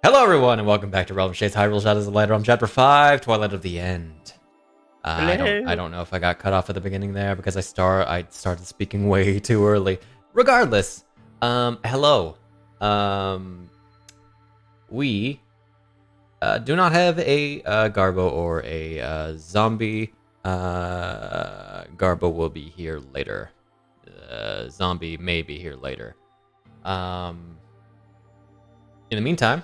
Hello, everyone, and welcome back to Realm of Shades Hyrule Shadows of Light Realm Chapter 5, Twilight of the End. I don't know if I got cut off at the beginning there because I started speaking way too early. Regardless, hello. We do not have a Garbo or a zombie. Garbo will be here later. Zombie may be here later. In the meantime,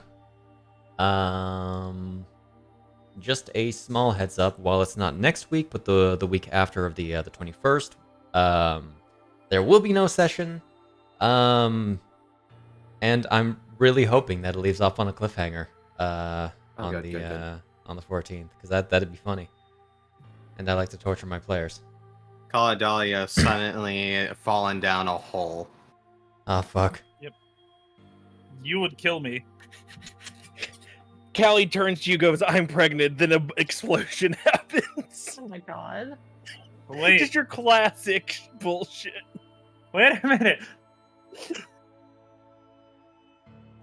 just a small heads up. While it's not next week, but the week after of the 21st, there will be no session. And I'm really hoping that it leaves off on a cliffhanger. On the 14th, because that'd be funny. And I like to torture my players. Call Dahlia silently falling down a hole. Oh fuck. Yep. You would kill me. Callie turns to you, goes, "I'm pregnant." Then an explosion happens. Oh my god. Wait. Just your classic bullshit. Wait a minute.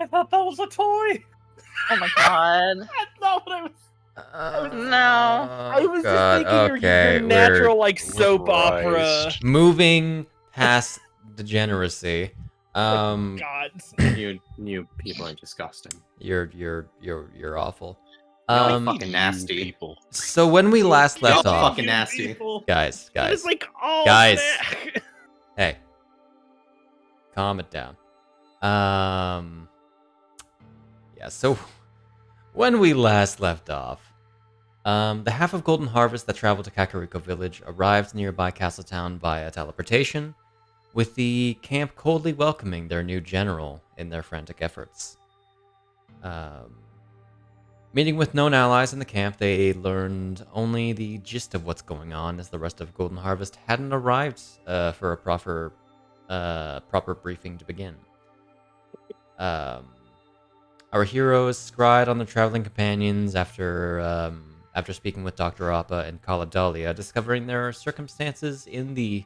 I thought that was a toy. Oh my god. That's not what I was. No. I was just thinking your natural soap opera. Moving past degeneracy. God. You people are disgusting. You're awful. Y'all fucking nasty people. So when we last left Y'all off, fucking nasty. guys, It was like all Guys. Snak. hey, calm it down. Yeah. So when we last left off, the half of Golden Harvest that traveled to Kakariko Village arrived nearby Castletown via teleportation, with the camp coldly welcoming their new general in their frantic efforts. Meeting with known allies in the camp, they learned only the gist of what's going on, as the rest of Golden Harvest hadn't arrived for a proper briefing to begin. Our heroes scryed on their traveling companions after speaking with Dr. Appa and Kala Dahlia, discovering their circumstances in the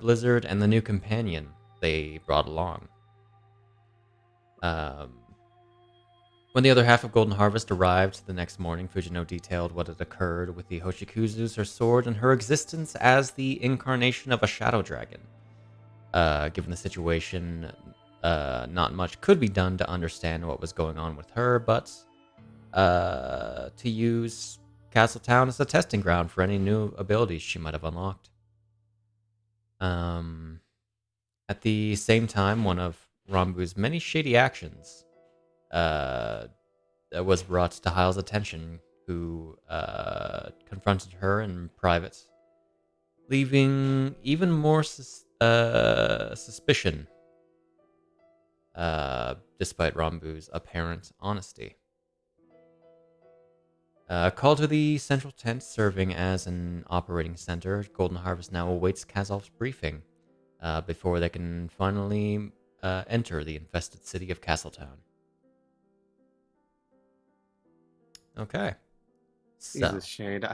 blizzard and the new companion they brought along. When the other half of Golden Harvest arrived the next morning, Fujino detailed what had occurred with the Hoshikuzu, her sword, and her existence as the incarnation of a shadow dragon. Given the situation, not much could be done to understand what was going on with her, but to use Castletown as a testing ground for any new abilities she might have unlocked. At the same time, one of Rambu's many shady actions was brought to Hyle's attention, who confronted her in private, leaving even more suspicion, despite Rambu's apparent honesty. Called to the central tent serving as an operating center, Golden Harvest now awaits Kazal's briefing before they can finally enter the infested city of Castletown. Okay. So. Jesus, Shade.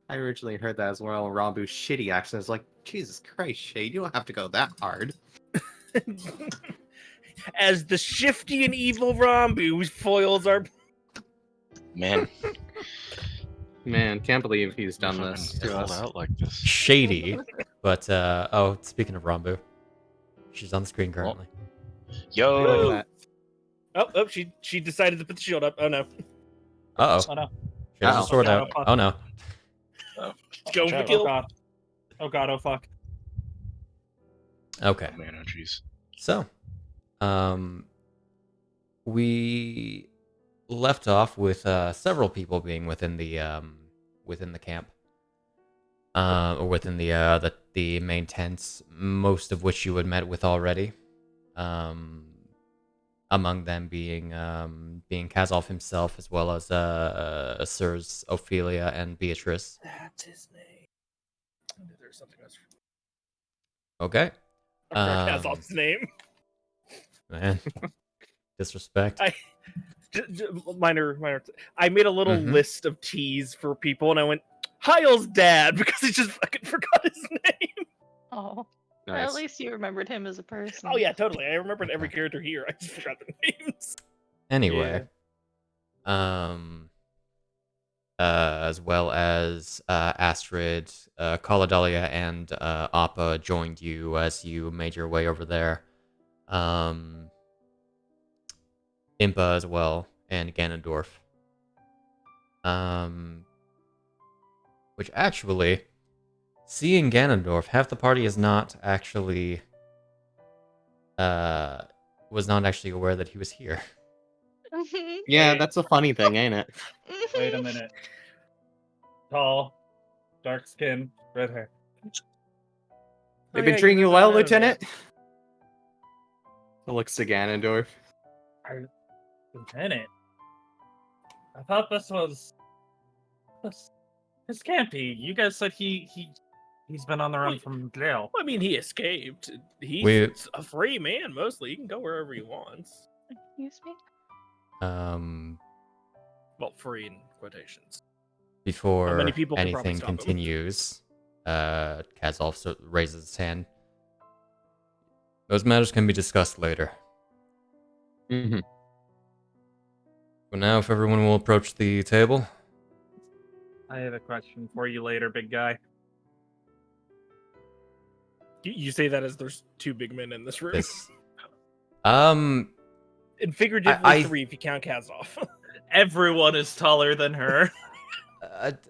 I originally heard that as well. Rambu's shitty accent. I was like, Jesus Christ, Shade, you don't have to go that hard. As the shifty and evil Rambu foils our... Man, Can't believe he's done this to called us. out like this. Shady. But, speaking of Rambu, she's on the screen currently. Yo, Oh, she decided to put the shield up. Oh no. Uh-oh. Oh no. She has Uh-oh. a sword out. Oh, no. Go for the Oh kill. god. Oh god, oh fuck. Okay. oh man, oh jeez. So, we left off with several people being within the camp, or within the main tents, most of which you had met with already. Among them being Kazalf himself, as well as Sirs Ophelia and Beatrice. That's his name. I knew there was something else. Okay. I forgot Kazal's name. Man, disrespect. Minor. I made a little Mhm. list of T's for people, and I went Hyle's dad because I just fucking forgot his name. Oh. Nice. At least you remembered him as a person. Oh yeah, totally. I remembered every character here. I just forgot their names. Anyway, as well as Astrid, Kaladelia, and Appa joined you as you made your way over there. Impa as well, and Ganondorf. Which actually, seeing Ganondorf, half the party is not actually was not actually aware that he was here. Yeah, Wait. that's a funny thing, ain't it? Wait a minute. Tall, dark skin, red hair. They've Oh, been yeah, treating you really well, know that. Lieutenant? It looks to Ganondorf. Lieutenant? I thought this was... This can't be. You guys said he's been on the run Wait. from jail. I mean, he escaped. He's We- a free man, mostly. He can go wherever he wants. Excuse me? Well, free in quotations. Before many people could probably anything stop him? continues, Kazolf raises his hand. Those matters can be discussed later. Mm-hmm. For now, if everyone will approach the table. I have a question for you later, big guy. You say that as there's two big men in this room. This, And figuratively, I- 3 if you count Kaz off. Everyone is taller than her.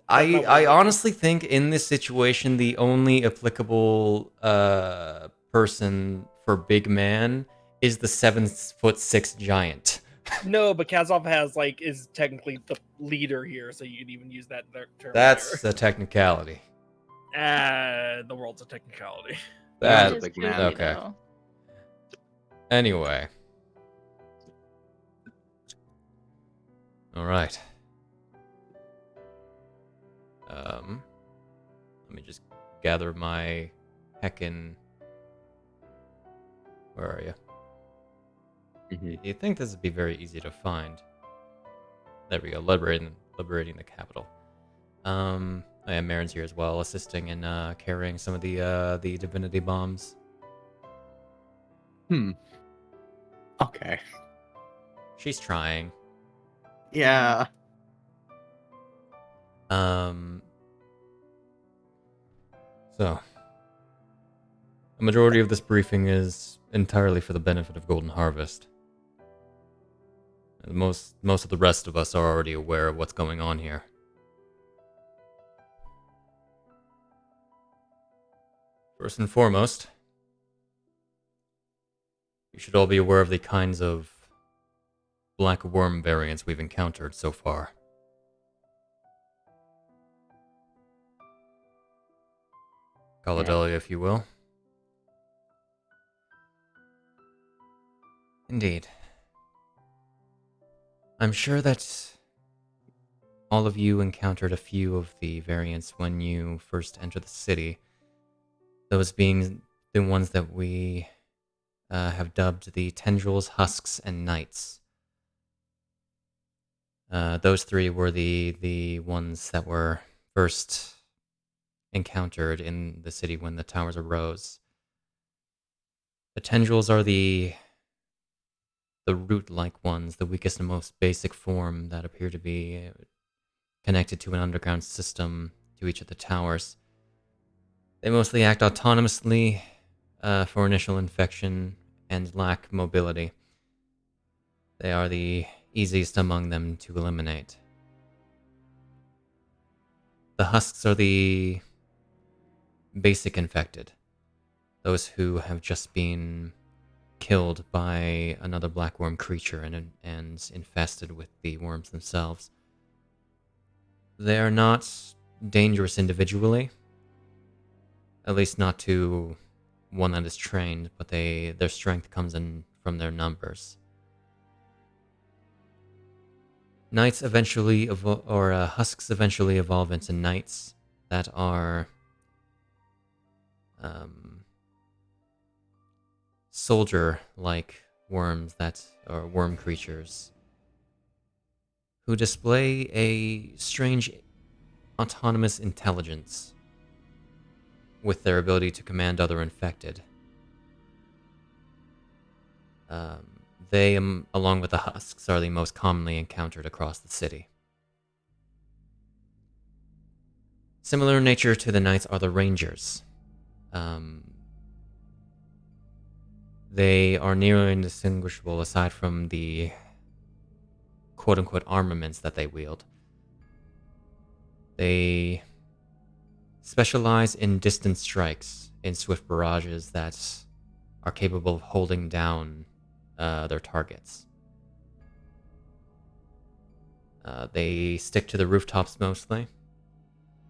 I honestly think in this situation the only applicable person for big man is the 7'6" giant. No, but Kazov is technically the leader here, so you can even use that term. That's a technicality. the world's a technicality. That's That a big It's man. true, you Okay. know. Anyway. All right. Let me just gather my heckin'. Where are you? Mhm. You'd think this would be very easy to find. There we go. Liberating the capital. Oh yeah, Marin's here as well, assisting in carrying some of the divinity bombs. Okay. She's trying. Yeah. So, a majority of this briefing is entirely for the benefit of Golden Harvest. Most of the rest of us are already aware of what's going on here. First and foremost, you should all be aware of the kinds of black worm variants we've encountered so far. Kaladelia, if you will. Indeed. I'm sure that all of you encountered a few of the variants when you first entered the city. Those being the ones that we have dubbed the Tendrils, Husks, and Knights. Those three were the ones that were first encountered in the city when the towers arose. The Tendrils are the root-like ones, the weakest and most basic form that appear to be connected to an underground system to each of the towers. They mostly act autonomously for initial infection and lack mobility. They are the easiest among them to eliminate. The Husks are the basic infected, those who have just been killed by another black worm creature and infested with the worms themselves. They are not dangerous individually, at least not to one that is trained, but their strength comes in from their numbers. Knights eventually Husks eventually evolve into knights that are soldier-like worms or worm creatures who display a strange autonomous intelligence with their ability to command other infected. They, along with the husks, are the most commonly encountered across the city. Similar in nature to the knights are the rangers. They are nearly indistinguishable aside from the quote-unquote armaments that they wield. They specialize in distance strikes in swift barrages that are capable of holding down their targets. They stick to the rooftops mostly,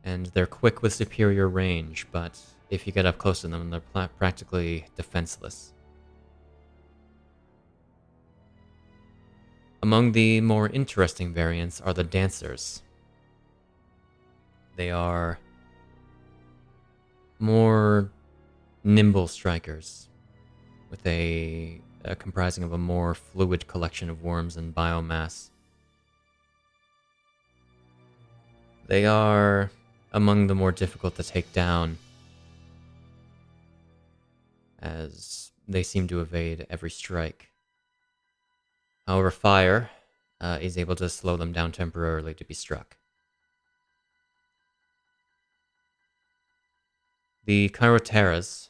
and they're quick with superior range, but if you get up close to them, they're practically defenseless. Among the more interesting variants are the dancers. They are more nimble strikers, with a comprising of a more fluid collection of worms and biomass. They are among the more difficult to take down, as they seem to evade every strike. However, fire is able to slow them down temporarily to be struck. The Chiroteras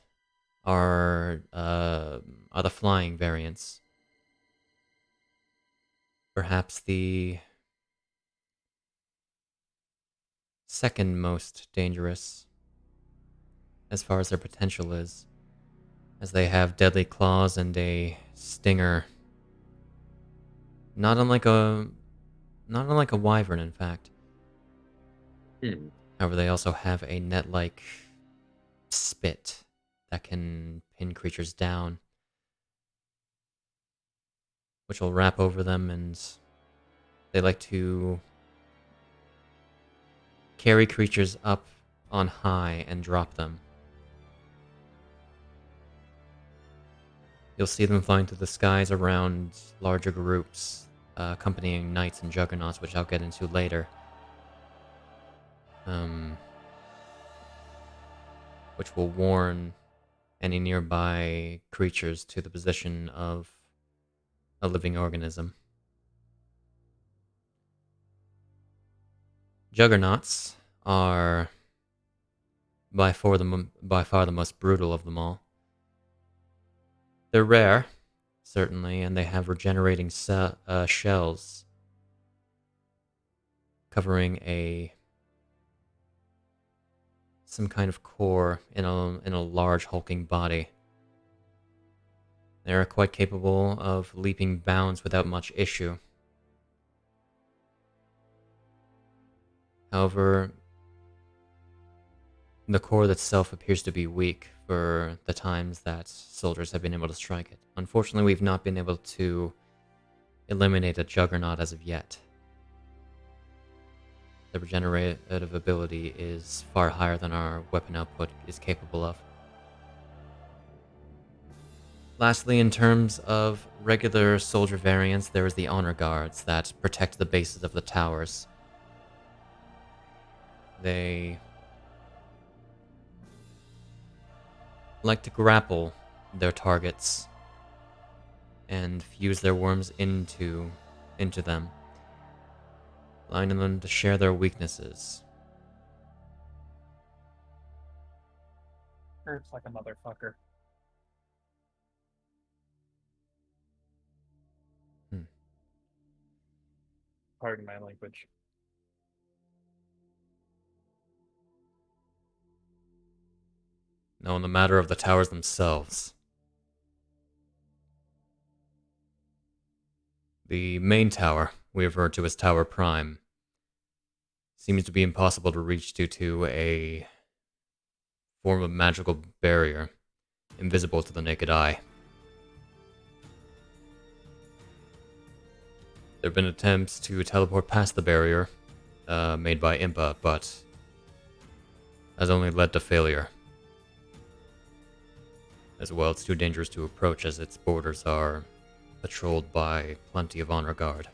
are the flying variants. Perhaps the second most dangerous as far as their potential is, as they have deadly claws and a stinger not unlike a wyvern, in fact. However, they also have a net-like spit that can pin creatures down, which will wrap over them, and they like to carry creatures up on high and drop them. You'll see them flying through the skies around larger groups, accompanying knights and juggernauts, which I'll get into later. Which will warn any nearby creatures to the position of a living organism. Juggernauts are by far the most brutal of them all. They're rare, certainly, and they have regenerating shells covering some kind of core in a large hulking body. They are quite capable of leaping bounds without much issue. However, the core itself appears to be weak for the times that soldiers have been able to strike it. Unfortunately, we've not been able to eliminate a juggernaut as of yet. The regenerative ability is far higher than our weapon output is capable of. Lastly, in terms of regular soldier variants, there is the honor guards that protect the bases of the towers. They like to grapple their targets and fuse their worms into them, allowing them to share their weaknesses. Hurts like a motherfucker. Pardon my language. Now, in the matter of the towers themselves, the main tower, we refer to as Tower Prime, seems to be impossible to reach due to a form of magical barrier, invisible to the naked eye. There have been attempts to teleport past the barrier, made by Impa, but has only led to failure. As well, it's too dangerous to approach as its borders are patrolled by plenty of honor guard.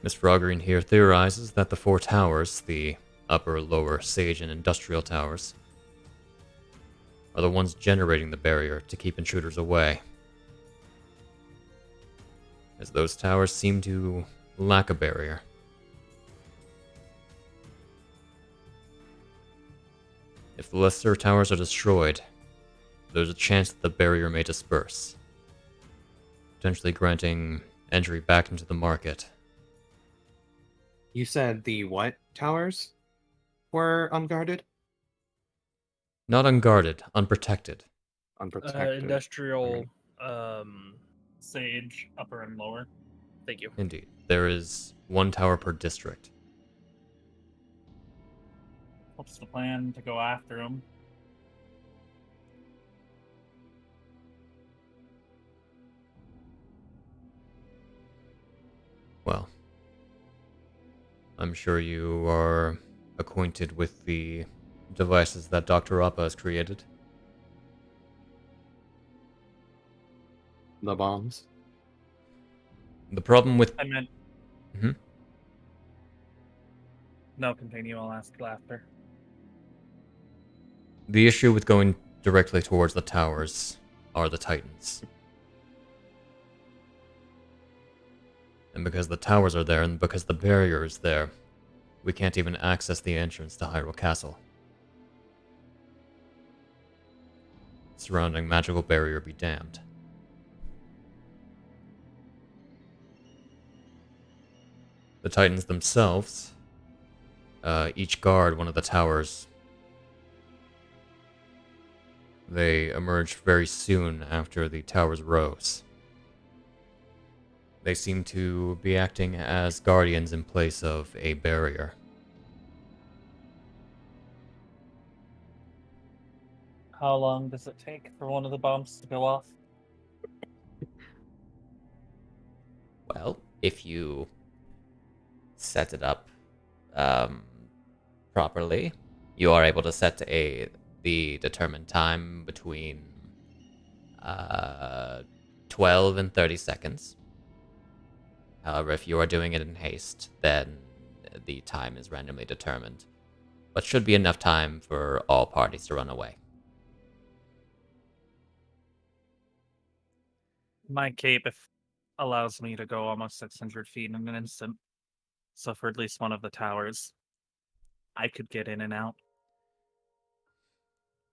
Miss Froggreen here theorizes that the four towers, the upper, lower, sage, and industrial towers, are are the ones generating the barrier to keep intruders away, as those towers seem to lack a barrier. If the lesser towers are destroyed, there's a chance that the barrier may disperse, potentially granting entry back into the market. You said the what towers were unguarded? Not unguarded, unprotected. Unprotected. Industrial. Sage, upper and lower. Thank you. Indeed. There is one tower per district. What's the plan to go after him? Well, I'm sure you are acquainted with the devices that Dr. Appa has created. The bombs. The problem with... I meant. Mhm. No, continue. I'll ask after. The issue with going directly towards the towers are the Titans. And because the towers are there, and because the barrier is there, we can't even access the entrance to Hyrule Castle. Surrounding magical barrier be damned. The Titans themselves, each guard one of the towers. They emerged very soon after the towers rose. They seem to be acting as guardians in place of a barrier. How long does it take for one of the bombs to go off? Well, if you set it up properly, you are able to set the determined time between 12 and 30 seconds. However, if you are doing it in haste, then the time is randomly determined, but should be enough time for all parties to run away. My cape allows me to go almost 600 feet in an instant. So for at least one of the towers, I could get in and out.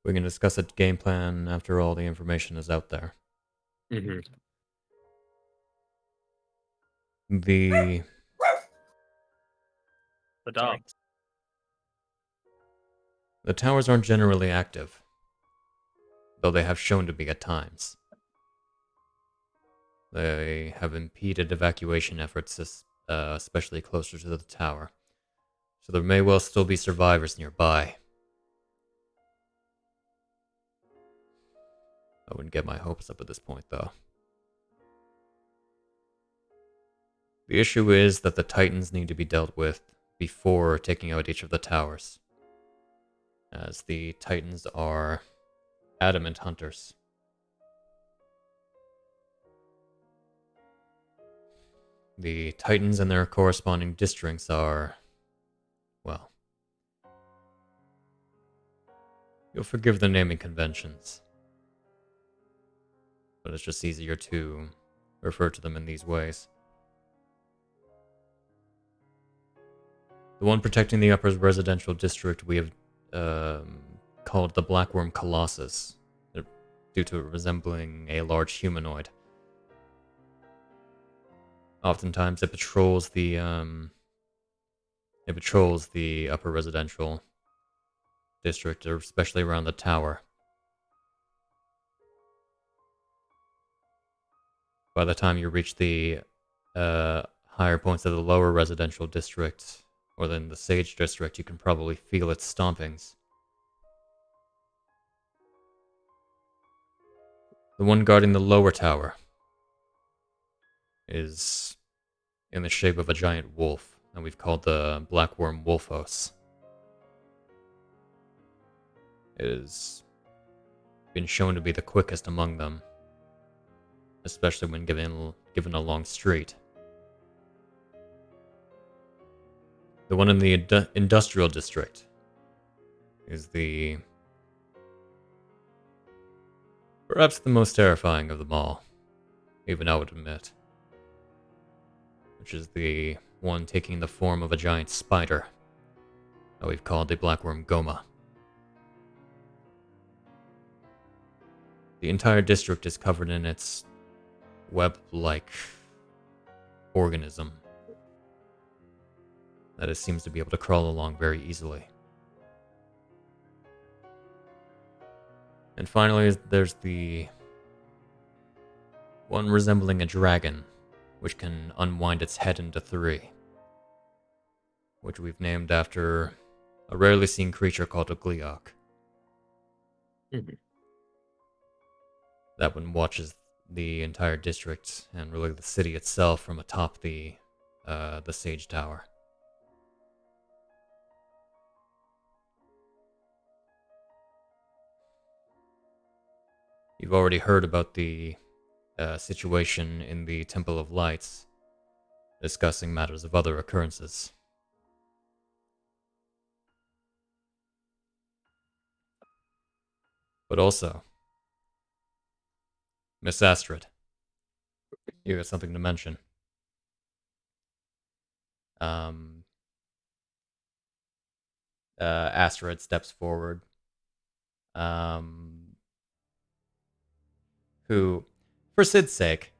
We can discuss a game plan after all the information is out there. Mm-hmm. The The dog. The towers aren't generally active, though they have shown to be at times. They have impeded evacuation efforts, especially closer to the tower, so there may well still be survivors nearby. I wouldn't get my hopes up at this point, though. The issue is that the Titans need to be dealt with before taking out each of the towers, as the Titans are adamant hunters. The Titans and their corresponding districts are, well, you'll forgive the naming conventions, but it's just easier to refer to them in these ways. The one protecting the upper residential district we have called the Blackworm Colossus, due to it resembling a large humanoid. Oftentimes it patrols the upper residential district, especially around the tower. By the time you reach the higher points of the lower residential district, or then the Sage district, you can probably feel its stompings. The one guarding the lower tower is in the shape of a giant wolf, and we've called the Blackworm Wolfos. It has been shown to be the quickest among them, especially when given a long street. The one in the industrial district is the Perhaps the most terrifying of them all, even I would admit, which is the one taking the form of a giant spider that we've called the Blackworm Goma. The entire district is covered in its web-like organism that it seems to be able to crawl along very easily. And finally, there's the one resembling a dragon, which can unwind its head into three, which we've named after a rarely seen creature called a Gleeok. That one watches the entire district and really the city itself from atop the Sage Tower. You've already heard about the situation in the Temple of Lights, discussing matters of other occurrences. But also, Miss Astrid, you got something to mention. Astrid steps forward. Who, for Sid's sake,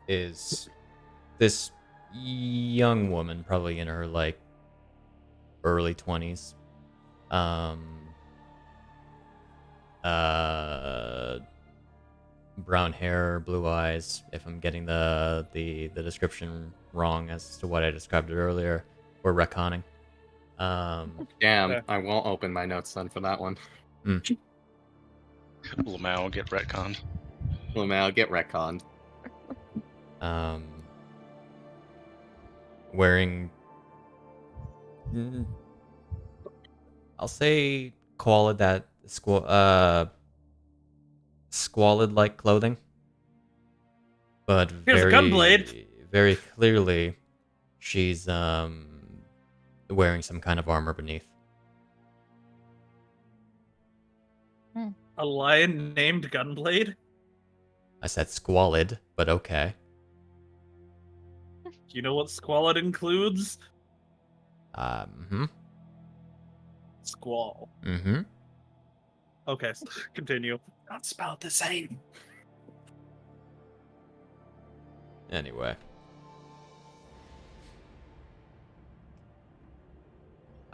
is this young woman, probably in her like early 20s. Brown hair, blue eyes. If I'm getting the description wrong as to what I described it earlier, we're retconning. Damn, Okay. I won't open my notes then for that one. Lamau get retconned. Lumel, get retconned. Wearing, I'll say squalid-like clothing, but Here's a gunblade. very clearly, she's wearing some kind of armor beneath. A lion named Gunblade? I said squalid, but okay. Do you know what squalid includes? Squall. Okay, continue. Not spelled the same. Anyway.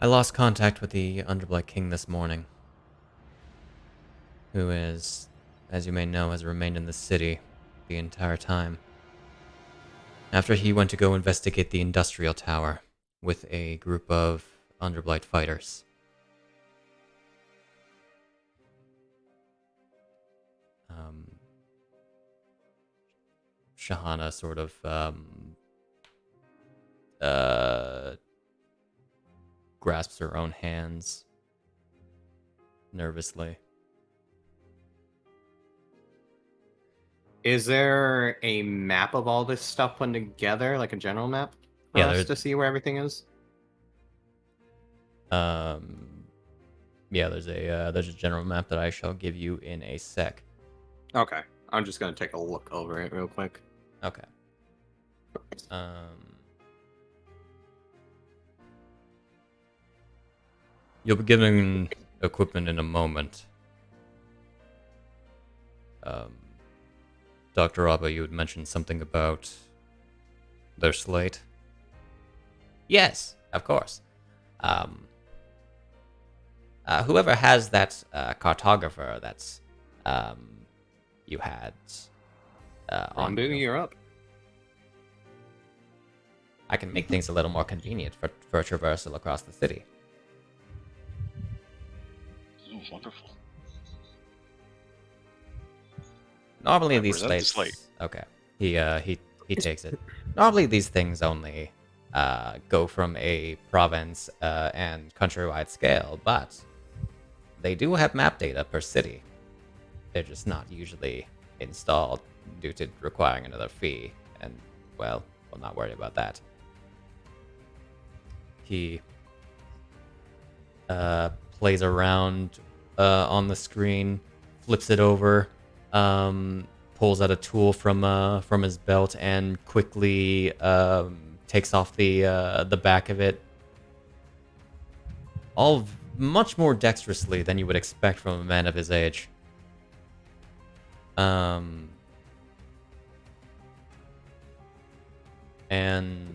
I lost contact with the Underblight King this morning, who is, as you may know, has remained in the city the entire time. After he went to go investigate the industrial tower with a group of Underblight fighters. Shahana sort of grasps her own hands nervously. Is there a map of all this stuff put together, like a general map for Yeah, us there's- to see where everything is? Yeah, there's a general map that I shall give you in a sec. Okay, I'm just gonna take a look over it real quick. Okay. You'll be given equipment in a moment. Dr. Abba, you had mentioned something about their slate. Yes, of course. Whoever has that cartographer that's you had on Rambu, you, you're up. I can make things a little more convenient for a traversal across the city. Oh, wonderful. Normally these Present the slates. slate. Okay. He takes it. Normally these things only go from a province and countrywide scale, but they do have map data per city. They're just not usually installed due to requiring another fee, and well, we're not worried about that. He plays around on the screen, flips it over, pulls out a tool from his belt, and quickly takes off the back of it, all much more dexterously than you would expect from a man of his age. And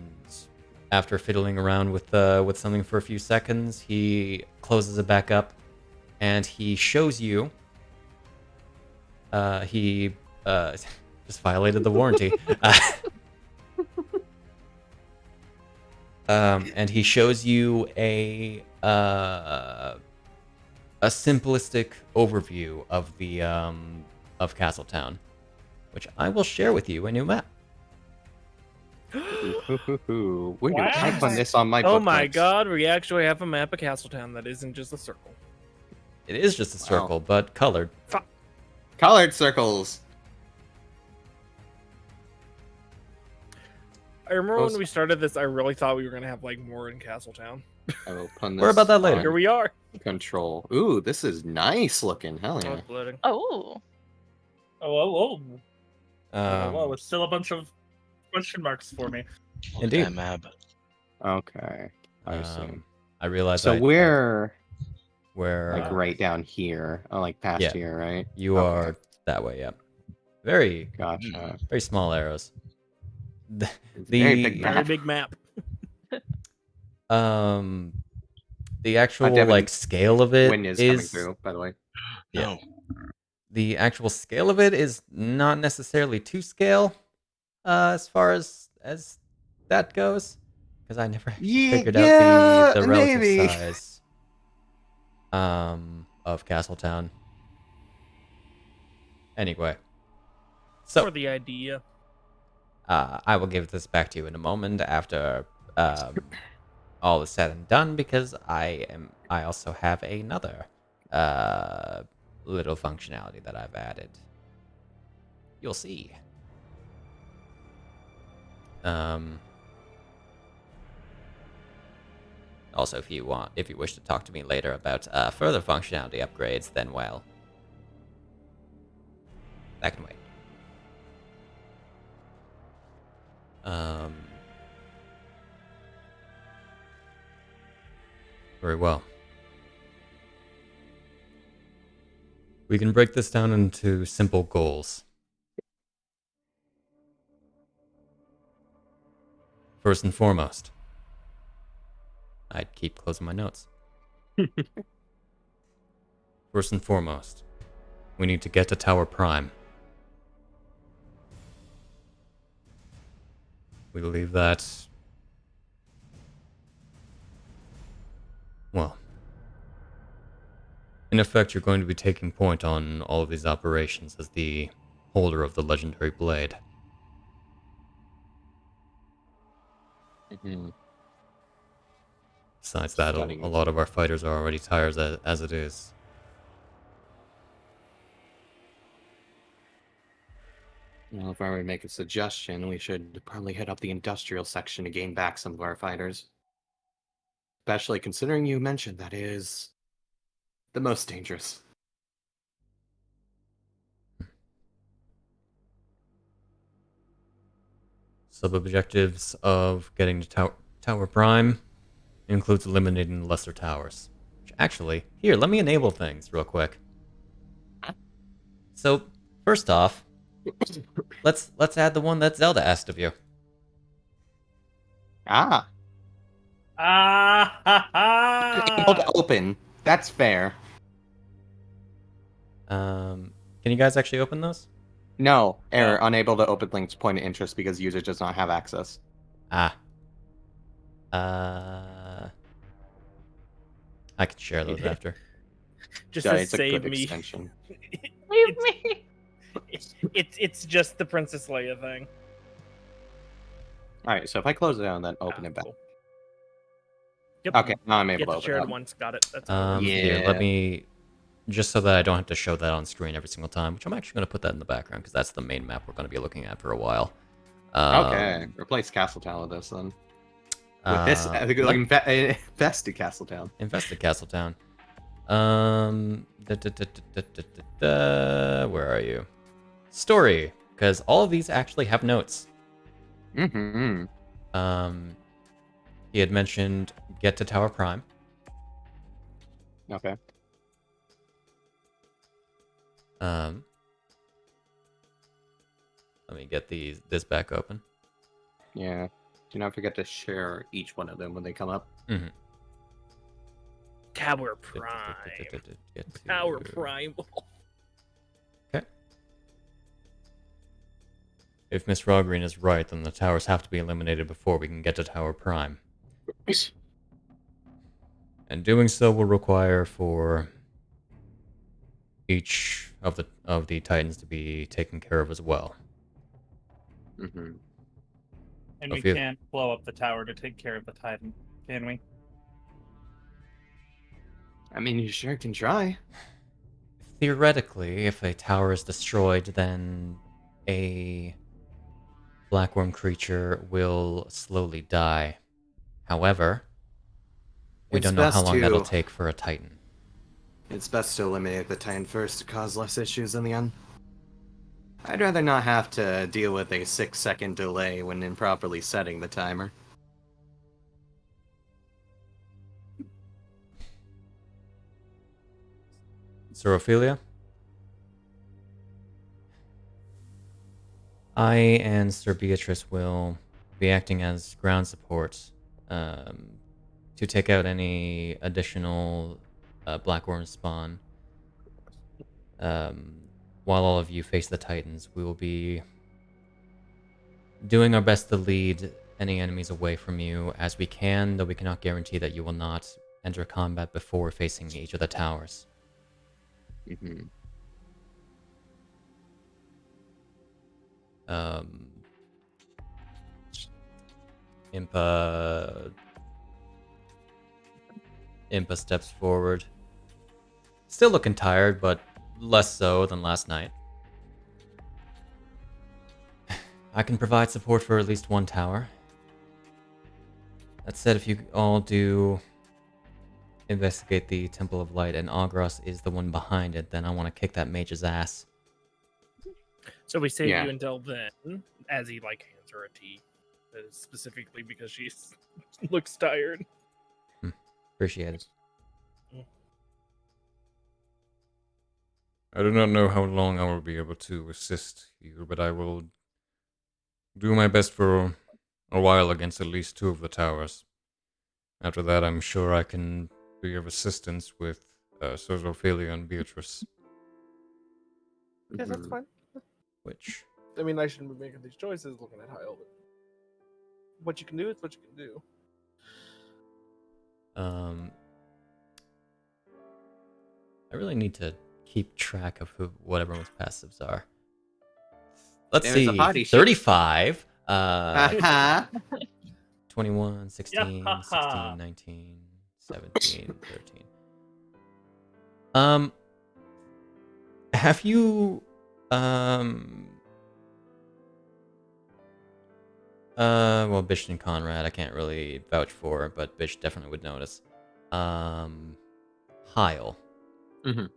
after fiddling around with something for a few seconds, he closes it back up, and he shows you. He just violated the warranty. And he shows you a simplistic overview of the of Castletown, which I will share with you a new map. We're gonna Wow. type on this on my Oh my bookmarks. god, we actually have a map of Castletown that isn't just a circle. It is just a circle, but colored. Colored circles. I remember Those- when we started this, I really thought we were gonna have like more in Castletown. I will put Worry about that this later. Here on we are. Control. Ooh, this is nice looking. Hell Oh, yeah. it's loading. Oh. Oh. Whoa, Um, it's still a bunch of question marks for me. Indeed. Mab. Okay. I see. I realize So we're where like right down here. Oh, like past yeah. here, right? you Okay. are that way. Yep. Very Gotcha. very small arrows. The Very big Very map. big map. the actual Devon, like scale of it Wind is coming through, by the way. Yeah. No. The actual scale of it is not necessarily to scale, as far as that goes, because I never figured out the relative maybe. size of Castletown. Anyway, so For the idea. I will give this back to you in a moment after all is said and done, because I also have another little functionality that I've added. You'll see. Also, if you wish to talk to me later about further functionality upgrades, then well, that can wait. Very well. We can break this down into simple goals. First and foremost, I'd keep closing my notes. First and foremost, we need to get to Tower Prime. We believe that, well, in effect, you're going to be taking point on all of these operations as the holder of the legendary blade. Mhm. Besides that, a Studying. lot of our fighters are already tired as it is. Well, if I were to make a suggestion, we should probably hit up the industrial section to gain back some of our fighters. Especially considering you mentioned that is the most dangerous. Sub-objectives of getting to Tower Prime includes eliminating the lesser towers. Which actually, here, let me enable things real quick. So, first off, let's add the one that Zelda asked of you. Ah, Ah ha able to ha! open. That's fair. Can you guys actually open those? No, error. Unable to open links. Point of interest because user does not have access. Ah. I could share those after. Just Yeah, to it's a save good me. extension. Leave me. It's just the Princess Leia thing. All right, so if I close it down, then open Ah, it back. cool. Yep. Okay, now I'm able Get to the open shared it. once. Got it. That's all. Here, Yeah. let me, just so that I don't have to show that on screen every single time, which I'm actually going to put that in the background because that's the main map we're going to be looking at for a while. Okay, replace Castletown with this then. With this, let- infested Castletown. Infested Castletown. Where are you? Story, because all of these actually have notes. Mm-hmm. He had mentioned get to Tower Prime. Okay. Let me get this back open. Yeah. Do not forget to share each one of them when they come up. Mm-hmm. Tower Prime. Tower Prime. Okay. If Miss Rawgreen is right, then the towers have to be eliminated before we can get to Tower Prime. And doing so will require for each of the Titans to be taken care of as well. Mm-hmm. And Oh, we phew. can't blow up the tower to take care of the Titan, can we? I mean, you sure can try. Theoretically, if a tower is destroyed, then a blackworm creature will slowly die. However, we It's don't know how best long that'll to- take for a Titan. It's best to eliminate the Titan first to cause less issues in the end. I'd rather not have to deal with a 6-second delay when improperly setting the timer. Sir Ophelia? I and Sir Beatrice will be acting as ground support to take out any additional blackworm spawn. While all of you face the Titans, we will be doing our best to lead any enemies away from you as we can, though we cannot guarantee that you will not enter combat before facing each of the towers. Mm-hmm. Impa steps forward. Still looking tired, but less so than last night. I can provide support for at least one tower. That said, if you all do investigate the Temple of Light and Agros is the one behind it, then I want to kick that mage's ass. So we save Yeah. you until then, as he like hands her a tea, specifically because she looks tired. Appreciate it. I do not know how long I will be able to assist you, but I will do my best for a while against at least 2 of the towers. After that, I'm sure I can be of assistance with Sir Ophelia and Beatrice. Yes, that's Mhm. fine. Which, I mean, I shouldn't be making these choices looking at Hyle, but what you can do is what you can do. I really need to keep track of what everyone's passives are. Let's There's a see. body sheet. 35. Haha. 21, 16, Yeah. 16, 19, 17, 13. Have you well, Bisht and Conrad I can't really vouch for, but Bisht definitely would notice. Hyle. Mhm.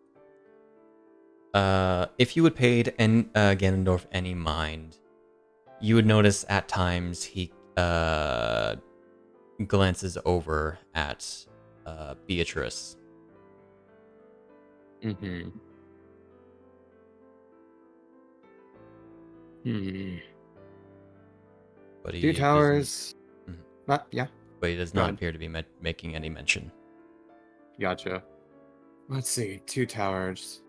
If you had paid Ganondorf any mind, you would notice at times he glances over at Beatrice. Mm-hmm. Hmm. But he 2 doesn't- towers. Mhm. Yeah. But he does Go not ahead. appear to be making any mention. Gotcha. Let's see. 2 towers.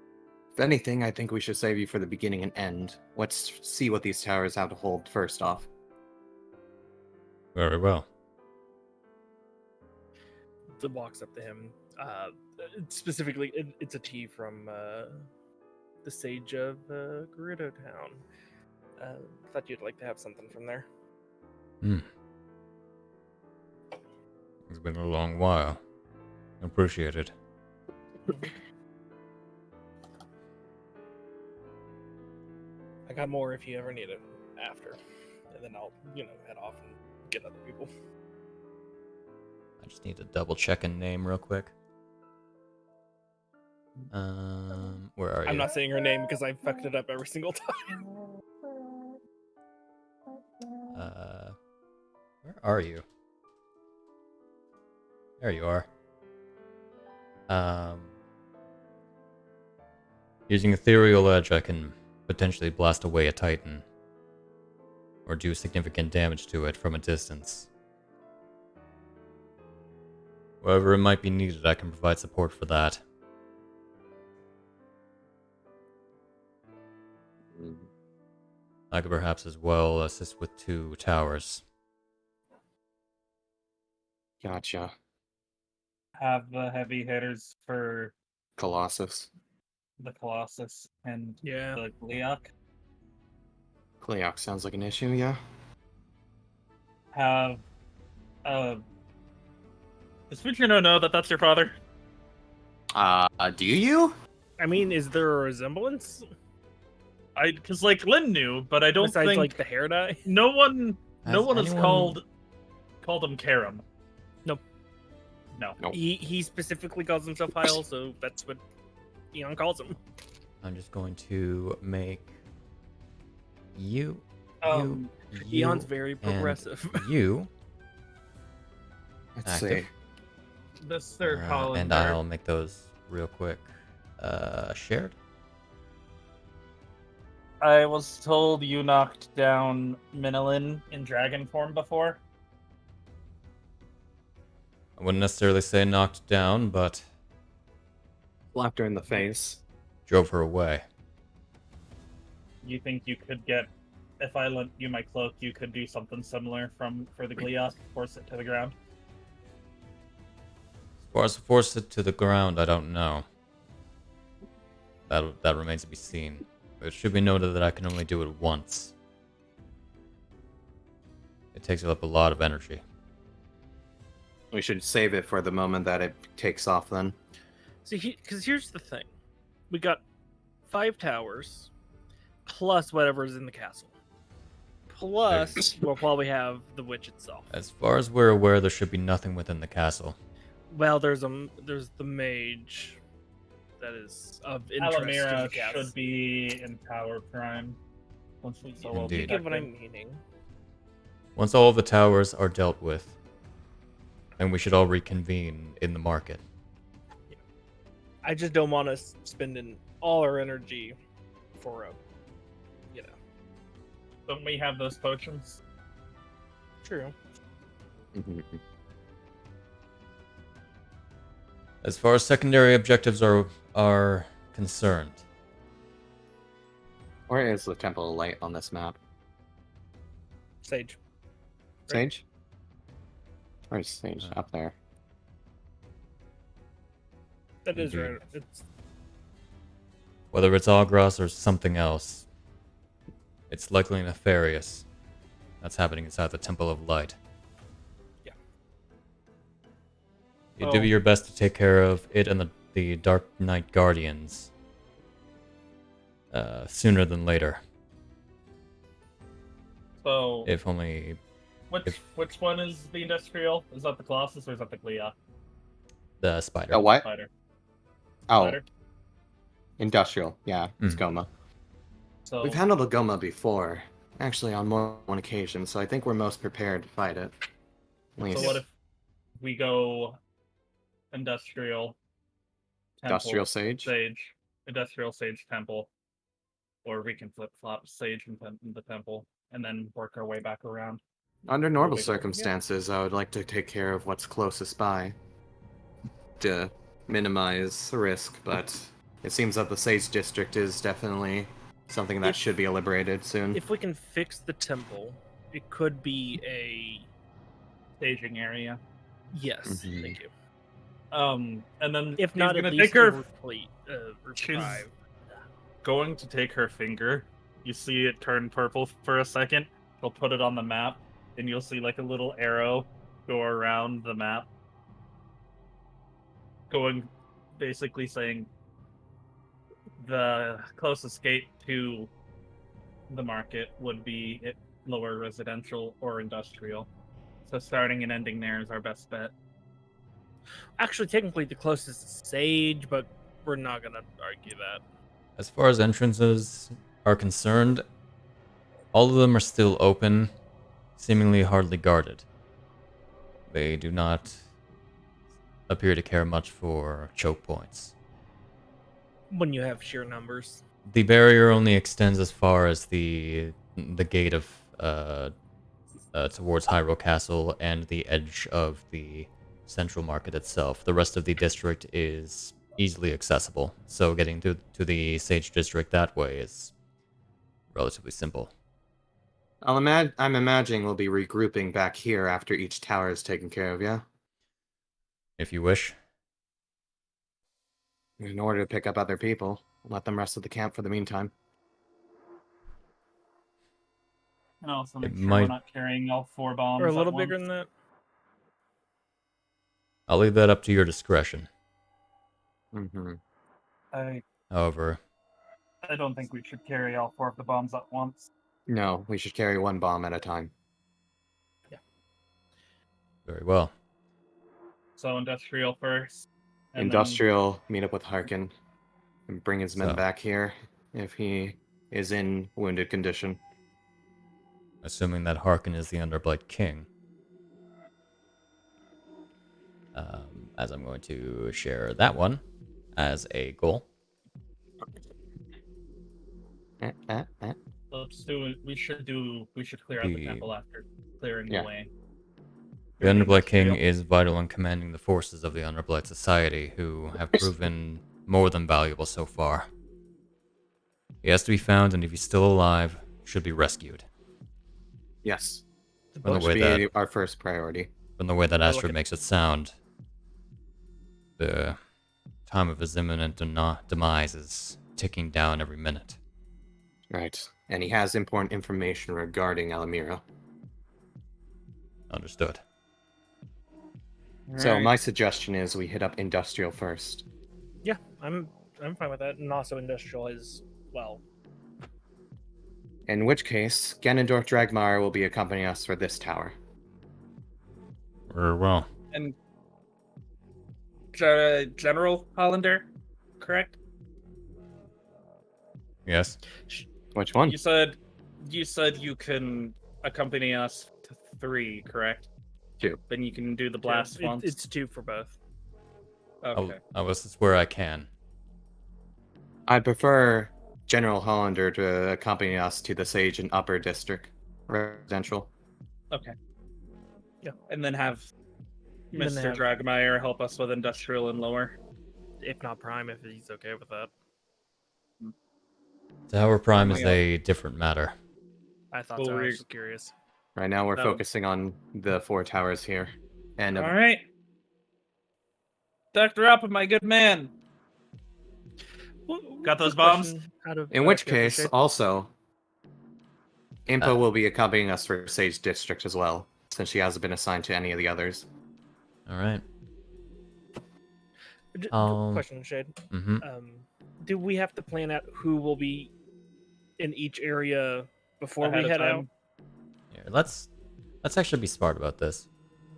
If anything, I think we should save you for the beginning and end. Let's see what these towers have to hold first off. Very well. That walks up to him. Specifically, it's a tea from the Sage of Gerudo Town. Thought you'd like to have something from there. It's been a long while. Appreciate it. I got more if you ever need it after, and then I'll head off and get other people. I just need to double check a name real quick. Where are you? I'm not saying her name because I fucked it up every single time. Where are you? There you are. Using Ethereal Edge, I can potentially blast away a Titan, or do significant damage to it from a distance. Wherever it might be needed, I can provide support for that. I could perhaps as well assist with 2 towers. Gotcha. Have the heavy hitters for Colossus. the Colossus and Yeah. the Gliok. Cleox sounds like an issue, yeah? Have does Fujino know that that's your father? Do you? I mean, is there a resemblance Because like Lynn knew, but I don't besides think like the hair dye? no one Has has anyone- called him Karam. Nope. No. Nope. He specifically calls himself Hyle, so that's what Eon calls him. I'm just going to make you, Um, you, Eon's very progressive. you, Let's Active. see. This they're calling and her- I'll make those real quick. Shared. I was told you knocked down Minilin in dragon form before. I wouldn't necessarily say knocked down, but Slapped her in the face. drove her away. You think you could get, if I lent you my cloak, you could do something similar for the Gliok, force it to the ground? As far as force it to the ground, I don't know. That remains to be seen. But it should be noted that I can only do it once. It takes up a lot of energy. We should save it for the moment that it takes off then. See, because here's the thing: we got 5 towers, plus whatever's in the castle, plus we'll probably have the witch itself. As far as we're aware, there should be nothing within the castle. Well, there's the mage that is of interest to the Alamira castle. should be in Tower Prime. Once we so well Indeed. You get what protected. I'm meaning. Once all of the towers are dealt with, then we should all reconvene in the market. I just don't want us spending all our energy for a, Don't we have those potions? True. As far as secondary objectives are concerned, Where is the Temple of Light on this map? Sage. Sage? Where's Sage? Uh, Up there. That is Indeed. right. It's whether it's Agras or something else, it's likely nefarious. That's happening inside the Temple of Light. Yeah. You do your best to take care of it and the Dark Knight Guardians sooner than later. So, If only which one is the industrial? Is that the Colossus or is that the Gliok? the spider. Oh, what? Spider. Oh, Spider? industrial. Yeah, it's Goma. So We've handled a Goma before. Actually, on more than one occasion, so I think we're most prepared to fight it. At least. So what if we go industrial temple, Industrial Sage? industrial sage temple, or we can flip flop sage and the temple, and then work our way back around. Under normal Yeah. circumstances, I would like to take care of what's closest by to minimize the risk, but it seems that the Sage District is definitely something that If- should be liberated soon. if we can fix the temple, it could be a Staging area. yes. Mhm. Thank you. And then If he's not, at gonna least take her. replete, She's- revive. Going to take her finger. You see it turn purple for a second. She'll put it on the map, and you'll see like a little arrow go around the map, going basically saying the closest gate to the market would be lower residential or industrial. So starting and ending there is our best bet. Actually, technically, the closest is Sage, but We're not gonna argue that. As far as entrances are concerned, all of them are still open, seemingly hardly guarded. They do not appear to care much for choke points. When you have sheer numbers. The barrier only extends as far as the gate of towards Hyrule Castle and the edge of the central market itself. The rest of the district is easily accessible, so getting to the Sage District that way is relatively simple. I'm imagining we'll be regrouping back here after each tower is taken care of, yeah? If you wish. In order to pick up other people, let them rest at the camp for the meantime. And also make It sure might- we're not carrying all 4 bombs. Or a at little once. bigger than that. I'll leave that up to your discretion. Mm-hmm. However, I don't think we should carry all 4 of the bombs at once. No, we should carry 1 bomb at a time. very well. So industrial first. and Industrial, meet up with Harkin, and bring his men So- back here if he is in wounded condition. Assuming that Harkin is the Underblight King. As I'm going to share that one as a goal. Let's do it. We should clear out the The- temple after clearing Yeah. the way. The Underblight King is vital in commanding the forces of the Underblight Society, who have proven more than valuable so far. He has to be found, and if he's still alive, should be rescued. Yes, From the which way be that our first priority. Astrid makes it sound, the time of his imminent demise is ticking down every minute. Right, and he has important information regarding Alamira. Understood. So Alright. my suggestion is we hit up Industrial first. Yeah, I'm fine with that. And also industrial is well. In which case, Ganondorf Dragmar will be accompanying us for this tower. Very well. And General Hollander, correct? Yes. Which one? You said you can accompany us to 3, correct? 2. Then you can do the blast once. It's 2 for both. Okay. I was where I can. I'd prefer General Hollander to accompany us to the Sage and Upper District Residential. Okay. Yeah. And then have And then Mr. have- Dragmeyer help us with industrial and lower. If not Prime, if he's okay with that. Tower Prime Oh is my a different matter. I thought Well, so. I we- was just curious. Right now we're No. focusing on the 4 towers here. And All right. Dr. Up, my good man. Got those bombs? in which case, also, Impa will be accompanying us for Sage District as well, since she hasn't been assigned to any of the others. All right. Question, Shade. Mm-hmm. Do we have to plan out who will be in each area before Ahead we of head time. out? Here, let's actually be smart about this.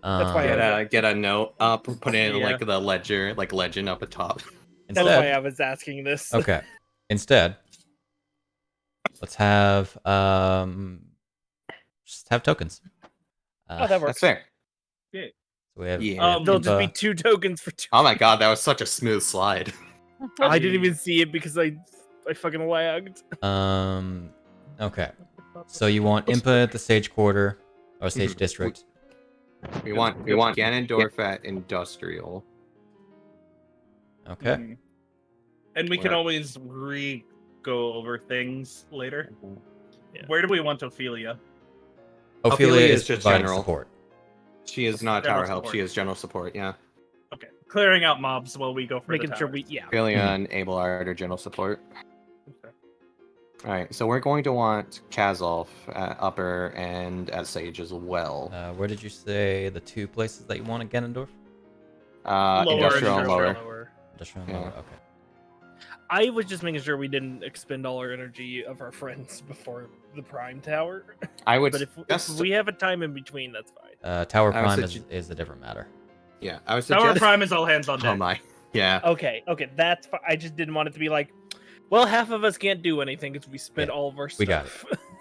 That's why I Get a note up, put in Yeah. like the ledger, like legend up at top. That's why I instead, was asking this. okay. Instead, let's have just have tokens. Oh, that That's works. fair. So we have, Yeah. There'll just be Impa. 2 tokens for 2. Oh my god, that was such a smooth slide. I didn't even see it because I fucking lagged. Okay. So you want Impa at the Sage Quarter or Sage Mhm. District. We want Ganondorf at Industrial. Okay. Mhm. And we can Where- always go over things later. Yeah. Where do we want Ophelia? Ophelia Ophelia is is just providing general. support. She is not General tower help, support. she is general support, yeah. Okay. Clearing out mobs while we go for Making the sure towers. Ophelia Mhm. and Abelard are general support. Okay. Alright, so we're going to want Kazolf at Upper and at Sage as well. Where did you say the 2 places that you want at Ganondorf? Lower Industrial and Industrial. Lower. Industrial Yeah. and Lower. Okay. I was just making sure we didn't expend all our energy of our friends before the Prime Tower. I would But if suggest, we have a time in between, that's fine. Tower I would Prime suggest- is a different matter. yeah, I would Tower suggest. Prime is all hands on deck. Oh my. Yeah. Okay, that's fine. I just didn't want it to be like, well, half of us can't do anything because we spent Yeah, all of our stuff. we got it.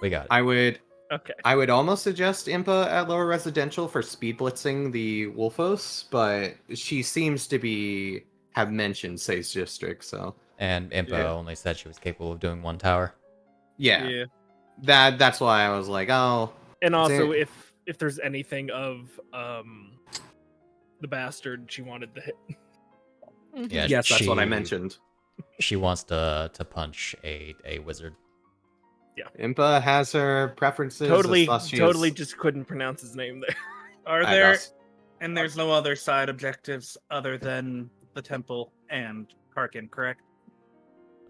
We got it. Okay. I would almost suggest Impa at lower residential for speed blitzing the Wolfos, but she seems to have mentioned Sage District, so And Impa only said she was capable of doing one tower. yeah. That's why I was like, oh. And also, it- if there's anything of the bastard, she wanted to hit. Yeah, yes, that's what I mentioned. She wants to punch a wizard. Impa has her preferences. Totally thus she is- just couldn't pronounce his name there. Are I there? guess. And there's no other side objectives other than the temple and Karkin, correct?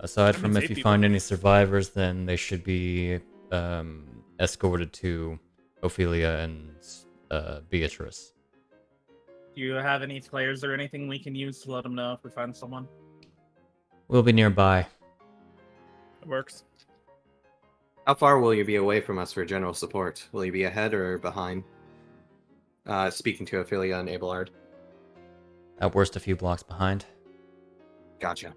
Aside I from mean, if you safety find any survivors, then they should be escorted to Ophelia and Beatrice. Do you have any flares or anything we can use to let them know if we find someone? We'll be nearby. It works. How far will you be away from us for general support? Will you be ahead or behind? Speaking to Ophelia and Abelard. At worst, a few blocks behind. Gotcha.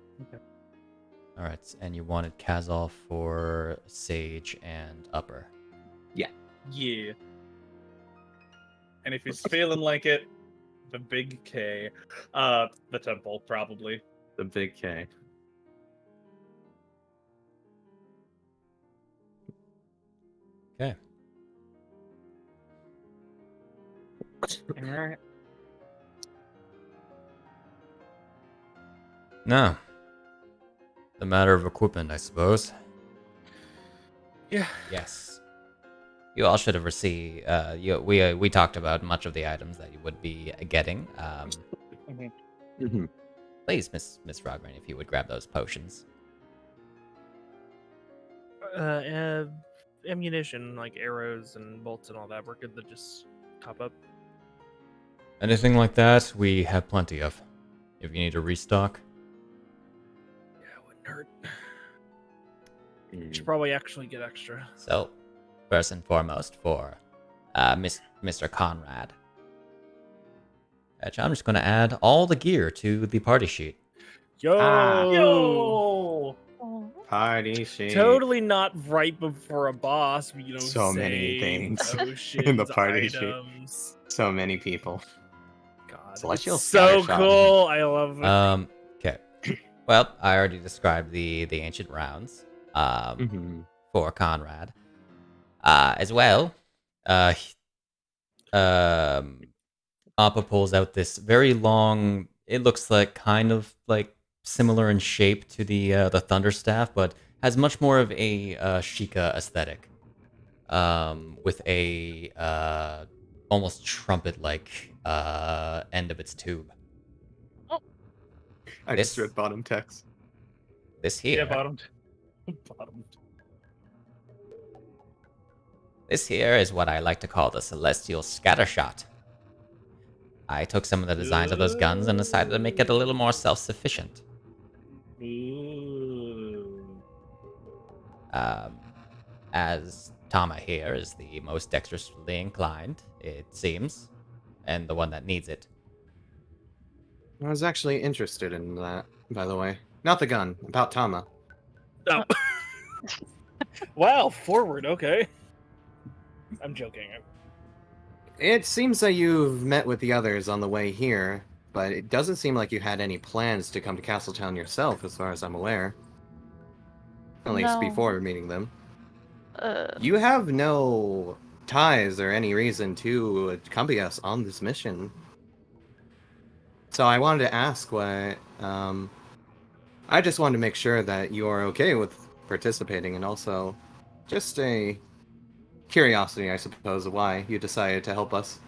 All right, and you wanted Kazal for Sage and Upper. Yeah. And if he's feeling like it, the big K. The temple, probably. The big K. Okay. Alright. Now, the matter of equipment, I suppose. Yeah. Yes. You all should have received. We talked about much of the items that you would be getting. Mhm. Please, Miss Rograin, if you would grab those potions. Ammunition, like arrows and bolts and all that, we're good to just top up. Anything like that, we have plenty of. If you need a restock. Yeah, it wouldn't hurt. Should probably actually get extra. So, first and foremost, for Mr. Conrad. I'm just going to add all the gear to the party sheet. Yo! Yo! Party sheet. Totally not right before a boss. You know, So many save, things potions, in the party sheet. items. So many people. God, Celestial it's so Scattershot. cool. I love it. Okay. Well, I already described the ancient rounds for Conrad. As well, Appa pulls out this very long. It looks like kind of like similar in shape to the Thunderstaff, but has much more of a Sheikah aesthetic. With a almost trumpet-like end of its tube. I just read bottom text. This here. Yeah, bottomed. Bottomed. This here is what I like to call the Celestial Scattershot. I took some of the designs of those guns and decided to make it a little more self-sufficient. Ooh. As Tama here is the most dexterously inclined, it seems, and the one that needs it. I was actually interested in that, by the way. Not the gun, about Tama. Oh. Wow, forward. Okay. I'm joking. It seems that you've met with the others on the way here, but it doesn't seem like you had any plans to come to Castletown yourself, as far as I'm aware. At least No. before meeting them. Uh, You have no ties or any reason to accompany us on this mission. So I wanted to ask what... I just wanted to make sure that you are okay with participating, and also just a curiosity, I suppose, of why you decided to help us.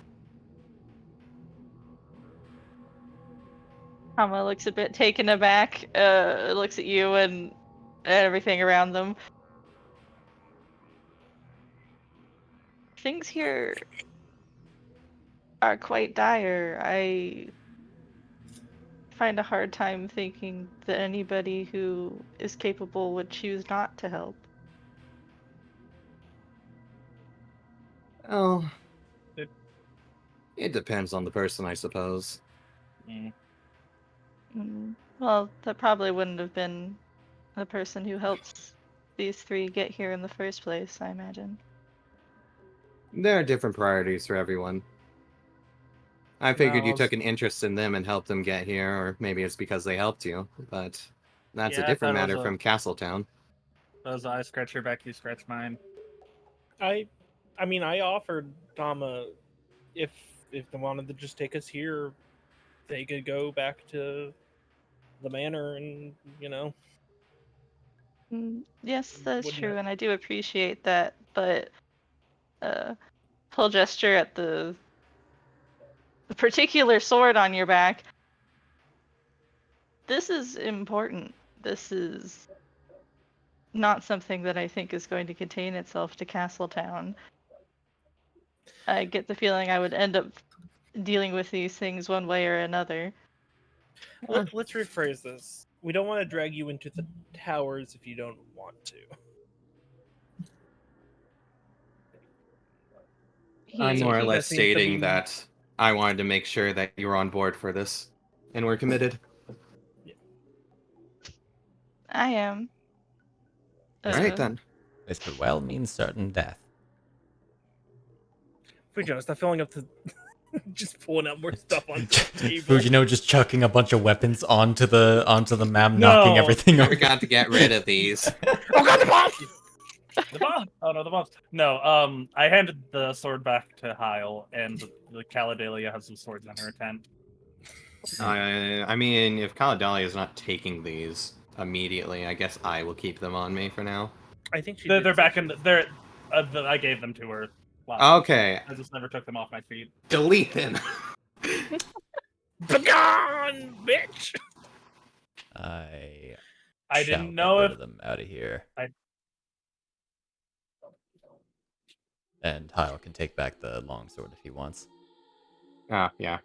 Hama looks a bit taken aback, looks at you and everything around them. Things here are quite dire. I find a hard time thinking that anybody who is capable would choose not to help. Oh, it depends on the person, I suppose. Mm. Well, that probably wouldn't have been the person who helped these three get here in the first place, I imagine. There are different priorities for everyone. I figured you No, took an interest in them and helped them get here, or maybe it's because they helped you, but that's Yeah, a I different thought it matter was a- from Castletown. Those I scratch your back, you scratch mine. I mean, I offered Tama if they wanted to just take us here, they could go back to the manor and, you know. Yes, that's Wouldn't true, it- and I do appreciate that, but full gesture at the particular sword on your back. This is important. This is not something that I think is going to contain itself to Castletown. I get the feeling I would end up dealing with these things one way or another. Let's rephrase this. We don't want to drag you into the towers if you don't want to. I'm more or That less seems to stating be- that I wanted to make sure that you were on board for this, and we're committed. I am. Alright then. This could well mean certain death. Fujino, stop filling up the just pulling out more stuff onto the table. Fujino just chucking a bunch of weapons onto the map, No! knocking everything I over. forgot to get rid of these. Oh god, the bomb! The bomb! Oh no, the bombs. No, I handed the sword back to Hyle, and the Caledalia has some swords in her tent. I mean, if Kaladalia is not taking these immediately, I guess I will keep them on me for now. I think she They're did back say in. she- They're. I gave them to her. Last week. Okay, I just never took them off my feet. delete them. Begone, bitch! I I shall didn't know get if rid of them out of here. I- And Hyle can take back the longsword if he wants. Ah, yeah.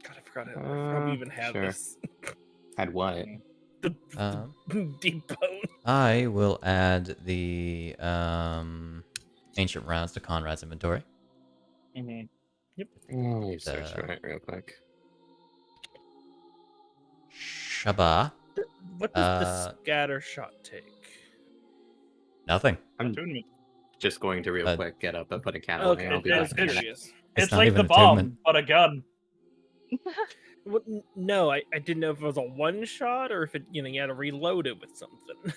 God, I forgot we even had Sure. this. Had what? The Um, deep bone. I will add the ancient rounds to Conrad's inventory. Mhm. Let me search for it real quick. Shaba. What does the scatter shot take? Nothing. I'm Attunement. just going to real quick get up and put a cat away. Okay, I'll be I back was in a minute. curious. It's not like even the bomb, attunement. but a gun. What, no, I didn't know if it was a one shot or if it, you had to reload it with something.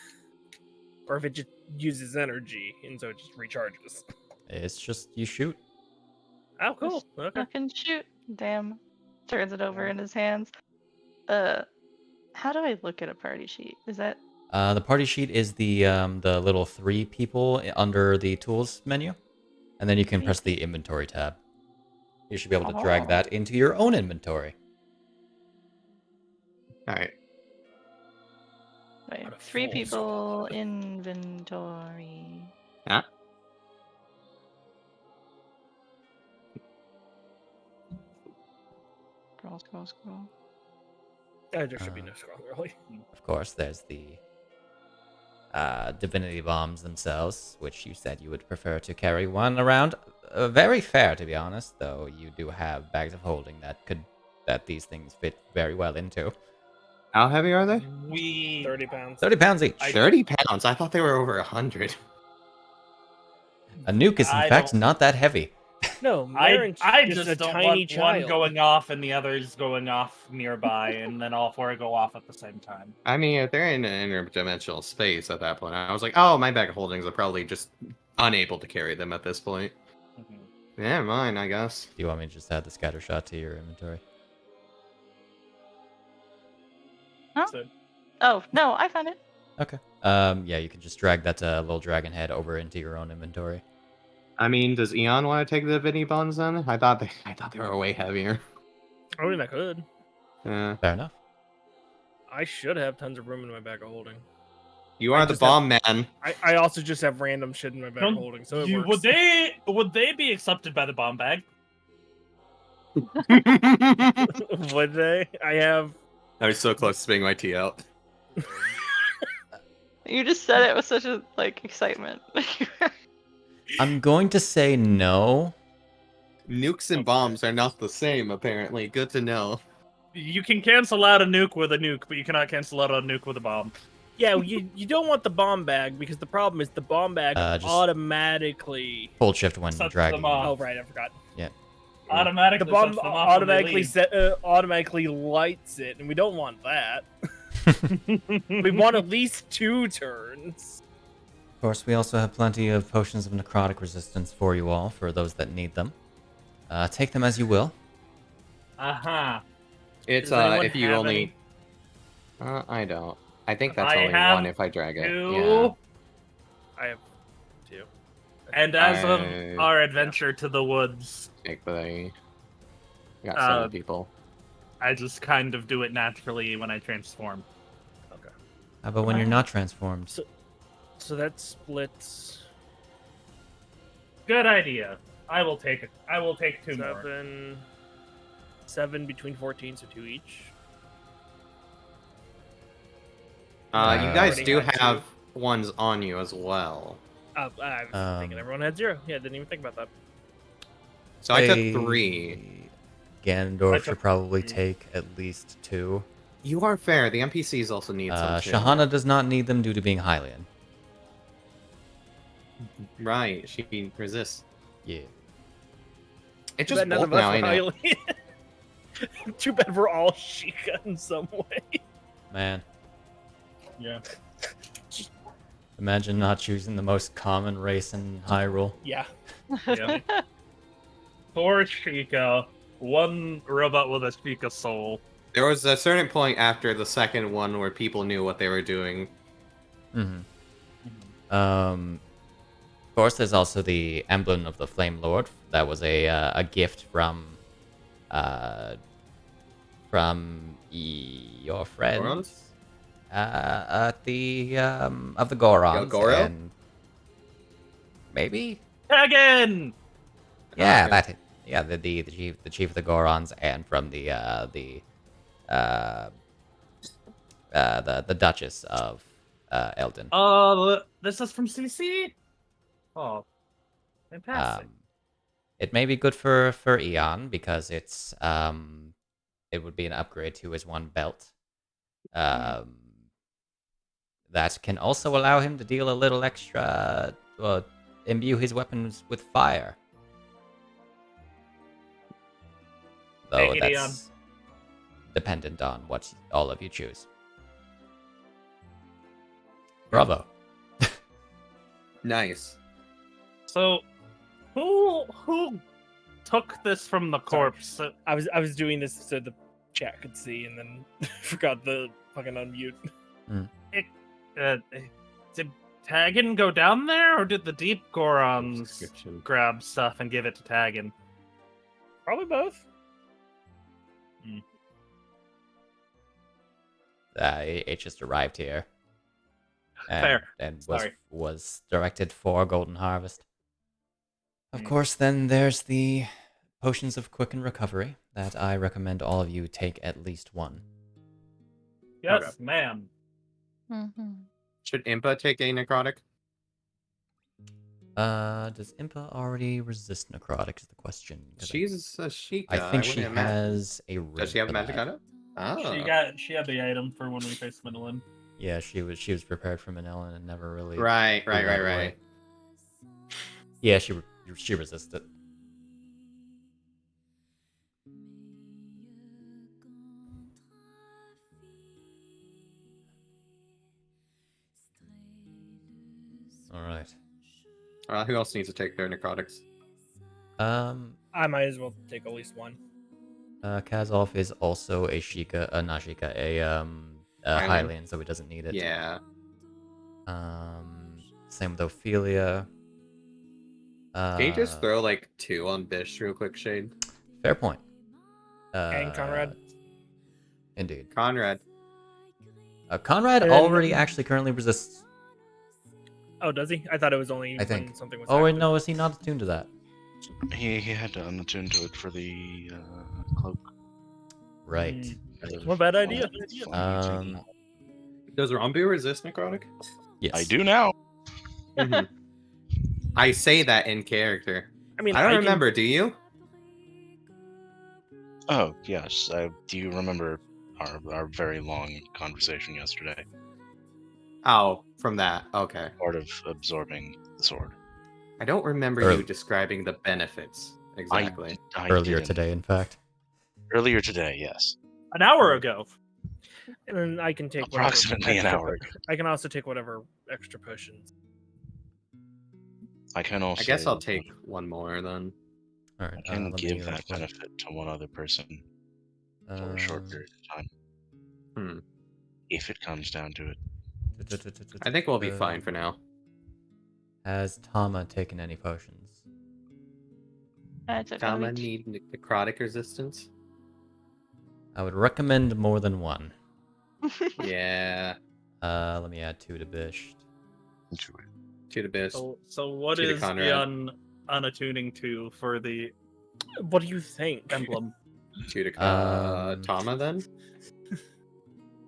Or if it just uses energy and so it just recharges. It's just you shoot. Oh, cool. Okay. Fucking shoot. Damn. Turns it over in his hands. How do I look at a party sheet? Is that The party sheet is the little 3 people under the tools menu, and then you can press the inventory tab. You should be able to drag that into your own inventory. Alright. wait, What a 3 full people inventory? Ah. Scroll. There should be no scroll, really. Of course, there's the divinity bombs themselves, which you said you would prefer to carry one around. Very fair, to be honest, though you do have bags of holding that these things fit very well into. How heavy are they? 30 pounds. 30 pounds each. 30 pounds? I thought they were over 100. A nuke is, in I fact, don't- not that heavy. No, I Marin's just a don't tiny want child. one going off and the others going off nearby, and then all 4 go off at the same time. I mean, if they're in an interdimensional space at that point, I was like, oh, my bag of holdings are probably just unable to carry them at this point. Mhm. Yeah, mine, I guess. Do you want me to just add the scatter shot to your inventory? So, Oh, no, I found it. Okay. Yeah, you can just drag that little dragon head over into your own inventory. I mean, does Eon want to take the Vinny Buns then? I thought they were way heavier. I mean, I could. Yeah. Fair enough. I should have tons of room in my bag of holding. You are the bomb man. I also just have random shit in my bag of holding, so it works. would they be accepted by the bomb bag? Would they? I have. I was so close to spitting my tea out. You just said it with such a excitement. I'm going to say no. Nukes and bombs are not the same, apparently. Good to know. You can cancel out a nuke with a nuke, but you cannot cancel out a nuke with a bomb. Yeah, you don't want the bomb bag because the problem is the bomb bag Just- automatically. Hold shift when Sets dragging. them off. Oh right, I forgot. Automatically The bomb sets them off when they automatically leave. automatically lights it, and we don't want that. We want at least 2 turns. Of course, we also have plenty of potions of necrotic resistance for you all, for those that need them. Take them as you will. Aha. It's Does anyone if you have only. any? I don't. I think that's I only have one if I drag it. Two. Yeah. I have 2. And as of I- our adventure to the woods, Take the. Got Uh, 7 people. I just kind of do it naturally when I transform. How about when you're not transformed? So that splits Good idea. I will take it. I will take 2 more. 7 between 14, so 2 each. You guys already do had have ones on you as well. I was thinking everyone had 0. Yeah, didn't even think about that. So I took Hey, 3. Ganondorf I should took- probably take at least 2. You are fair. The NPCs also need some too. Shahana does not need them due to being Hylian. Right, she resists. Yeah. It's Too just bad none both of us now, were ain't it? Hylian. Too bad we're all Sheikah in some way. Man, Yeah. imagine not choosing the most common race in Hyrule. Yeah. Yeah. Poor Sheikah. One robot with a Sheikah soul. There was a certain point after the second one where people knew what they were doing. Of course, there's also the emblem of the Flame Lord. That was a gift from your friends Gorons? at the of the Gorons. Goro? And maybe Again! yeah, okay. that yeah the chief of the Gorons, and from the Duchess of Eldon. This is from CC? Oh. Fantastic. It may be good for Eon because it's it would be an upgrade to his one belt. That can also allow him to deal a little extra, imbue his weapons with fire. Though Take it, that's dependent on what all of you choose. Bravo. Nice. So, who took this from the corpse? I was doing this so the chat could see, and then forgot the fucking unmute. Did Taggin go down there, or did the Deep Gorons Description. grab stuff and give it to Taggin? Probably both. It just arrived here. Fair. And Sorry. was directed for Golden Harvest. Of course, then there's the potions of quicken recovery that I recommend all of you take at least one. Yes, Okay. ma'am. Mm-hmm. Should Impa take a necrotic? Does Impa already resist necrotic is the question. 'cause She's a Sheikah. I think she wouldn't imagine. has a ring. Does she have for magic that. on it? Oh. She had the item for when we faced Minolin. Yeah, she was prepared for Manila and never really. Right. threw that away. Yeah, she resisted. All right. Who else needs to take their necrotics? I might as well take at least one. Kazolf is also a Sheikah, not Sheikah, a Hylian. Hylian, so he doesn't need it. Yeah. Same with Ophelia. Can you just throw like 2 on Bisht real quick, Shade? Fair point. And Conrad. Indeed. Conrad. Conrad And- already actually currently resists. Oh, does he? I thought it was only I think. when something was. Oh wait, active. no, is he not attuned to that? He had to unattune to it for the cloak. Right. What a bad idea. Does Rambu resist necrotic? Yes. I do now. Mhm. I say that in character. I mean, I don't can- remember. Do you? Oh, yes. Do you remember our very long conversation yesterday? Oh, from that. Okay. Part of absorbing the sword. I don't remember Early. you describing the benefits exactly. I Earlier didn't. today, in fact. Earlier today, yes. An hour ago. And then I can take Approximately an whatever hour extra I can also take whatever extra potions. I can also. I guess I'll take one more then. All right. I can let give me, that what- benefit to one other person for a short period of time. Hmm. If it comes down to it. I think we'll be fine for now. Has Tama taken any potions? I took Tama only need necrotic resistance? I would recommend more than one. Yeah. Let me add 2 to Bisht. Into it. To the Bisht. So what To the is Conrad. Eon unattuning to for the What do you think? emblem? To the Um, Tama then?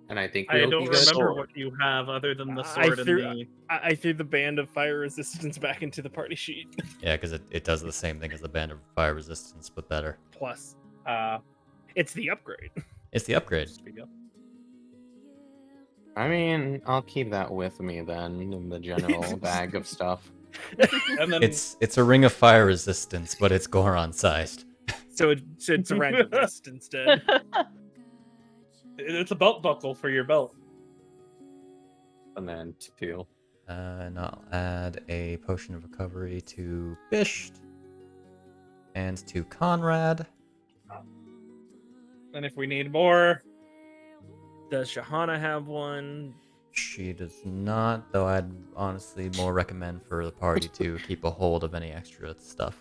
And I think I we'll don't be good. remember Sword. what you have other than the I sword and threw- the. I threw the band of fire resistance back into the party sheet. Yeah, because it does the same thing as the Band of Fire Resistance, but better. Plus, Uh, it's the upgrade. It's the upgrade. I mean, I'll keep that with me then in the general bag of stuff. And then It's a Ring of Fire Resistance, but it's Goron sized. So it's a random list instead. it's a belt buckle for your belt. And then 2. And I'll add a Potion of Recovery to Bisht. And to Conrad. And if we need more, Does Shahana have one? She does not, though I'd honestly more recommend for the party to keep a hold of any extra stuff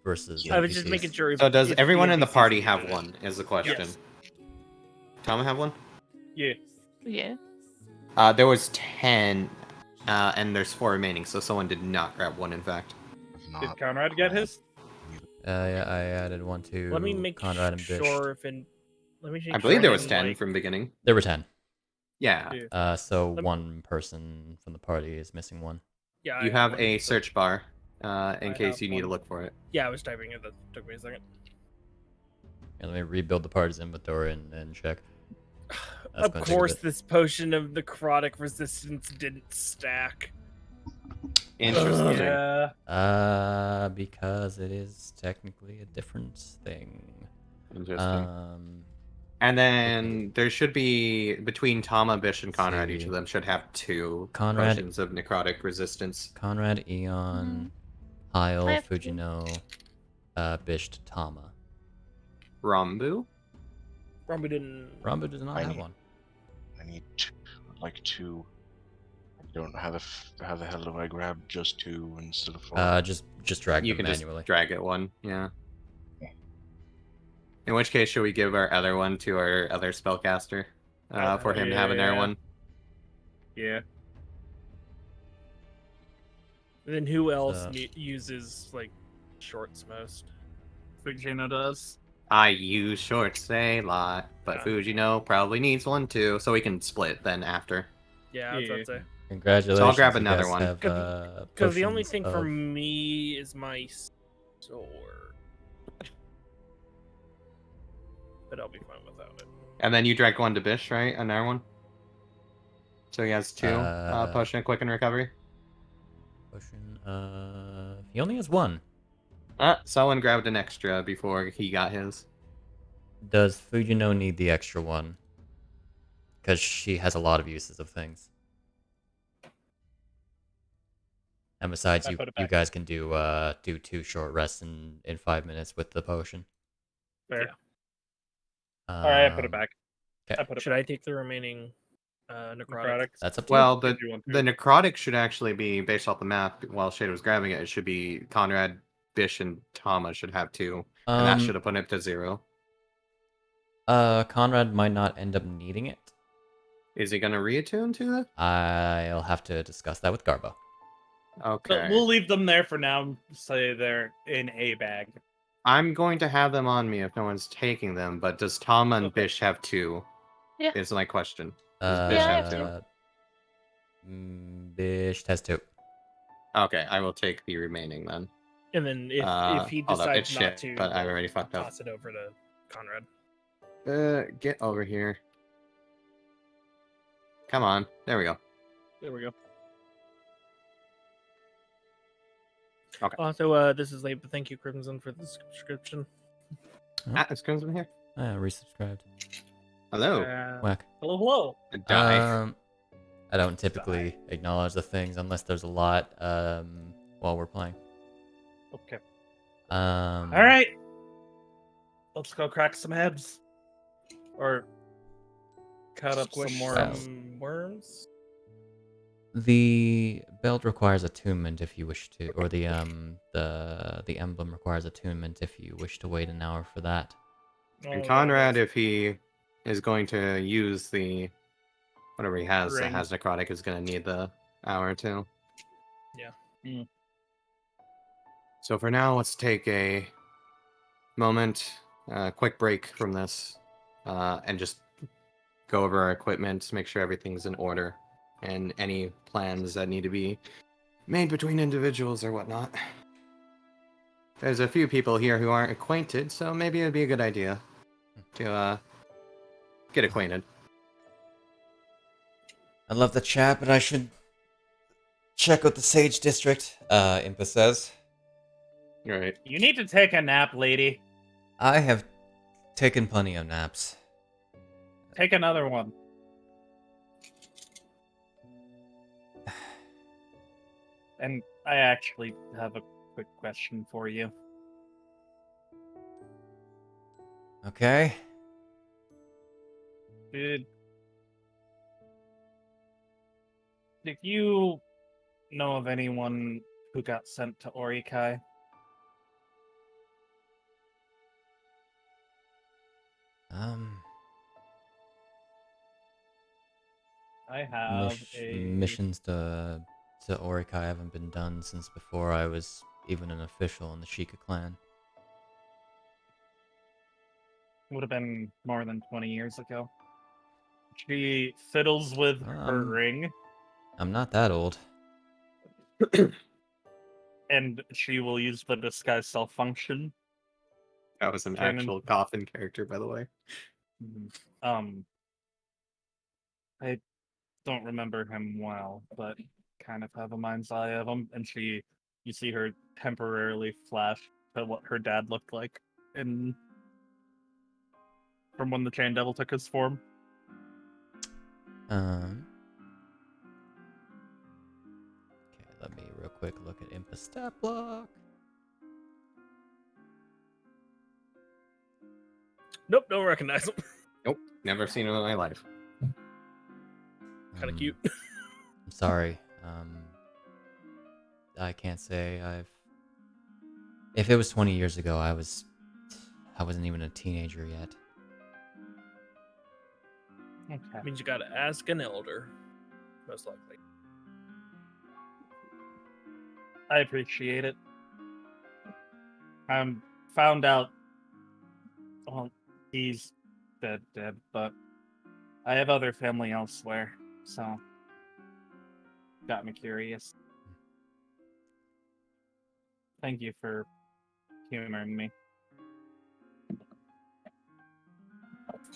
versus Yeah, I was just NPCs. making sure. So does if everyone in the NPCs party needed have it. one, is the question. Yes. Tama have one? yeah. yeah. There was 10, and there's 4 remaining, so someone did not grab one, in fact. If Did not, Conrad get his? Yeah, I added 1 to Let me make Conrad and Bisht. sure if in. Let me make I believe sure there was in, 10 like- from the beginning. There were 10. Yeah. Yeah. So Lem- one person from the party is missing one. Yeah, I You have one, a so- search bar, in I case have you need to one. look for it. Yeah, I was typing it. That took me a second. And let me rebuild the party's inventory and check. That's Of gonna take a course, bit. this potion of necrotic resistance didn't stack. Interesting. Yeah. Because it is technically a different thing. Interesting. And then there should be, between Tama, Bish, and Conrad, each see. of them should have 2 Conrad- potions of necrotic resistance. Conrad, Eon, Hyle, I have two. Fujino, Bisht, Tama. Rambu? Rambu didn't. Rambu does not I have need- one. I need like 2. I don't have how the hell do I grab just 2 instead of 4? Just drag You them can manually. just drag it one, yeah. In which case, should we give our other one to our other spellcaster? For him having their Yeah. one? Yeah. Then who else So- uses like shorts most? Fujino does. I use shorts a lot, but Yeah. Fujino probably needs one too, so we can split then after. Yeah, that's what I'd Yeah. say. Congratulations. grab you another guys one. have, Because the only potions thing for of- me is my sword. But I'll be fine without it. And then you drag one to Bish, right? Another one? So he has 2 potion of quicken recovery. Potion, he only has 1. Someone grabbed an extra before he got his. Does Fujino need the extra one? Because she has a lot of uses of things. And besides, I you put it you back. guys can do 2 short rests in 5 minutes with the potion. Fair. Yeah. Alright, I put it Um, back. okay. I put it Should I take the remaining necrotic? Necrotic. That's up to Well, If you want to. the necrotic should actually be, based off the map, while Shade was grabbing it, it should be Conrad, Bish, and Tama should have 2. you. And that should have put it to 0. Conrad might not end up needing it. Is he going to reattune to it? I'll have to discuss that with Garbo. Okay. But we'll leave them there for now. Say they're in a bag. I'm going to have them on me if no one's taking them, but does Tama and Okay. Bish have 2? Yeah. Is my question. Uh, Bish have Bisht has 2. Okay, I will take the remaining then. And then if he Hold up, decides it's not shit, to, but I then already fucked up. toss it over to Conrad. Get over here. Come on. There we go. There we go. Okay. Also, this is late, but thank you, Crimson, for the subscription. It's Crimson here. Resubscribed. Hello. Whack. Hello. Die. I don't typically acknowledge the things unless there's a lot while we're playing. Okay. All All right. Let's go crack some heads. Or cut up some more. Worms. The belt requires attunement if you wish to, or the emblem requires attunement if you wish to wait an hour for that. And Conrad, if he is going to use the whatever he has that Ring. has necrotic, is going to need the hour or two. Yeah. So for now, let's take a moment, quick break from this, and just go over our equipment, make sure everything's in order, and any plans that need to be made between individuals or whatnot. There's a few people here who aren't acquainted, so maybe it'd be a good idea to get acquainted. I love the chat, but I should check out the Sage District, Impa says. Right. You need to take a nap, lady. I have taken plenty of naps. Take another one. And I actually have a quick question for you. Okay. Did you know of anyone who got sent to Orikai? I have missions to Orikai haven't been done since before I was even an official in the Sheikah clan. Would have been more than 20 years ago. She fiddles with her ring. I'm not that old. And she will use the disguise self function. That was an actual coffin character, by the way. I don't remember him well, but kind of have a mind's eye of him. And you see her temporarily flash to what her dad looked like from when the Chain Devil took his form. Okay, let me real quick look at Impa stat block. Nope, don't recognize him. Nope, never seen him in my life. Kind of cute. I'm sorry. I can't say I've. If it was 20 years ago, I wasn't even a teenager yet. Okay. Means you gotta ask an elder, most likely. I appreciate it. Found out. Well, he's dead, but I have other family elsewhere, so got me curious. Thank you for humoring me.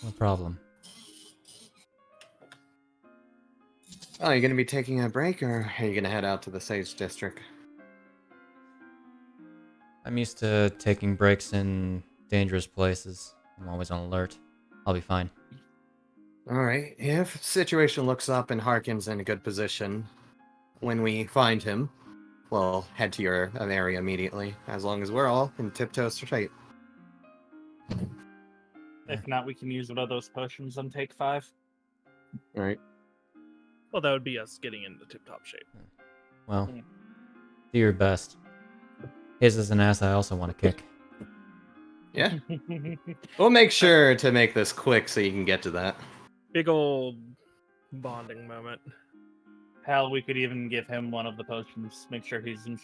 No problem. Oh, you're gonna be taking a break, or are you gonna head out to the Sage District? I'm used to taking breaks in dangerous places. I'm always on alert. I'll be fine. Alright, if the situation looks up and Harkin's in a good position, when we find him, we'll head to your area immediately, as long as we're all in tip-toe straight. If not, we can use one of those potions on take 5. Alright. Well, that would be us getting into tip-top shape. Well, do your best. His is an ass I also want to kick. Yeah. We'll make sure to make this quick so you can get to that. Big old bonding moment. Hell, we could even give him one of the potions. Make sure he's in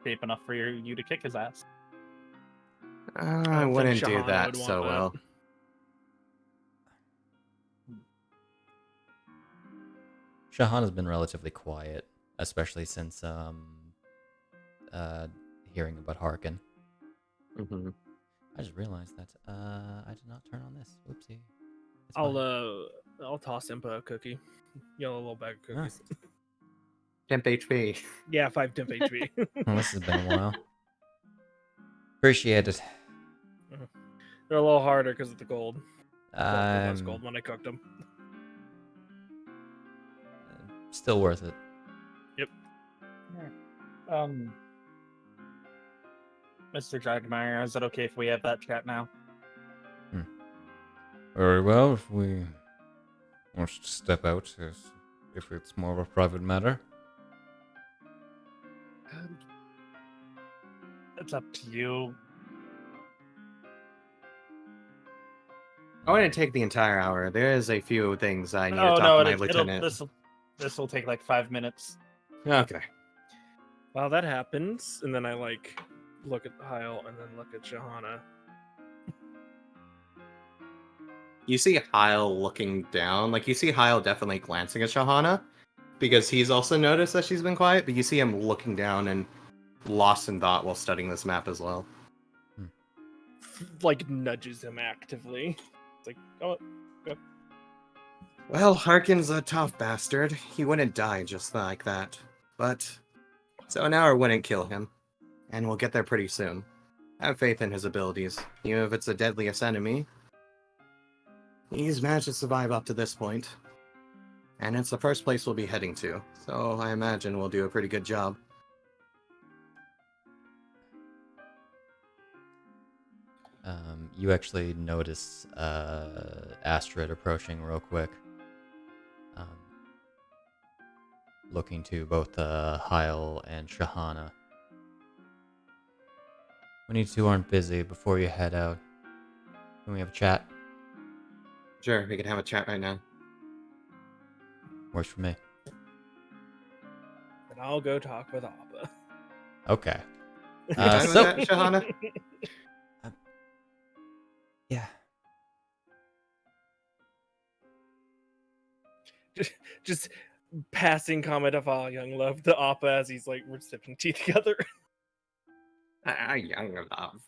shape enough for you to kick his ass. I think wouldn't do Shahana that would want so that. well. Shahana's been relatively quiet, especially since hearing about Harkin. Mm-hmm. I just realized that I did not turn on this. Whoopsie. It's fine. I'll toss Impa a cookie. Yellow little bag of cookies. Temp HP. Yeah, 5 temp HP. Well, this has been a while. Appreciate it. They're a little harder because of the gold. Less Um, gold when I cooked them. Still worth it. Mr. Dragmeyer, is it okay if we have that chat now? Very well, if we want to step out, if it's more of a private matter. It's up to you. I want to take the entire hour. There is a few things I need to Oh talk no, to my lieutenant. this will take like 5 minutes. Okay. While that happens, and then I look at Hyle and then look at Shahana. You see Hyle looking down. Like, you see Hyle definitely glancing at Shahana, because he's also noticed that she's been quiet, but you see him looking down and lost in thought while studying this map as well. Nudges him actively. It's like, oh, go. Well, Harkin's a tough bastard. He wouldn't die just like that. But, so an hour wouldn't kill him. And we'll get there pretty soon. Have faith in his abilities. Even if it's the deadliest enemy, he's managed to survive up to this point. And it's the first place we'll be heading to. So I imagine we'll do a pretty good job. You actually notice Astrid approaching real quick. Looking to both Hyle and Shahana. When you two aren't busy, before you head out, can we have a chat? Sure, we can have a chat right now. Works for me. And I'll go talk with Appa. Okay. You fine with that, Shahana? Yeah. Just passing comment of our young love to Appa as he's we're sipping tea together. Young love.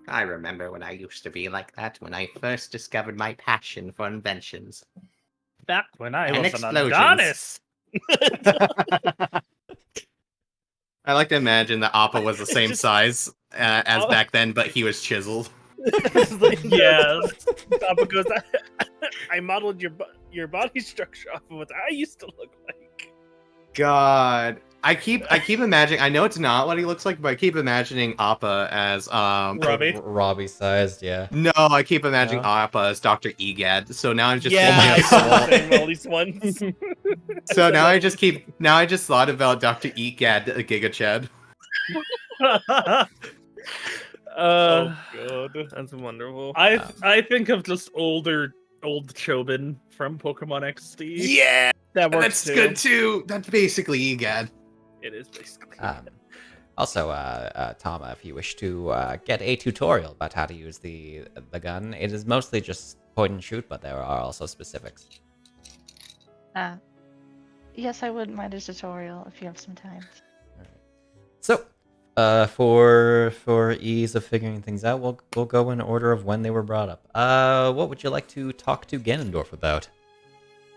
I remember when I used to be like that when I first discovered my passion for inventions. Back when I And was explosions. an Adonis. I like to imagine that Appa was the same size as back then, but he was chiseled. Yes. Appa goes, I modeled your body structure off of what I used to look like. God. I keep imagining, I know it's not what he looks like, but I keep imagining Appa as Robbie. Robbie sized, yeah. No, I keep imagining No? Appa as Dr. Egad. So now I'm just Yeah, I thinking saw of saying all these ones. So now I just thought about Dr. Egad Giga Chad. Oh God, that's wonderful. I think of just old Chobin from Pokemon XD. Yeah, That works that's too. good too. That's basically Egad. It is basically. Also, Tama, if you wish to get a tutorial about how to use the gun, it is mostly just point and shoot, but there are also specifics. Yes, I wouldn't mind a tutorial if you have some time. So, for ease of figuring things out, we'll go in order of when they were brought up. What would you like to talk to Ganondorf about?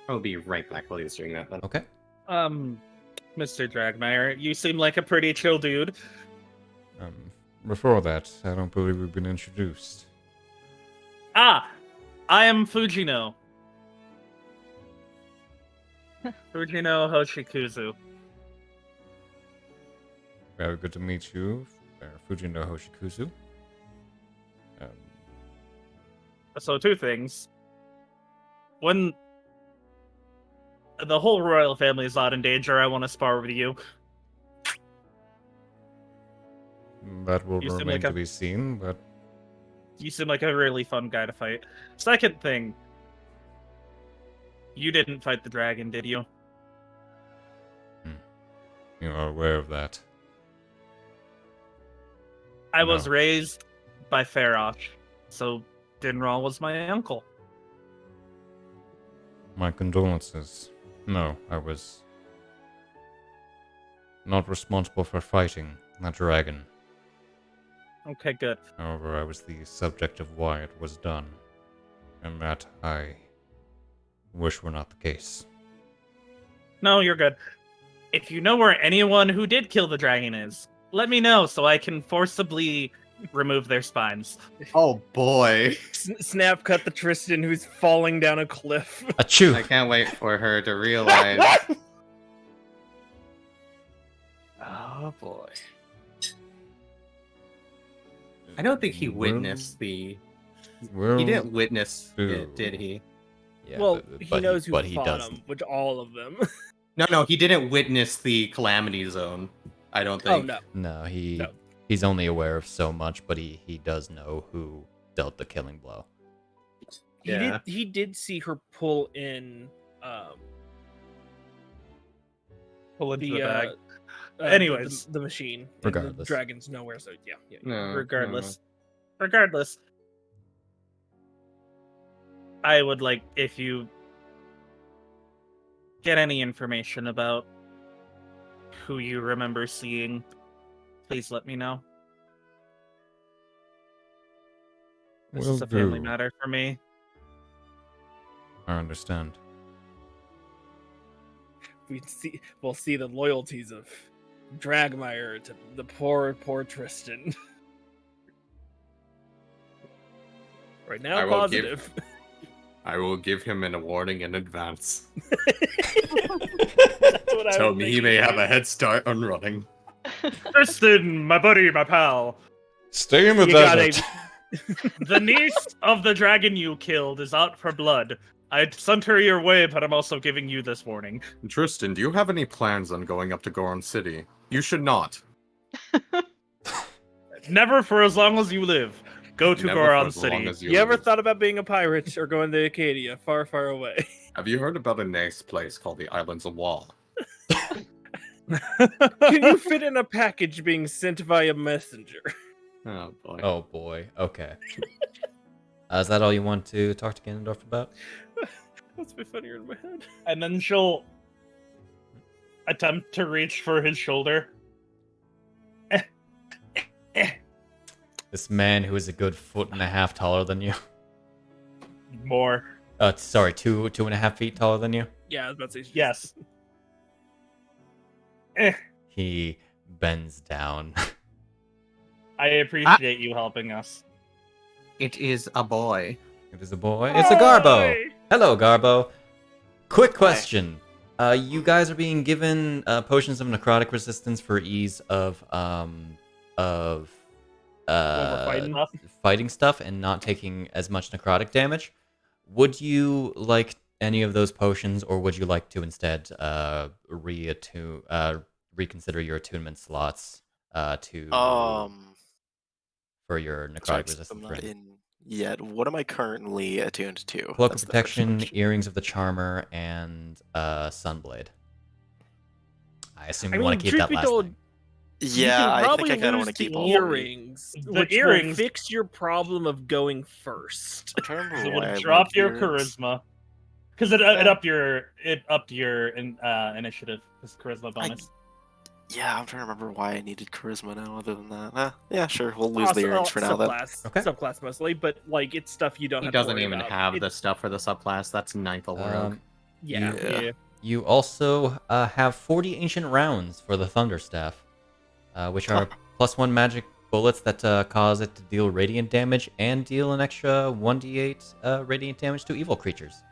I'll be right back while he's doing that then. Okay. Mr. Dragmeyer, you seem like a pretty chill dude. Before that, I don't believe we've been introduced. I am Fujino. Fujino Hoshikuzu. Very good to meet you, Fujino Hoshikuzu. So, two things. When the whole royal family is not in danger, I want to spar with you. That will You seem remain like to a- be seen, but You seem like a really fun guy to fight. Second thing. You didn't fight the dragon, did you? you are aware of that. I was No. raised by Farosh, so Dinral was my uncle. My condolences. No, I was not responsible for fighting that dragon. Okay, good. However, I was the subject of why it was done, and that I wish were not the case. No, you're good. If you know where anyone who did kill the dragon is, let me know so I can forcibly remove their spines. Oh boy. Snap cut the Tristan who's falling down a cliff. Achoo! I can't wait for her to realize. Oh boy. I don't think he witnessed the. Well, He didn't witness Ew. it, did he? Yeah, Well, he but knows who but he fought doesn't. him, which all of them. No, he didn't witness the calamity zone. I don't Oh think. no. No, No. he's only aware of so much, but he does know who dealt the killing blow. Yeah. He did see her pull in Pull into the the bag. anyways, the machine. And the Regardless. dragon's nowhere, so yeah. No, Regardless. Regardless. I would like, if you get any information about who you remember seeing, please let me know. This Will is a family do. matter for me. I understand. We'll see the loyalties of Dragmire to the poor Tristan. Right now, I will positive. I will give him an warning in advance. That's what I Tell was me he thinking. may have a head start on running. Tristan, my buddy, my pal. Stay in the You got desert. The niece of the dragon you killed is out for blood. I'd sent her your way, but I'm also giving you this warning. Tristan, do you have any plans on going up to Goron City? You should not. Never for as long as you live. Go to Never Goron for as long City. as You ever live. thought about being a pirate or going to Acadia, far, far away? Have you heard about a nice place called the Islands of Wall? Can you fit in a package being sent via messenger? Oh boy. Oh boy. Okay. Is that all you want to talk to Ganondorf about? That's been funnier in my head. And then she'll attempt to reach for his shoulder. This man who is a good 1.5 feet taller than you. More. Sorry, 2.5 feet taller than you. Yeah, I was about to say. Yes. He bends down. I appreciate you helping us. It is a boy. It is a boy. It's a Garbo. Hi! Hello, Garbo. Quick question. You guys are being given potions of necrotic resistance for ease of fighting? fighting stuff and not taking as much necrotic damage. Would you like any of those potions, or would you like to instead reconsider your attunement slots for your necrotic Sorry, resistance? I'm not ring? in yet. What am I currently attuned to? Cloak That's of the first Protection, question. Earrings of the Charmer, and Sunblade. I assume I you want mean, to keep truth that be last told, thing. Yeah, you can I probably think I kind of lose want to keep the all three. earrings, The which earrings- will fix your problem of going first. I'm trying to It remember why I would drop went your earrings. charisma. Because it upped your initiative. This charisma bonus. Yeah, I'm trying to remember why I needed charisma now. Other than that, yeah, sure, we'll lose the earrings for now. Then. Okay. Subclass mostly, but like it's stuff you don't. He have to doesn't worry even about. have It- the stuff for the subclass. That's ninth level rogue. Yeah. Yeah. You also have 40 Ancient Rounds for the Thunder Staff, which are +1 magic bullets that cause it to deal radiant damage and deal an extra 1d8 radiant damage to evil creatures.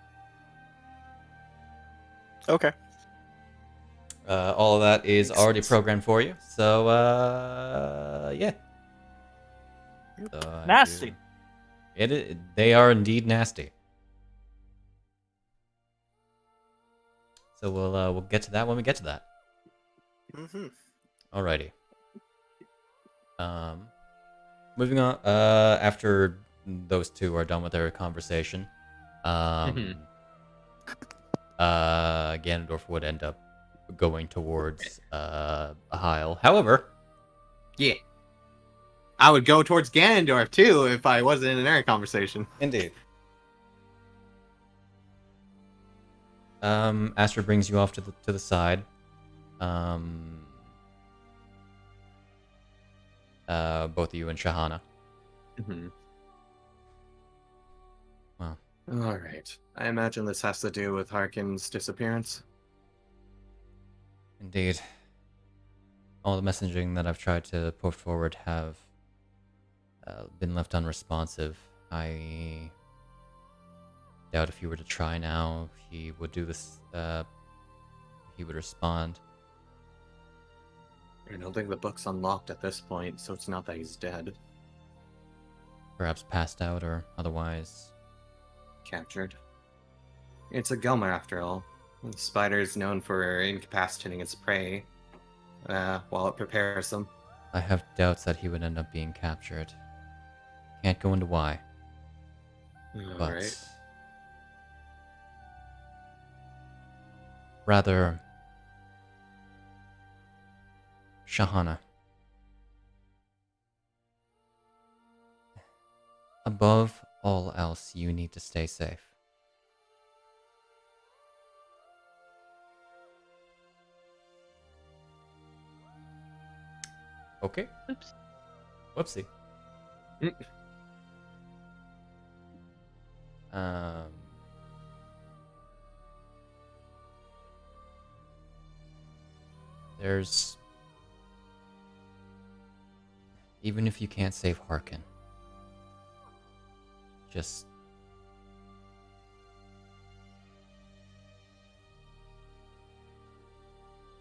Okay. All of that is Makes already sense. programmed for you, so yeah. So, Nasty. They are indeed nasty. So we'll get to that when we get to that. Mm-hmm. Alrighty. Moving on. After those two are done with their conversation, Ganondorf would end up going towards Hyle. However, Yeah. I would go towards Ganondorf too if I wasn't in our conversation. indeed. Astra brings you off to the side. both you and Shahana. Mm-hmm. Well, all right. I imagine this has to do with Harkin's disappearance. indeed. All the messaging that I've tried to put forward have been left unresponsive. I doubt if you were to try now, he would do this. He would respond. I don't think the book's unlocked at this point, so it's not that he's dead. Perhaps passed out or otherwise. Captured. It's a Gummer, after all. The spider is known for incapacitating its prey while it prepares them. I have doubts that he would end up being captured. Can't go into why. But Alright. rather, Shahana. Above all else, you need to stay safe. Okay. Oops. Whoopsie. Um. There's... Even if you can't save Harkin, just...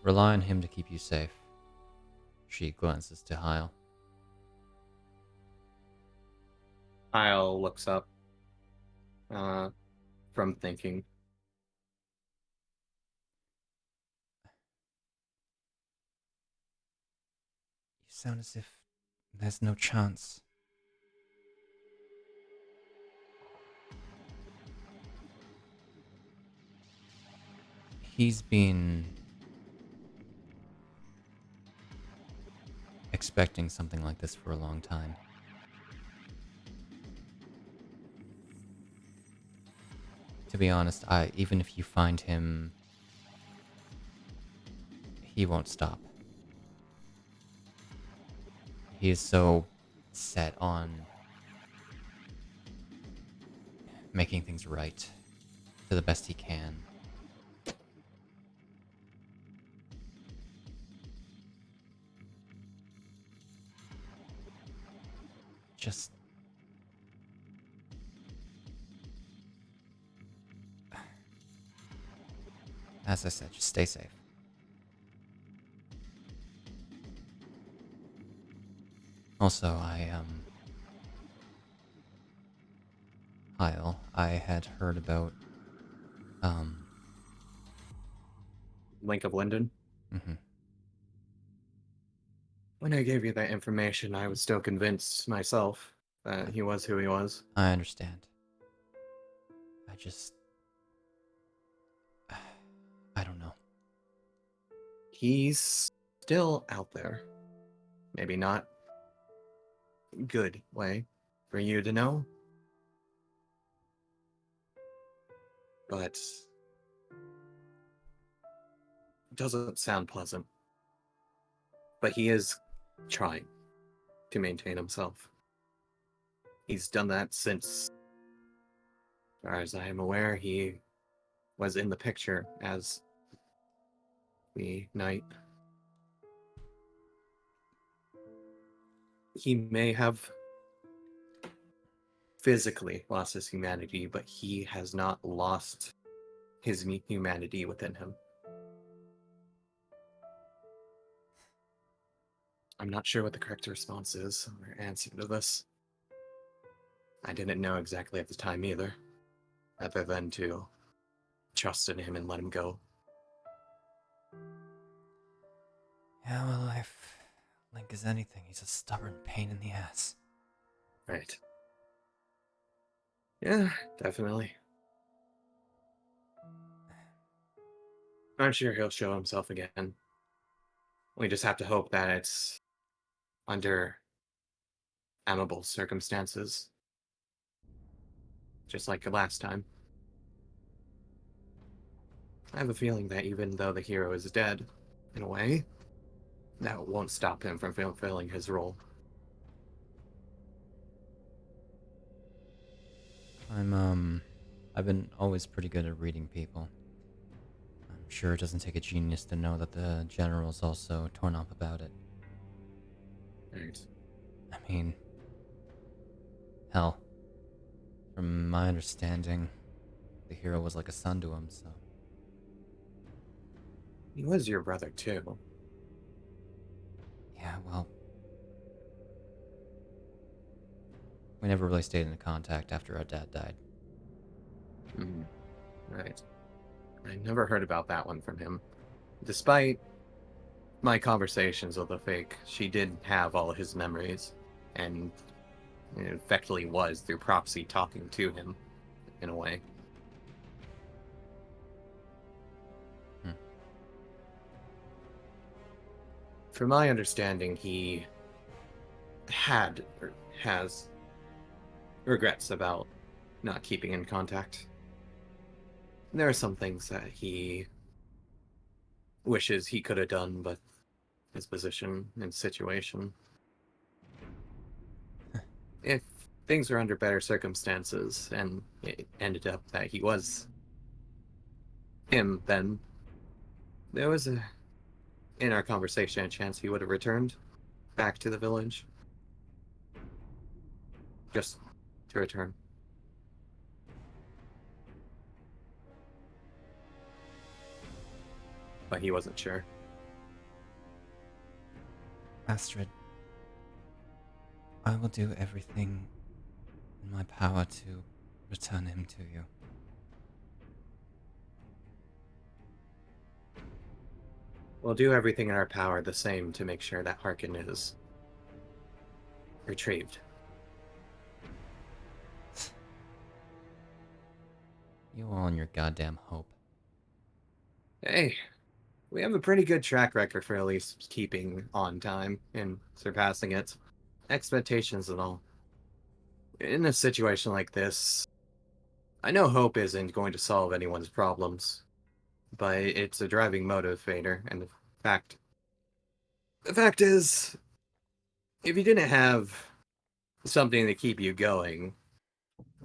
rely on him to keep you safe. She glances to Hyle. Hyle looks up from thinking. You sound as if there's no chance. He's been expecting something like this for a long time. To be honest, even if you find him, he won't stop. He is so set on making things right to the best he can. Just... as I said, just stay safe. Also, Hyle, I had heard about, Link of Linden. mhm. When I gave you that information, I was still convinced myself that he was who he was. I understand. I don't know. He's still out there. Maybe not good way for you to know. But it doesn't sound pleasant. But he is trying to maintain himself. He's done that since, as far as I am aware, he was in the picture as the knight. He may have physically lost his humanity, but he has not lost his humanity within him. I'm not sure what the correct response is or answer to this. I didn't know exactly at the time either, other than to trust in him and let him go. Yeah, well, if Link is anything, he's a stubborn pain in the ass. Right. Yeah, definitely. I'm sure he'll show himself again. We just have to hope that it's under amicable circumstances. Just like the last time. I have a feeling that even though the hero is dead, in a way, that won't stop him from fulfilling his role. I've been always pretty good at reading people. I'm sure it doesn't take a genius to know that the general's also torn up about it. Right. I mean, hell, from my understanding, the hero was like a son to him, so... He was your brother, too. Yeah, well... We never really stayed in contact after our dad died. Mhm. Right. I never heard about that one from him. Despite my conversations with the fake, she did have all his memories, and it effectively was through proxy talking to him, in a way. From my understanding, he had or has regrets about not keeping in contact. There are some things that he wishes he could have done, but his position and situation. If things were under better circumstances and it ended up that he was him, then there was in our conversation, a chance he would have returned back to the village. Just to return. But he wasn't sure. Astrid, I will do everything in my power to return him to you. We'll do everything in our power the same to make sure that Harkin is retrieved. You all and your goddamn hope. Hey, we have a pretty good track record for at least keeping on time and surpassing it. Expectations and all. In a situation like this, I know hope isn't going to solve anyone's problems, but it's a driving motivator, and the fact is, if you didn't have something to keep you going,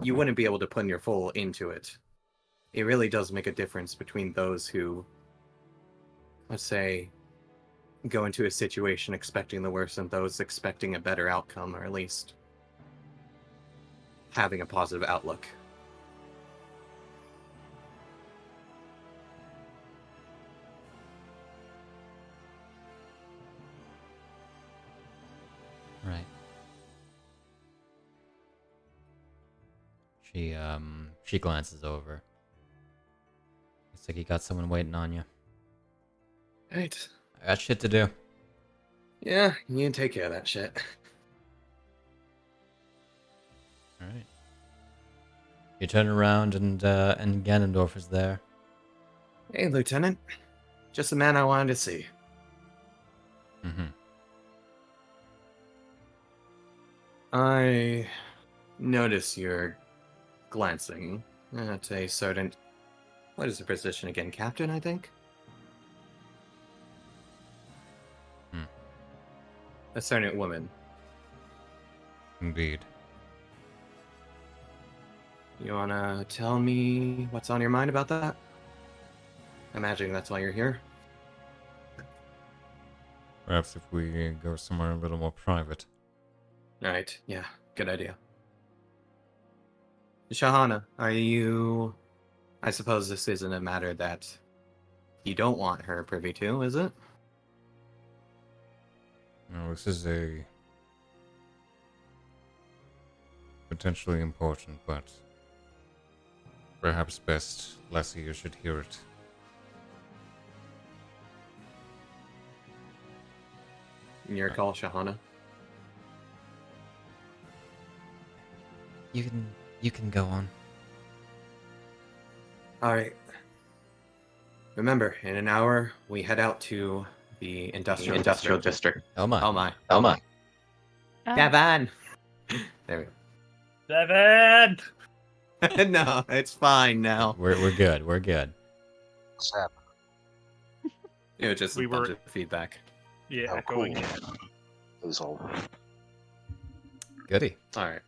you wouldn't be able to put your full into it. It really does make a difference between those who, let's say, go into a situation expecting the worst and those expecting a better outcome, or at least having a positive outlook. Right. She glances over. Looks like you got someone waiting on you. Right. I got shit to do. Yeah, you can take care of that shit. Alright. You turn around and Ganondorf is there. Hey, Lieutenant. Just the man I wanted to see. Mm-hmm. I notice you're glancing at a certain... What is the position again? Captain, I think? A certain woman. Indeed. You wanna tell me what's on your mind about that? I'm imagining that's why you're here. Perhaps if we go somewhere a little more private. Alright, yeah, good idea. Shahana, are you... I suppose this isn't a matter that you don't want her privy to, is it? No, this is a potentially important, but perhaps best lessee you should hear it. Your call, Shahana. You can go on. Alright. Remember, in an hour, we head out to the industrial district. Oh my. Oh my. Ah, Devon! There Devon! we go. No, it's fine now. We're good. We're good. What's happening? It was just We a bunch were- of feedback. Yeah, Oh, going cool. in. It was all. Goody. Alright.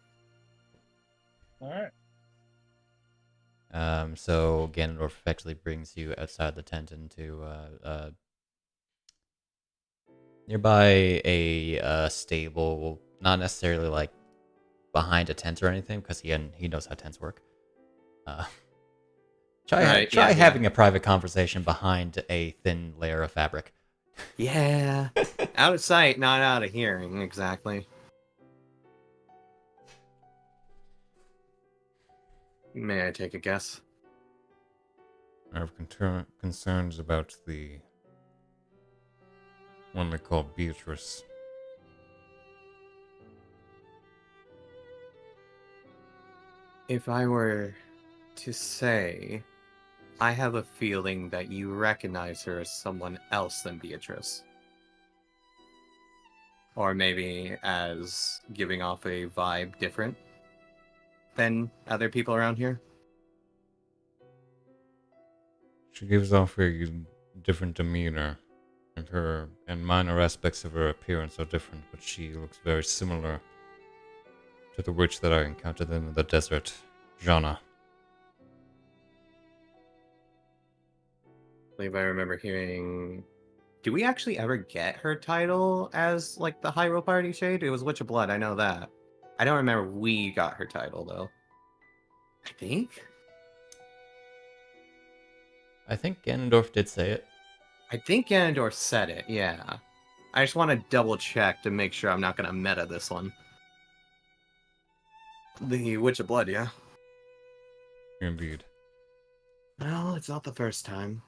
Alright. So Ganondorf effectively brings you outside the tent into nearby a stable, not necessarily like behind a tent or anything, because he knows how tents work. Try having a private conversation behind a thin layer of fabric. Yeah. Out of sight, not out of hearing, exactly. May I take a guess? I have concerns about the one they call Beatrice. If I were to say, I have a feeling that you recognize her as someone else than Beatrice. Or maybe as giving off a vibe different than other people around here. She gives off a different demeanor, and minor aspects of her appearance are different, but she looks very similar to the witch that I encountered in the desert, Jana. I believe I remember hearing... Do we actually ever get her title as, like, the Hyrule Party Shade? It was Witch of Blood, I know that. I don't remember we got her title, though. I think? I think Ganondorf did say it. I think Ganondorf said it, yeah. I just want to double check to make sure I'm not going to meta this one. The Witch of Blood, yeah? Indeed. Well, it's not the first time.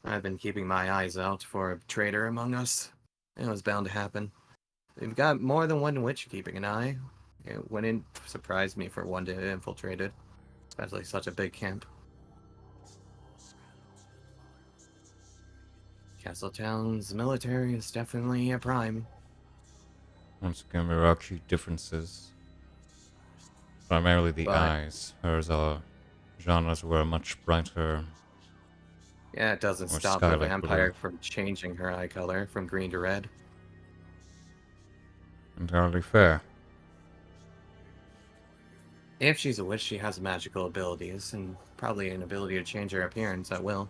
I've been keeping my eyes out for a traitor among us. It was bound to happen. We've got more than one witch keeping an eye. It wouldn't surprise me for one to infiltrate it, especially such a big camp. Castletown's military is definitely a prime. Once again, there are key differences. Primarily the eyes. Hers are... Jana's were much brighter. Yeah, it doesn't Or stop the sky-like vampire blue. from changing her eye color from green to red. Entirely fair. If she's a witch, she has magical abilities, and probably an ability to change her appearance at will.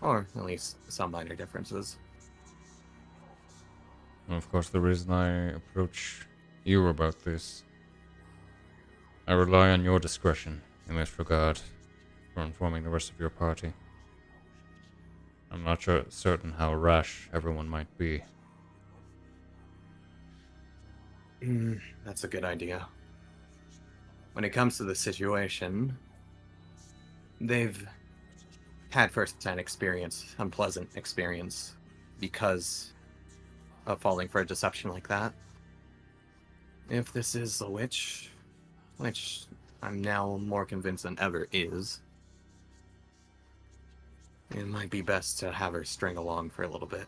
Or at least some minor differences. And of course, the reason I approach you about this, I rely on your discretion in this regard for informing the rest of your party. I'm not certain how rash everyone might be. That's a good idea. When it comes to the situation, they've had first-hand experience, unpleasant experience, because of falling for a deception like that. If this is a witch, which I'm now more convinced than ever is, it might be best to have her string along for a little bit.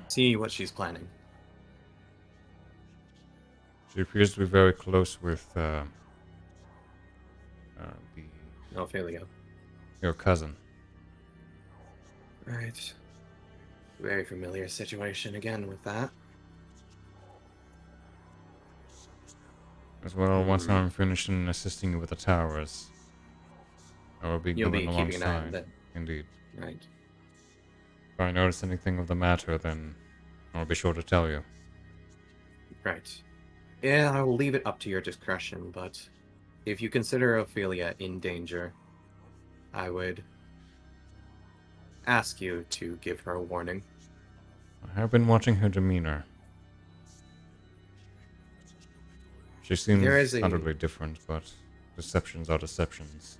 See what she's planning. She appears to be very close with Ophelia. your cousin. Right. Very familiar situation again with that. As well, once I'm finished in assisting you with the towers, I will be You'll going be keeping an eye on alongside. that. Indeed. Right. If I notice anything of the matter, then I'll be sure to tell you. Right. Yeah, I will leave it up to your discretion, but if you consider Ophelia in danger, I would ask you to give her a warning. I have been watching her demeanor. She seems utterly different, but deceptions are deceptions.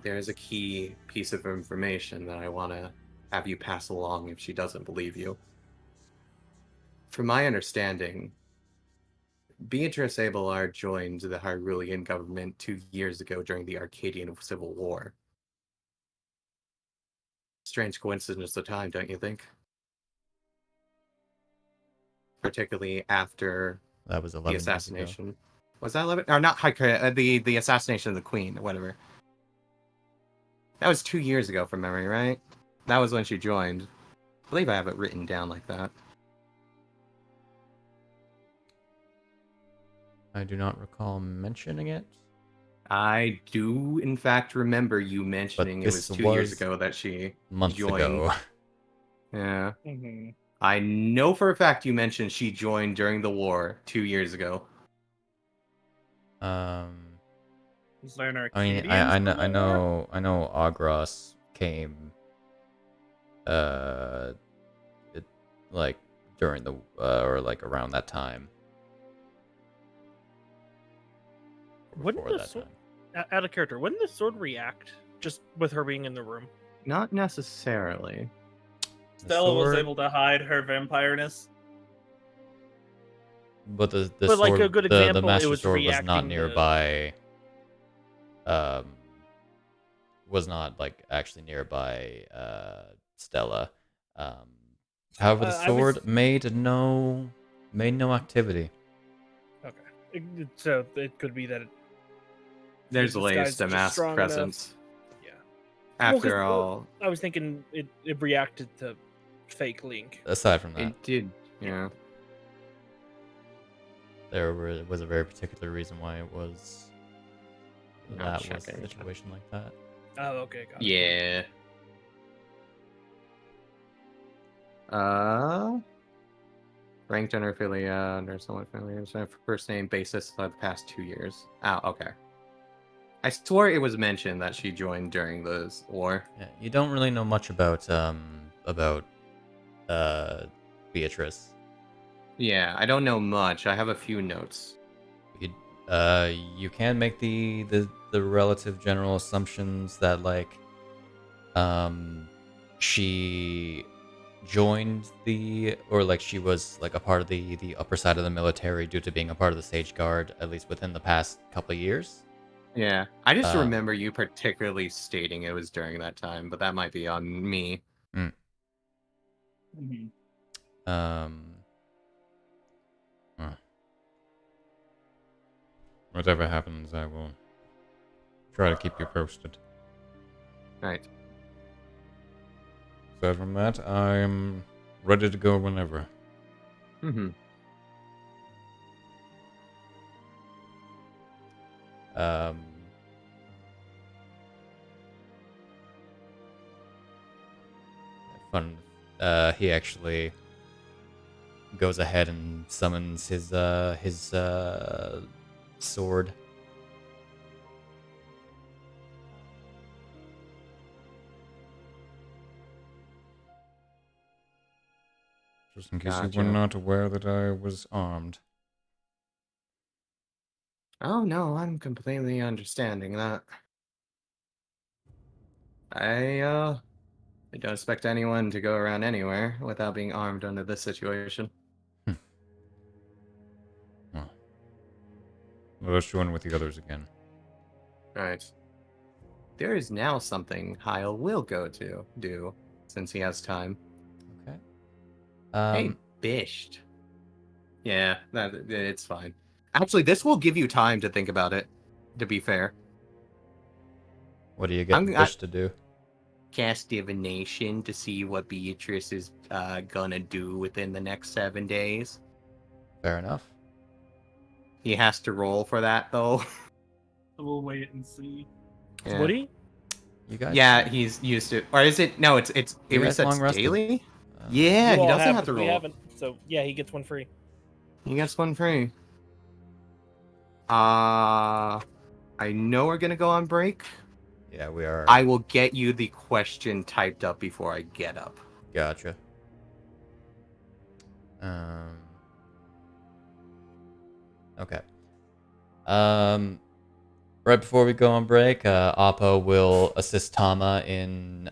There is a key piece of information that I want to have you pass along if she doesn't believe you. From my understanding, Beatrice Abelard joined the Hyrulean government 2 years ago during the Arcadian Civil War. Strange coincidence of time, don't you think? Particularly after That was 11 the years ago. assassination. Was that 11? Or not the assassination of the Queen, whatever. That was 2 years ago from memory, right? That was when she joined. I believe I have it written down like that. I do not recall mentioning it. I do, in fact, remember you mentioning it was this 2 years was ago that she months joined. ago. Yeah. Mm-hmm. I know for a fact you mentioned she joined during the war 2 years ago. Is there an I mean, Arcadian I Civil War? I know Agros came, it, like during the or like around that time. Wouldn't Before the that sword, time. out of character, wouldn't the sword react just with her being in the room? Not necessarily. The Stella was sword- able to hide her vampireness. But the But, like, sword, a good the example, it Master was Sword was not reacting to- nearby. Was not like actually nearby Stella. However, the I was- sword made no activity. So it could be that There's the layers disguise to is just mask strong presence. Yeah. After Well, 'cause, all, I was thinking it reacted to fake Link. Aside from that, it did. Yeah. there was a very particular reason why it was Not that was a checking. situation like that. Oh, okay, got it. Yeah. Ranked under affiliate under someone familiar for first name basis for the past 2 years. Oh, okay. I swore it was mentioned that she joined during the war. Yeah, you don't really know much about Beatrice. Yeah, I don't know much. I have a few notes. You can make the relative general assumptions that like she joined she was like a part of the upper side of the military due to being a part of the Sage Guard, at least within the past couple of years. Yeah, I just remember you particularly stating it was during that time, but that might be on me. Mm-hmm. Whatever happens, I will try to keep you posted. Right. Aside from that, I'm ready to go whenever. Mm-hmm. Fun. He actually goes ahead and summons his sword. Just in case you Gotcha. were not aware that I was armed. Oh no, I'm completely understanding that. I don't expect anyone to go around anywhere without being armed under this situation. Well, let's join with the others again. Right. There is now something Hyle will go to do since he has time. Okay. Hey, Bisht. Yeah, it's fine. Actually, this will give you time to think about it, to be fair. What do you get Bisht to do? Cast divination to see what Beatrice is gonna do within the next 7 days. Fair enough. He has to roll for that, though. We'll wait and see. Yeah. Would he? You guys? Yeah, he's used to. Or is it? No, it You guys long resets rested? daily. Yeah, You he all doesn't have to we roll. haven't. So yeah, he gets one free. He gets one free. I know we're gonna go on break. Yeah, we are. I will get you the question typed up before I get up. Gotcha. Okay. Right before we go on break, Oppo will assist Tama in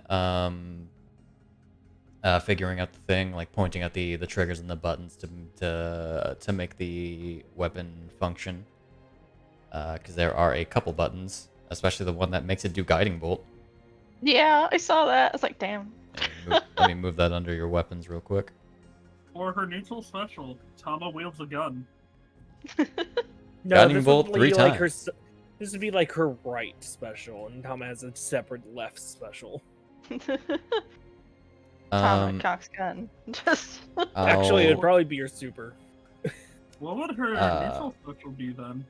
figuring out the thing, like pointing at the triggers and the buttons to make the weapon function. Because there are a couple buttons, especially the one that makes it do guiding bolt. Yeah, I saw that. I was like, damn. Let me move that under your weapons real quick. For her neutral special, Tama wields a gun. No, Guiding this bolt would be 3 like times. this would be like her right special, and Tama has a separate left special. Tama cocks gun. Just. Actually, it I'll- would probably be your super. What would her neutral special be then?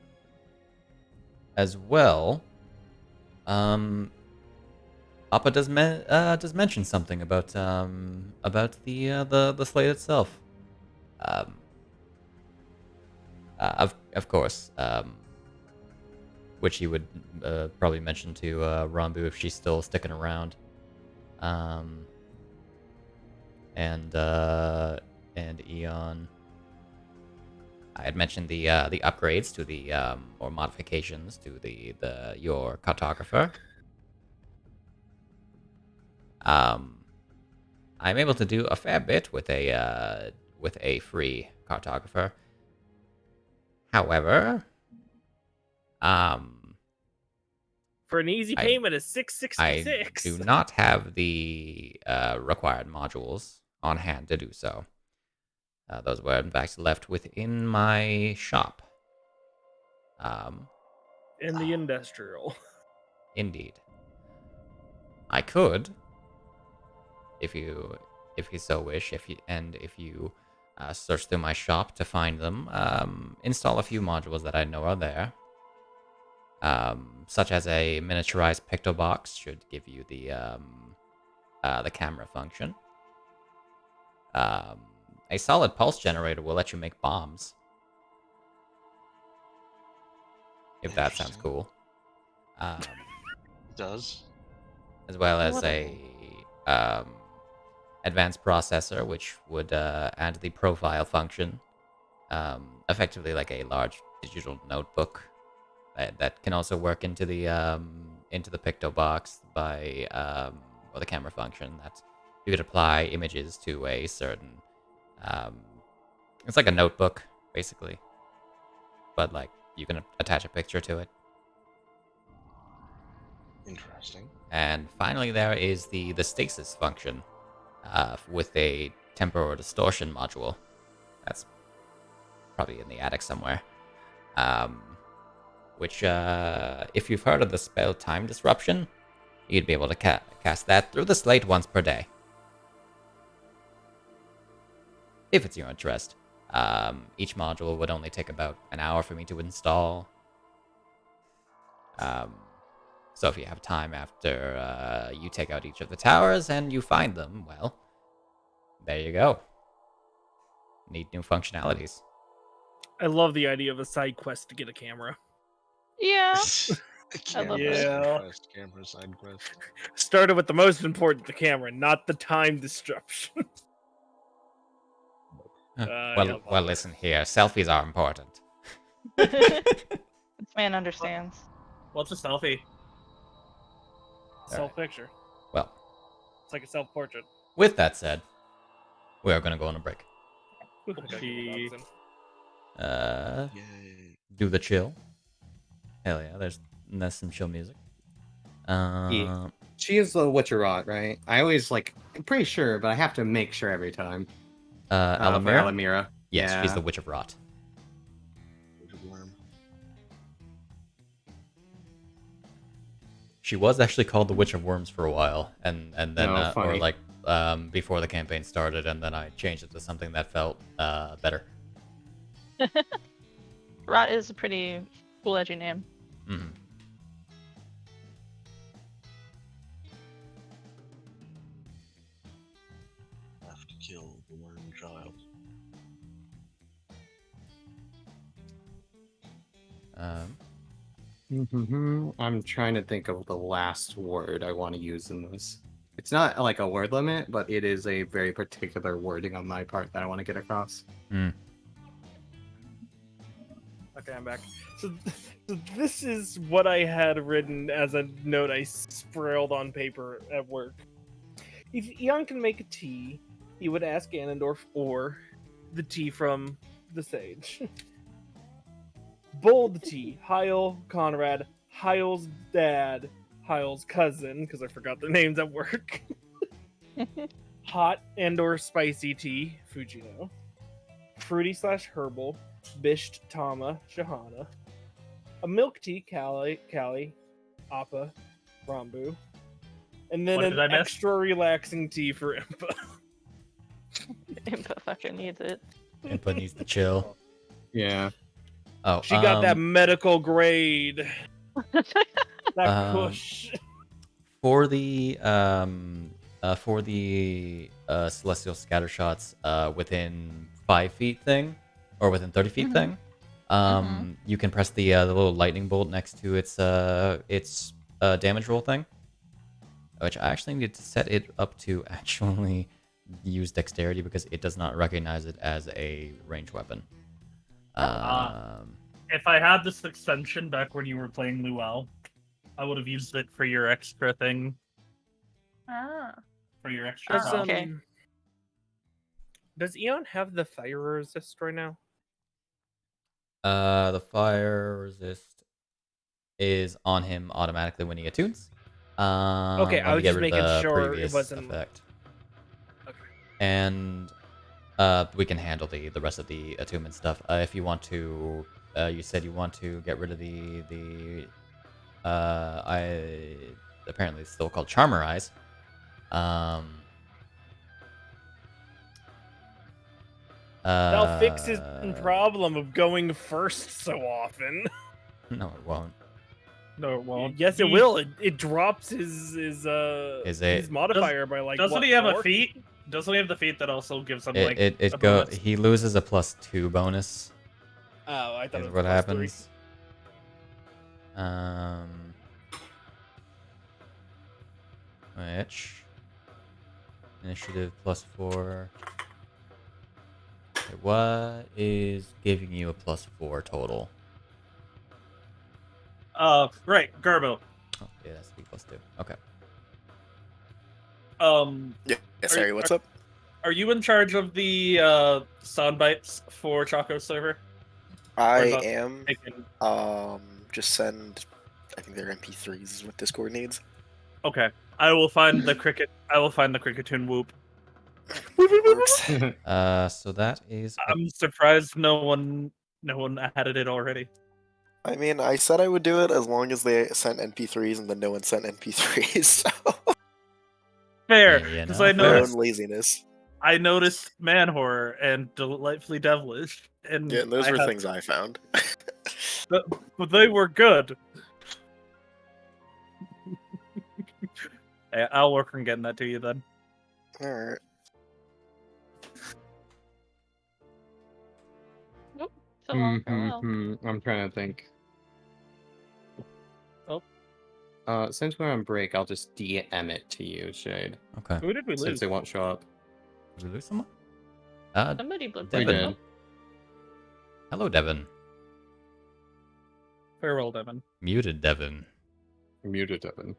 as well, Appa does mention something about the slate itself. Of course, which he would probably mention to Rambu if she's still sticking around. And Eon. I had mentioned the upgrades to the or modifications to your cartographer. I'm able to do a fair bit with a free cartographer. However, for an easy payment of $666. I do not have the required modules on hand to do so. Those were in fact left within my shop. In the industrial. Indeed. I could, if you so wish, if you search through my shop to find them, install a few modules that I know are there. Such as a miniaturized picto box should give you the camera function. A solid pulse generator will let you make bombs. If that sounds cool. It does. As well as a advanced processor, which would add the profile function. Effectively like a large digital notebook that can also work into the picto box by or the camera function that you could apply images to a certain. It's like a notebook basically, but like you can attach a picture to it. Interesting. And finally, there is the stasis function with a temporal distortion module. That's probably in the attic somewhere. Which, if you've heard of the spell Time Disruption, you'd be able to cast that through the slate once per day. If it's your interest. Each module would only take about an hour for me to install. So if you have time after you take out each of the towers and you find them, well, there you go. Need new functionalities. I love the idea of a side quest to get a camera. Yeah. I Camera love it. side quest, camera side quest. Started with the most important, the camera, not the time disruption. Well, listen here. Selfies are important. This man understands. What's a selfie? Self picture. Well, It's like a self portrait. with that said, we are going to go on a break. She- Yay. Do the chill. Hell yeah, there's some chill music. She is the Witcherot, right? I always I'm pretty sure, but I have to make sure every time. For Alamira? Alamira. Yes, Yeah. she's the Witch of Rot. Worm. She was actually called the Witch of Worms for a while, and then Oh, funny. before the campaign started, and then I changed it to something that felt better. Rot is a pretty cool, edgy name. Mm-hmm. Have to kill the worm child. I'm trying to think of the last word I want to use in this. It's not like a word limit, but it is a very particular wording on my part that I want to get across. Okay, I'm back. So this is what I had written as a note I sprawled on paper at work. If Eon can make a tea, he would ask Ganondorf or the tea from the sage. Bold tea, Hyle, Conrad, Hyle's dad, Hyle's cousin, because I forgot their names at work. Hot and or spicy tea, Fujino. Fruity/herbal, Bisht, Tama, Shahana. A milk tea, Callie, Appa, Rambu. And then What did I an miss? extra relaxing tea for Impa. Impa fucking needs it. Impa needs to chill. Yeah. Oh, She got that medical grade. That push. For the celestial scatter shots within 5 feet thing, or within 30 feet thing, you can press the little lightning bolt next to its damage roll thing, which I actually need to set it up to actually use dexterity because it does not recognize it as a ranged weapon. If I had this extension back when you were playing Luau, I would have used it for your extra thing. For your extra Does, health. okay. Does Eon have the fire resist right now? The fire resist is on him automatically when he attunes. Okay, I let me was get just rid of making the sure it previous wasn't- effect. Okay. And we can handle the rest of the attunement stuff. If you want to, you said you want to get rid of the apparently it's still called Charmer Eyes. That'll fix his problem of going first so often. No, it won't. No, it won't. Yes, it will. It drops his it- modifier by like. Doesn't what, he have 4? a feat? Doesn't he have the feat that also gives him like a It bonus? he loses a +2 bonus. Oh, I thought Is it was what +3. happens. Which initiative +4. Okay, what is giving you a +4 total? Right, Garbo. Oh, yeah, that's B +2. Okay. Yeah, sorry, what's up? Are you in charge of the sound bites for Choco's server? I is that am. taken? Just send. I think they're MP3s is what Discord needs. Okay, I will find the cricket. I will find the cricketune whoop. Works. So that is I'm surprised no one added it already. I mean, I said I would do it as long as they sent MP3s, and then no one sent MP3s. So Fair, Yeah, because no, I fair. my own noticed laziness. I noticed man horror and delightfully devilish, and Yeah, and those I were had- things I found. but they were good. Hey, I'll work on getting that to you then. All right. So long, farewell. I'm trying to think. Oh. Since we're on break, I'll just DM it to you, Shade. okay. Who did we Since lose? they won't show up. Did we lose someone? Somebody blipped We Devon. did. Hello, Devon. Farewell, Devon. Muted Devon. Muted Devon.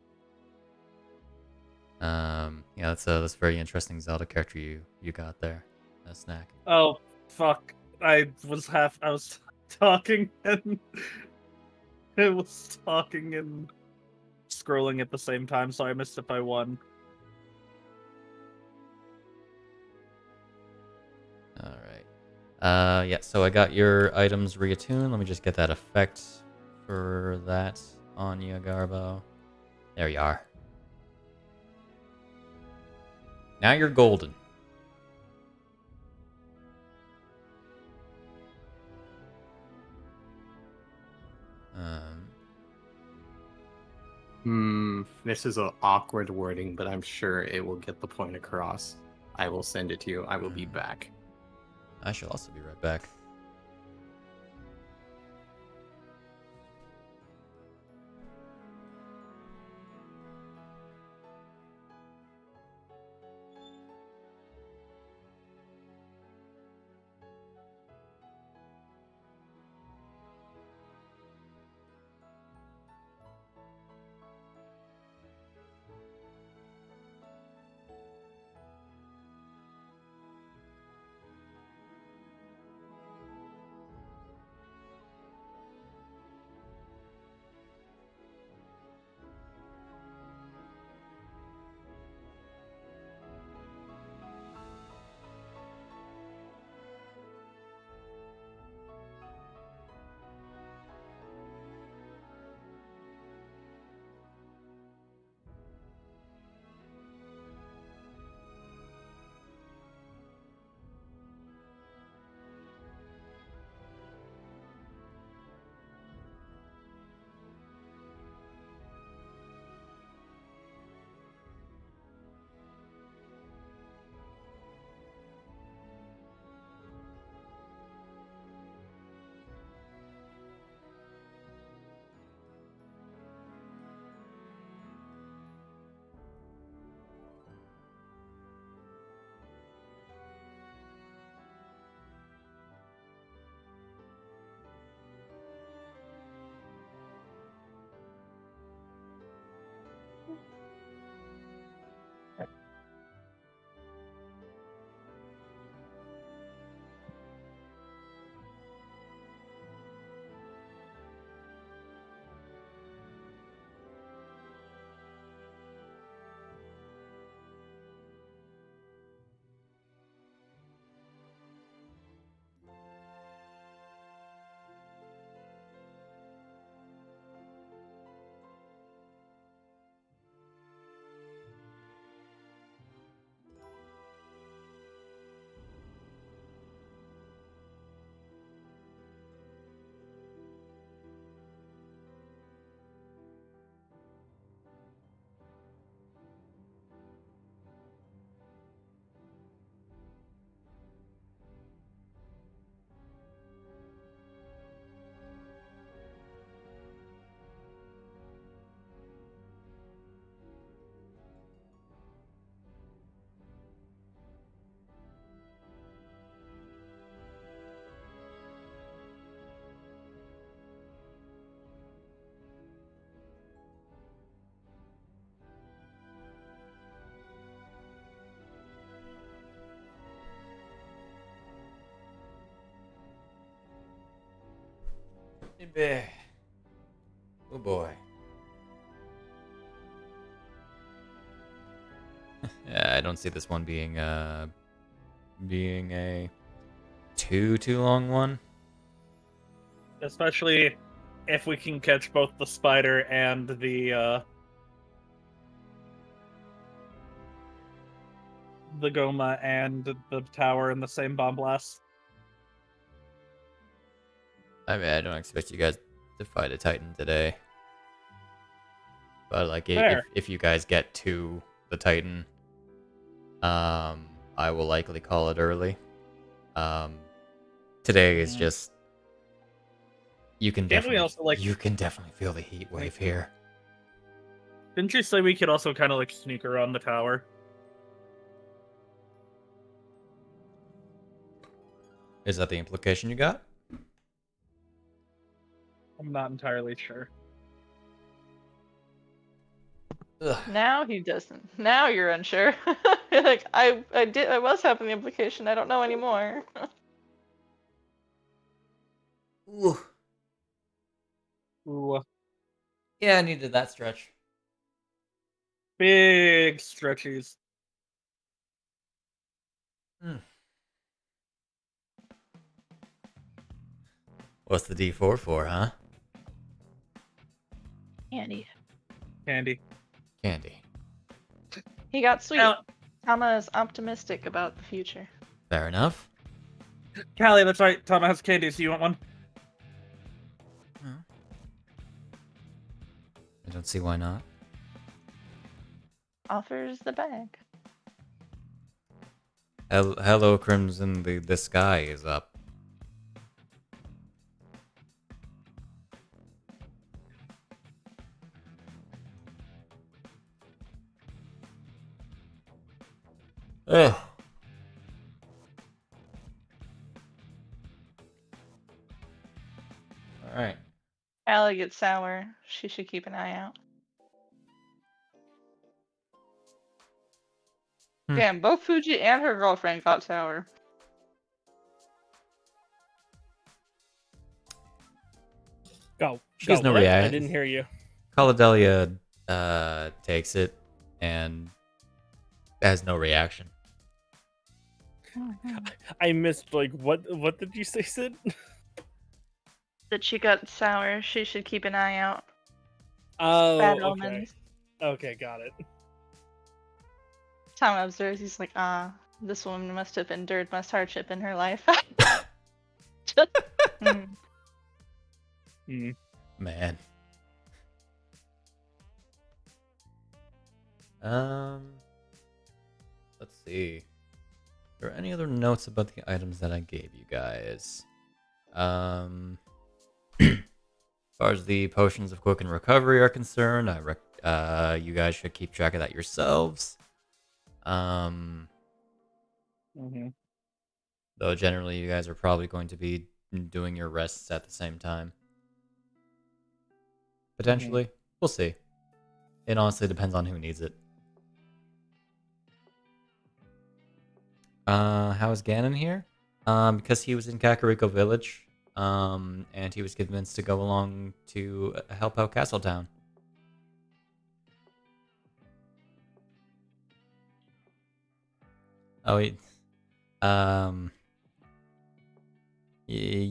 Yeah, that's a very interesting Zelda character you got there, Snak. Oh fuck! I was talking and it was talking and scrolling at the same time, so I missed it by 1. All right. Yeah. So I got your items reattuned. Let me just get that effect for that on you, Garbo. There you are. Now you're golden. This is an awkward wording, but I'm sure it will get the point across. I will send it to you. I will be back. I shall also be right back. Oh boy. Yeah, I don't see this one being a too long one. Especially if we can catch both the spider and the Goma and the tower in the same bomb blast. I mean, I don't expect you guys to fight a Titan today. But like if you guys get to the Titan, I will likely call it early. Today is just you can definitely feel the heat wave here. Didn't you say we could also kind of like sneak around the tower? Is that the implication you got? I'm not entirely sure. Ugh. Now he doesn't. Now you're unsure. You're like, I was having the implication. I don't know anymore. Ooh. Ooh, Yeah, I needed that stretch. big stretchies. What's the D4 for, huh? Andy. Candy. Candy. He got sweet. Now, Tama is optimistic about the future. Fair enough. Callie, that's right. Tama has candy. So you want one? I don't see why not. Offers the bag. Hello, Crimson. The sky is up. Ugh. All right. Allie gets sour. She should keep an eye out. Damn, both Fuji and her girlfriend got sour. Go. She has no what? reaction. I didn't hear you. Caladelia takes it and has no reaction. I missed like what did you say, Sid? That she got sour. She should keep an eye out. Oh, Bad okay. omens. Okay, got it. Tama observes. He's like, this woman must have endured much hardship in her life. Man. Let's see. Are there any other notes about the items that I gave you guys? As far as the potions of quick and recovery are concerned, you guys should keep track of that yourselves. Though generally you guys are probably going to be doing your rests at the same time. Potentially. We'll see. It honestly depends on who needs it. How is Ganon here? Because he was in Kakariko Village, and he was convinced to go along to help out Castletown. Oh,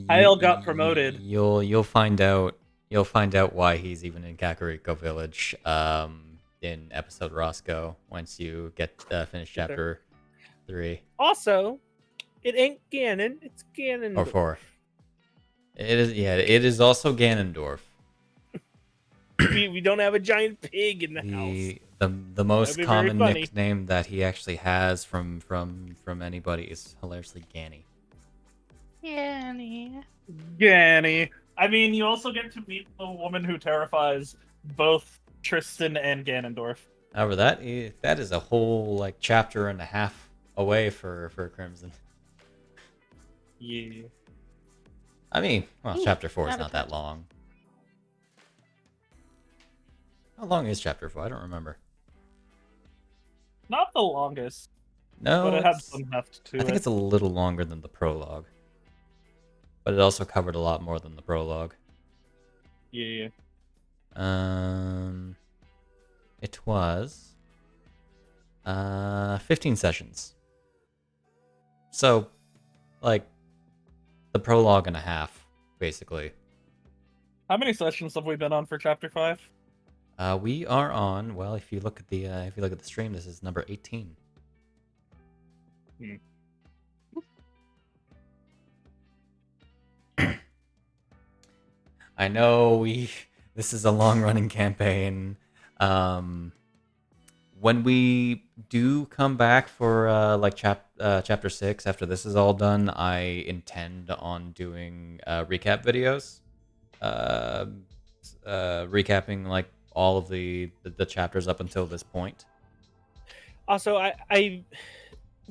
Hyle got promoted. You'll find out. You'll find out why he's even in Kakariko Village. In episode Roscoe once you get finish chapter 3. Also, it ain't Ganon, it's Ganondorf. Or 4. It is, yeah, it is also Ganondorf. we don't have a giant pig in the house. The most That'd be common very funny. nickname that he actually has from anybody is hilariously Ganny. Yanny. Ganny. I mean, you also get to meet the woman who terrifies both Tristan and Ganondorf. However, that is a whole like chapter and a half away for Crimson. Yeah. I mean, well, chapter 4 is not a not that long. How long is chapter 4? I don't remember. Not the longest, No, but it had it's- some heft to I think it. it's a little longer than the prologue. But it also covered a lot more than the prologue. Yeah. It was 15 sessions. So, like, the prologue and a half, basically. How many sessions have we been on for Chapter 5? We are on. Well, if you look at the stream, this is number 18. I know this is a long-running campaign. When we do come back for chapter 6, after this is all done, I intend on doing recap videos, recapping like all of the chapters up until this point. Also, I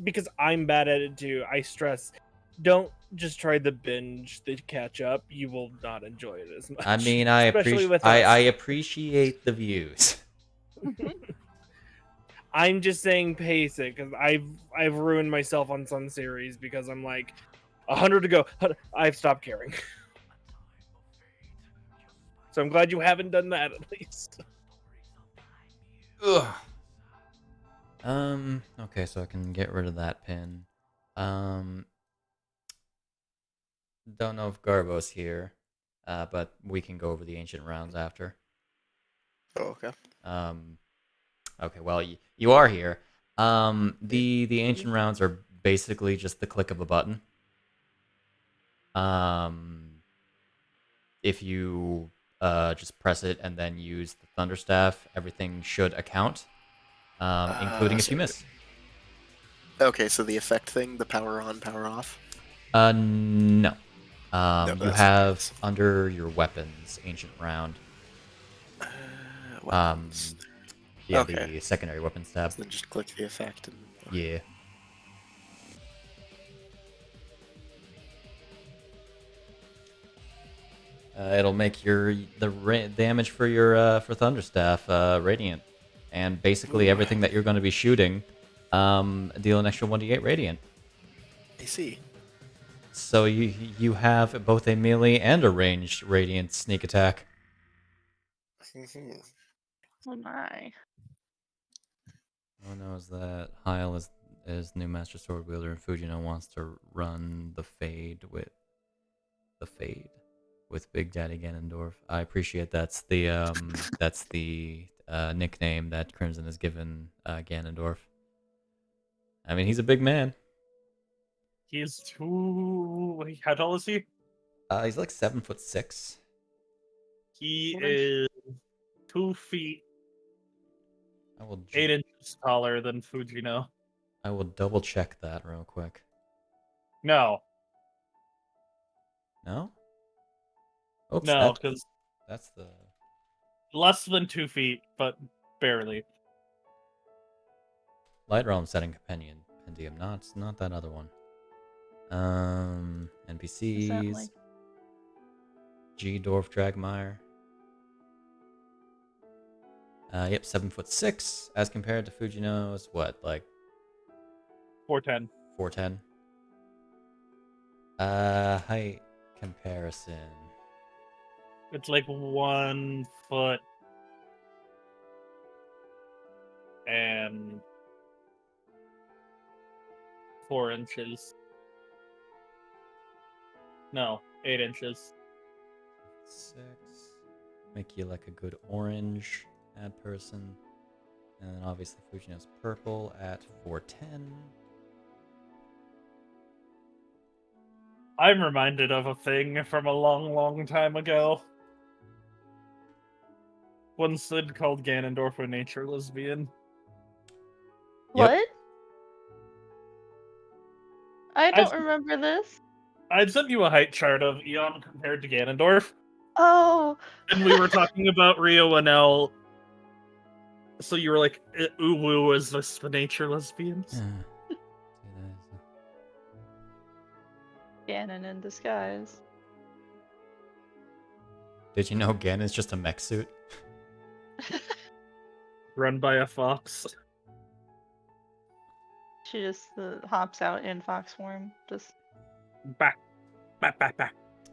because I'm bad at it too, I stress, don't just try the binge to catch up. You will not enjoy it as much. I mean, I appreciate the views. I'm just saying pace it, because I've ruined myself on some series because I'm like 100 to go. I've stopped caring. So I'm glad you haven't done that at least. Ugh. Okay, so I can get rid of that pin. Don't know if Garbo's here, but we can go over the ancient rounds after. Oh, okay. Okay, well, you are here. The ancient rounds are basically just the click of a button. If you just press it and then use the Thunderstaff, everything should account, including if you miss. Okay, so the effect thing, the power on, power off? No. No, You that's have nice. under your weapons, ancient round. Weapons. Yeah, Okay. the secondary weapons tab. Then just click the effect and... Yeah. It'll make damage for your for Thunderstaff radiant, and basically everything that you're going to be shooting deal an extra 1d8 radiant. I see. So you have both a melee and a ranged radiant sneak attack. Oh my. Oh no, is that Hyle is new Master Sword Wielder, and Fujino wants to run the Fade with Big Daddy Ganondorf. I appreciate that's the nickname that Crimson has given Ganondorf. I mean, he's a big man. He's too... How tall is he? He's like 7'6". He is 2 feet 8 inches taller than Fujino. I will double check that real quick. No. No? Oops, No, because that's the... less than 2 feet, but barely. Light Realm Setting Compendium, not that other one. NPCs. G Dwarf Dragmire. Yep, 7'6", as compared to Fujino's what, like 4'10". 4'10". Height comparison. It's like 1 foot and 4 inches. No, 8 inches. 6. Make you like a good orange ad person. And then obviously Fujino's purple at 4'10". I'm reminded of a thing from a long, long time ago. When Sid called Ganondorf a nature lesbian. Yep. What? I don't remember this. I'd sent you a height chart of Eon compared to Ganondorf. Oh. And we were talking about Rio and L. So you were like, ooh woo, is this the nature lesbians? Ganon in disguise. Did you know Ganon's just a mech suit? Run by a fox. She just hops out in fox form. Just back.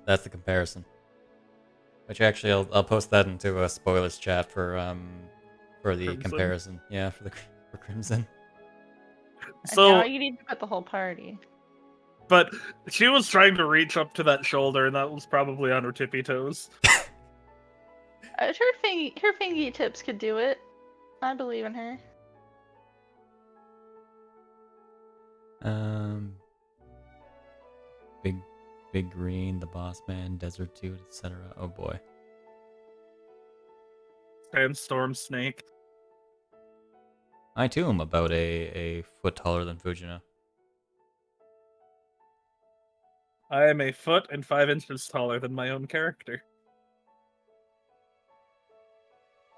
That's the comparison. Which actually, I'll post that into a spoilers chat for the Crimson? comparison. Yeah, for Crimson. And So, now you need to put the whole party. but she was trying to reach up to that shoulder, and that was probably on her tippy toes. Her fingy tips could do it. I believe in her. Big Green, the Boss Man, Desert Dude, etc. Oh boy. Sandstorm Snake. I too am about a foot taller than Fujino. I am a foot and 5 inches taller than my own character.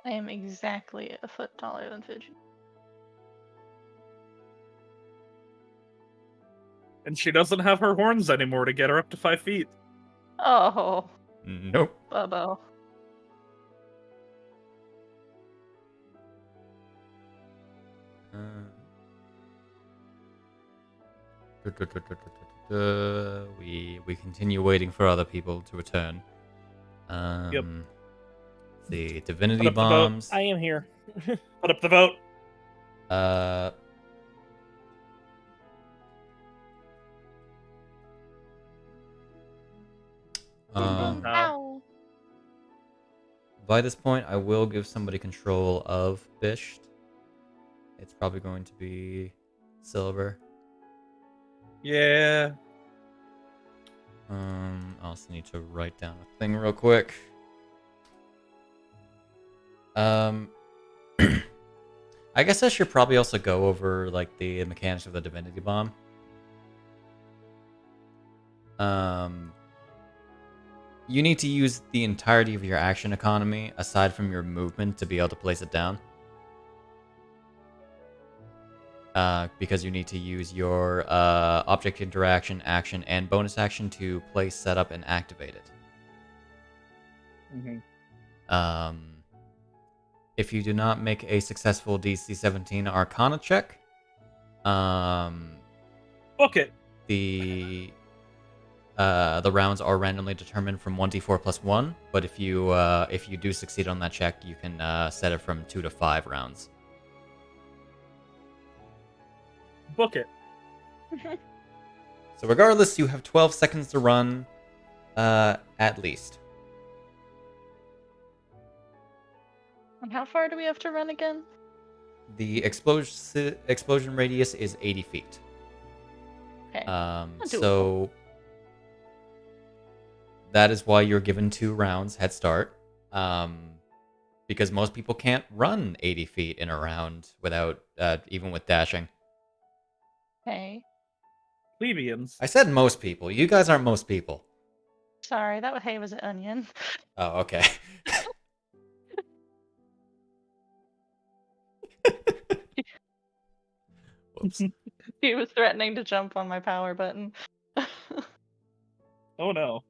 I am exactly a foot taller than Fujino. And she doesn't have her horns anymore to get her up to 5 feet. Oh, Nope. Bubbo. We continue waiting for other people to return. Yep. The divinity Put up the vote. bombs. I am here. Put up the vote. Ow. By this point, I will give somebody control of Bisht. It's probably going to be Silver. Yeah. I also need to write down a thing real quick. I guess I should probably also go over like the mechanics of the divinity bomb. You need to use the entirety of your action economy, aside from your movement, to be able to place it down. Because you need to use your object interaction, action, and bonus action to place, set up, and activate it. Mm-hmm. If you do not make a successful DC 17 Arcana check, Book it. the rounds are randomly determined from 1d4 plus 1, but if you do succeed on that check, you can set it from 2 to 5 rounds. Book it. So regardless, you have 12 seconds to run, at least. And how far do we have to run again? The explosion radius is 80 feet. Okay. So that is why you're given 2 rounds head start. Because most people can't run 80 feet in a round without, even with dashing. Okay. Plebeians. I said most people. You guys aren't most people. Sorry, that was an onion. Oh, okay. Whoops. He was threatening to jump on my power button. Oh no.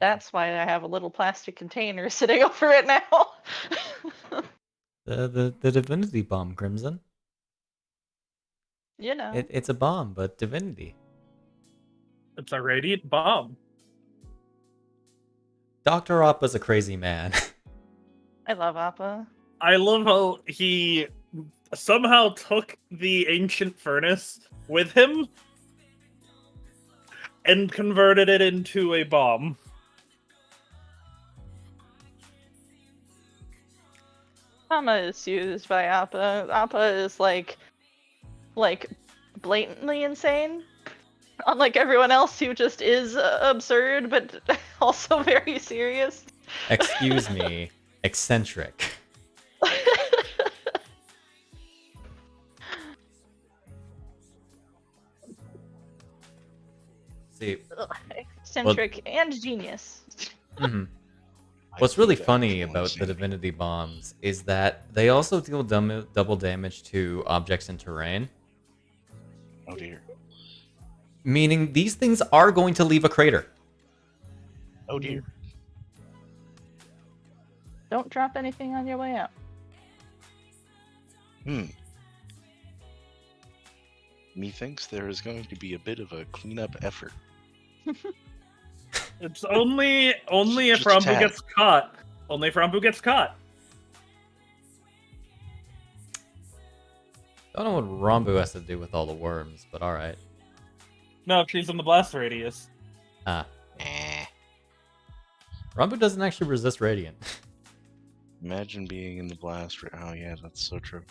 That's why I have a little plastic container sitting over it now. The divinity bomb, Crimson. You know. It's a bomb, but divinity. It's a radiant bomb. Dr. Appa's a crazy man. I love Appa. I love how he somehow took the ancient furnace with him and converted it into a bomb. Tama is used by Appa. Appa is like blatantly insane. Unlike everyone else who just is absurd, but also very serious. Excuse me, eccentric. See, eccentric and genius. mhm. What's really funny about the divinity bombs is that they also deal double damage to objects in terrain. Oh dear. Meaning these things are going to leave a crater. Oh dear. Don't drop anything on your way out. Methinks there is going to be a bit of a cleanup effort. It's only if Just a Rambu tad. gets caught. Only if Rambu gets caught. Don't know what Rambu has to do with all the worms, but alright. No, she's in the blast radius. Ah. Eh. Rambu doesn't actually resist radiant. Imagine being in the blast. Oh yeah, that's so true.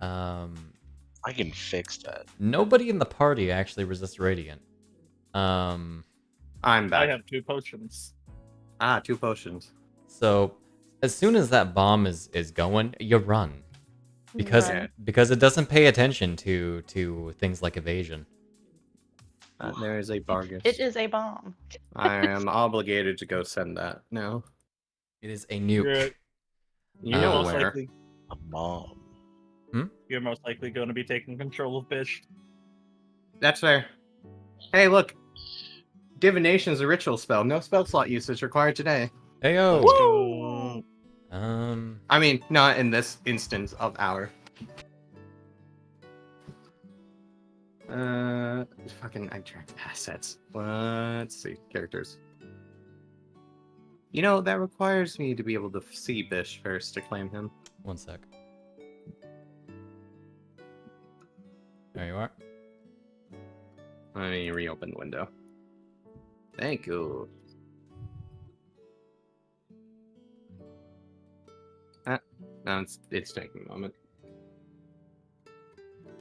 Um, I can fix that. nobody in the party actually resists radiant. I'm I back. have 2 potions. 2 potions. So as soon as that bomb is going, you run. Because Run. because it doesn't pay attention to things like evasion. There is a Bargus. It is a bomb. I am obligated to go send that now. It is a nuke. You know most where. likely, A bomb. you're most likely going to be taking control of Bisht. That's fair. Hey, look. Divination is a ritual spell. No spell slot usage required today. Heyo. Woo! I mean, not in this instance of our. Fucking, I tracked assets. Let's see, characters. You know, that requires me to be able to see Bish first to claim him. One sec. There you are. Let me reopen the window. Thank you. No, it's taking a moment.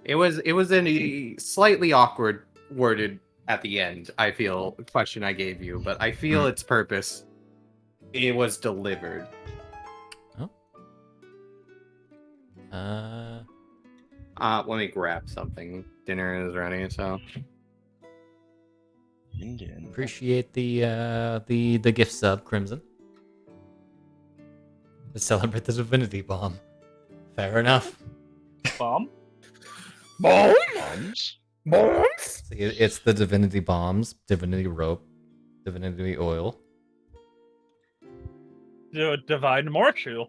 It was in a slightly awkward worded at the end, I feel, question I gave you, but I feel its purpose. It was delivered. Oh. Let me grab something. Dinner is ready, so. Indian. Appreciate the gift sub, Crimson. To celebrate the divinity bomb. Fair enough. Bomb? Bombs? See, it's the divinity bombs, divinity rope, divinity oil. Divine Morchu.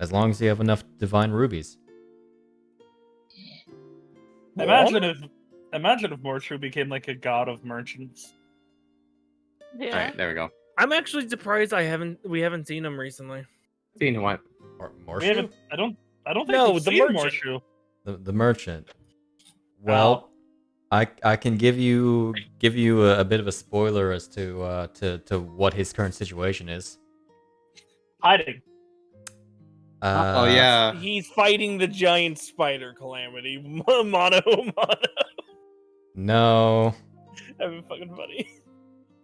As long as you have enough divine rubies. Imagine if Morchu became like a god of merchants. Yeah. Alright, there we go. I'm actually surprised we haven't seen him recently. Seen what? Or We haven't. I don't think No, we've the seen merchant. Morchu. the merchant. Well, I can give you a bit of a spoiler as to what his current situation is. Hiding. Oh yeah. He's fighting the giant spider calamity. Mono. No. That'd be fucking funny.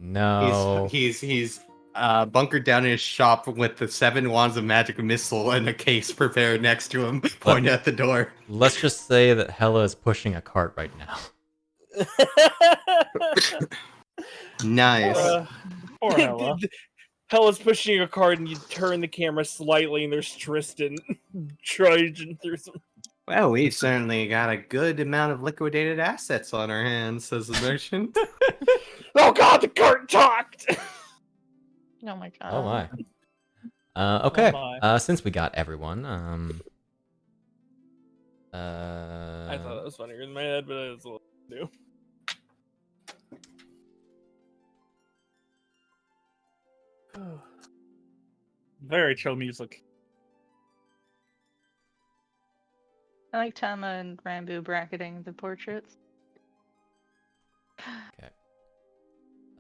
No. He's bunkered down in his shop with the 7 wands of magic missile and a case prepared next to him, pointing at the door. Let's just say that Hela is pushing a cart right now. Nice. Poor Hela. Hella's pushing a card and you turn the camera slightly and there's Tristan trudging through some. Well, we've certainly got a good amount of liquidated assets on our hands, says the merchant. Oh god, the cart talked! Oh my god. Oh my. Okay. Oh my. Since we got everyone, I thought that was funnier in my head, but it was a little new. Very chill music. I like Tama and Rambu bracketing the portraits.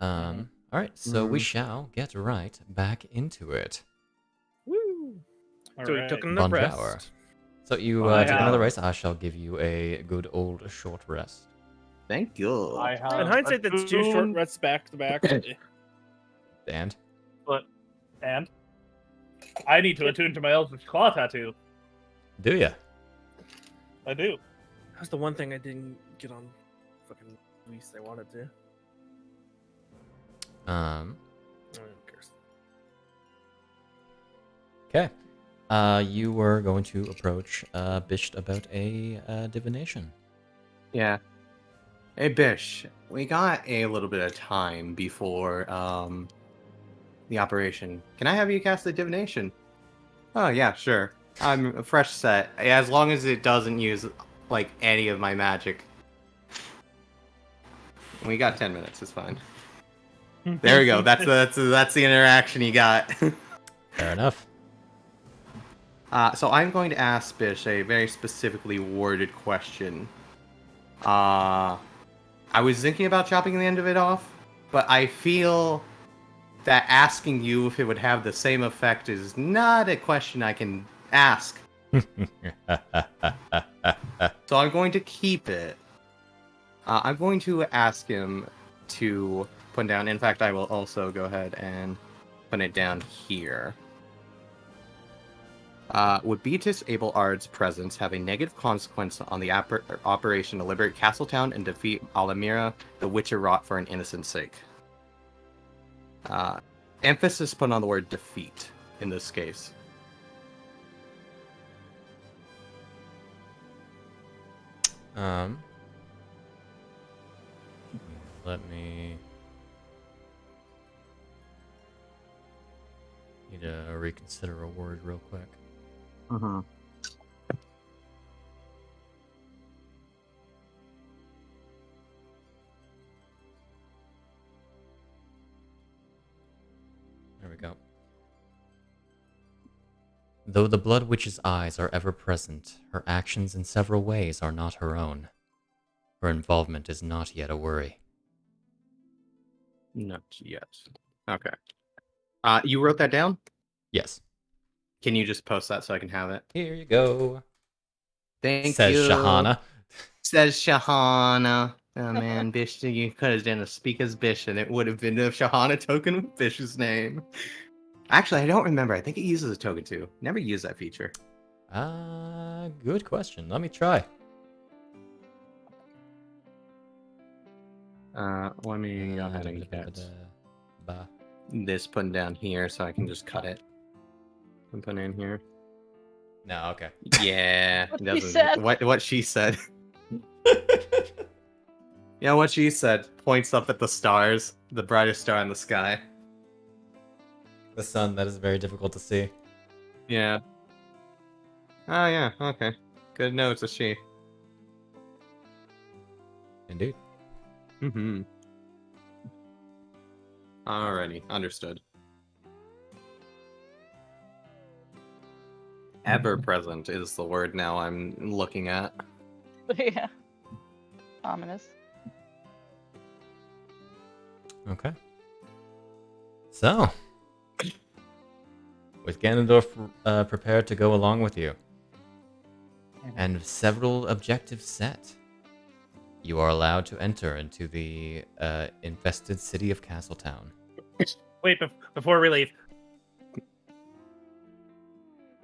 all right. So we shall get right back into it. Woo! So we Alright. took another Bonjour. rest. So you I took have- another race. I shall give you a good old short rest. Thank you. I have In hindsight, that's 2 short attuned- rests back to back. And And I need to attune to my Eldritch Claw tattoo. do ya? I do. That's the one thing I didn't get on fucking release I wanted to. Um. Who cares? Okay. You were going to approach Bisht about a divination. Yeah. Hey, Bish, we got a little bit of time before the operation. Can I have you cast the divination? Oh, yeah, sure. I'm a fresh set, as long as it doesn't use, like, any of my magic. We got 10 minutes, it's fine. There we go. That's the interaction you got. Fair enough. So I'm going to ask Bisht a very specifically worded question. I was thinking about chopping the end of it off, but I feel that asking you if it would have the same effect is not a question I can ask. So I'm going to keep it. I'm going to ask him to put down. In fact, I will also go ahead and put it down here. Would Beatus Abel Ard's presence have a negative consequence on the operation to liberate Castletown and defeat Alamira, the Witcher wrought for an innocent sake? Emphasis put on the word defeat in this case. Let me need to reconsider a word real quick. Mm-hmm. There we go. Though the Blood Witch's eyes are ever present, her actions in several ways are not her own. Her involvement is not yet a worry. Not yet. Okay. You wrote that down? Yes. Can you just post that so I can have it? Here you go. Thank Says you. Shahana. Says Shahana. Oh man, Bisht, you could have done a speak as Bisht and it would have been a Shahana token with Bisht's name. Actually, I don't remember. I think it uses a token too. Never used that feature. Good question. Let me try. Let me go ahead and get this put down here so I can just cut it and put it in here. No, okay. Yeah, What doesn't. she said. What she said. Yeah, what she said points up at the stars, the brightest star in the sky. The sun, that is very difficult to see. Yeah. Oh yeah, okay. Good notes, a she. Indeed. Mm-hmm. Alrighty, understood. Ever present is the word now I'm looking at. Yeah. Ominous. Okay. So, with Ganondorf prepared to go along with you, and several objectives set, you are allowed to enter into the infested city of Castletown. Wait, before we leave.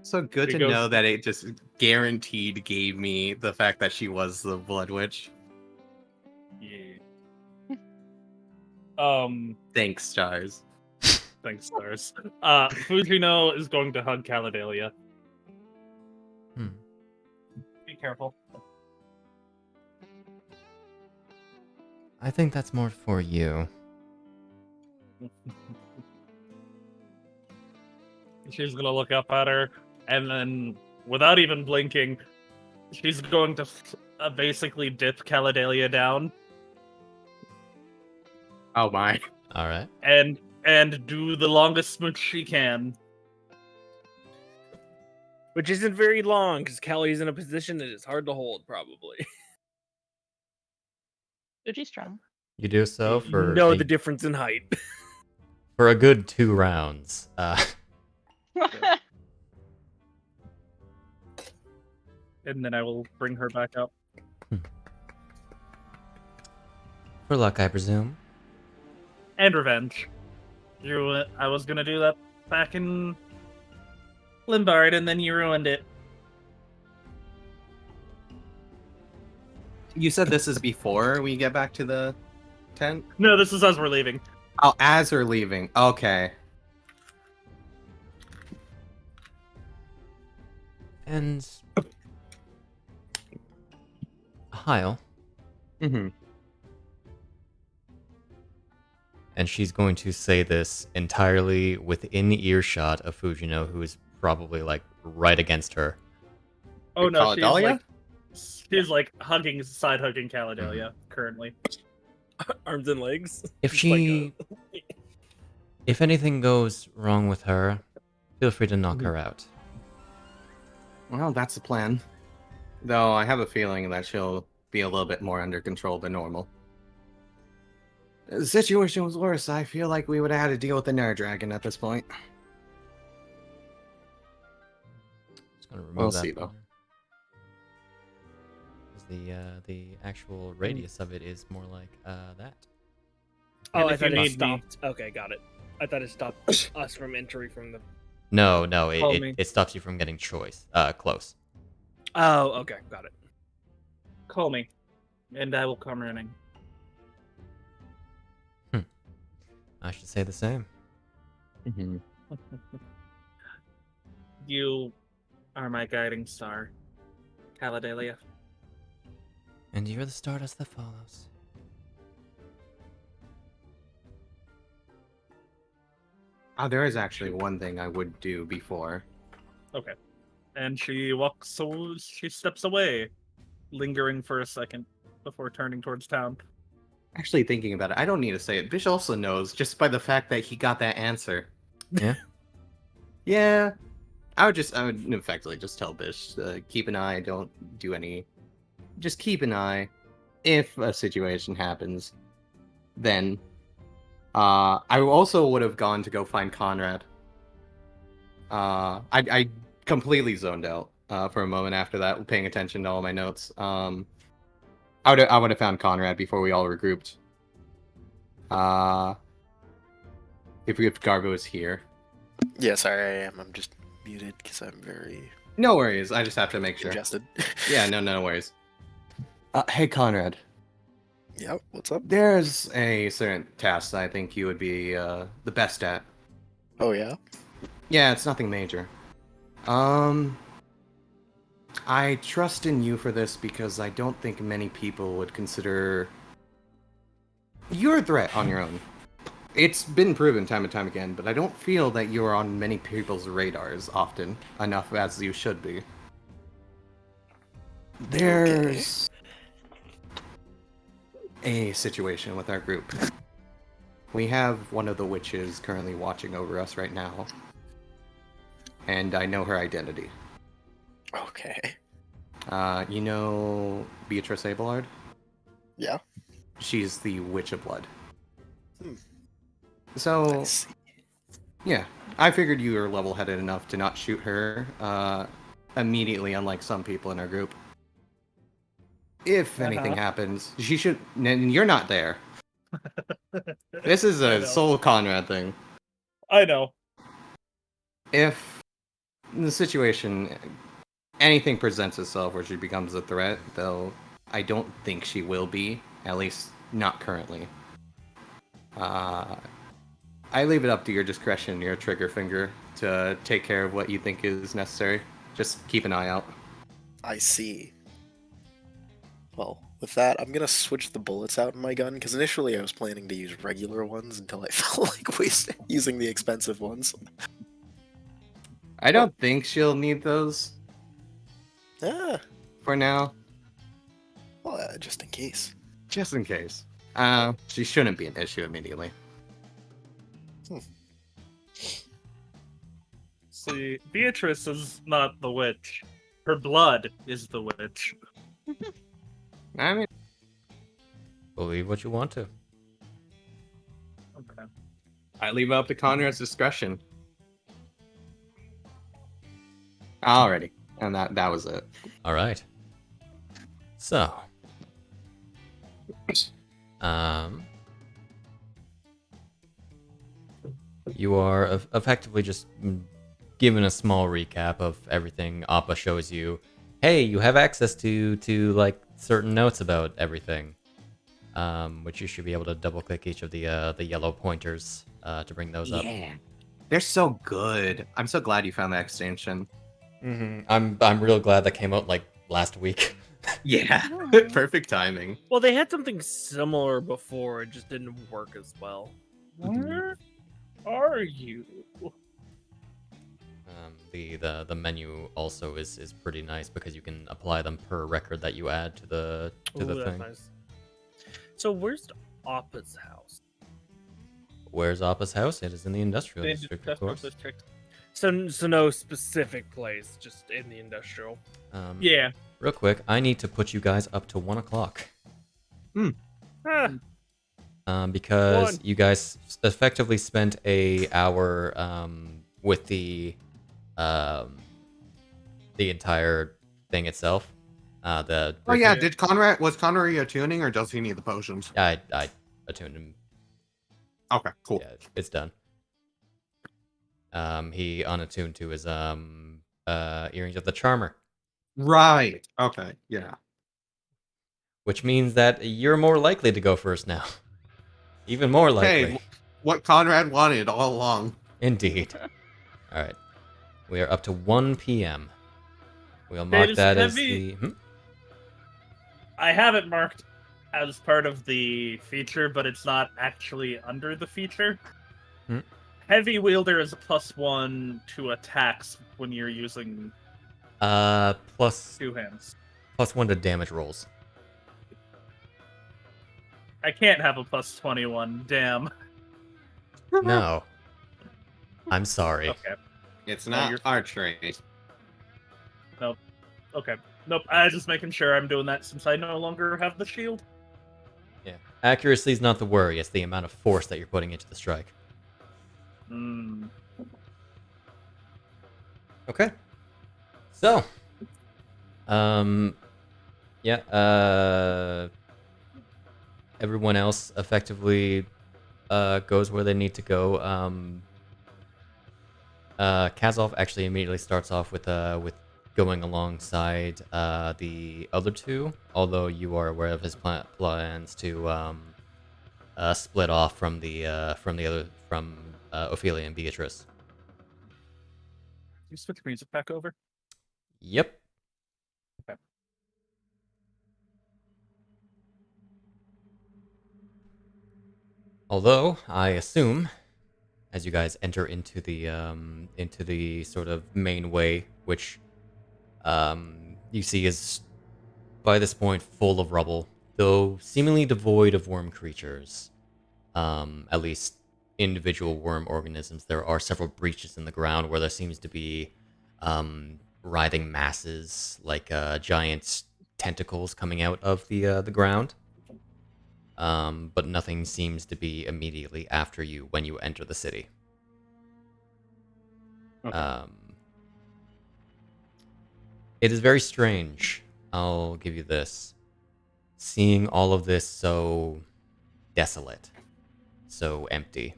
So good It to goes- know that it just guaranteed gave me the fact that she was the Blood Witch. Yeah. Thanks, stars. Thanks, stars. Fujino is going to hug Caladelia. Be careful. I think that's more for you. She's gonna look up at her, and then, without even blinking, she's going to basically dip Caladelia down Oh my. All right. and do the longest smooch she can. Which isn't very long, because Callie's in a position that is hard to hold, probably. Fuji's strong. You do so You for know a, the difference in height. for a good 2 rounds. And then I will bring her back up. For luck, I presume. And revenge. I was gonna do that back in Limbard, and then you ruined it. You said this is before we get back to the tent? No, this is as we're leaving. Oh, as we're leaving. Okay. And Hyle. Mm-hmm. And she's going to say this entirely within earshot of Fujino, who is probably like right against her. Oh no, Caladelia? she's like side hugging Caladelia currently. Arms and legs. If Just she like If anything goes wrong with her, feel free to knock Mhm. her out. Well, that's the plan. Though I have a feeling that she'll be a little bit more under control than normal. If the situation was worse, I feel like we would have had to deal with the Nerd Dragon at this point. Just gonna remove We'll that see, from though. there. 'Cause the actual radius of it is more like that. Oh, And I if you thought it need me- stopped. Okay, got it. I thought it stopped us from entry from the. No, Call me. it stops you from getting close. Oh, okay, got it. Call me, and I will come running. I should say the same. Mm-hmm. You are my guiding star, Caladelia. And you're the stardust that follows. There is actually one thing I would do before. Okay. And she she steps away, lingering for a second before turning towards town. Actually, thinking about it, I don't need to say it. Bish also knows just by the fact that he got that answer. Yeah. Yeah. I would effectively just tell Bish, keep an eye, don't do any. Just keep an eye. If a situation happens, then I also would have gone to go find Conrad. I completely zoned out for a moment after that, paying attention to all my notes. I would have found Conrad before we all regrouped. If Garbo is here. Yeah, sorry, I am. I'm just muted because I'm very No worries. I just have to make sure. congested. Yeah, no worries. Hey, Conrad. Yep, what's up? There's a certain task that I think you would be the best at. Oh, yeah? Yeah, it's nothing major. I trust in you for this because I don't think many people would consider you're a threat on your own. It's been proven time and time again, but I don't feel that you are on many people's radars often enough as you should be. There's a situation with our group. We have one of the witches currently watching over us right now, and I know her identity. Okay. You know Beatrice Abelard? Yeah. She's the Witch of Blood. I So, see. yeah, I figured you were level-headed enough to not shoot her immediately, unlike some people in our group. If anything happens, she should. And you're not there. This is I a know. sole Conrad thing. I know. If the situation, anything presents itself where she becomes a threat, though I don't think she will be, at least not currently. I leave it up to your discretion, your trigger finger, to take care of what you think is necessary. Just keep an eye out. I see. Well, with that, I'm gonna switch the bullets out in my gun, because initially I was planning to use regular ones until I felt like using the expensive ones. I don't think she'll need those Ah, for now, well, just in case. just in case. She shouldn't be an issue immediately. See, Beatrice is not the witch. Her blood is the witch. I mean, Believe what you want to. Okay. I leave it up to Conrad's discretion. Alrighty, and that was it. All right. So, you are effectively just given a small recap of everything Appa shows you. Hey, you have access to like certain notes about everything, which you should be able to double click each of the yellow pointers to bring those up. Yeah, they're so good. I'm so glad you found that extension. I'm real glad that came out like last week. Yeah, perfect timing. Well, they had something similar before. It just didn't work as well. Where are you? The menu also is pretty nice because you can apply them per record that you add to the Ooh, that's thing. nice. So where's Appa's house? Where's Appa's house? It is in the industrial The district, of industrial course. district. So no specific place, just in the industrial. Yeah. Real quick, I need to put you guys up to 1 o'clock. Ah, Because One. you guys effectively spent a hour with the entire thing itself. The Oh yeah, was Conrad tuning, or does he need the potions? I attuned him. Okay, cool. Yeah, it's done. He unattuned to his earrings of the charmer, Right. Okay. Yeah. which means that you're more likely to go first now. Even more likely. Hey, what Conrad wanted all along. Indeed. All right, we are up to 1 p.m. We'll It mark is that as heavy. the. I have it marked as part of the feature, but it's not actually under the feature. Hmm. Heavy wielder is a +1 to attacks when you're using Plus 2 hands. +1 to damage rolls. I can't have a +21. Damn. No. I'm sorry. Okay. It's No, not you're- archery. Okay. Nope. I was just making sure I'm doing that since I no longer have the shield. Yeah. Accuracy is not the worry, it's the amount of force that you're putting into the strike. Okay. So. Yeah, everyone else effectively goes where they need to go. Kazov actually immediately starts off with going alongside the other two, although you are aware of his plans to split off from Ophelia and Beatrice. You switch music back over. Yep. Okay. Although I assume, as you guys enter into the sort of main way, which you see is by this point full of rubble, though seemingly devoid of worm creatures. At least individual worm organisms. There are several breaches in the ground where there seems to be writhing masses, like giant tentacles coming out of the ground. But nothing seems to be immediately after you when you enter the city. Okay. It is very strange, I'll give you this. Seeing all of this so desolate, so empty.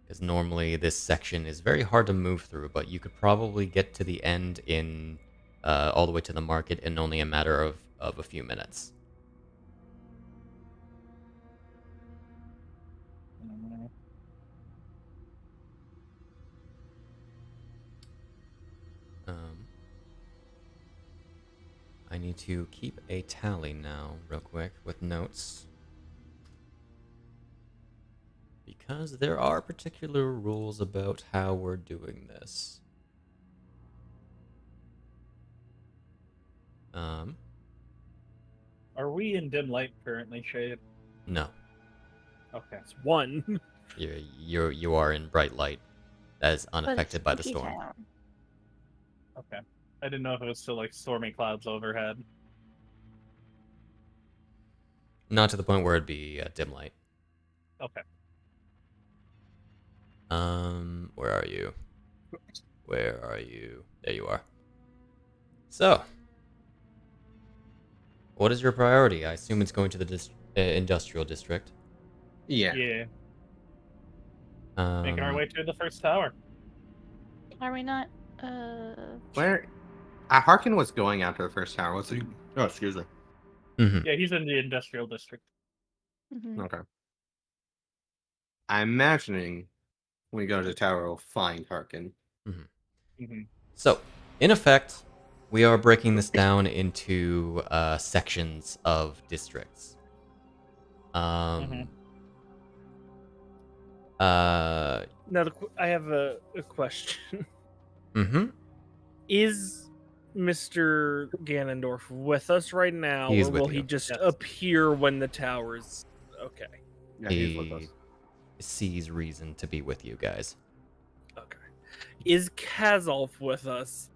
Because normally this section is very hard to move through, but you could probably get to the end in all the way to the market in only a matter of a few minutes. I need to keep a tally now, real quick, with notes. Because there are particular rules about how we're doing this. Are we in dim light currently, Shade? No. Okay. it's 1. You are in bright light, that is unaffected by the spooky storm. town. Okay. I didn't know if it was still like stormy clouds overhead. Not to the point where it'd be dim light. Okay. Where are you? Where are you? There you are. So, what is your priority? I assume it's going to the industrial district. Yeah. Yeah. Making our way to the first tower. Are we not? Where? Harkin was going after the first tower. Was he? Oh, excuse me. Mm-hmm. Yeah, he's in the industrial district. Mhm. Okay. I'm imagining when we go to the tower, we'll find Harkin. Mm-hmm. So, in effect, we are breaking this down into sections of districts. Mhm. Now, I have a question. Mm-hmm. Is Mr. Ganondorf with us right now, He is or with will he you. just Yes. appear when the tower's okay? Yeah, he's with us. He sees reason to be with you guys. Okay. Is Kazolf with us,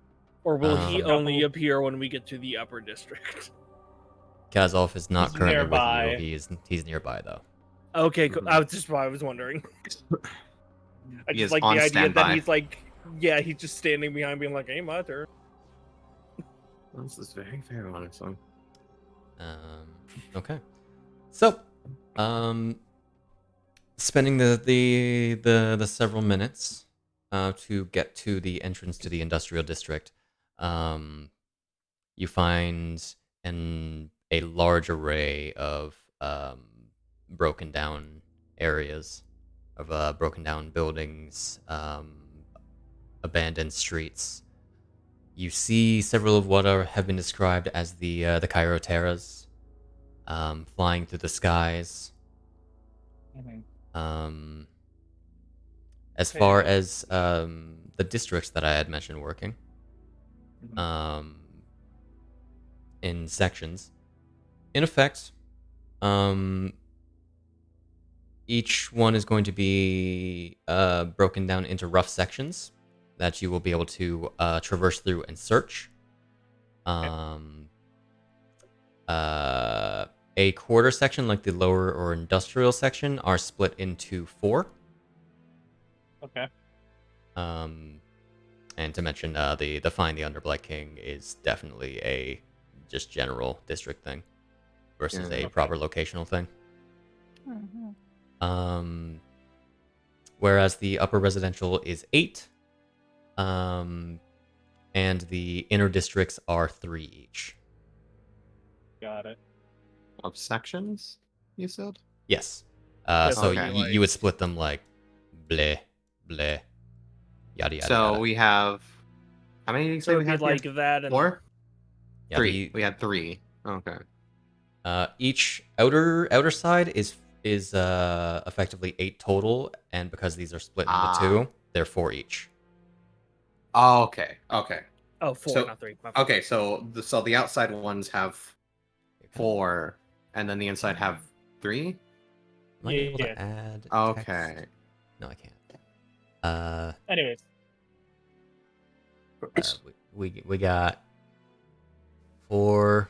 or will he only No. appear when we get to the upper district? Kazolf is not He's currently nearby. with you. He's nearby though. Okay, cool. Mhm. I was just why I was wondering. I He just is like on the idea standby. that he's like, yeah, he's just standing behind, being like, "Hey, my turn." This is very fair, honestly. Okay. So, spending the several minutes to get to the entrance to the industrial district, you find a large array of broken down areas, of broken down buildings, abandoned streets. You see several of what have been described as the Chiroteras flying through the skies. As Hey, far as the districts that I had mentioned working in sections, in effect, each one is going to be broken down into rough sections that you will be able to traverse through and search. A quarter section, like the lower or industrial section, are split into 4. Okay. And to mention, the Find the Underblight King is definitely a just general district thing versus Yeah, a okay. proper locational thing. Mhm. Whereas the upper residential is 8, and the inner districts are 3 each. Got it. Of sections, you said? Yes. Yeah, So okay. you would split them like bleh, bleh, yada yada So yada. we have. How many did you So say it'd we be had? like Here? that, and 4? Yeah, 3. We had 3. Okay. each outer side is effectively 8 total, and because these are split into 2, they're 4 each. Oh, okay. Okay. oh, 4, So- not 3. My fault. Okay. So the outside ones have 4, and then the inside have 3. Am I able Yeah. to add text? Okay. No, I can't. Anyways, We got 4D,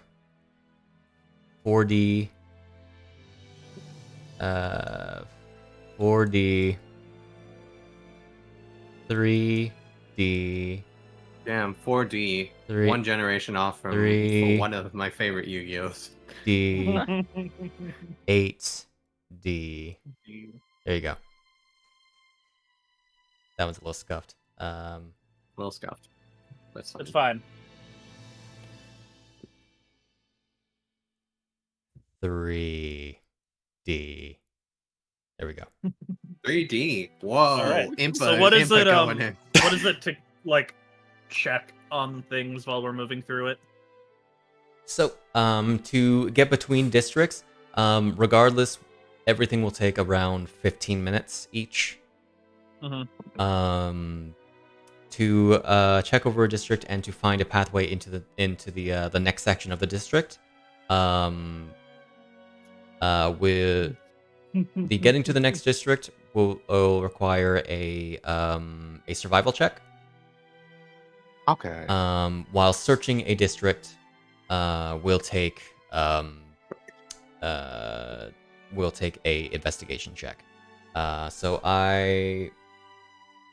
4D, 3D, Damn, 4D. 3 One generation off from 3. one of my favorite Yu-Gi-Ohs. D, 8D. There you go. That one's a little scuffed. A little scuffed. That's fine. it's fine. 3D. There we go. 3D. Whoa. All right. Impa, So what is Impa it? going in. What is it to like check on things while we're moving through it? So, to get between districts, regardless, everything will take around 15 minutes each. To check over a district and to find a pathway into the next section of the district. With the getting to the next district will require a survival check. Okay. While searching a district, will take a investigation check.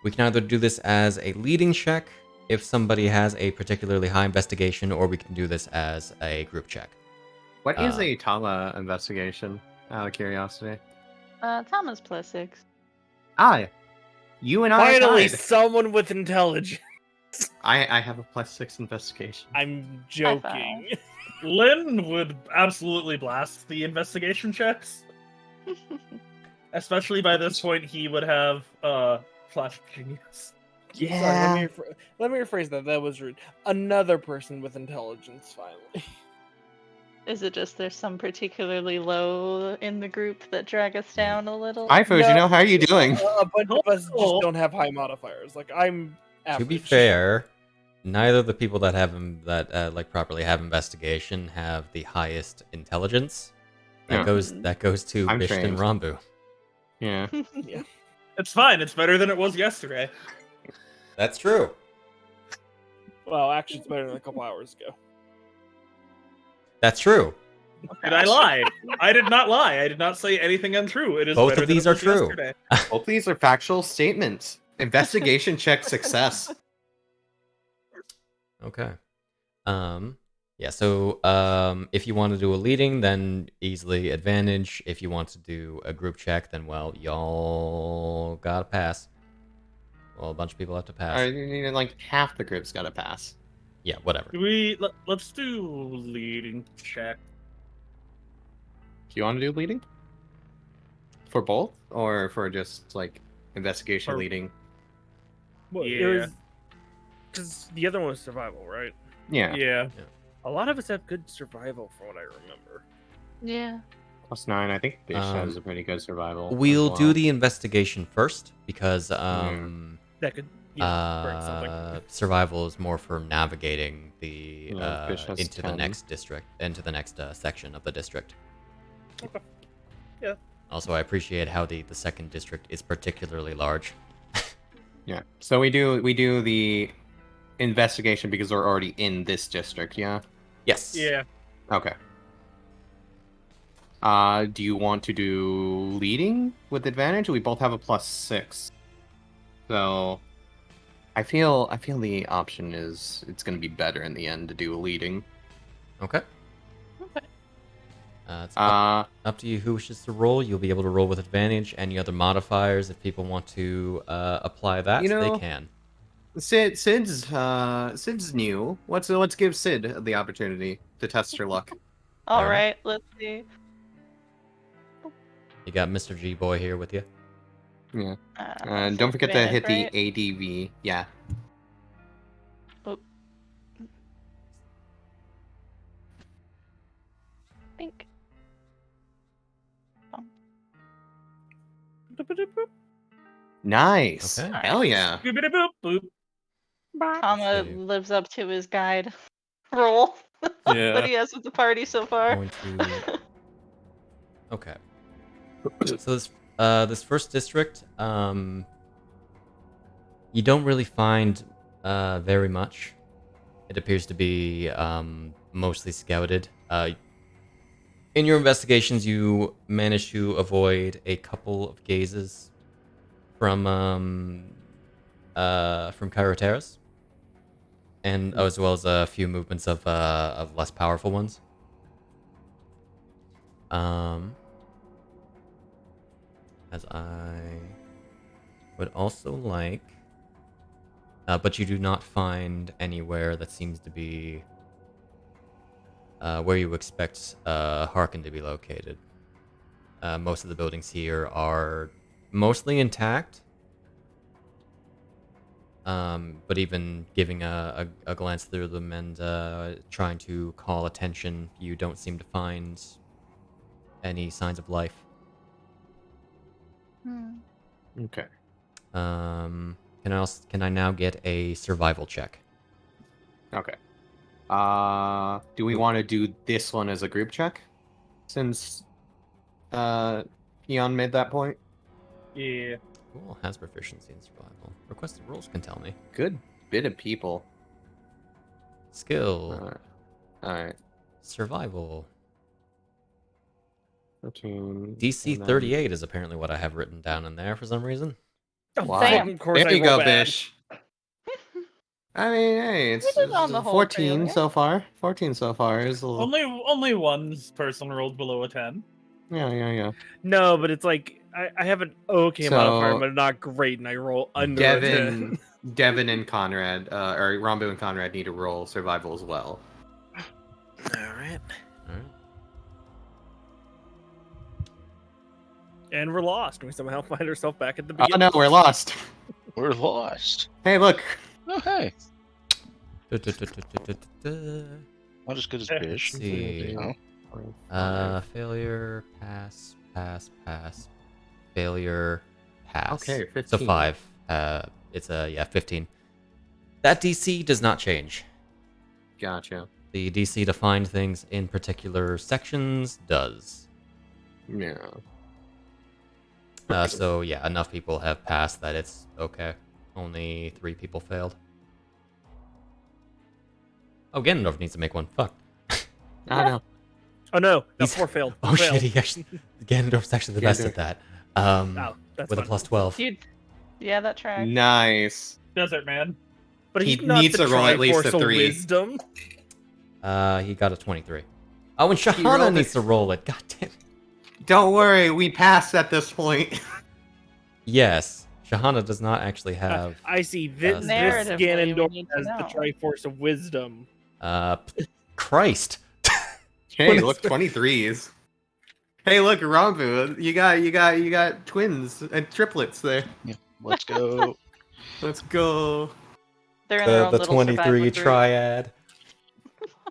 We can either do this as a leading check if somebody has a particularly high investigation, or we can do this as a group check. What is a Tama investigation? Out of curiosity. Tama's +6. You and I Finally, tied. someone with intelligence. I have a +6 investigation. I'm joking. Lynn would absolutely blast the investigation checks. Especially by this point, he would have Flash of Genius. Sorry, let me rephrase that. That was rude. Another person with intelligence, finally. Is it just there's some particularly low in the group that drag us down a little? Hi, Fujino. How are you doing? A bunch of us just Cool. don't have high modifiers. Like, I'm average. To be fair, neither of the people that have properly have investigation have the highest intelligence. That Yeah. goes to I'm Bisht and trained. Rambu. Yeah. It's fine. It's better than it was yesterday. That's true. Well, actually, it's better than a couple hours ago. That's true. Did I lie? I did not lie. I did not say anything untrue. It is Both better of than these it are was true. yesterday. Both these are factual statements. Investigation check success. Okay. Yeah, so if you want to do a leading, then easily advantage. If you want to do a group check, then well, y'all gotta pass. Well, a bunch of people have to pass. Like half the group's got to pass. Yeah, whatever. Let's do leading check. Do you want to do leading? For both, or for just like investigation For- leading? Well, Yeah. Because the other one was survival, right? Yeah. Yeah. A lot of us have good survival, from what I remember. Yeah. +9. I think Bisht has a pretty good survival. as We'll well. do the investigation first because That could break something. survival is more for navigating the Yeah, Bisht has into the 10. next district, into the next section of the district. Okay. Yeah. Also, I appreciate how the second district is particularly large. Yeah. So we do the investigation because we're already in this district. Yeah. Yes. Yeah. Okay. Do you want to do leading with advantage? We both have a +6. So I feel the option is it's going to be better in the end to do a leading. Okay. Okay. It's up to you who wishes to roll. You'll be able to roll with advantage. Any other modifiers, if people want to apply that, You know- they can. Sid's new. Let's give Sid the opportunity to test her luck. All Fair enough. right. Let's see. You got Mr. G Boy here with you. Yeah. So Don't forget to hit advantage, the right? ADV. Yeah. Think. Nice. Okay. Hell yeah. Boop, boop. Tama see. lives up to his guide role that he has with the party so far. Going to. Okay. So this first district, you don't really find very much. It appears to be mostly scouted. In your investigations, you managed to avoid a couple of gazes from Kyroteras, and as well as a few movements of less powerful ones. As I would also like, but you do not find anywhere that seems to be where you expect Harkin to be located. Most of the buildings here are mostly intact, but even giving a glance through them and trying to call attention, you don't seem to find any signs of life. Okay. Can I now get a survival check? Okay. Do we want to do this one as a group check? Since Eon made that point? Yeah. Cool, has proficiency in survival. Requested rolls can tell me. Good bit of people. Skill. Alright. Survival. 13. DC and then- 38 is apparently what I have written down in there for some reason. Wow. Damn. Of course There I you roll go, bad. Bish. I mean, hey, it's did on the whole 14 failure. so far. 14 so far is a little... Only one person rolled below a 10. Yeah. No, but it's like I have an okay So, modifier, but not great, and I roll under a 10. Devon and Conrad, or Rambu and Conrad need to roll survival as well. Alright. Alright. And we're lost. We somehow find ourselves back at the Oh beginning. no, we're lost. We're lost. Hey, look. Oh, hey. Da-da-da-da-da-da-da. Not as good as Let's Bish. see. No. Failure, pass, failure, pass. Okay, So 15. 5. It's 15. That DC does not change. Gotcha. The DC to find things in particular sections does. Yeah. So yeah, enough people have passed that it's okay. Only 3 people failed. Oh, Ganondorf needs to make one. Fuck. I know. Oh no, no, He's- 4 failed. Oh failed. shit, Ganondorf's actually the best at that. Oh, that's With a fun. plus 12. Dude, yeah, that tracks. Nice. Desert man. But He he's not needs the to roll at least a Triforce of 3. Wisdom. He got a 23. Oh, and rolled Shahana it. needs to roll it. God damn. Don't worry, we passed at this point. Yes, Shahana does not actually have. I see. This Narratively, we Ganondorf need to has the know. Triforce of Wisdom. Christ. Hey, What is look, that? 23s. Hey, look, Rambu, you got twins and triplets there. Let's go. Let's go. They're in their own The little 23 survival group. triad.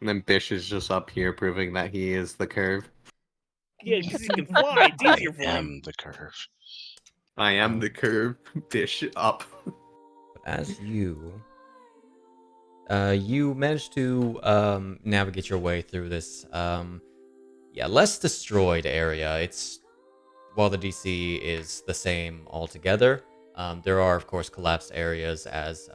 And then Bisht is just up here proving that he is the curve. Yeah, because he can fly. It's I easier for him. am the curve. I am the curve. Bisht up. But as you managed to navigate your way through this less destroyed area. It's while the DC is the same altogether, there are of course collapsed areas as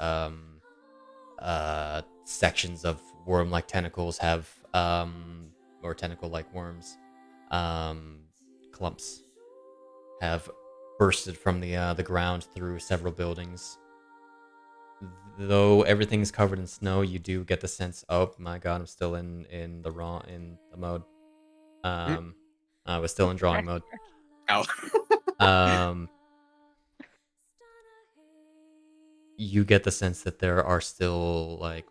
sections of worm-like tentacles have or tentacle-like worms clumps have bursted from the ground through several buildings. Though everything's covered in snow, you do get the sense, oh my god, I'm still in the mode. I was still in drawing mode. Ow. You get the sense that there are still like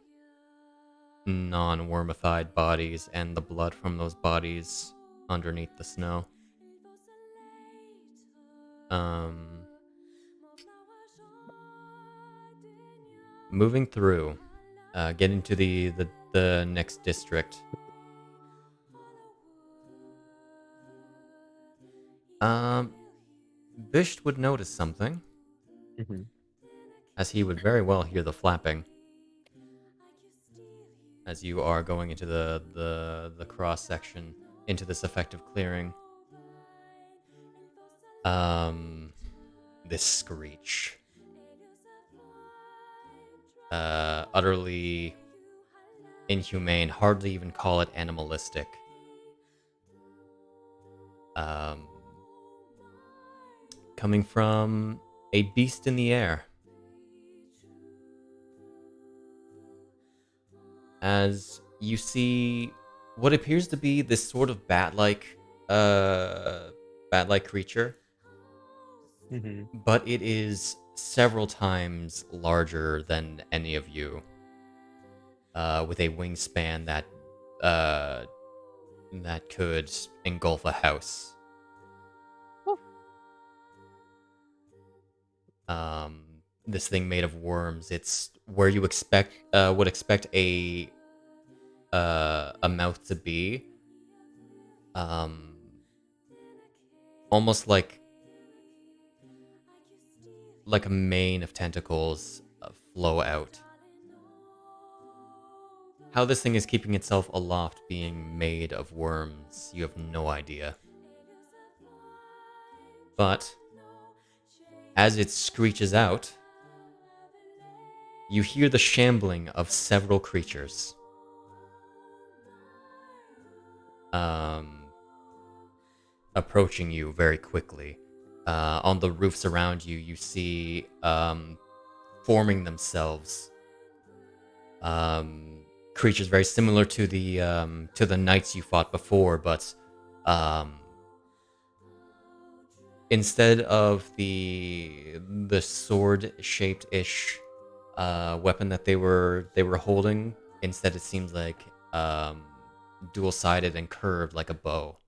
non-wormified bodies and the blood from those bodies underneath the snow. Moving through, getting to the next district. Bisht would notice something, as he would very well hear the flapping as you are going into the cross section into this effective clearing. This screech. Utterly inhumane, hardly even call it animalistic. Coming from a beast in the air. As you see what appears to be this sort of bat-like creature, but it is several times larger than any of you, with a wingspan that could engulf a house. This thing made of worms. It's where you would expect a mouth to be. Almost like a mane of tentacles flow out. How this thing is keeping itself aloft being made of worms, you have no idea. But as it screeches out, you hear the shambling of several creatures. Approaching you very quickly. On the roofs around you, you see forming themselves creatures very similar to the knights you fought before, but instead of the sword-shaped-ish weapon that they were holding, instead it seems like dual-sided and curved like a bow.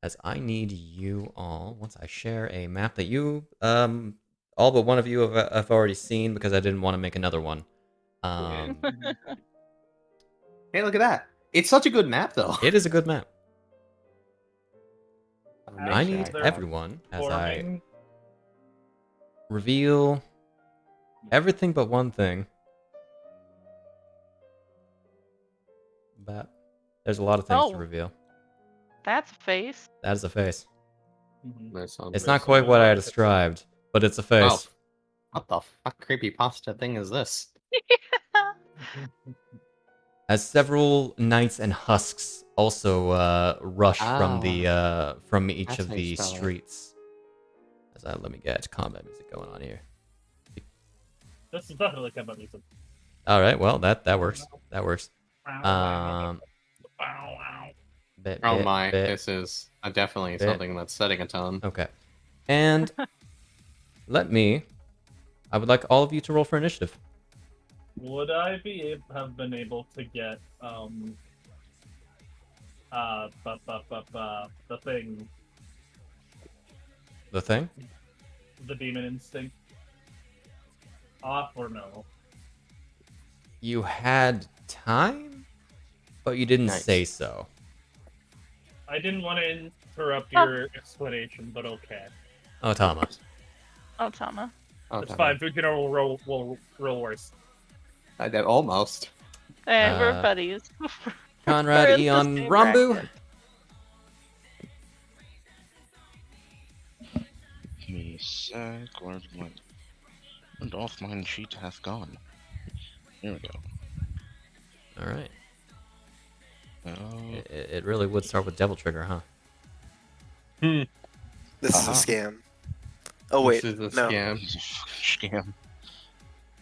As I need you all, once I share a map that you, all but one of you have already seen because I didn't want to make another one. Hey, look at that. It's such a good map, though. It is a good map. I Actually, need they're everyone as I forming. reveal everything but one thing. But there's a lot of things to Oh. reveal. That's a face. That is a face. Mhm. This on It's this not quite one. what I described, but it's a face. Oh, what the fuck creepy pasta thing is this? As several knights and husks also rush from each that's of how you the spell it. streets. Let me get combat music going on here. This is definitely combat music. All right, well that works. That works. Wow. Bit, Oh bit, my, bit. this is definitely bit. something that's setting a tone. Okay, and I would like all of you to roll for initiative. Would I have been able to get the thing, The thing? the demon instinct off or no? You had time, but you didn't Nice. say so. I didn't want to interrupt your explanation, but okay. Oh, Tama. Oh, Tama. Oh, It's damn. fine. Fujino will roll worse. Almost. Hey, we're Uh, buddies. Conrad, We're in the Eon, same Rambu. bracket. Give me a sec. Where's my... And off mine sheet hath gone. Here we go. All right. Oh, It really would start with Devil Trigger, huh? This is a scam. Oh wait, This is a no. scam. this is a fucking scam.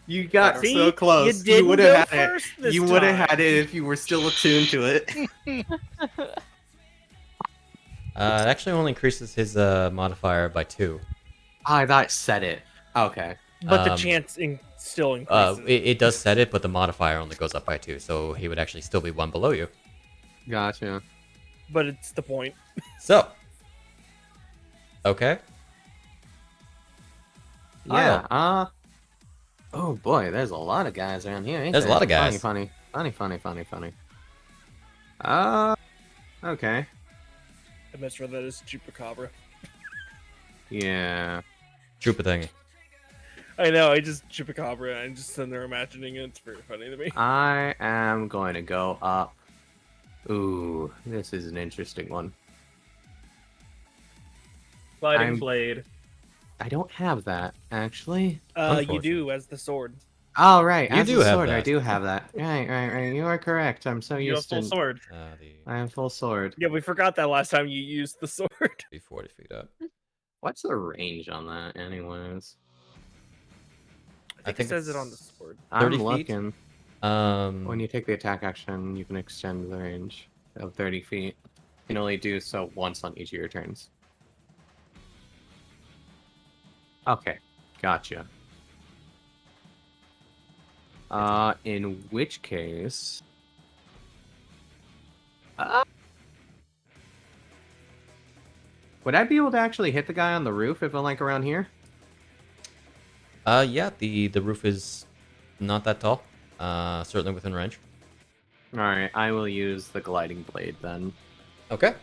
You got See? so close. You didn't would go have had first it. this You would have time. had it if you were still attuned to it. It actually only increases his modifier by 2. I thought it said it. Okay. But the Um, chance still increases. It does set it, but the modifier only goes up by 2, so he would actually still be 1 below you. Gotcha. But it's the point. So. Okay. Yeah. Oh boy, there's a lot of guys around here. Ain't There's a there? lot of guys. Funny. Okay. I misread that as Chupacabra. Yeah. Troopa thingy. I know, I just Chupacabra, I'm just sitting there imagining it. It's very funny to me. I am going to go up. Ooh, this is an interesting one. Fighting I'm- blade. I don't have that actually. You Unfortunate. do as the sword. Oh right, You as do a have sword, I that. do have that. Right. You are correct. I'm so You have used full to. sword. I have full sword. Yeah, we forgot that last time you used the sword. Be 40 feet up. What's the range on that, anyways? I think it says it on the sword. 30 I'm feet? looking. When you take the attack action, you can extend the range of 30 feet. You can only do so once on each of your turns. Okay, gotcha. In which case... would I be able to actually hit the guy on the roof if I'm like around here? Yeah, the roof is not that tall. Certainly within range. Alright, I will use the gliding blade then. Okay.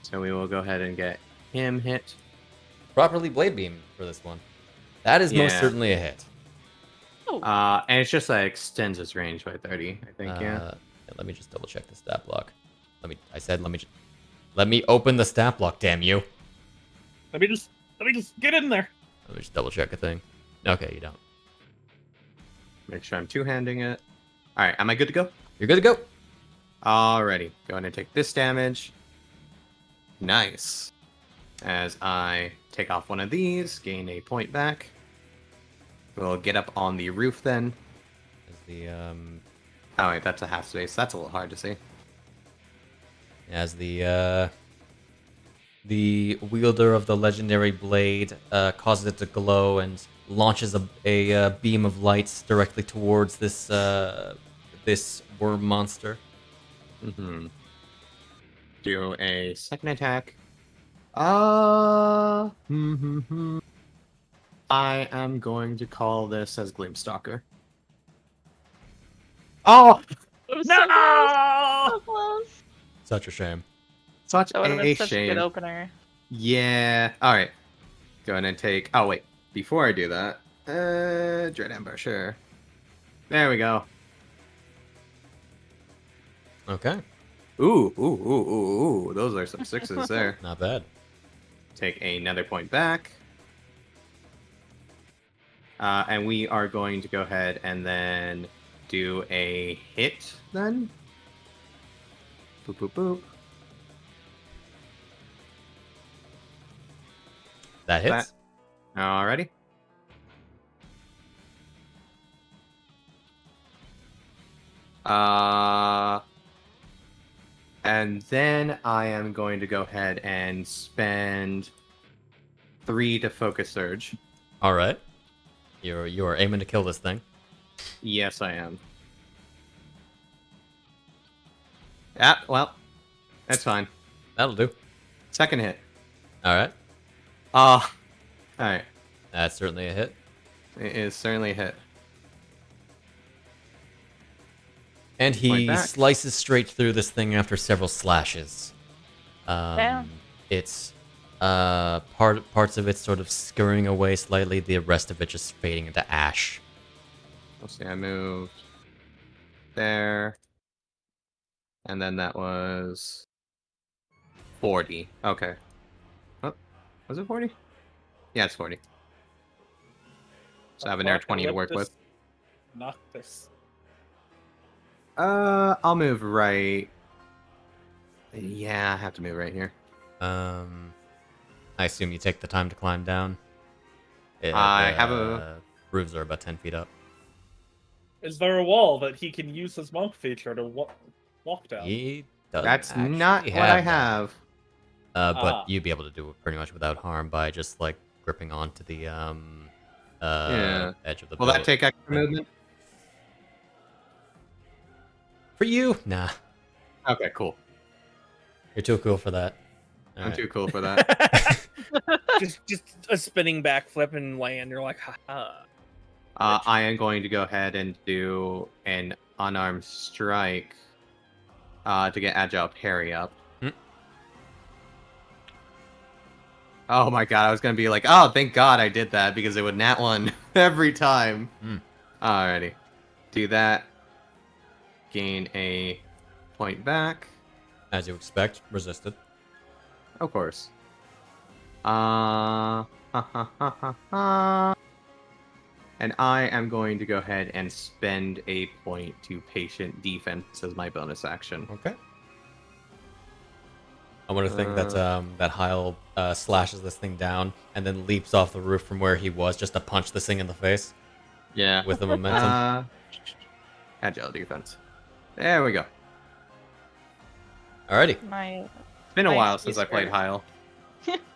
So we will go ahead and get him hit. Properly blade beam for this one. That is most Yeah. certainly a hit. And it's just that it extends its range by 30, I think, yeah. Let me just double check the stat block. Let me open the stat block, damn you. Let me just get in there. Let me just double check a thing. Okay, you don't. Make sure I'm two-handing it. Alright, am I good to go? You're good to go. Alrighty, go ahead and take this damage. Nice. As I take off one of these, gain a point back. We'll get up on the roof then. As the Oh wait, that's a half space. That's a little hard to see. as the wielder of the legendary blade causes it to glow and launches a beam of light directly towards this this worm monster. Mm-hmm. Do a second attack. I am going to call this as Gleamstalker. Oh! It was No! so close. Such a shame. Such That would have a been such a shame. good opener. Yeah. Alright. Go ahead and take... Oh, wait. Before I do that... Dread Ember, sure. There we go. Okay, Ooh. Those are some sixes there. not bad. take another point back. And we are going to go ahead and then do a hit then. Boop, boop, boop. That hits. Alrighty. And then I am going to go ahead and spend 3 to focus surge. All right. You're aiming to kill this thing. Yes, I am. Yeah, well, that's fine. That'll do. Second hit. All right. Alright. That's certainly a hit. It is certainly a hit. And Point he back. slices straight through this thing after several slashes. Damn. It's parts of it sort of scurrying away slightly, the rest of it just fading into ash. Let's see, I moved there. And then that was 40. Okay. Oh, was it 40? Yeah, it's 40. So I have an air 20 to work with. Noctis. I'll move right. Yeah, I have to move right here. I assume you take the time to climb down. I have a- roofs are about 10 feet up. Is there a wall that he can use his monk feature to walk down? He doesn't That's actually not what I that. have. But you'd be able to do it pretty much without harm by just like gripping onto the Yeah. edge of the Will boat. that take extra movement? For you? Nah. Okay, cool. You're too cool for that. All I'm right. too cool for that. just a spinning backflip and land. You're like, haha. I am going to go ahead and do an unarmed strike to get agile parry up. Oh my god, I was going to be like, oh, thank god I did that because it would nat one every time. Alrighty. Do that. Gain a point back. As you expect, resisted. Of course. And I am going to go ahead and spend a point to patient defense as my bonus action. Okay. I want to think that that Hyle slashes this thing down and then leaps off the roof from where he was just to punch this thing in the face. Yeah. With the momentum. Agile defense. There we go. Alrighty. It's been a my while since I excuse played for- Hyle.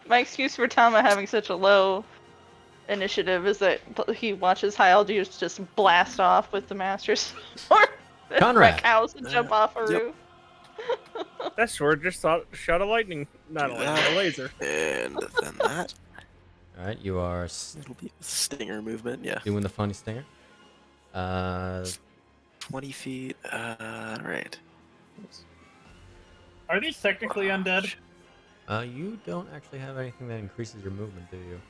My excuse for Tama having such a low initiative is that he watches Hyle just blast off with the Master Sword. Conrad. Wreck house and jump off a Yep. roof. That sword just shot a lightning, not a lightning, a laser. And then that. Alright, you are It'll be a stinger movement, yeah. doing the funny stinger. 20 feet, right. Are these technically undead? You don't actually have anything that increases your movement, do you?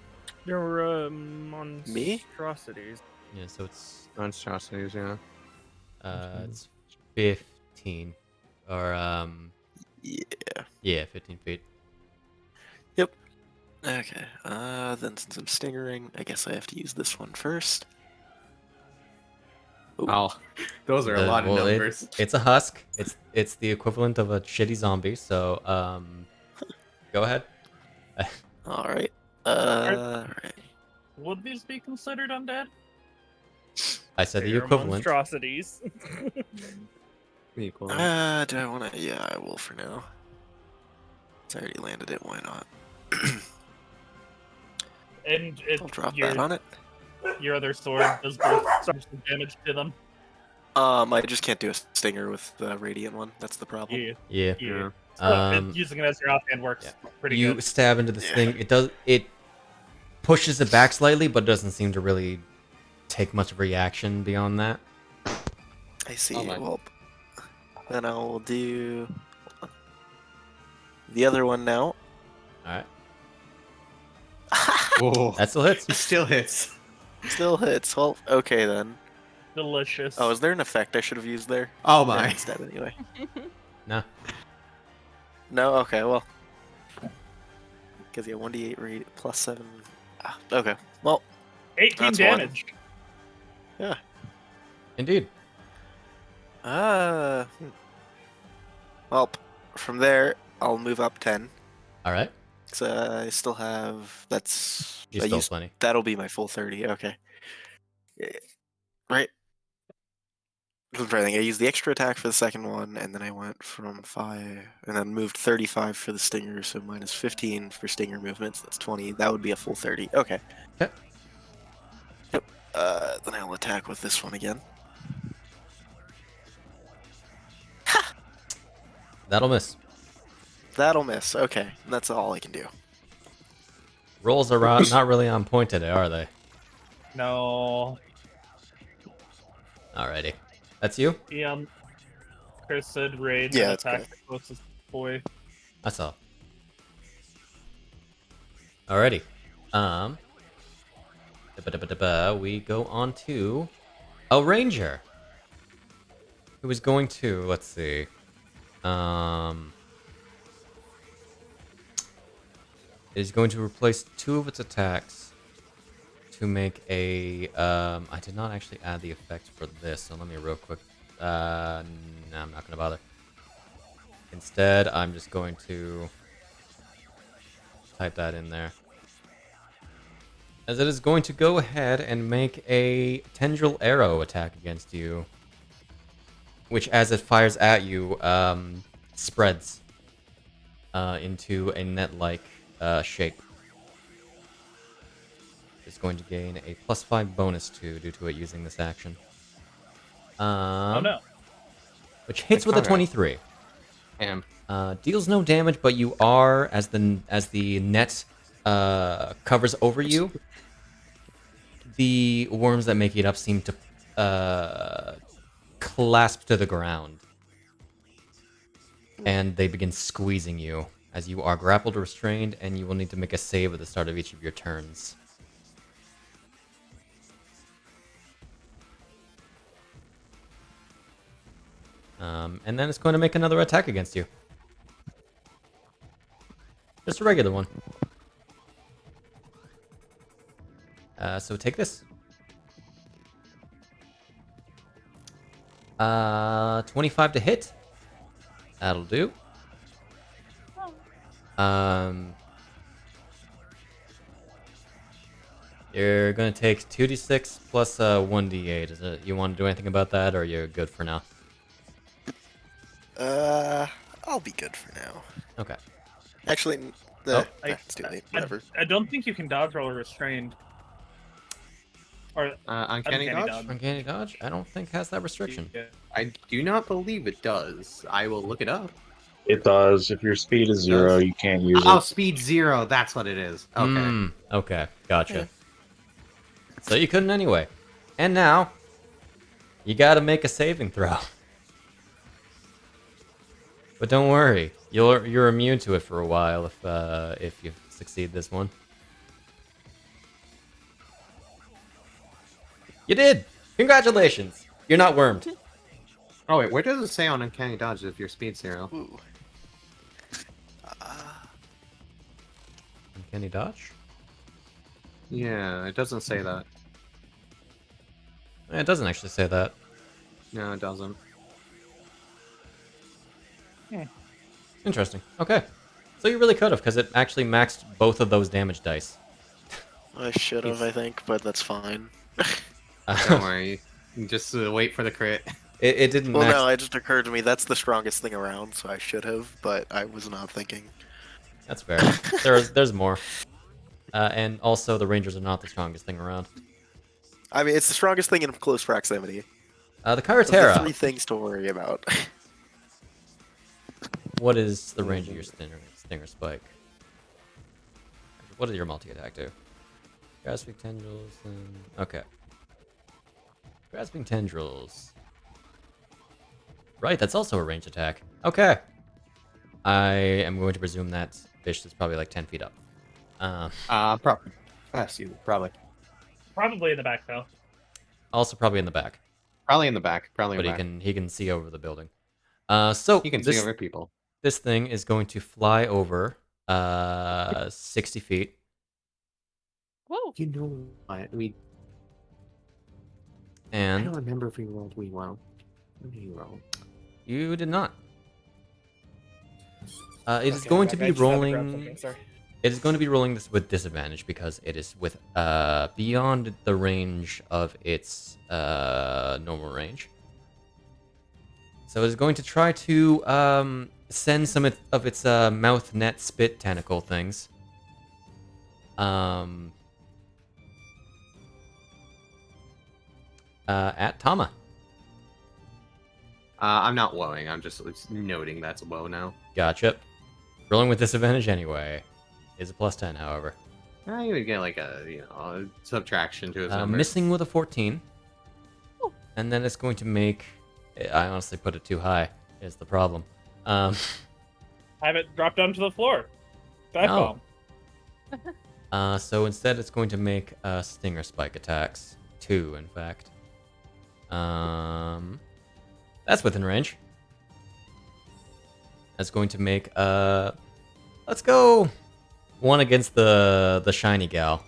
Your Me? monstrosities. Yeah, so it's Monstrosities, yeah. it's 15. Or Yeah. 15 feet. Okay, then since I'm stingering, I guess I have to use this one first. Ooh. Oh, those are a lot of Well, numbers. It's a husk. It's the equivalent of a shitty zombie. So go ahead. Alright. Right. Would these be considered undead? I said the Your equivalent. monstrosities. Equal. Do I want to? Yeah, I will for now. It's already landed it, why not? And I'll drop your, that on it. your other sword does both some damage to them. I just can't do a stinger with the radiant one. That's the problem. Yeah. Yeah. Using it as your offhand works pretty You good. stab into this Yeah. thing. It pushes it back slightly, but doesn't seem to really take much of a reaction beyond that. I see. Oh my. Well, then I will do the other one now. All right. Whoa. That still hits. It still hits. Still hits. Well, okay then. Delicious. Oh, is there an effect I should have used there? Oh Yeah, my. instead anyway. No. No. Okay. Well. Because yeah, 1d8 rate plus 7. Ah, okay. Well, 18 That's one. damage. yeah. Indeed. Well, from there, I'll move up 10. All right. So I still have. That's. You I still used, plenty. That'll be my full 30. Okay. Yeah, right. I'm trying to think. I used the extra attack for the second one, and then I went from 5, and then moved 35 for the stinger, so minus 15 for stinger movements. That's 20. That would be a full 30. Okay. Okay. Yep. Then I'll attack with this one again. That'll miss. That'll miss. Okay. That's all I can do. Rolls are not really on point today, are they? No. Alrighty. That's you? Eon. Chris said rage Yeah, and it's attack okay. the closest boy. That's all. Alrighty. We go on to a ranger who is going to, let's see, is going to replace 2 of its attacks to make a, I did not actually add the effect for this, so let me real quick, no, I'm not gonna bother. Instead, I'm just going to type that in there. As it is going to go ahead and make a tendril arrow attack against you, which as it fires at you, spreads into a net-like shape. It's going to gain a +5 bonus due to it using this action. Oh no. Which hits with a 23. Damn. Deals no damage, but you are, as the net covers over you, the worms that make it up seem to clasp to the ground. And they begin squeezing you, as you are grappled or restrained, and you will need to make a save at the start of each of your turns. And then it's going to make another attack against you. Just a regular one. So take this. 25 to hit. That'll do. You're gonna take 2d6 plus 1d8. Is it? You want to do anything about that, or you're good for now? I'll be good for now. Okay. Actually, it's too late. Whatever. I don't think you can dodge roll restrained. Or Uncanny dodge? Uncanny dodge? I don't think has that restriction. Yeah. I do not believe it does. I will look it up. It does. If your speed is 0, you can't use Oh, it. speed 0. That's what it is. Okay. Okay, gotcha. So you couldn't anyway. And now, you gotta make a saving throw. But don't worry, you're immune to it for a while if you succeed this one. You did! Congratulations! You're not wormed. Oh wait, where does it say on uncanny dodge if your speed 0? Ooh. Uncanny dodge? Yeah, it doesn't say that. It doesn't actually say that. No, it doesn't. Interesting. Okay. So you really could have, because it actually maxed both of those damage dice. I should have, I think, but that's fine. Don't worry. Just wait for the crit. It didn't Well, max. no, it just occurred to me that's the strongest thing around, so I should have, but I was not thinking. That's fair. There's more. And also, the Rangers are not the strongest thing around. I mean, it's the strongest thing in close proximity. The Of the Karatera. 3 things to worry about. What is the range of your Stinger Spike? What does your multi-attack do? Grasping Tendrils and... Okay. Grasping Tendrils. Right, that's also a range attack. Okay. I am going to presume that Bisht is probably like 10 feet up. Probably. Past you, probably. Probably in the back though. Also probably in the back. Probably in the back. Probably But in the back. he can see over the building. So He can see over people. This thing is going to fly over 60 feet. Whoa. You know what? I And don't remember if we rolled well. What did you roll? you did not. It is Okay, going I to be just had grab rolling. something, sorry. It is going to be rolling this with disadvantage because it is with beyond the range of its normal range. So it is going to try to send some of its mouth net spit tentacle things. At Tama. I'm not woeing. I'm just noting that's a woe now. Gotcha. Rolling with disadvantage anyway. Is a +10, however. You would get like a a subtraction to his number. Missing with a 14. Ooh. And then it's going to make... I honestly put it too high, is the problem. Have it drop down to the floor. Dive Oh. bomb. So instead it's going to make stinger spike attacks. 2, in fact. That's within range. That's going to make let's go 1 against the shiny gal.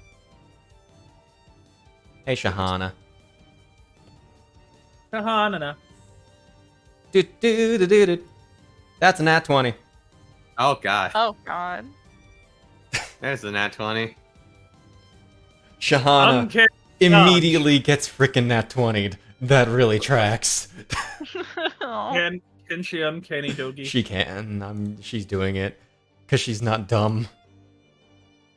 Hey Shahana. No. Do. That's a nat 20. Oh god, Oh god. there's the nat 20. Shahana Uncanny immediately gets freaking nat 20'd. That really tracks. Aw. Can she uncanny doggy? She can. She's doing it because she's not dumb.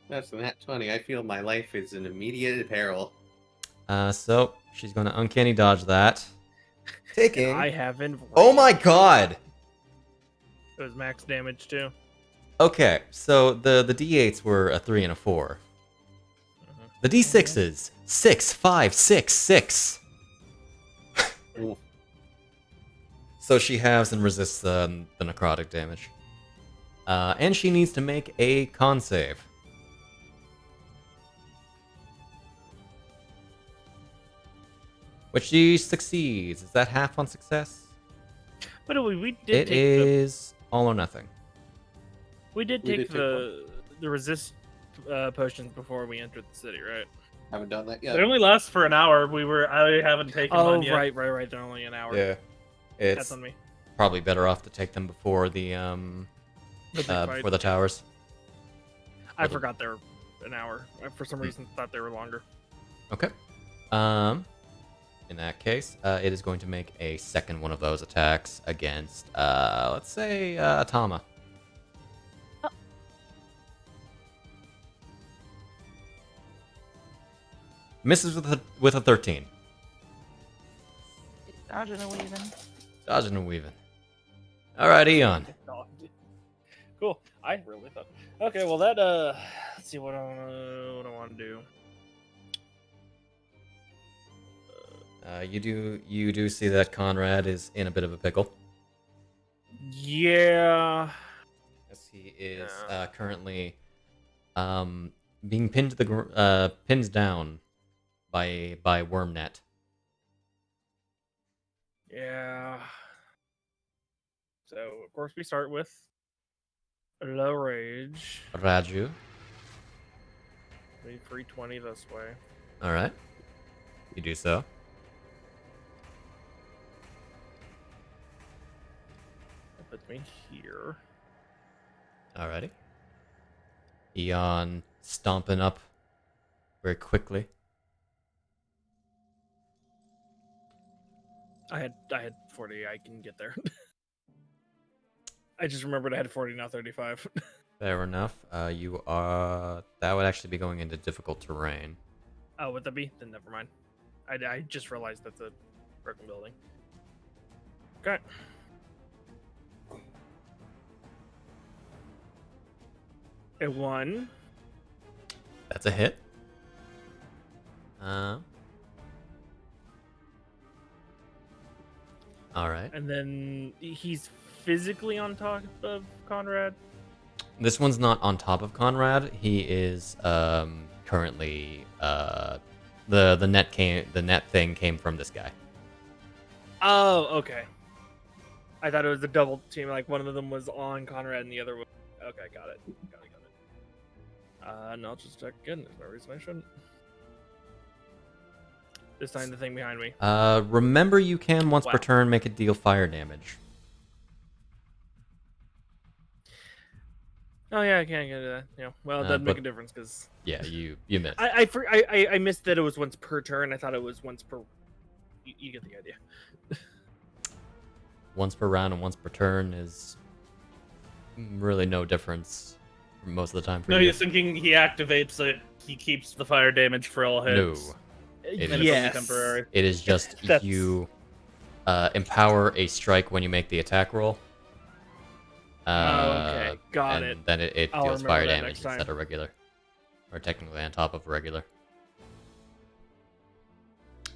That's the nat 20. I feel my life is in immediate peril. So she's gonna uncanny dodge that. Taking. I haven't. Oh my god. It was max damage too. Okay, so the d8s were a 3 and a 4. The d6s 6, 5, 6, 6. Ooh. So she halves and resists the necrotic damage. And she needs to make a con save. Which she succeeds. Is that half on success? But we did It take is all or nothing. we did we take did take the resist potions before we entered the city, right? Haven't done that They yet. only last for an hour. I haven't taken Oh, mine yet. right. They're only an hour. Yeah. That's It's on me. probably better off to take them before the The big fight. before the towers. I forgot they were an hour. I, for some reason, thought they were longer. Okay. In that case, it is going to make a second one of those attacks against, let's say, Tama. Oh. Misses with a 13. Dodging and weaving. Dodging and weaving. All right, Eon. Cool. I really thought. Okay, well that let's see what I want to do. You do see that Conrad is in a bit of a pickle. Yeah. Yes, he is Yeah. currently being pinned to the pinned down by Wormnet. Yeah. So of course we start with low rage. Raju. Maybe 320 this way. All right. You do so. That puts me here. Alrighty. Eon stomping up very quickly. I had 40. I can get there. I just remembered I had 40, now 35. Fair enough. You are. That would actually be going into difficult terrain. Oh, would that be? Then never mind. I just realized that's a broken building. Okay. A 1. That's a hit. All right. And then he's physically on top of Conrad. This one's not on top of Conrad. He is currently the net thing came from this guy. Oh, okay. I thought it was a double team. Like one of them was on Conrad and the other was. Okay, got it. No, just check again. There's no reason I shouldn't. This time the thing behind me. Remember you can once per Wow. turn make it deal fire damage. Oh yeah, I can't get that. Yeah. Well, it doesn't make a but- difference because Yeah, you missed. I missed that it was once per turn. I thought it was once per. You get the idea. Once per round and once per turn is really no difference most of the time for No, you. he's thinking he activates it. He keeps the fire damage for all No, hits. It And is- it's Yes. only temporary. it is just That's- you empower a strike when you make the attack roll. Okay, got and it. then it I'll deals remember fire that damage next time. instead of regular, or technically on top of regular.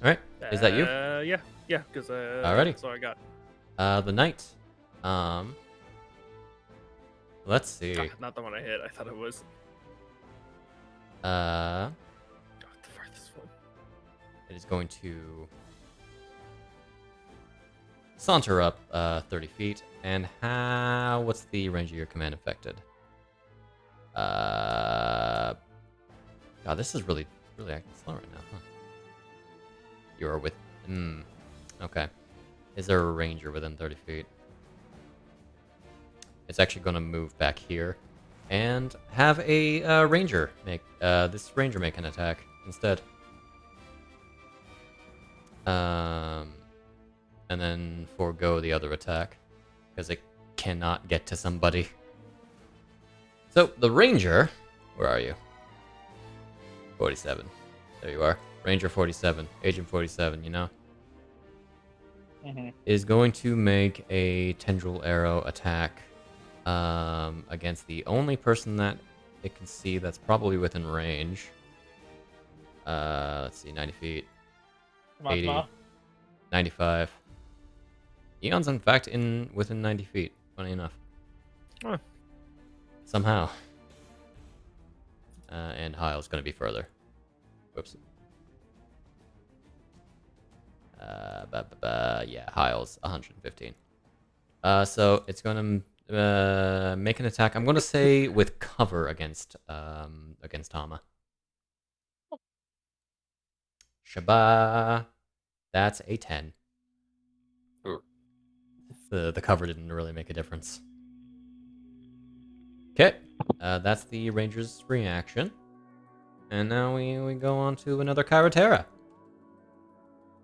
All right, is that you? Yeah, because Alrighty. that's all I got. The knight. Let's see. God, not the one I hit. I thought it was. Uh, God, the farthest one. it is going to saunter up 30 feet. And what's the range of your command affected? God, this is really acting slow right now, huh? You're with... okay. Is there a ranger within 30 feet? It's actually going to move back here and have a ranger make... this ranger make an attack instead. And then forego the other attack because it cannot get to somebody. So, the ranger... Where are you? 47. There you are. Ranger 47. Agent 47, you know? Is going to make a tendril arrow attack against the only person that it can see that's probably within range. Let's see, 90 feet. Come on, 80. come on. 95. Eon's in fact within 90 feet, funny enough. Huh. Somehow. And Hyle's going to be further. Whoops. Yeah, Hyle's 115. So it's going to make an attack. I'm going to say with cover against Tama. Shaba. That's a 10. Ooh. The cover didn't really make a difference. Okay, that's the ranger's reaction. And now we go on to another Kyratera,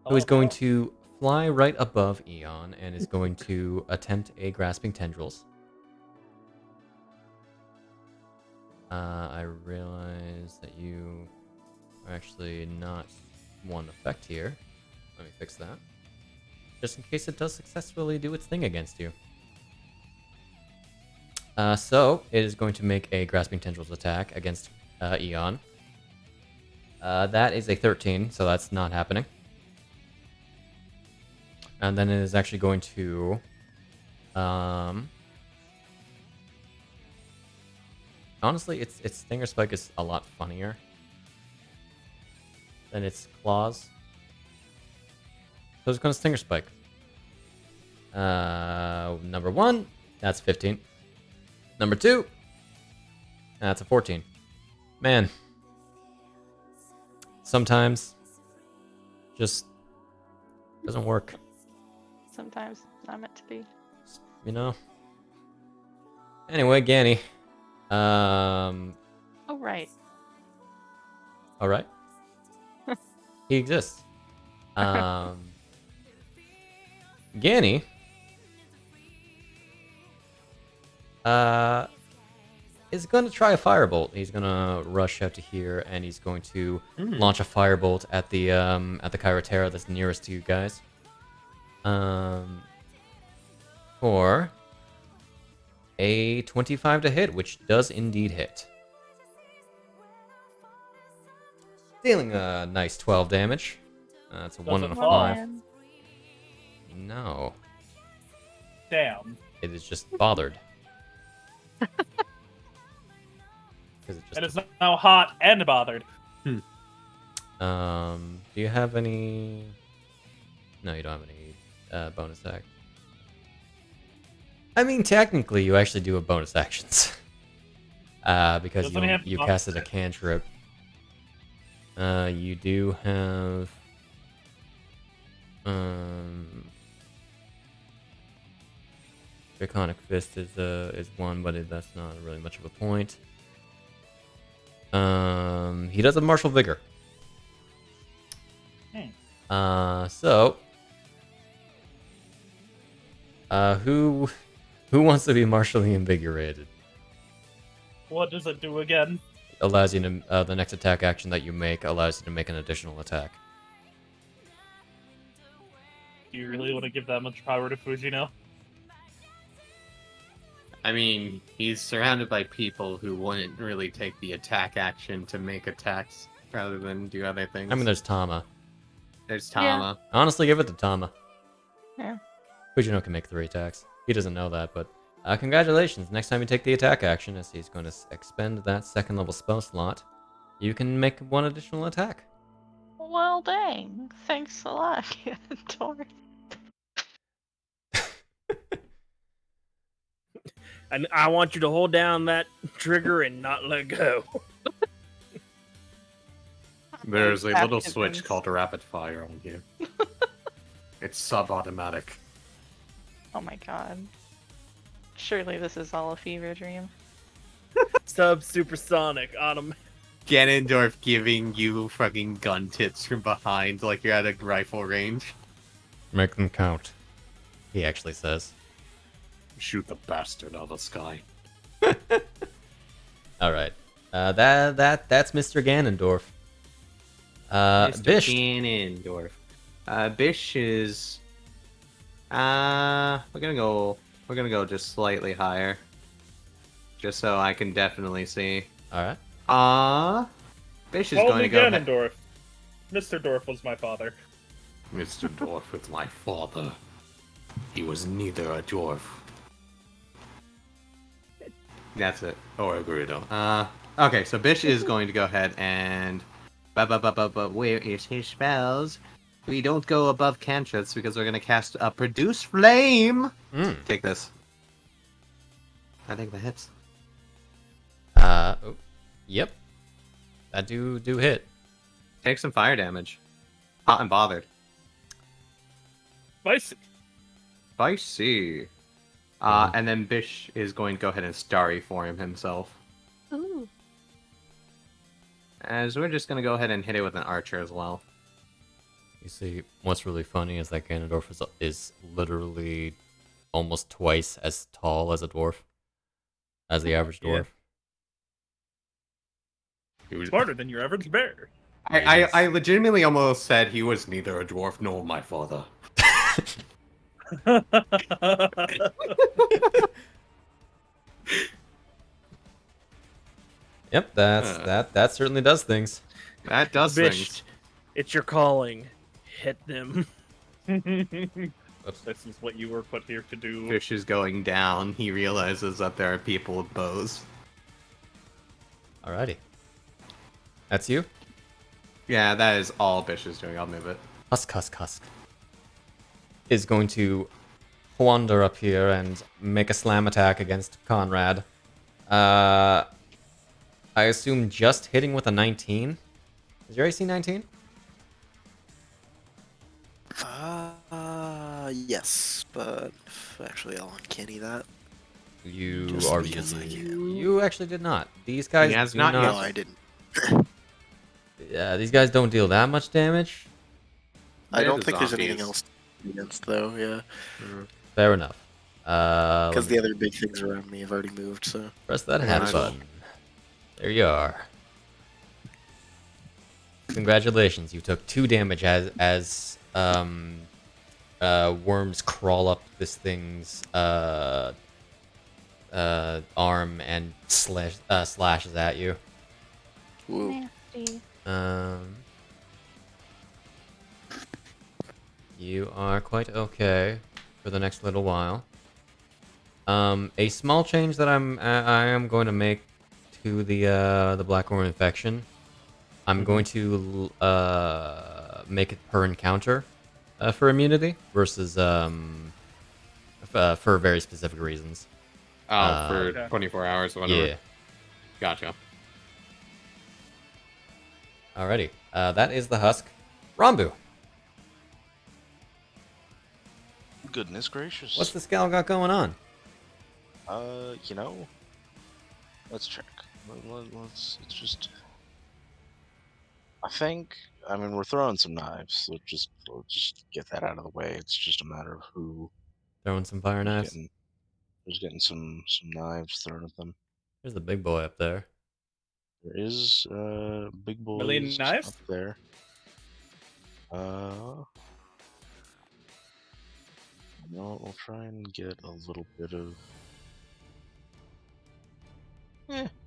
who is going to fly right above Eon and is going to attempt a grasping tendrils. I realize that you are actually not one effect here. Let me fix that. Just in case it does successfully do its thing against you. So, it is going to make a grasping tendrils attack against Eon. That is a 13, so that's not happening. And then it is actually going to... honestly, its Stinger Spike is a lot funnier than its claws. So it's going to Stinger Spike. Number 1, that's 15. Number 2, that's a 14. Man. Sometimes just doesn't work, Sometimes not meant to be. you know? Anyway, Ganny. Oh, right. Alright. He exists. Ganny is going to try a firebolt. He's going to rush out to here, and he's going to launch a firebolt at the Kyratera that's nearest to you guys. For a 25 to hit, which does indeed hit. Dealing a nice 12 damage. That's a 1 and a Doesn't 5. Man. No, Damn. it is just bothered. Because it It just. is now hot and bothered. Do you have any? No, you don't have any bonus act. I mean, technically, you actually do have bonus actions. because Doesn't he have you buff casted a set? cantrip. You do have Draconic Fist is one, but that's not really much of a point. He does have Martial Vigor. So who wants to be martially invigorated? What does it do again? Allows you to the next attack action that you make allows you to make an additional attack. Do you really want to give that much power to Fujino? I mean, he's surrounded by people who wouldn't really take the attack action to make attacks rather than do other things. I mean, there's Tama. There's Tama. Honestly, give it to Tama. Yeah. Fujino can make 3 attacks. He doesn't know that, but congratulations. Next time you take the attack action, as he's going to expend that 2nd level spell slot, you can make 1 additional attack. Well, dang. Thanks a lot, Tor. And I want you to hold down that trigger and not let go. There's a little Baptisms. switch called Rapid Fire on you. It's sub-automatic. Oh my god. Surely this is all a fever dream. Sub supersonic autumn. Ganondorf giving you fucking gun tips from behind like you're at a rifle range. Make them count. He actually says. Shoot the bastard out of the sky. All right. That's Mr. Ganondorf. Mr. Bisht. Ganondorf. Bisht is we're gonna go just slightly higher. Just so I can definitely see. All right. Bisht is Call going me to go Ganondorf. Mr. Dorf was my father. Mr. Dwarf was my father. He was neither a dwarf. That's it. Or a Gerudo. Okay, so Bisht is going to go ahead and... But where is his spells? We don't go above cantrips because we're going to cast a Produce Flame! Take this. I think that hits. Yep. That do hit. Take some fire damage. Hot and bothered. Spicy. And then Bisht is going to go ahead and Starry Form himself. Ooh. As we're just going to go ahead and hit it with an archer as well. You see, what's really funny is that Ganondorf is literally almost twice as tall as a dwarf. As the average dwarf. He was... Smarter than your average bear. I legitimately almost said he was neither a dwarf nor my father. Yep, that certainly does things. That does Bisht, things. it's your calling. Hit them. This is what you were put here to do. Fish is going down. He realizes that there are people with bows. Alrighty. That's you? Yeah, that is all Bish is doing. I'll move it. Husk is going to wander up here and make a slam attack against Conrad. I assume just hitting with a 19. Is your AC 19? Yes, but actually I'll uncanny that. You Just are because I can. you actually did not. These guys He has do not No, yet. I didn't. Yeah, these guys don't deal that much damage. I They're don't the think there's anything zombies. else against though. Yeah, Fair enough. because the other big things around me have already moved. So press that Yeah, hat I button. There you are. Congratulations, you took 2 damage as worms crawl up this thing's arm and slashes at you. woo. Nasty. You are quite okay for the next little while. A small change that I am going to make to the Blackthorn infection. I'm going to make it per encounter for immunity versus for very specific reasons. Oh, for Okay. 24 hours or whatever. Yeah. Gotcha. Alrighty. That is the Husk. Rambu, Goodness gracious. what's this gal got going on? You know, let's check. Let's just. I mean, we're throwing some knives, so we'll just get that out of the way. It's just a matter of who. Throwing some fire knives. Who's getting some knives thrown at them. There's the big boy up there. There is big Million boys knives? up there. No, we'll try and get a little bit of.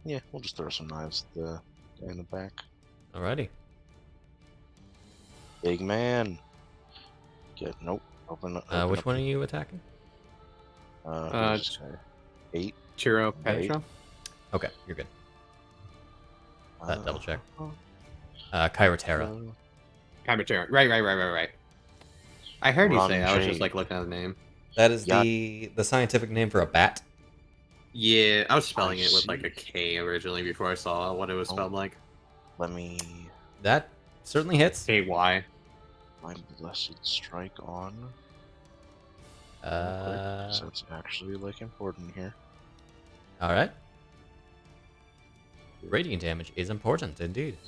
Yeah, we'll just throw some knives at the guy in the back. Alrighty. Big man. Nope. Open Which up one are you attacking? who's this guy? 8. Chiro Right. Petra. Okay, you're good. Double check. uh, Kyra. Chiro. Right. I heard you say. I was just Ron like looking at the name. That is Yacht. the scientific name for a bat. Yeah, I was spelling I it with like a see. K originally before I saw what it was spelled like. Let me. That certainly hits. KY. My blessed strike on. Real quick, 'cause that's actually like important here. Alright. Radiant damage is important indeed.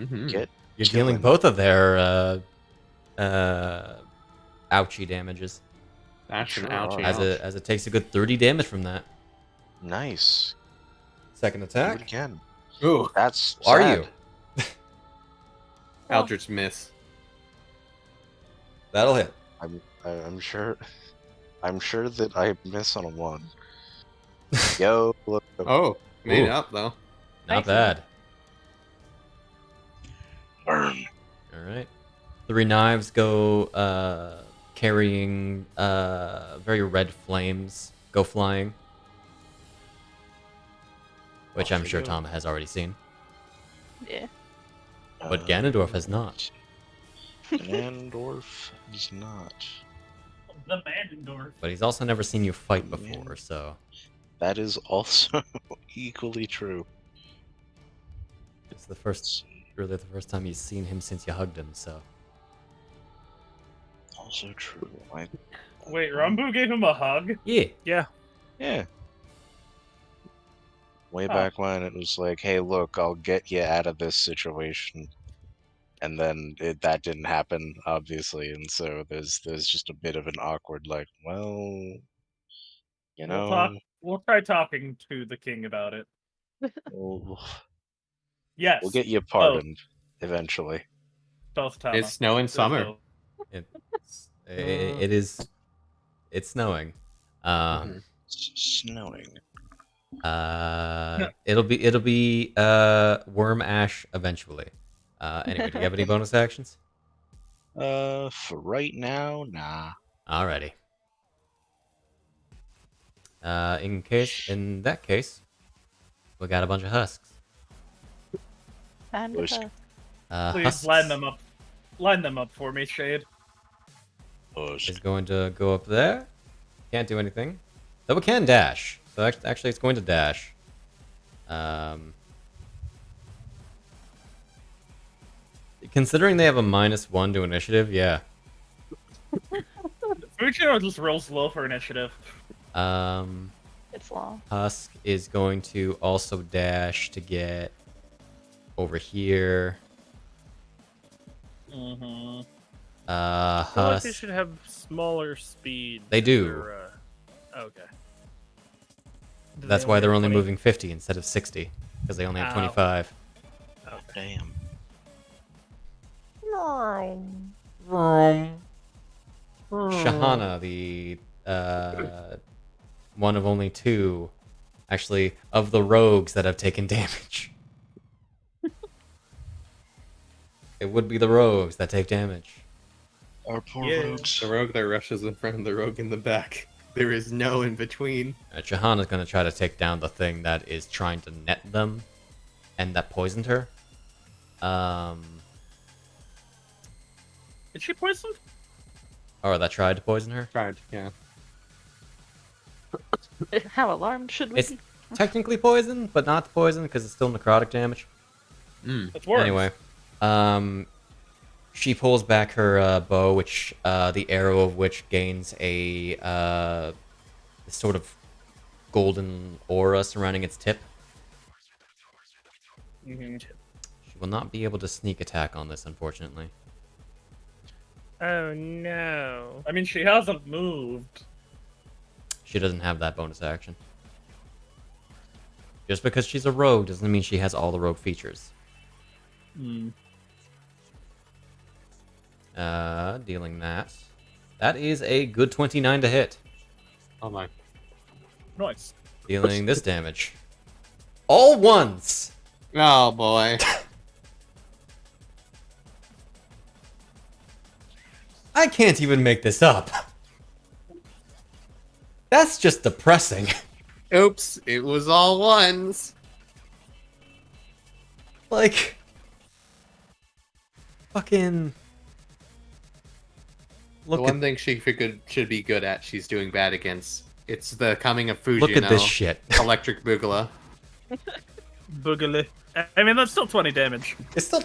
Mm-hmm. Get You're killing. dealing both of their ouchie damages. That's an Sure ouchie. are. As it takes a good 30 damage from that. Nice. Second Do it attack. again. Ooh, That's Are sad. you? Eldritch miss. That'll hit. I'm sure. I'm sure that I miss on a 1. Yo, look. Oh, made Ooh. it up though. Not Nice. bad. Burn. Alright. 3 knives go carrying very red flames go flying. Which Off I'm they sure go. Tama has already seen. Yeah. But Ganondorf has not. Ganondorf is not. The Mandendorf. But he's also never seen you fight Yeah. before, so That is also equally true. it's really the first time you've seen him since you hugged him, so. Also true. Wait, Rambu gave him a hug? Yeah. Yeah. Way Huh. back when it was like, hey, look, I'll get you out of this situation. And then that didn't happen, obviously, and so there's just a bit of an awkward, like, well, you know, We'll try talking to the king about it. we'll Yes. get you pardoned eventually. Both Tama. It's snow in summer. Both. It's snowing. It's snowing. It'll be Worm Ash eventually. Anyway, do you have any bonus actions? For right now, nah. Alrighty. In that case, we got a bunch of husks. And Push. Please Husks line them up. Line them up for me, Shade. Push. is going to go up there. Can't do anything. Though it can dash. So actually it's going to dash. Considering they have a -1 to initiative, yeah. Fujino just rolls low for initiative. it's long. Husk is going to also dash to get over here. Mm-hmm. I feel like they Husk. should have smaller speed. They do. Okay. Do That's they why they're have only 20? moving 50 instead of 60. Because they only have Ow. 25. Damn. Shahana, the one of only 2, actually, of the rogues that have taken damage. It would be the rogues that take damage. Our poor Yeah. rogues. The rogue that rushes in front of the rogue in the back. There is no in between. Shahana's going to try to take down the thing that is trying to net them and that poisoned her. Is she poisoned? Or that tried to poison her. Tried, yeah. How alarmed should we It's be? technically poison, but not poison because it's still necrotic damage. It's worse. Anyway, she pulls back her bow, which the arrow of which gains a sort of golden aura surrounding its tip. Mhm. She will not be able to sneak attack on this, unfortunately. Oh no. I mean, she hasn't moved. She doesn't have that bonus action. Just because she's a rogue doesn't mean she has all the rogue features. Hmm. Dealing that. That is a good 29 to hit. Oh my. Nice. Dealing this damage. All ones! Oh boy. I can't even make this up. That's just depressing. Oops, it was all ones. Like... Fucking... The Look one at, thing she should be good at, she's doing bad against. It's the coming of Fujino. look at this shit. Electric Boogaloo. Boogly. I mean, that's still 20 damage. It's still...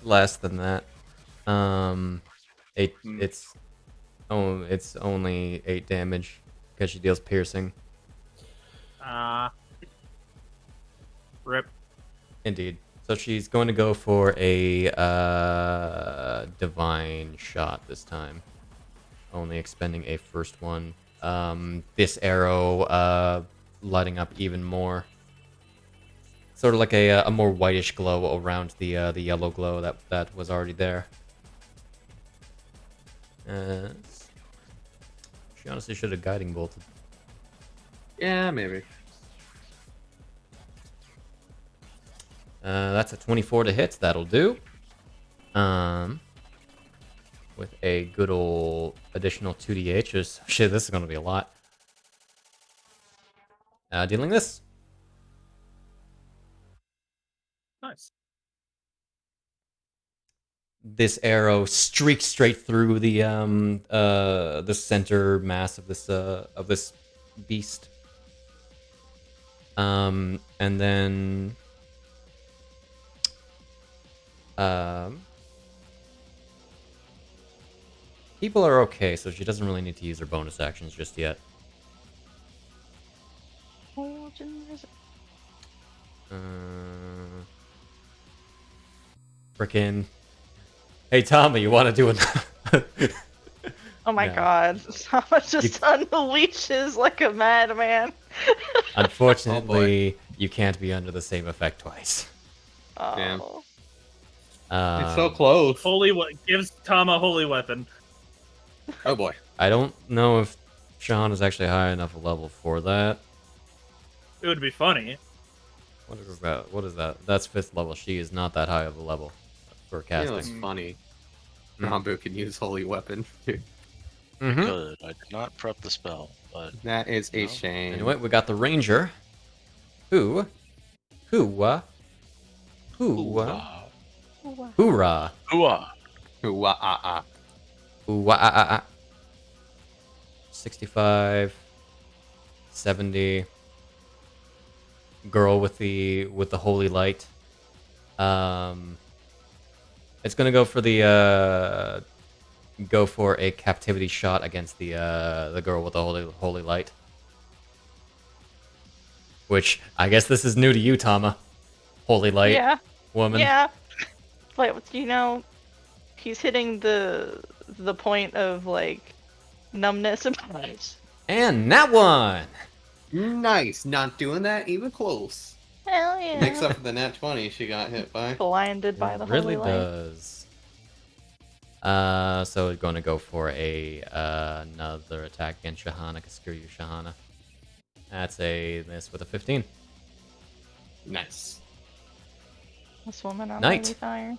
less than that. It's only 8 damage because she deals piercing. Rip. Indeed. So she's going to go for a divine shot this time, only expending a first one. This arrow lighting up even more, sort of like a more whitish glow around the yellow glow that was already there. She honestly should have guiding bolted. Yeah, maybe. That's a 24 to hit. That'll do. With a good old additional 2d8. Shit, this is going to be a lot. Dealing this. Nice. This arrow streaks straight through the center mass of this beast. And then people are okay, so she doesn't really need to use her bonus actions just yet. Frickin'. Hey, Tama, you want to do it? Oh my No. god. Tama just unleashes like a madman. Unfortunately, you can't be under the same effect twice. Damn. Oh. It's so close. Gives Tama a holy weapon. Oh boy. I don't know if Sean is actually high enough a level for that. It would be funny. What is that? That's 5th level. She is not that high of a level for You casting. know, it's funny. Mm. Rambu can use Holy Weapon. Mhm. Good. I did not prep the spell, but That is a No. shame. Anyway, we got the Ranger, who, hoorah, Ooh-ah. hoorah, Ooh-ah. Ooh-ah-ah-ah. ooh, 65, 70. Girl with the holy light. It's gonna go for a captivity shot against the girl with the holy light. Which I guess this is new to you, Tama. Holy light Yeah. woman. Yeah. But you know, he's hitting the point of like numbness and And that one. Nice. Not doing that even close. hell yeah. Makes up for the nat 20 she got hit by. Blinded by the It really holy light. does. So it's going to go for another attack against Shahana, because screw you, Shahana. That's a miss with a 15. Nice. This woman on Knight. holy fire.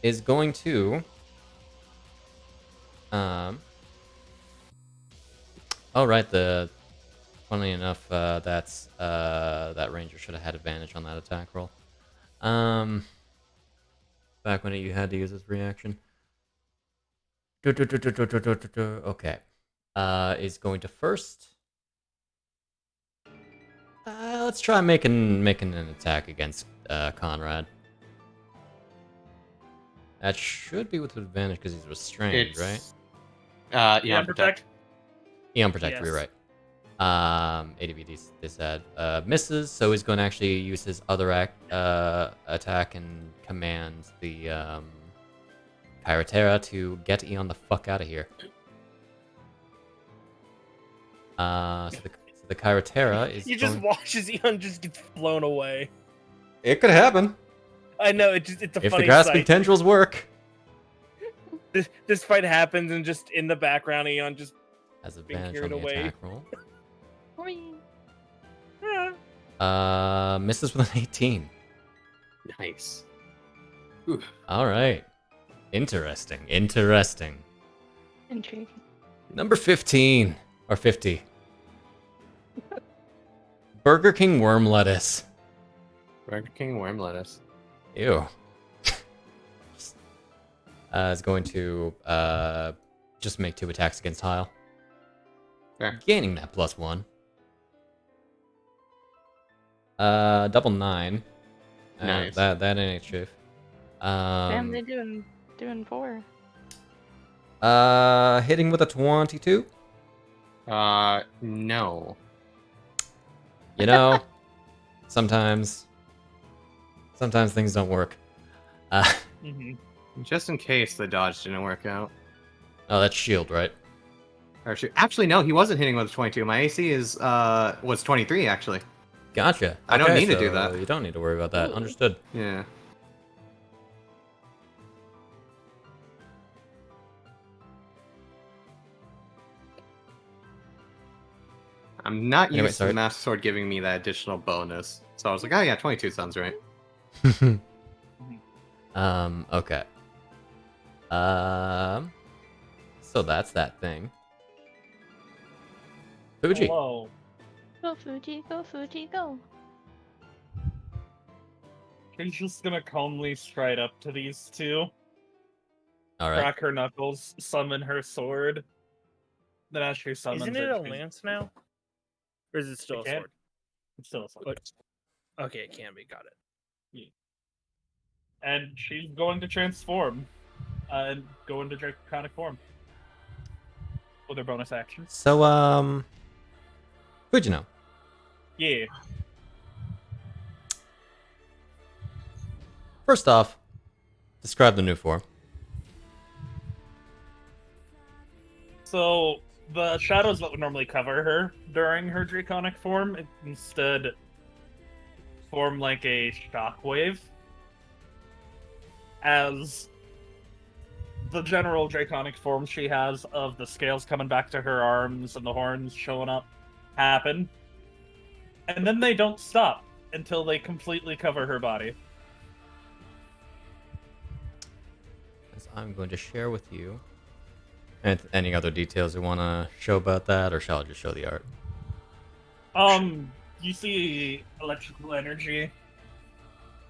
Is going to oh right, funnily enough, that ranger should have had advantage on that attack roll. Back when you had to use his reaction. Okay. Is going to first. Let's try making an attack against Conrad. That should be with advantage because he's restrained, right? Yeah, protect. Eon Protect, Yes. you're right. ADVD they said. Misses, so he's going to actually use his other attack and command the Kyratera to get Eon the fuck out of here. So the Kyratera is. You just watch as Eon just gets blown away. It could happen I know it's a if the funny grasping sight. tendrils work. This fight happens, and just in the background, Eon just Has being advantage on carried the away. attack roll. eh. Misses with an 18. Nice. All right. Interesting. Interesting. Intriguing. Number 15 or 50. Burger King worm lettuce. Burger King worm lettuce. Ew. Is going to just make 2 attacks against Hyle. Fair. Gaining that +1. Double 9. Nice. That ain't chief. Damn, they're doing 4. Hitting with a 22. No. You know, sometimes things don't work. Mhm. Just in case the dodge didn't work out. Oh, that's shield, right? Actually, no, he wasn't hitting with a 22. My AC was 23, actually. Gotcha. I don't Okay, need to do so that. You don't need to worry about that. Understood. Yeah. I'm not Anyway, used to sorry. the Master Sword giving me that additional bonus. So I was like, oh yeah, 22 sounds right. Okay. So that's that thing. Fuji. Hello. Go Fuji, go Fuji, go. She's just gonna calmly stride up to these two, All right. crack her knuckles, summon her sword. Then as she summons Isn't it a she's- lance now? Or is it still a It can- sword? It's still a sword. Okay, it can be. Got it. And she's going to transform and go into draconic form with her bonus action. So Fujino. Yeah. First off, describe the new form. So the shadows that would normally cover her during her draconic form instead form like a shockwave, as the general draconic form she has of the scales coming back to her arms and the horns showing up happen, and then they don't stop until they completely cover her body. As I'm going to share with you. And any other details you want to show about that, or shall I just show the art? You see electrical energy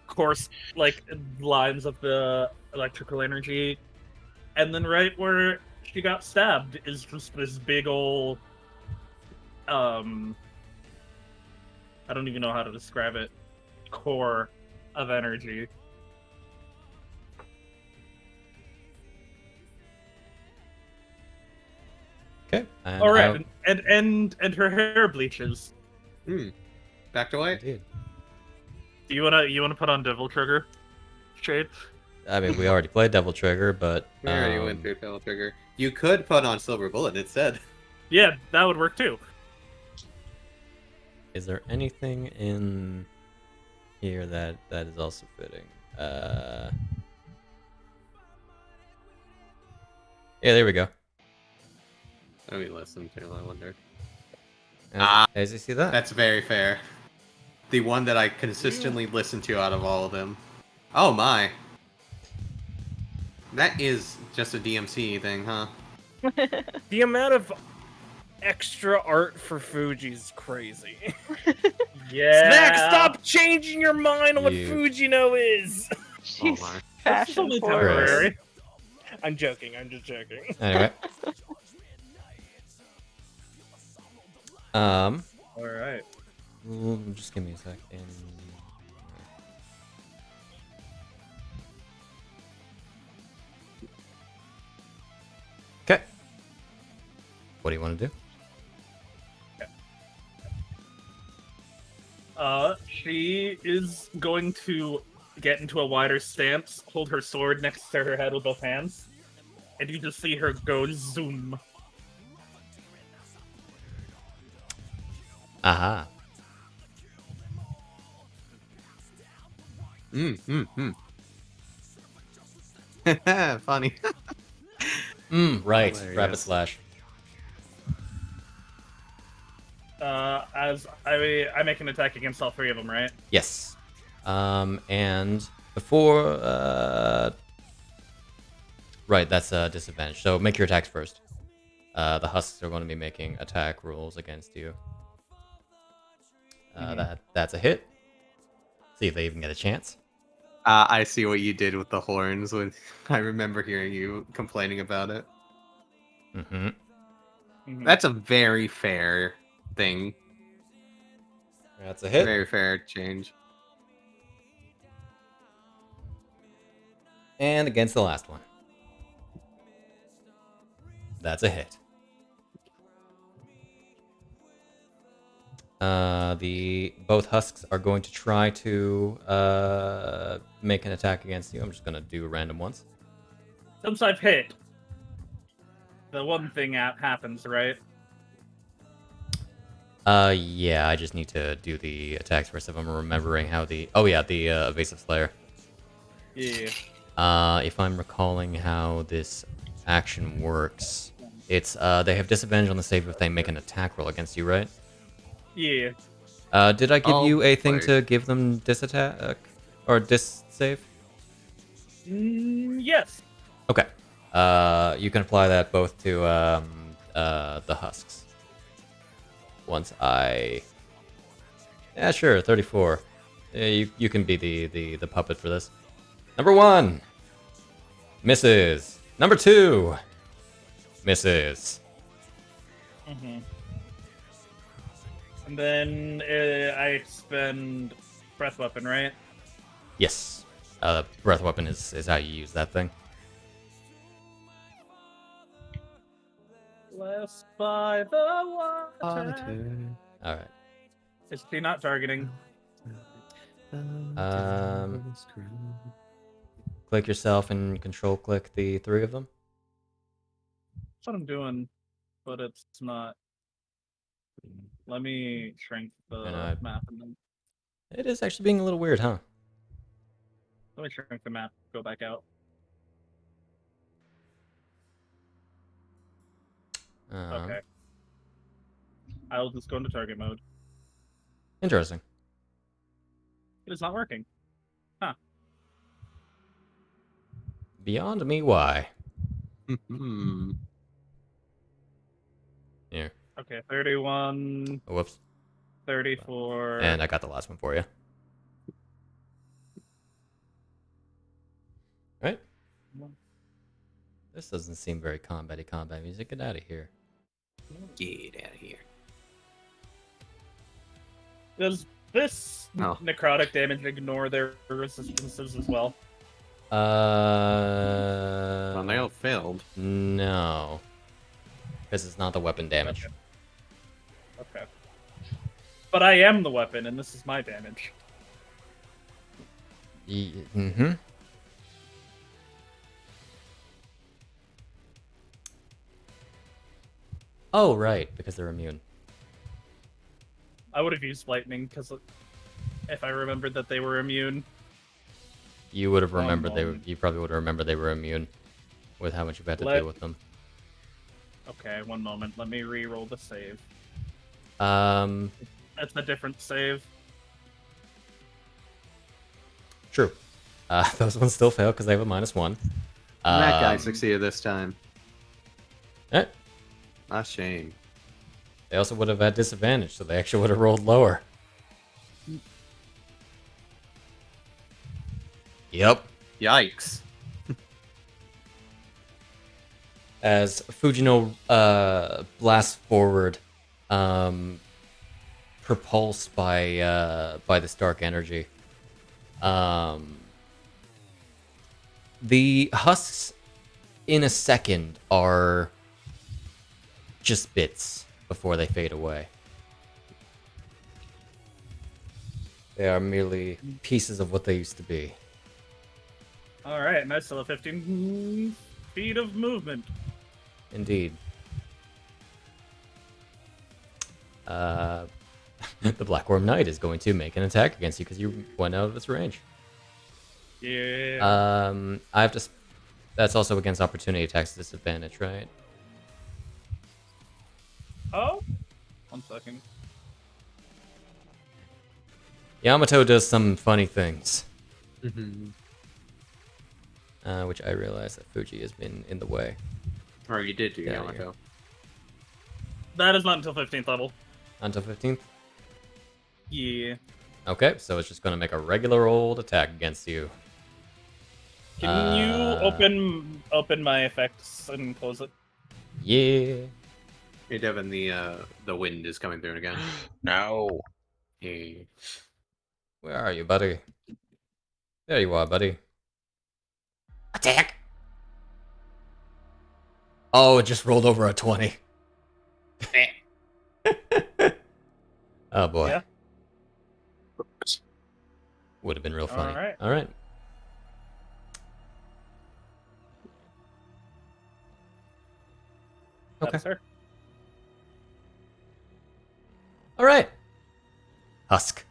course, like lines of the electrical energy, and then right where she got stabbed is just this big ol' I don't even know how to describe it, core of energy. Okay. And All right, and her hair bleaches. Back to white? Indeed. Do you wanna put on Devil Trigger, Shade? I mean, we already played Devil Trigger, but We already went through Devil Trigger. You could put on Silver Bullet instead. Yeah, that would work too. is there anything in here that is also fitting? Yeah, there we go. Let me listen to I wonder. As you see that? That's very fair. The one that I consistently listen to out of all of them. Oh my. That is just a DMC thing, huh? The amount of extra art for Fuji is crazy. Yeah. Snak, stop changing your mind on what You- Fujino is. She's my. That's fashion only forward. temporary. I'm joking. I'm just joking. Anyway. All right. Just give me a second. Okay. What do you want to do? She is going to get into a wider stance, hold her sword next to her head with both hands, and you just see her go zoom. Aha. Funny. Right. Hilarious. Rapid slash. As I make an attack against all three of them, right? Yes. And before, right, that's a disadvantage. So make your attacks first. The husks are going to be making attack rolls against you. That's a hit. See if they even get a chance. I see what you did with the horns. When I remember hearing you complaining about it. Mm-hmm. That's a very fair thing. That's a hit. Very fair change. And against the last one. That's a hit. Both husks are going to try to make an attack against you. I'm just gonna do random ones. Since I've hit, the one thing happens, right? Yeah, I just need to do the attacks first if I'm remembering how the... Oh yeah, the evasive slayer. Yeah. If I'm recalling how this action works, it's they have disadvantage on the save if they make an attack roll against you, right? Yeah. Did I give you a thing wait. to give them disattack or dis save? Yes. Okay. You can apply that both to the husks. Once I... Yeah, sure, 34. Yeah, you can be the puppet for this. Number 1. Misses. Number 2. Misses. Mm-hmm. And then I expend breath weapon, right? Yes. Breath weapon is how you use that thing. Blessed by the water. Alright. Is she not targeting? Click yourself and control click the 3 of them. That's what I'm doing, but it's not. Let me shrink the map and then It is actually being a little weird, huh? let me shrink the map. Go back out. Okay. I'll just go into target mode. Interesting. It is not working. Huh. Beyond me, why? Here. Okay, 31. Oh, whoops. 34. And I got the last one for you. Right? This doesn't seem very combat-y combat music. Get out of here. Get out of here. Does this Oh. necrotic damage ignore their resistances as well? Well, they all failed. No. Because it's not the weapon damage. Okay. But I am the weapon, and this is my damage. Mm-hmm. Oh, right, because they're immune. I would have used lightning, because if I remembered that they were immune. You would have remembered you probably would have remembered they were immune with how much you've had to deal with them. Okay, one moment. Let me re-roll the save. Um, That's a different save. True. Those ones still fail because they have a -1. That guy succeeded this time. Eh, A shame. they also would have had disadvantage, so they actually would have rolled lower. Yep. Yikes. As Fujino blasts forward, propulsed by this dark energy. The husks in a second are just bits before they fade away. They are merely pieces of what they used to be. All right, and I still have 15 feet of movement. Indeed. The Black Worm Knight is going to make an attack against you because you went out of its range. Yeah. I have to. That's also against opportunity attacks disadvantage, right? Oh? 1 second. Yamato does some funny things, Mm-hmm. which I realize that Fuji has been in the way. Or you did do Yeah, Yamato. That is not until 15th level. Until 15th? Yeah. Okay, so it's just going to make a regular old attack against you. Can you open my effects and close it? Yeah. Hey Devon, the wind is coming through again. No. Hey. Where are you, buddy? There you are, buddy. Attack! Oh, it just rolled over a 20. Oh boy. Yeah. Would have been real funny. Alright. Alright. Okay. That's her. Alright. Husk.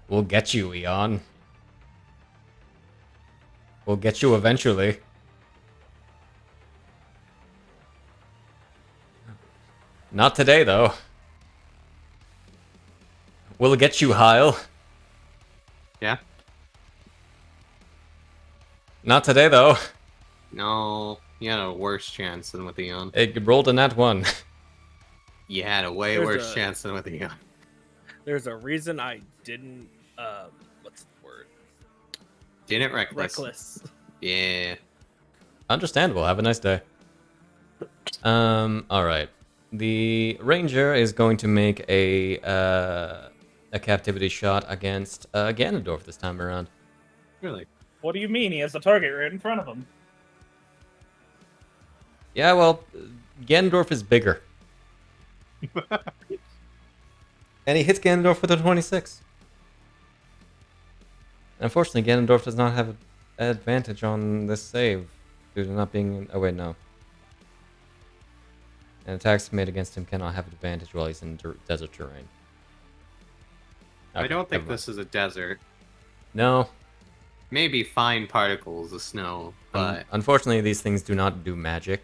We'll get you, Eon. We'll get you eventually. Not today, though. We'll get you, Hyle. Yeah? Not today, though. No, you had a worse chance than with Eon. It rolled a nat 1. You had a way There's worse a- chance than with Eon. There's a reason I didn't. What's the word? Didn't reckless. Reckless. Yeah. Understandable. Have a nice day. Alright. The ranger is going to make a captivity shot against Ganondorf this time around. Really? What do you mean? He has the target right in front of him. Yeah, well, Ganondorf is bigger. And he hits Ganondorf with a 26. Unfortunately, Ganondorf does not have an advantage on this save due to not being. Oh, wait, no. And attacks made against him cannot have advantage while he's in desert terrain. I Okay, don't think never mind. this is a desert. No. Maybe fine particles of snow, but Unfortunately, these things do not do magic.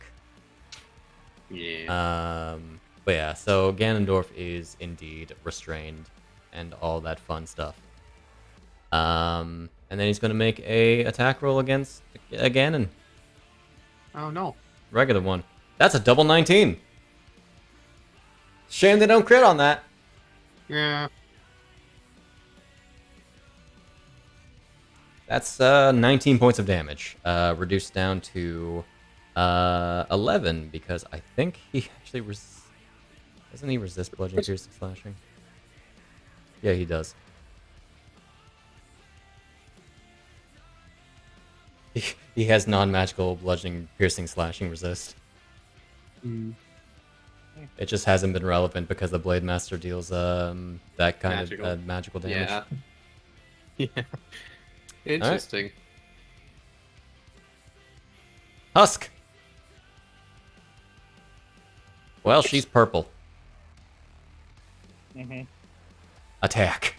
yeah. But yeah, so Ganondorf is indeed restrained and all that fun stuff. And then he's gonna make a attack roll against Ganon. Oh no. Regular one. That's a double 19. Shame they don't crit on that. Yeah. That's 19 points of damage, reduced down to 11 because I think he actually doesn't he resist bludgeoning, piercing, slashing? Yeah, he does. He has non-magical bludgeoning, piercing, slashing resist. Mm. It just hasn't been relevant because the Blade Master deals that kind Magical. of magical damage. Yeah. Yeah. Interesting. Husk. Well, she's purple. Mm-hmm. Attack.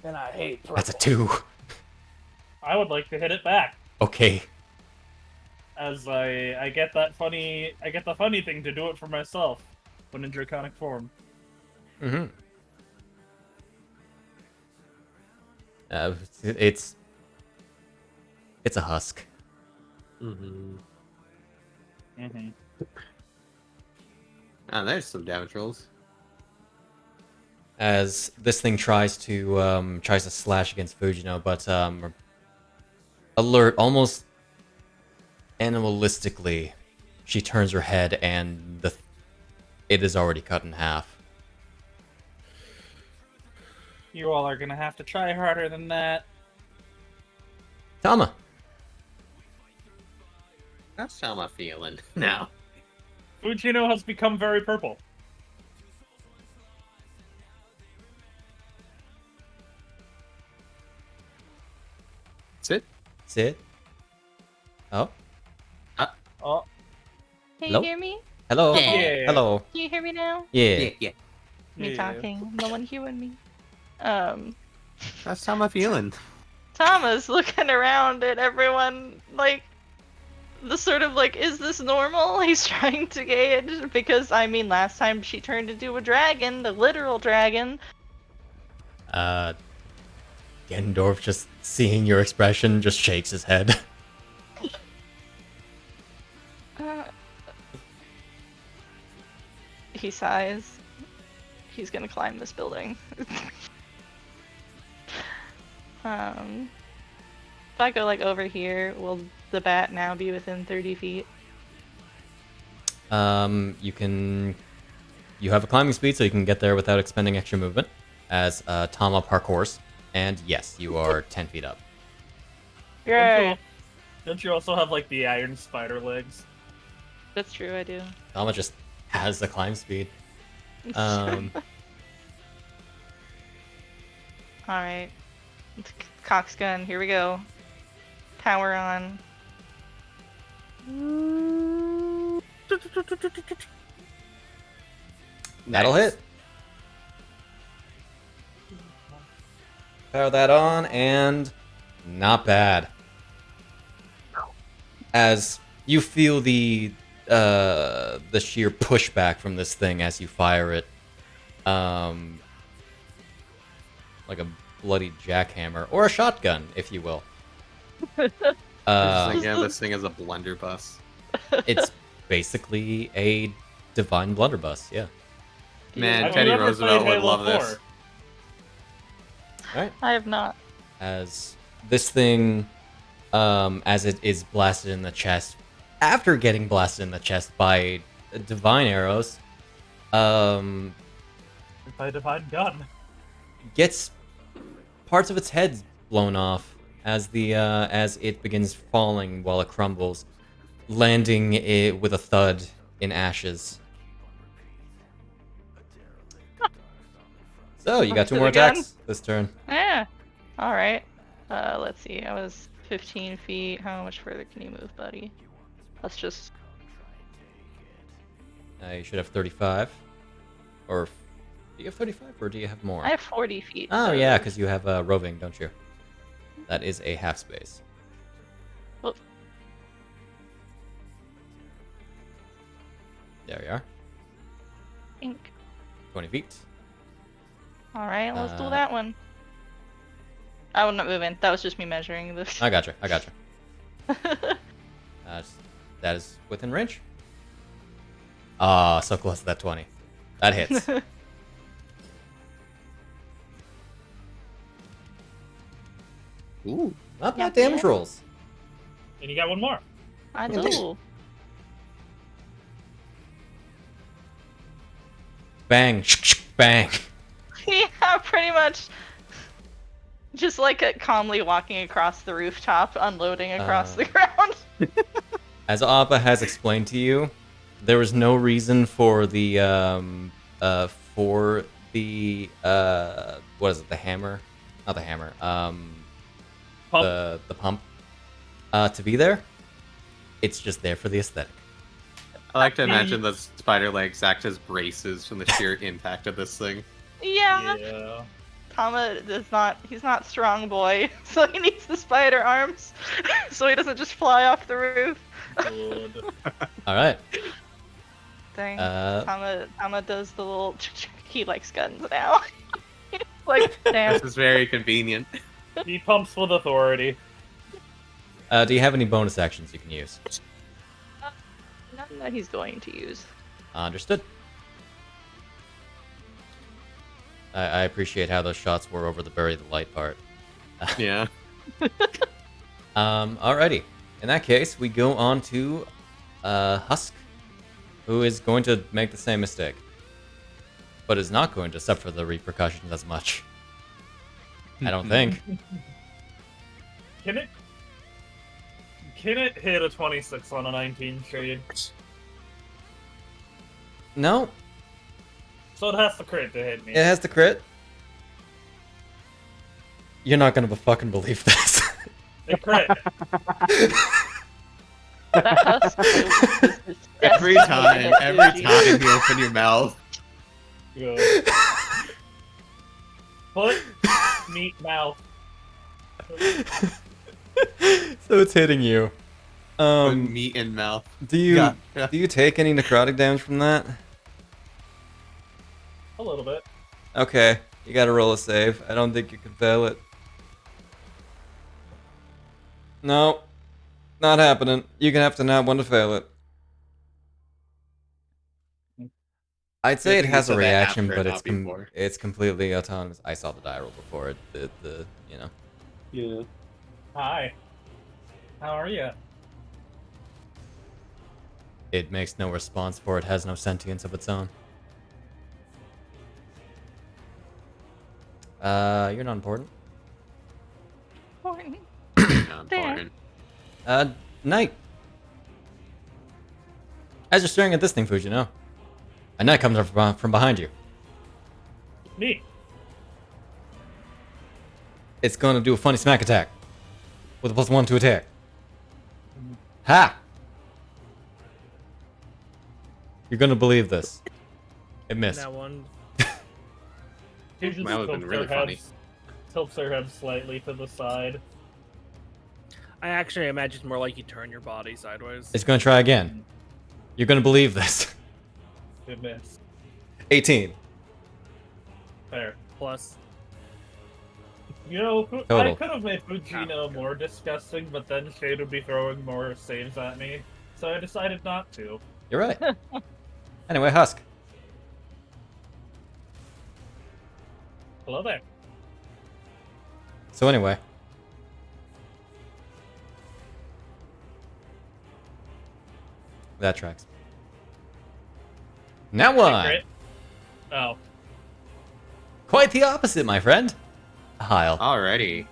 And I hate purple. That's a 2. I would like to hit it back, Okay. as I get that funny the funny thing to do it for myself when in draconic form. Mm-hmm. It's a husk. Mm-hmm. Mm-hmm. Ah, there's some damage rolls. As this thing tries to slash against Fujino, but alert, almost animalistically, she turns her head and it is already cut in half. You all are gonna have to try harder than that. Tama. How's Tama feeling now? Fujino has become very purple. Sit. Sit. Oh. Oh, Can Hello? you hear me? Hello. Yeah. Hello. Can you hear me now? Yeah. Yeah. Me yeah. talking. No one hearing me. How's Tama feeling? Thomas looking around at everyone like the sort of like, is this normal? He's trying to gauge because I mean last time she turned into a dragon, the literal dragon. Gendorf, just seeing your expression, just shakes his head. He sighs. He's gonna climb this building. If I go like over here, will the bat now be within 30 feet? You have a climbing speed, so you can get there without expending extra movement, as Tama parkours. And yes, you are 10 feet up. Yay! Don't you also have like the iron spider legs? That's true, I do. Tama just has the climb speed. Alright. Cox gun, here we go. Power on. That'll hit. Power that on, and not bad. As you feel the sheer pushback from this thing as you fire it, like a bloody jackhammer or a shotgun, if you will. This thing is a blunderbuss. It's basically a divine blunderbuss. Yeah. Man, I've Teddy never Roosevelt played would Halo love this. 4. All right. I have not. As this thing, as it is blasted in the chest, after getting blasted in the chest by divine arrows, By divine gun. gets parts of its head blown off as as it begins falling while it crumbles, landing it with a thud in ashes. So you got two To more the gun. attacks this turn. Yeah. Alright. Let's see. I was 15 feet. How much further can you move, buddy? Let's just... You should have 35. Or do you have 35 or do you have more? I have 40 feet. Oh so- yeah, because you have roving, don't you? That is a half space. Well- There we are. Ink. 20 feet. Alright, let's do Uh, that one. I'm not moving. That was just me measuring this. I gotcha. That is within range. Ah, so close to that 20. That hits. Ooh. Not Yeah, bad damage yeah. rolls. And you got one more. I Yeah, do. Bang. Bang. Yeah, pretty much. Just like calmly walking across the rooftop, unloading across the ground. As Appa has explained to you, there was no reason for the what is it? The hammer? Not the hammer. Pump. The pump to be there. It's just there for the aesthetic. I like to imagine the spider legs act as braces from the sheer impact of this thing. Yeah. Yeah. Tama does not. He's not strong boy, so he needs the spider arms, so he doesn't just fly off the roof. Good. All right. Dang. Uh, Tama does the little. He likes guns now. Like, damn. This is very convenient. He pumps with authority. do you have any bonus actions you can use? Nothing that he's going to use. Understood. I appreciate how those shots were over the bury the light part. Yeah. Alrighty. In that case, we go on to Husk, who is going to make the same mistake, but is not going to suffer the repercussions as much. I don't think. Can it hit a 26 on a 19 shade? No, So it has to crit to hit me. it has the crit. You're not gonna fucking believe this. It crit. That husk is Every definitely time gonna hit Fuji. you open your mouth. Go. Foot, meat, mouth. So it's hitting you. Put meat in mouth. Do you Yeah. do you take any necrotic damage from that? A little bit. Okay, you gotta roll a save. I don't think you can fail it. No, not happening. You're gonna have to not want to fail it. I'd say Good it thing you has a said that reaction, after, but not before. it's completely autonomous. I saw the die roll before it did the Yeah. Hi. How are you? It makes no response for it has no sentience of its own. You're not important. Important. Not important. Knight. As you're staring at this thing, Fujino, a knight comes up from behind you. Me. It's going to do a funny smack attack with a +1 to attack. Ha! You're going to believe this. It missed. That one. She just That would've been tilts really her head- funny. Tilts her head slightly to the side. I actually imagine it's more like you turn your body sideways. It's going to try again. You're going to believe this. Good miss. 18. Fair. Plus. You know, I Total. could have made Fujino more disgusting, but then Shade would be throwing more saves at me. So I decided not to. You're right. Anyway, Husk. Hello there. So anyway. That tracks. Now what? Crit. Oh. Quite the opposite, my friend. Hyle. Alrighty.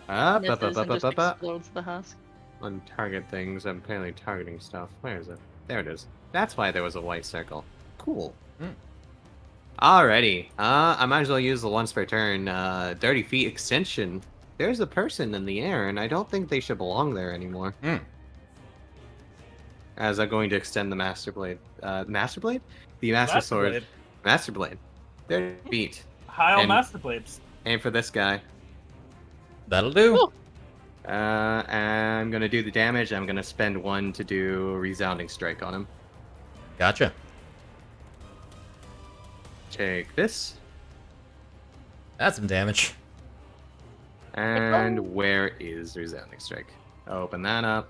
Misses and just explodes the husk. On target things, I'm apparently targeting stuff. Where is it? There it is. That's why there was a white circle. Cool. Alrighty. I might as well use the once per turn 30 feet extension. There's a person in the air, and I don't think they should belong there anymore. As I'm going to extend the Master Blade. Master Blade? The Master Sword. Blade. Master Blade. 30 feet. Hyle And- Master Blades. And for this guy. That'll do. Cool. I'm gonna do the damage. I'm gonna spend 1 to do Resounding Strike on him. Gotcha. Take this. That's some damage. And where is Resounding Strike? Open that up.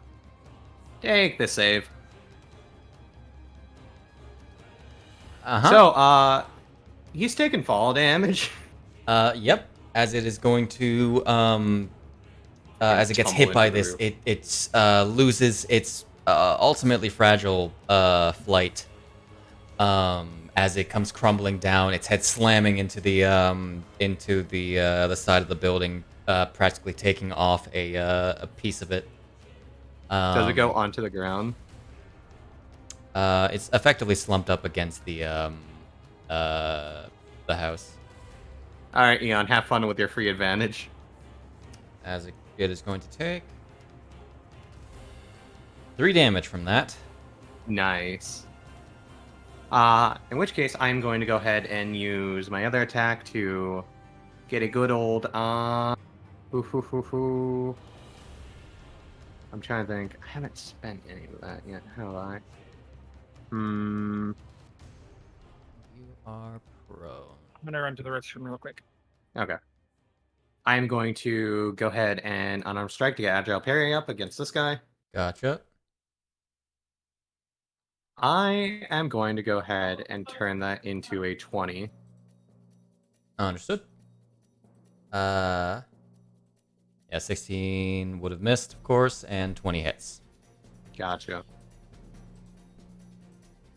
Take the save. Uh-huh. So, he's taking fall damage. Yep. As it is going to, as it gets Tumble hit by into the this, roof. it loses its ultimately fragile flight. As it comes crumbling down, its head slamming into the side of the building, practically taking off a piece of it. Does it go onto the ground? It's effectively slumped up against the house. Alright, Eon, have fun with your free advantage. As it is going to take 3 damage from that. Nice. In which case, I'm going to go ahead and use my other attack to get a good old, I'm trying to think. I haven't spent any of that yet, have I? You are pro. I'm gonna run to the restroom real quick. Okay. I'm going to go ahead and unarmed strike to get agile parry up against this guy. Gotcha. I am going to go ahead and turn that into a 20. Understood. Yeah, Yeah, 16 would have missed, of course, and 20 hits. Gotcha.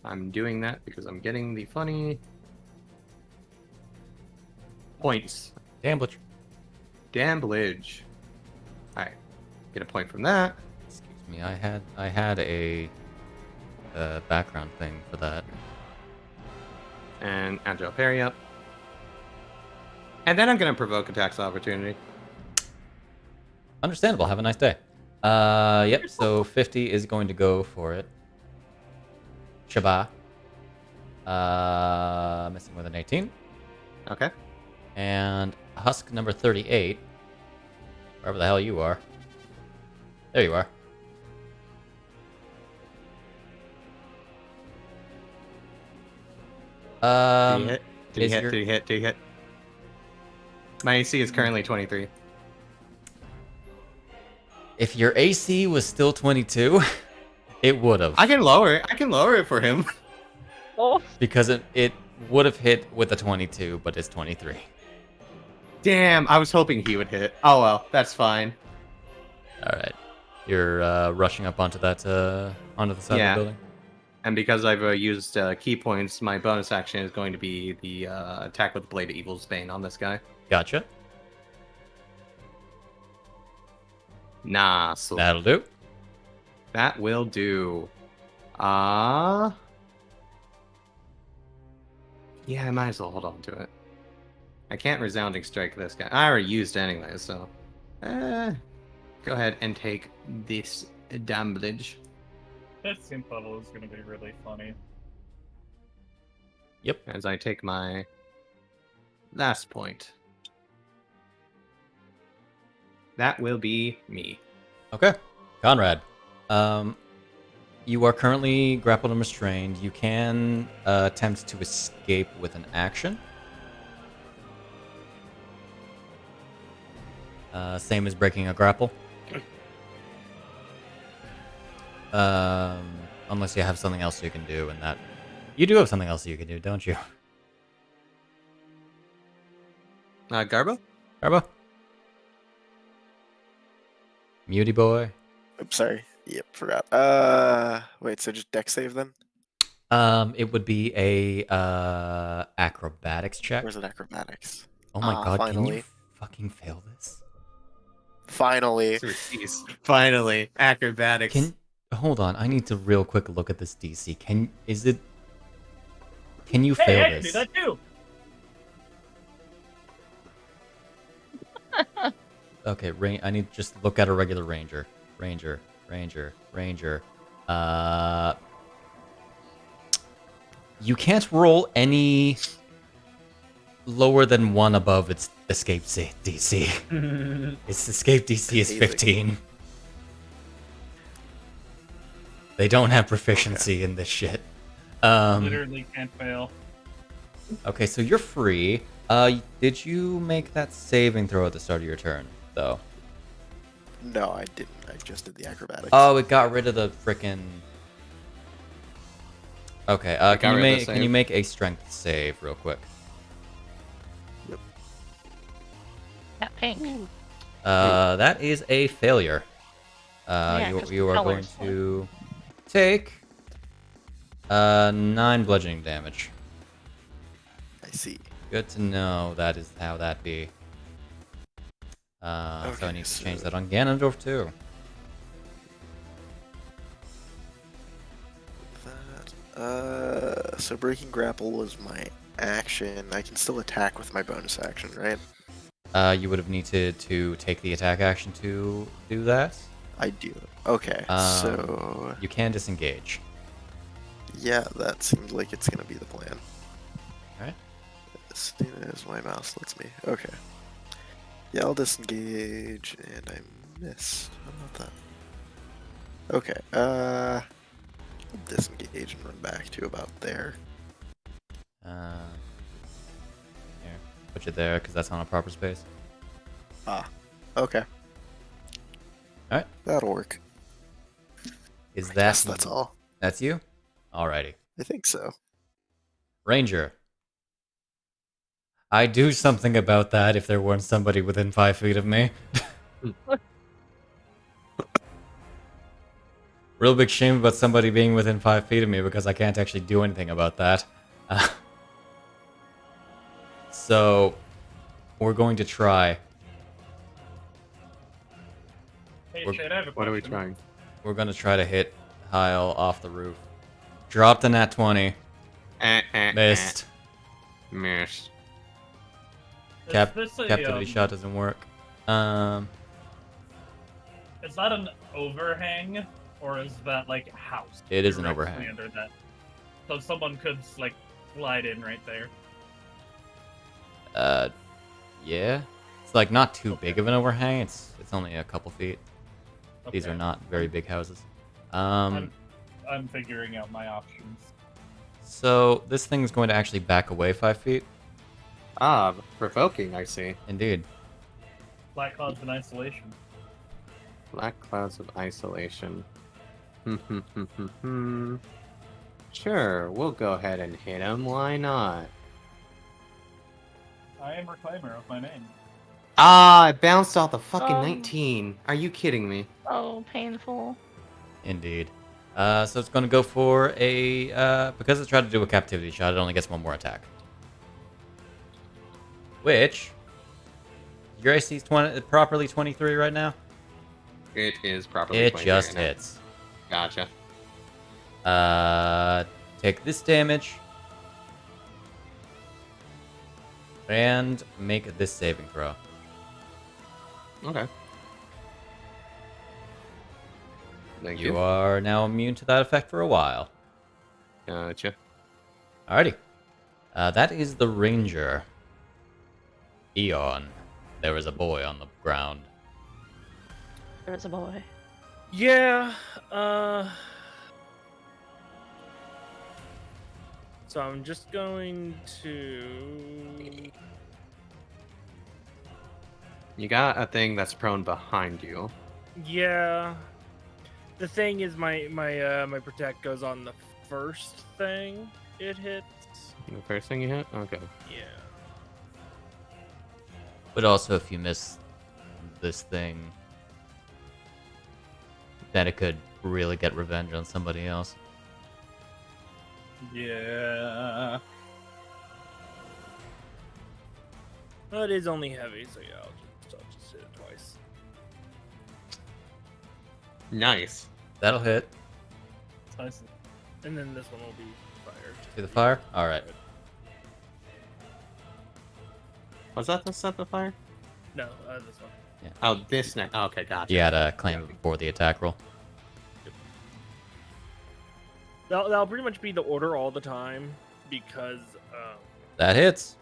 I'm doing that because I'm getting the funny points. Damblage. Damblage. Alright. Get a point from that. Excuse me, I had a background thing for that. And agile parry up. And then I'm going to provoke attacks of opportunity. Understandable. Have a nice day. Yep. So 50 is going to go for it. Shabba. Missing with an 18. Okay. And Husk number 38. Wherever the hell you are. There you are. Did he hit? Did he is hit? your- Did he hit? Did he hit? My AC is currently 23. If your AC was still 22, it would have. I can lower it. I can lower it for him. Oh, Because it would have hit with a 22, but it's 23. Damn, I was hoping he would hit. Oh well, that's fine. All right. You're rushing up onto that onto the side Yeah. of the building. And because I've used key points, my bonus action is going to be the attack with the Blade of Evil's Bane on this guy. Gotcha. Nah, so That'll do. that will do. Yeah, I might as well hold on to it. I can't resounding strike this guy. I already used it anyway, so go ahead and take this damage. That synth level is gonna be really funny. Yep. As I take my last point. That will be me. Okay. Conrad. You are currently grappled and restrained. You can attempt to escape with an action. Same as breaking a grapple. Unless you have something else you can do, and that... You do have something else you can do, don't you? Garbo? Garbo? Muty boy? Oops, sorry. Yep, forgot. Wait, so just deck save then? It would be a acrobatics check. Where's it acrobatics? Oh my god, can you finally. fucking fail this? Finally. Jeez. Finally, acrobatics. Hold on, I need to real quick look at this DC. Can you fail Hey, I can this? do that too. Okay, I need to just look at a regular ranger. Ranger. You can't roll any lower than 1 above its escape DC. Its escape DC is Amazing. 15. They don't have proficiency in this shit. Literally can't fail. Okay, so you're free. Did you make that saving throw at the start of your turn, though? No, I didn't. I just did the acrobatics. Oh, it got rid of the frickin'... Okay, got can rid of the you save. make a strength save real quick? that pink. That is a failure. Yeah, 'cause you are going colors. to take 9 bludgeoning damage. I see. Good to know. That is how that be. So I Okay, need to so- change that on Ganondorf too. So breaking grapple was my action. I can still attack with my bonus action, right? You would have needed to take the attack action to do that. I do. Okay, so You can disengage. yeah, that seems like it's gonna be the plan. Alright. As soon as my mouse lets me. Okay. Yeah, I'll disengage, and I missed. How about that? Okay, I'll disengage and run back to about there. Here, put you there because that's on a proper space. Okay. Alright. That'll work. Is Yes, that that's all. That's you? Alrighty. I think so. Ranger. I do something about that if there weren't somebody within 5 feet of me. Real big shame about somebody being within 5 feet of me because I can't actually do anything about that. So, we're going to try. Hey, We're- Shane, I have a What are we question. trying? We're going to try to hit Hyle off the roof. Dropped a nat 20. Missed. Missed. Is this a, Captivity shot doesn't work. Is that an overhang, or is that like a house? It is an directly overhang. Under that? So someone could like slide in right there. Yeah. It's like not too big of an overhang. It's only a couple feet. These Okay. are not very big houses. I'm figuring out my options. So this thing's going to actually back away 5 feet. Ah, provoking, I see. Indeed. Black clouds in isolation. Black clouds of isolation. Sure, we'll go ahead and hit him. Why not? I am reclaimer of my name. Ah, I bounced off the fucking Um. 19. Are you kidding me? Oh, painful. Indeed. So it's going to go for a... because it's trying to do a captivity shot, it only gets one more attack. Which... Your AC is properly 23 right now? It is properly. It 23 just right now. hits. Gotcha. Take this damage. And make this saving throw. Okay. Thank You you. are now immune to that effect for a while. Gotcha. Alrighty. That is the ranger. Eon. There was a boy on the ground. There's a boy. Yeah. So I'm just going to. You got a thing that's prone behind you. Yeah. The thing is, my protect goes on the first thing it hits. The first thing you hit? Okay. Yeah. But also, if you miss this thing, then it could really get revenge on somebody else. Yeah. Well, it is only heavy, so yeah, I'll just hit it twice. Nice. That'll hit. It's nice. And then this one will be fire. To the fire? Alright. Was that the set of fire? No, this one. Oh, this next. Oh, okay, gotcha. You had to claim it before the attack roll. That'll pretty much be the order all the time because That hits.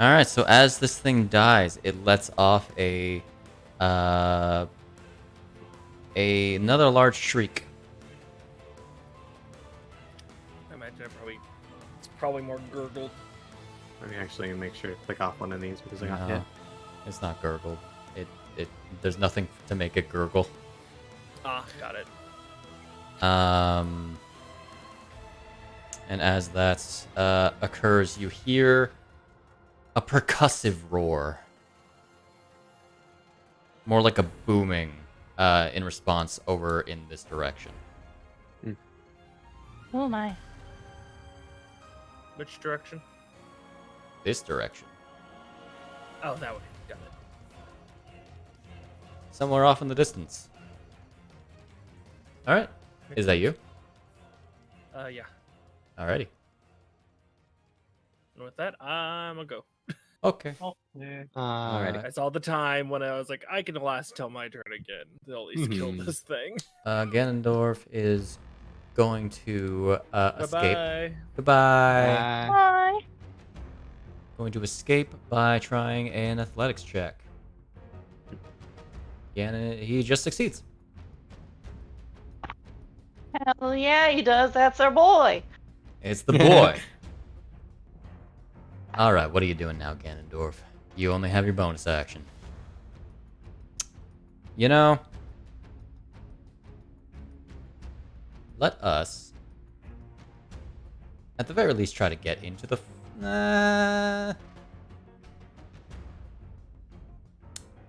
Alright, so as this thing dies, it lets off another large shriek. I imagine it's probably more gurgled. Let me actually make sure to click off one of these because I got No, hit. it's not gurgled. There's nothing to make it gurgle. Ah, got it. And as that occurs, you hear a percussive roar. More like a booming in response over in this direction. Oh my. Which direction? This direction. Oh, that way. Got it. Somewhere off in the distance. Alright. Is that you? Yeah. Alrighty. And with that, I'm gonna go. Okay. Oh, yeah. Alrighty. That's all the time when I was like, I can last till my turn again. They'll at least kill Mhm. this thing. Ganondorf is going to escape. Bye-bye. Goodbye. Bye. Going to escape by trying an athletics check. Ganon, he just succeeds. Hell yeah, he does. That's our boy. It's the boy. Alright, what are you doing now, Ganondorf? You only have your bonus action. You know, let us, at the very least, try to get into the...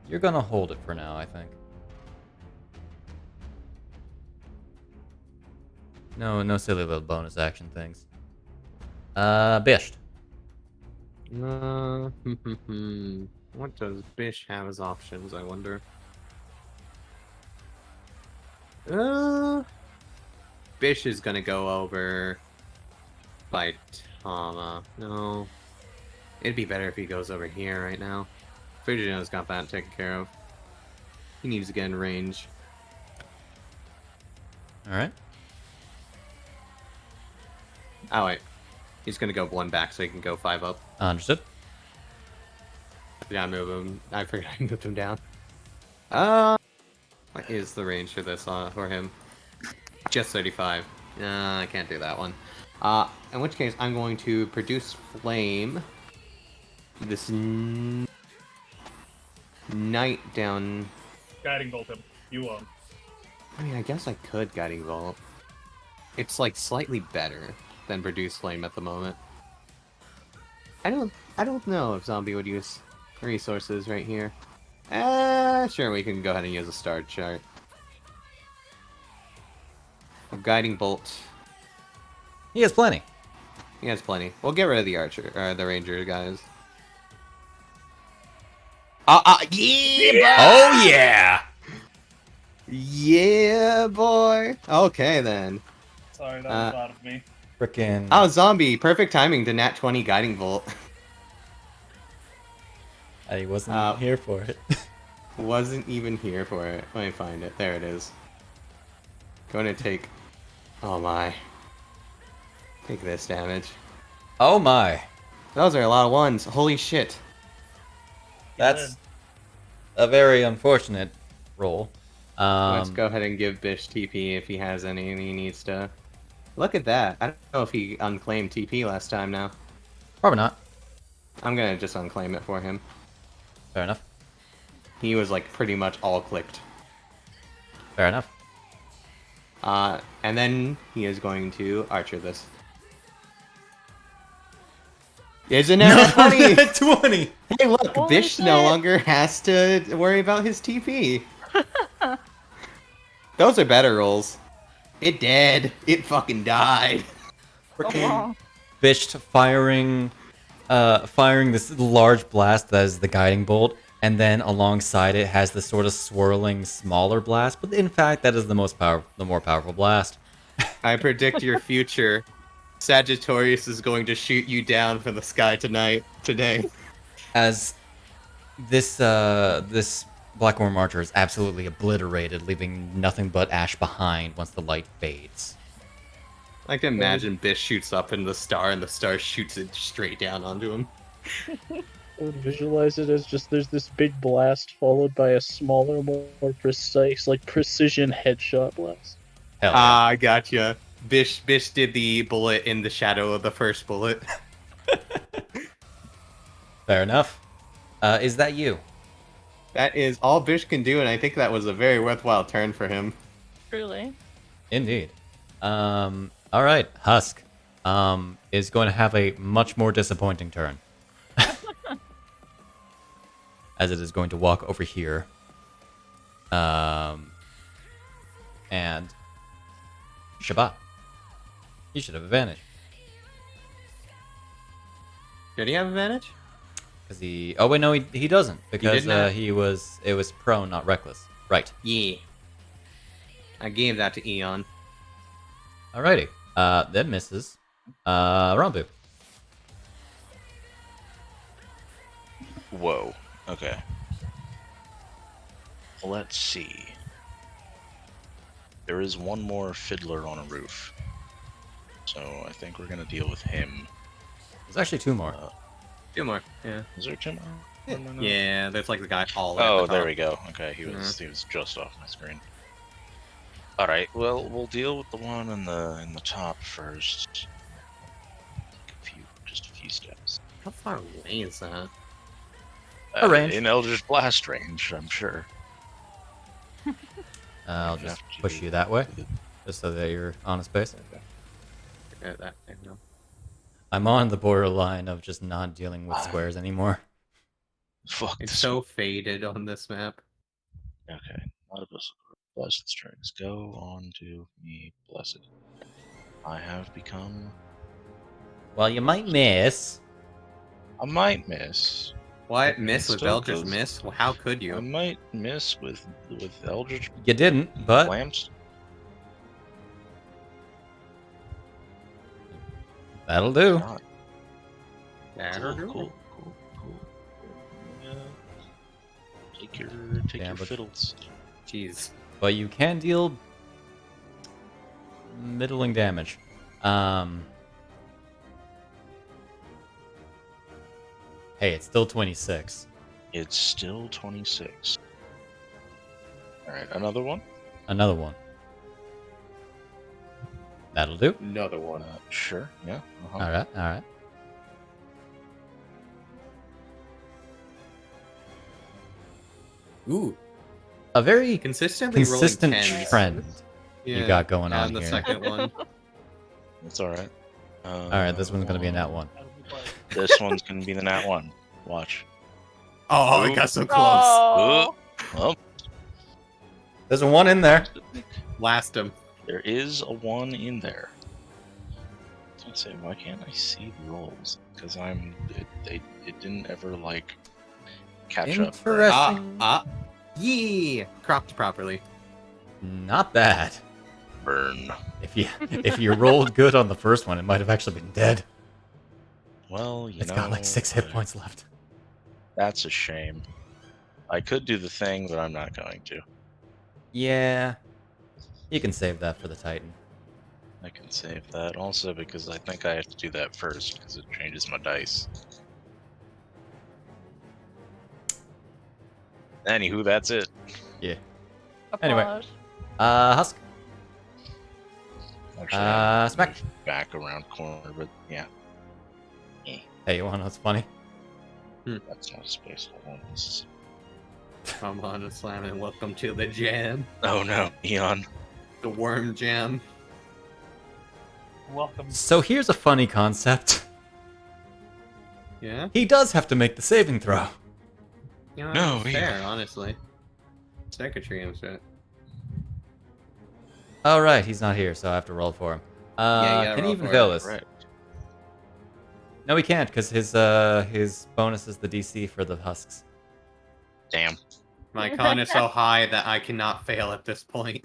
You're gonna hold it for now, I think. No silly little bonus action things. Bisht. What does Bish have as options, I wonder? Bish is gonna go over by Tama. No. It'd be better if he goes over here right now. Fujino's got that taken care of. He needs to get in range. Alright. Oh, wait. He's gonna go 1 back so he can go 5 up. Understood. Yeah, move him. I forgot I moved him down. What is the range for this for him? Just 35. I can't do that one. In which case, I'm going to produce flame. This knight down. Guiding bolt him. You won. I mean, I guess I could guiding bolt. It's like slightly better than produce flame at the moment. I don't know if Zombie would use resources right here. Sure, we can go ahead and use a star chart. A guiding bolt. He has plenty. He has plenty. We'll get rid of the archer, the ranger guys. Yeah! Oh yeah! Yeah, boy. Okay then. Sorry, that was out of me. Frickin'. Oh, Zombie! Perfect timing to nat 20 guiding bolt. I wasn't even here for it. Wasn't even here for it. Let me find it. There it is. Going to take. Oh my. Take this damage. Oh my. Those are a lot of ones. Holy shit. That's a very unfortunate roll. Let's go ahead and give Bish TP if he has any and he needs to. Look at that. I don't know if he unclaimed TP last time now. Probably not. I'm gonna just unclaim it for him. Fair enough. He was like pretty much all clicked. Fair enough. And then he is going to archer this. Isn't it funny? 20! Hey, look, Holy Bish no shit. longer has to worry about his TP. Those are better rolls. It did. It fucking died. Oh, Bisht firing this large blast that is the guiding bolt, and then alongside it has this sort of swirling smaller blast, but in fact that is the more powerful blast. I predict your future. Sagittarius is going to shoot you down from the sky today. As this Black Worm Archer is absolutely obliterated, leaving nothing but ash behind once the light fades. I can imagine Bish shoots up in the star and the star shoots it straight down onto him. I would visualize it as just there's this big blast followed by a smaller, more precise, like precision headshot blast. Hell yeah. I gotcha. Bish did the bullet in the shadow of the first bullet. Fair enough. Is that you? That is all Bish can do, and I think that was a very worthwhile turn for him. truly. Indeed. All right, Husk is going to have a much more disappointing turn. As it is going to walk over here. And Shabbat. You should have advantage. Did he have advantage? Because he... Oh, wait, no, he doesn't. Because not? it was prone, not reckless. Right. Yeah. I gave that to Eon. Alrighty. That misses. Rambu. Whoa. Okay. Let's see. There is one more fiddler on a roof. So I think we're gonna deal with him. There's actually two more. 2 more. Yeah. Is there two more? Yeah, there's like the guy all Oh, at the there top. we go. Okay, he was just off my screen. All right. Well, we'll deal with the one in the top first. Just a few steps. How far away is that? A range. In Eldritch Blast range, I'm sure. I'll just push you that way, just so that you're on a space. Forget that. I know. I'm on the borderline of just not dealing with squares anymore. Fuck It's this. so faded on this map. Okay. Not a blessed strings. Go on to me, blessed. I have become. Well, you might miss. I might miss. What? It Miss with still Eldritch goes- Miss? Well, how could I you? might miss with Eldritch You didn't, but Lamps. that'll do. God. That'll Cool, do cool, cool, cool. Yeah. Take your but- fiddles. Jeez. But you can deal middling damage. Hey, it's still 26. It's still 26. Alright, another one? Another one. That'll do. Another one. Sure, yeah. Uh-huh. Alright, alright. Ooh. A very Consistently consistent rolling 10s. trend you got going on the here. second one. It's alright. Alright, this one's gonna be a nat 1. This one's gonna be the nat 1. Watch. Oh, Ooh. it got so close. Oh. Well, There's a 1 in there. Blast him. there is a 1 in there. I was gonna say, why can't I see the rolls? Because it didn't ever like catch up. Interesting. Yee! Cropped properly. Not bad. Burn. If you rolled good on the first one, it might have actually been dead. Well, you It's know, got like 6 hit points left. That's a shame. I could do the thing, but I'm not going to. Yeah. You can save that for the Titan. I can save that also because I think I have to do that first because it changes my dice. Anywho, that's it. Yeah. Anyway. Applause. Husk. Actually, I'm Smack. move back around corner, but yeah, Hey, you wanna know what's funny? that's not a space. Hold on, this is... Come on, Slam, and welcome to the jam. Oh no, Eon. The worm jam. Welcome. So here's a funny concept. Yeah? He does have to make the saving throw. You know, No, that's yeah. fair, honestly. Secretary and shit. Oh right, he's not here, so I have to roll for him. Yeah, can he roll even for fail it. this? Right. No, he can't, because his bonus is the DC for the husks. Damn. My con is so high that I cannot fail at this point.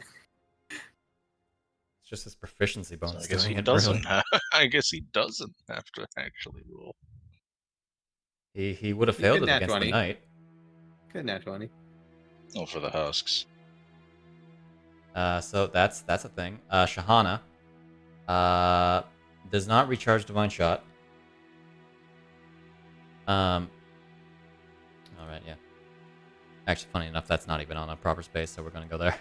It's just his proficiency So bonus. I guess he doing it, doesn't. really. Have, I guess he doesn't have to actually roll. He would have He failed could it nat against 20. the knight. Good nat 20. Oh, for the husks. So that's a thing. Shahana does not recharge Divine Shot. All right, yeah. Actually, funny enough, that's not even on a proper space, so we're gonna go there.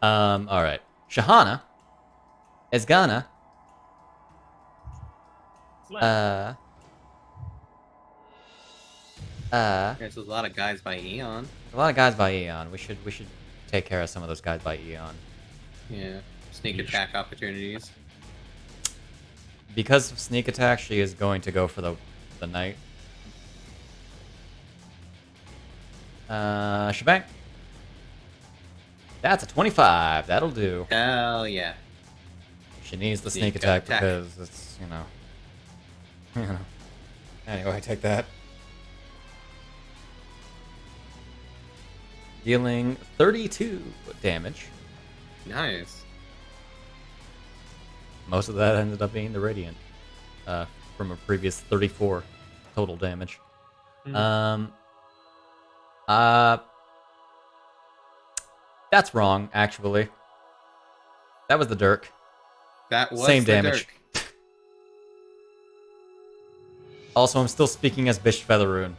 All right. Shahana is gonna There's a lot of guys by Eon. a lot of guys by Eon. We should take care of some of those guys by Eon. Yeah. Sneak attack opportunities. Because of sneak attack, she is going to go for the knight. Shebang. That's a 25. That'll do. Hell yeah. She needs the Sneak sneak attack attack. because it's, you know. Anyway, take that. Dealing 32 damage. Nice. Most of that ended up being the Radiant. From a previous 34 total damage. That's wrong, actually. That was the Dirk. That was Same the damage. Dirk. Also, I'm still speaking as Bisht Featherune.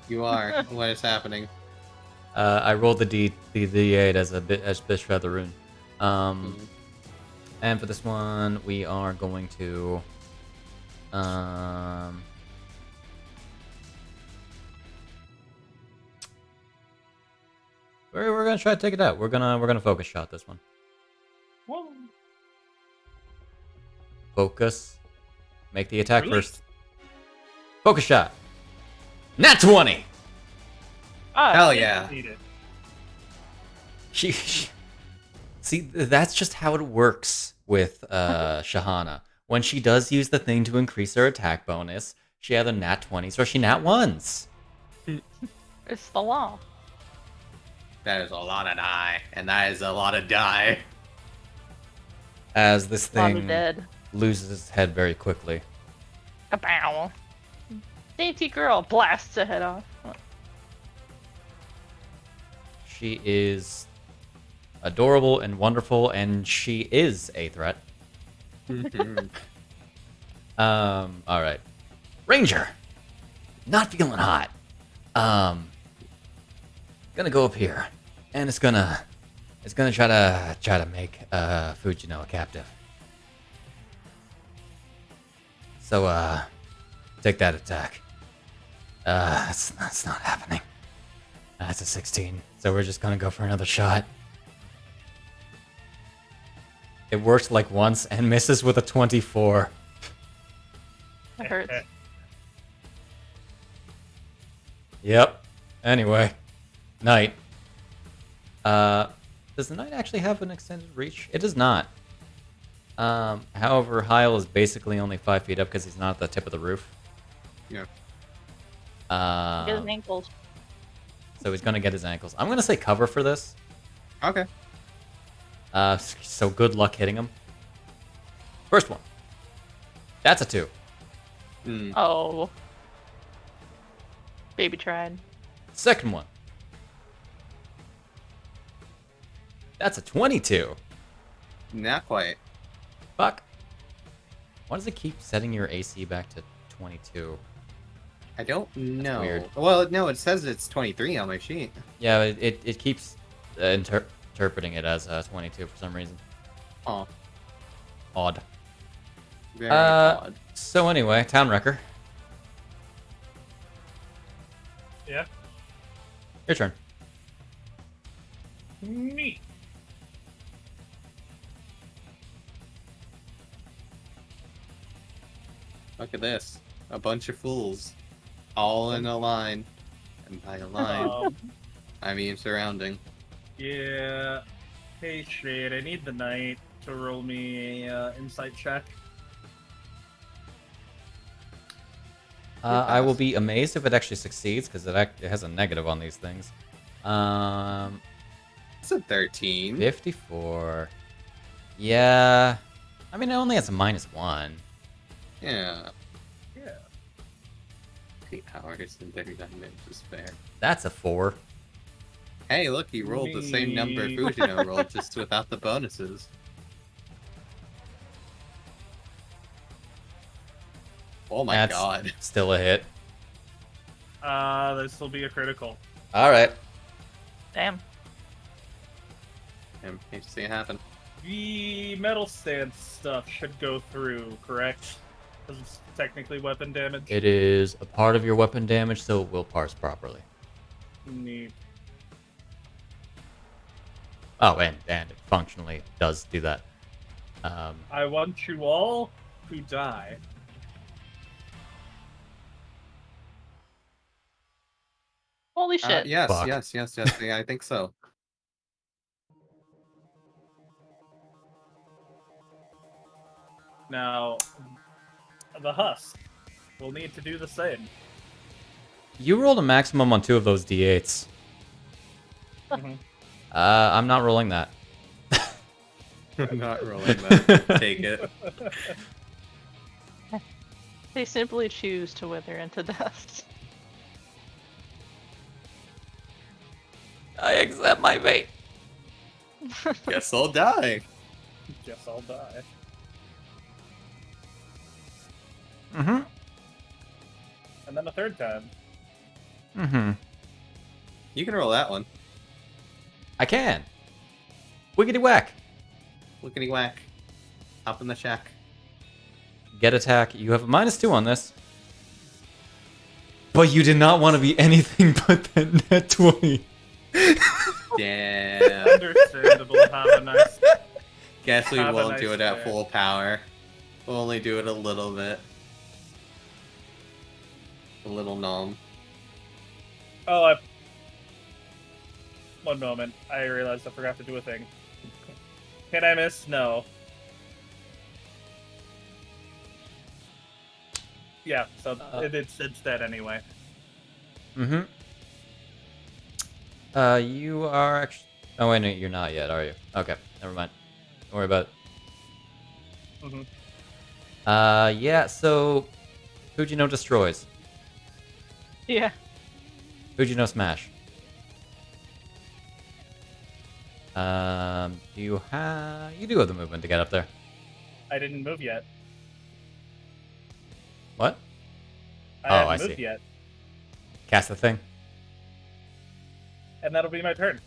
You are. What is happening? I rolled the D8 as Bisht Featherune. And for this one, we are going to we're gonna try to take it out. We're gonna focus shot this one. Whoa. focus. Make the attack Release. first. Focus shot. Nat 20! Ah, Hell yeah. Needed. She see, that's just how it works with Shahana. When she does use the thing to increase her attack bonus, she either nat 20s or she nat 1s. it's the law. That is a lot of die, and that is a lot of die. As this A lot of thing dead. loses its head very quickly. Kapow. Dainty girl blasts the head off. She is adorable and wonderful, and she is a threat. Alright. Ranger! Not feeling hot. Gonna go up here. And it's gonna try to make Fujino a captive. So take that attack. That's not happening. That's a 16. So we're just gonna go for another shot. It works like once and misses with a 24. That hurts. Yep. Anyway. Knight. Does the knight actually have an extended reach? It does not. However, Hyle is basically only 5 feet up because he's not at the tip of the roof. Yeah. Get his ankles. So he's gonna get his ankles. I'm gonna say cover for this. Okay. So good luck hitting him. First one. That's a 2. Oh. Baby tried. Second one. That's a 22. Not quite. Fuck. Why does it keep setting your AC back to 22? I don't know. weird. Well, no, it says it's 23 on my sheet. Yeah, it keeps interpreting it as 22 for some reason. Oh, Odd. very odd. So anyway, Town Wrecker. Yeah. Your turn. Me. Look at this. A bunch of fools. All in a line. And by a line, I mean surrounding. Yeah. Hey, Shade, I need the knight to roll me a insight check. I will be amazed if it actually succeeds because it has a negative on these things. It's a 13. 54. Yeah. I mean, it only has a -1. Yeah. Yeah. 8 hours and 39 minutes is fair. That's a 4. Hey, look, he rolled the same number Fujino rolled, just without the bonuses. Oh my That's god. still a hit. This will be a critical. All right. Damn. Hate to see it happen. The metal stance stuff should go through, correct? Because it's technically weapon damage. It is a part of your weapon damage, so it will parse properly. Neat. Oh, and it functionally does do that. I want you all to die. Holy shit. Yes, Fuck. yes. Yeah, I think so. Now, the husk will need to do the same. You rolled a maximum on 2 of those d8s. Mhm. I'm not rolling that. I'm not rolling that. Take it. They simply choose to wither into dust. I accept my fate. Guess I'll die. Guess I'll die. Mm-hmm. And then a third time. Mm-hmm. You can roll that one. I can. Wiggity whack. Lickety whack. Hop in the shack. Get attack. You have a -2 on this. But you did not want to be anything but that net 20. Damn. Understandable. Have a nice. Guess we Have a won't nice do it at day. full power. Only do it a little bit. A little nom. Oh, one moment. I realized I forgot to do a thing. Can I miss? No. Yeah, so it's dead anyway. Mm-hmm. You are actually... Oh, wait, no, you're not yet, are you? Okay, never mind. Don't worry about it. Mm-hmm. Yeah, so... Fujino destroys. Yeah. Fujino smash. You do have the movement to get up there. I didn't move yet. What? I Oh, haven't I moved see. yet. Cast the thing. And that'll be my turn.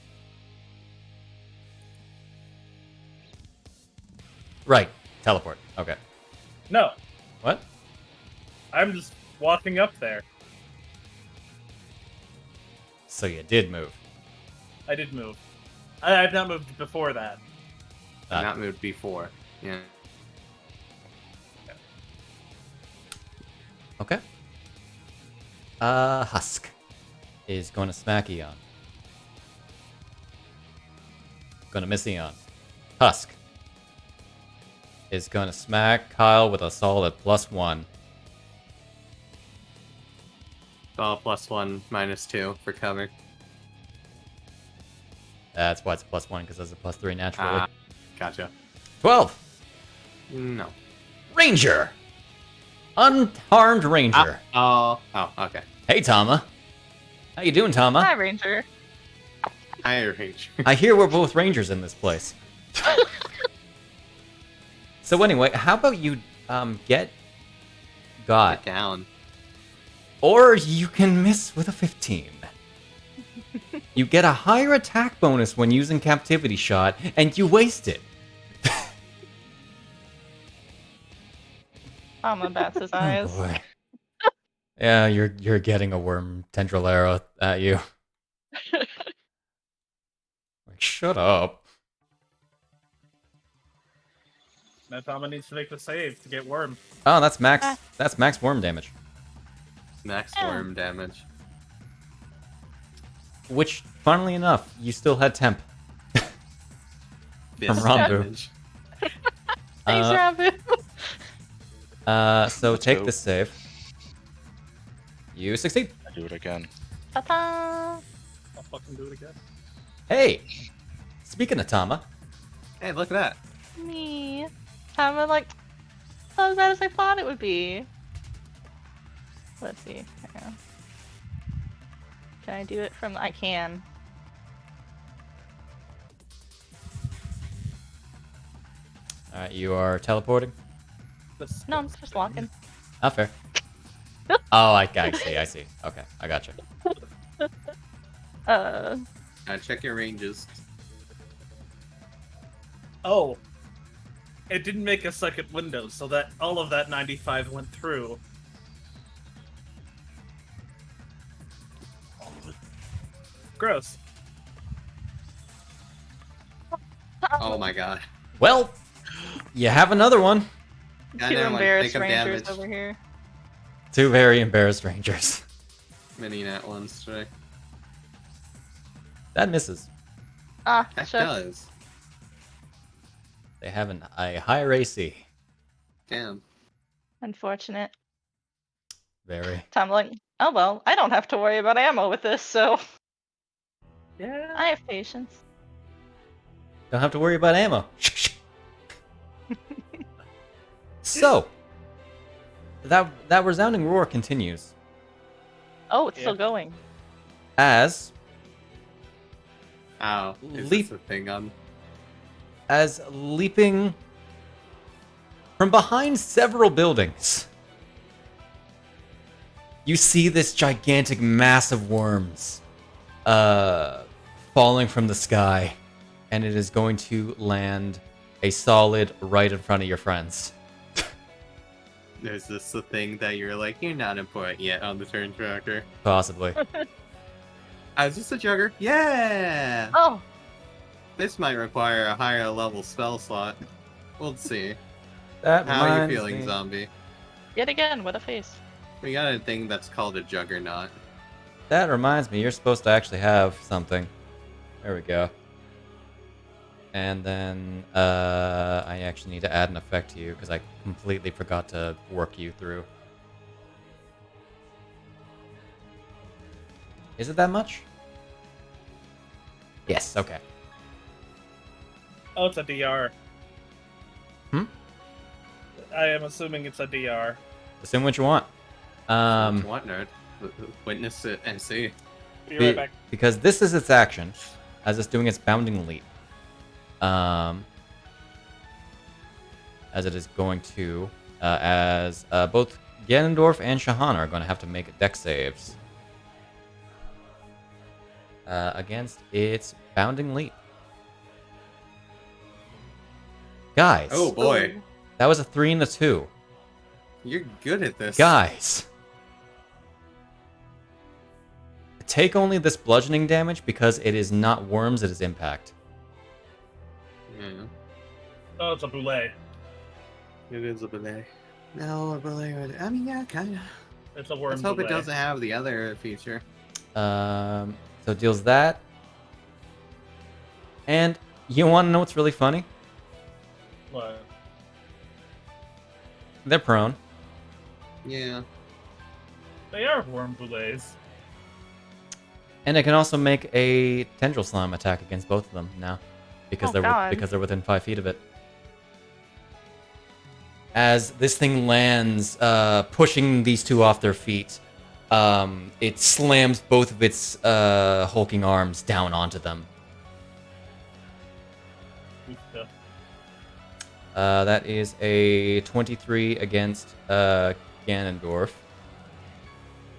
Right. Teleport. Okay. No, What? I'm just walking up there. So you did move. I did move. I've not moved before that. Not moved before. Yeah. Okay. Husk is going to smack Eon. Gonna miss Eon. Husk is gonna smack Kyle with a solid +1. +1, -2 for cover. That's why it's +1, because there's a +3 naturally. Gotcha. 12! No. Ranger! Unharmed Ranger. Oh, okay. Hey, Tama. How you doing, Tama? Hi, Ranger. Hi, Ranger. I hear we're both Rangers in this place. So anyway, how about you get Get down. or you can miss with a 15. You get a higher attack bonus when using Captivity Shot, and you waste it. Mama bats his eyes. Oh boy. Yeah, you're getting a worm tendril arrow at you. Like, shut up. Now Tama needs to make the save to get worm. Oh, that's max. That's max worm damage. Max worm damage. Which, funnily enough, you still had temp. Bisht Rambu. damage. Thanks, Rambu. So take go. this save. You succeed. I do it again. Ta-ta! I'll fucking do it again. Hey, speaking of Tama, Hey, look at that. Me. I'm like, not as bad as I thought it would be. Let's see. Hang on. Can I do it from? I can. all right, you are teleporting. No, I'm just walking. Not fair. Oh, I see. Okay, I got you. Check your ranges. Oh. It didn't make a second window, so that all of that 95 went through. Gross. Oh my god. Well, you have another one. I Two know, embarrassed think of rangers damage. over here. Two very embarrassed rangers. Mini nat ones today. That misses. Ah, That shucks. does. They have a higher AC. Damn. Unfortunate. Very. So I'm like, oh well, I don't have to worry about ammo with this, so Yeah. I have patience. Don't have to worry about ammo. So, that resounding roar continues Oh, it's Yeah. still going. as Ow. Is Leap. this a thing on? Leaping from behind several buildings. You see this gigantic mass of worms falling from the sky, and it is going to land a solid right in front of your friends. Is this the thing that you're like, you're not important yet on the turn tracker? Possibly. Is this a jugger? Yeah! Oh, This might require a higher level spell slot. We'll see. That How are you reminds feeling, me. zombie? Yet again, what a face. We got a thing that's called a juggernaut. That reminds me, you're supposed to actually have something. There we go. And then I actually need to add an effect to you because I completely forgot to work you through. Is it that much? Yes, okay. Oh, it's a DR. Hmm? I am assuming it's a DR. Assume what you want. What, nerd? Witness it and see. Be right back. Because this is its action, as it's doing its bounding leap. As it is going to, as both Ganondorf and Shahana are going to have to make dex saves against its bounding leap. Guys. Oh boy, That was a 3 and a 2. you're good at this. Guys. Take only this bludgeoning damage because it is not worms, it is impact. Yeah, Oh, it's a boulet. it is a belay. No, a belay. I mean, yeah, kind of. It's a worm Let's hope it boulet. doesn't have the other feature. So it deals that. And you want to know what's really funny? What? They're prone. Yeah. They are worm boulets. And it can also make a tendril slime attack against both of them now. Because Oh, God. because they're within 5 feet of it. As this thing lands, pushing these two off their feet, it slams both of its hulking arms down onto them. Yeah. That is a 23 against Ganondorf.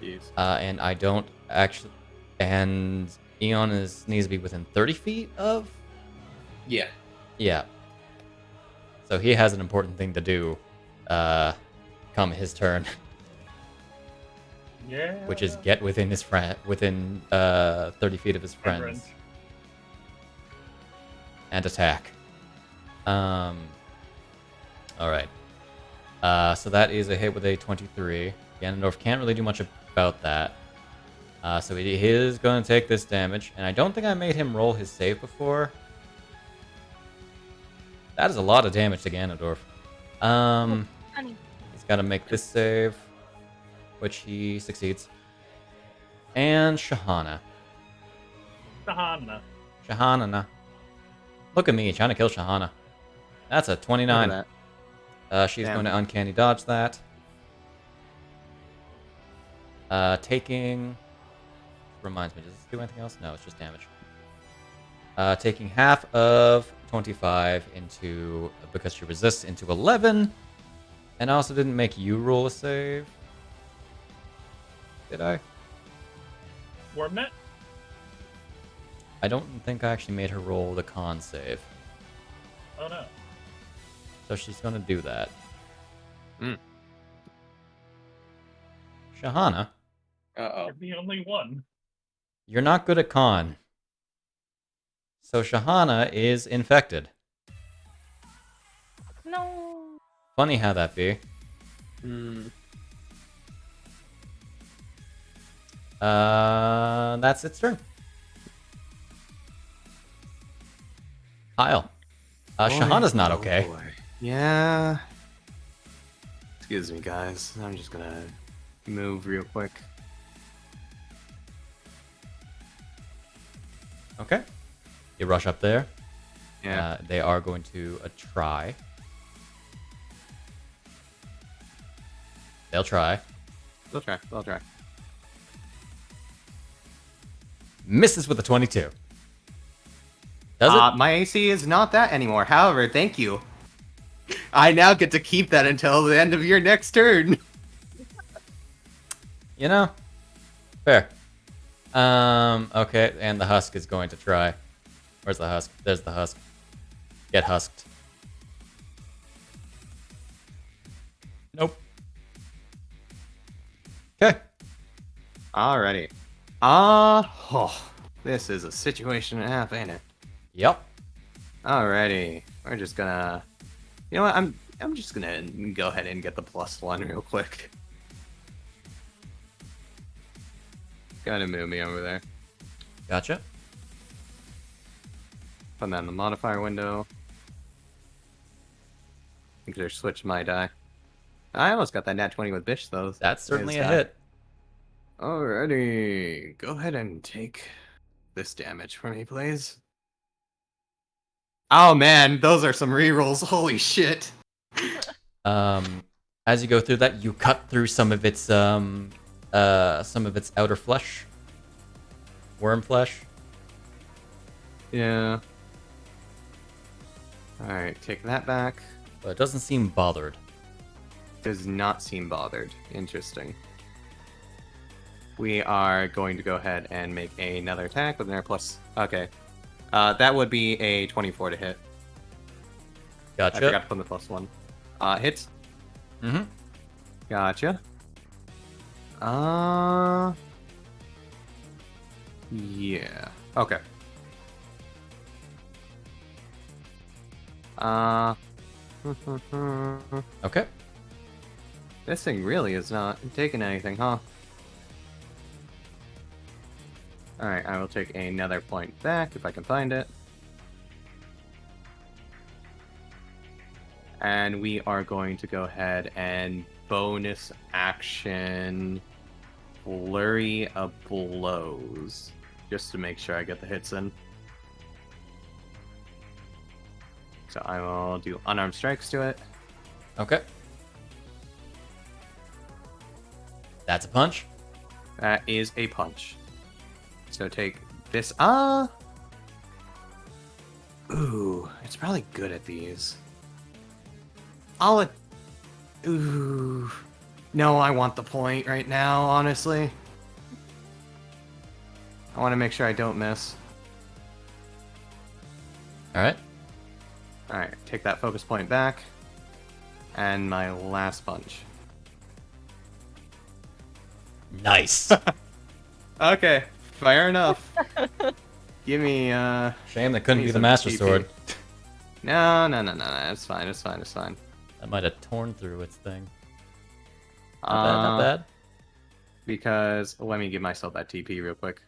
Jeez. And I don't actually... And Eon needs to be within 30 feet of... Yeah. Yeah. So he has an important thing to do come his turn, Yeah. which is get within his friend, within 30 feet of his friends, Range. and attack. All right. So that is a hit with a 23. Ganondorf can't really do much about that. So he is going to take this damage, and I don't think I made him roll his save before. That is a lot of damage to Ganondorf. Honey. He's got to make this save, which he succeeds. And Shahana. Shahana. Shahana. Look at me trying to kill Shahana. That's a 29. Look at She's Damn. going to uncanny dodge that. Taking... Reminds me, does this do anything else? No, it's just damage. Taking half of 25 into... Because she resists into 11. And I also didn't make you roll a save. Did I? Wormnet? I don't think I actually made her roll the con save. Oh no. So she's going to do that. Hmm. Shahana, Uh-oh. You're the only one. you're not good at con. So Shahana is infected. No. Funny how that be. Hmm. That's its turn. Hyle. Shahana's not okay. Boy. Yeah. Excuse me, guys. I'm just gonna move real quick. Okay. You rush up there. Yeah. They are going to try. They'll try. They'll try. They'll try. Misses with a 22. Does it? My AC is not that anymore. However, thank you. I now get to keep that until the end of your next turn. You know? Fair. Okay, and the husk is going to try. Where's the husk? There's the husk. Get husked. Nope. Okay. Alrighty. This is a situation and a half, ain't it? Yep. Alrighty. We're just gonna... You know what? I'm just gonna go ahead and get the +1 real quick. Gotta move me over there. Gotcha. Put that in the modifier window. I think just switch my die. I almost got that nat 20 with Bisht though. That's certainly a His hit. Alrighty. Go ahead and take this damage for me, please. Oh man, those are some rerolls. Holy shit. As you go through that, you cut through some of its outer flesh, worm flesh. Yeah. Alright, take that back. But it doesn't seem bothered. Does not seem bothered. Interesting. We are going to go ahead and make another attack with an air plus. Okay. That would be a 24 to hit. Gotcha. I forgot to put the +1. Hits. Mm-hmm. Gotcha. Yeah. Okay. Okay. This thing really is not taking anything, huh? Alright, I will take another point back if I can find it. And we are going to go ahead and bonus action Flurry of Blows. Just to make sure I get the hits in. So I will do unarmed strikes to it. Okay. That's a punch. That is a punch. So take this. Ooh, it's probably good at these. Ooh. No, I want the point right now, honestly. I want to make sure I don't miss. Alright. Alright, take that focus point back. And my last punch. Nice. Okay, fair enough. Give me, Shame that couldn't give me be the some Master TP. Sword. No, it's fine. That might have torn through its thing. Not bad. Because, let me give myself that TP real quick.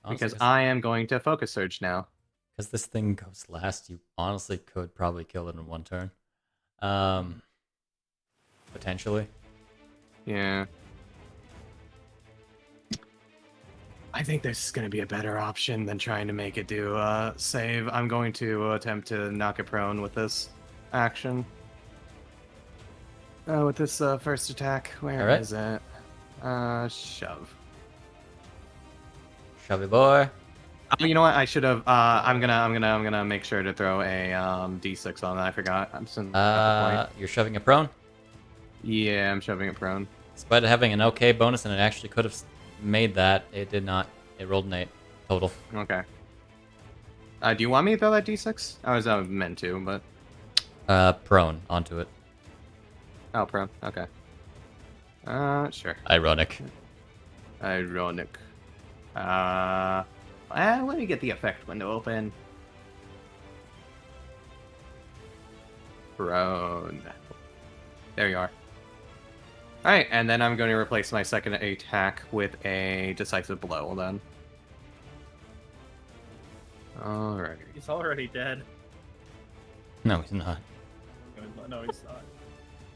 Honestly, Because I am going to Focus Surge now. Because this thing goes last, you honestly could probably kill it in one turn. Potentially. Yeah. I think this is going to be a better option than trying to make it do save. I'm going to attempt to knock it prone with this action. With this first attack. Where is it? Shove. Shovey boy. Oh, you know what? I should have. I'm gonna make sure to throw a D6 on that. I forgot. I'm still at the point. You're shoving it prone? Yeah, I'm shoving it prone. Despite it having an okay bonus, and it actually could have made that, it did not. It rolled an 8 total. Okay. Do you want me to throw that D6? I was meant to, but. Prone onto it. Oh, prone. Okay. Sure. Ironic. Ironic. Let me get the effect window open. Prone. There you are. Alright, and then I'm going to replace my second attack with a decisive blow then. Alright. He's already dead. No, he's not. No, he's not.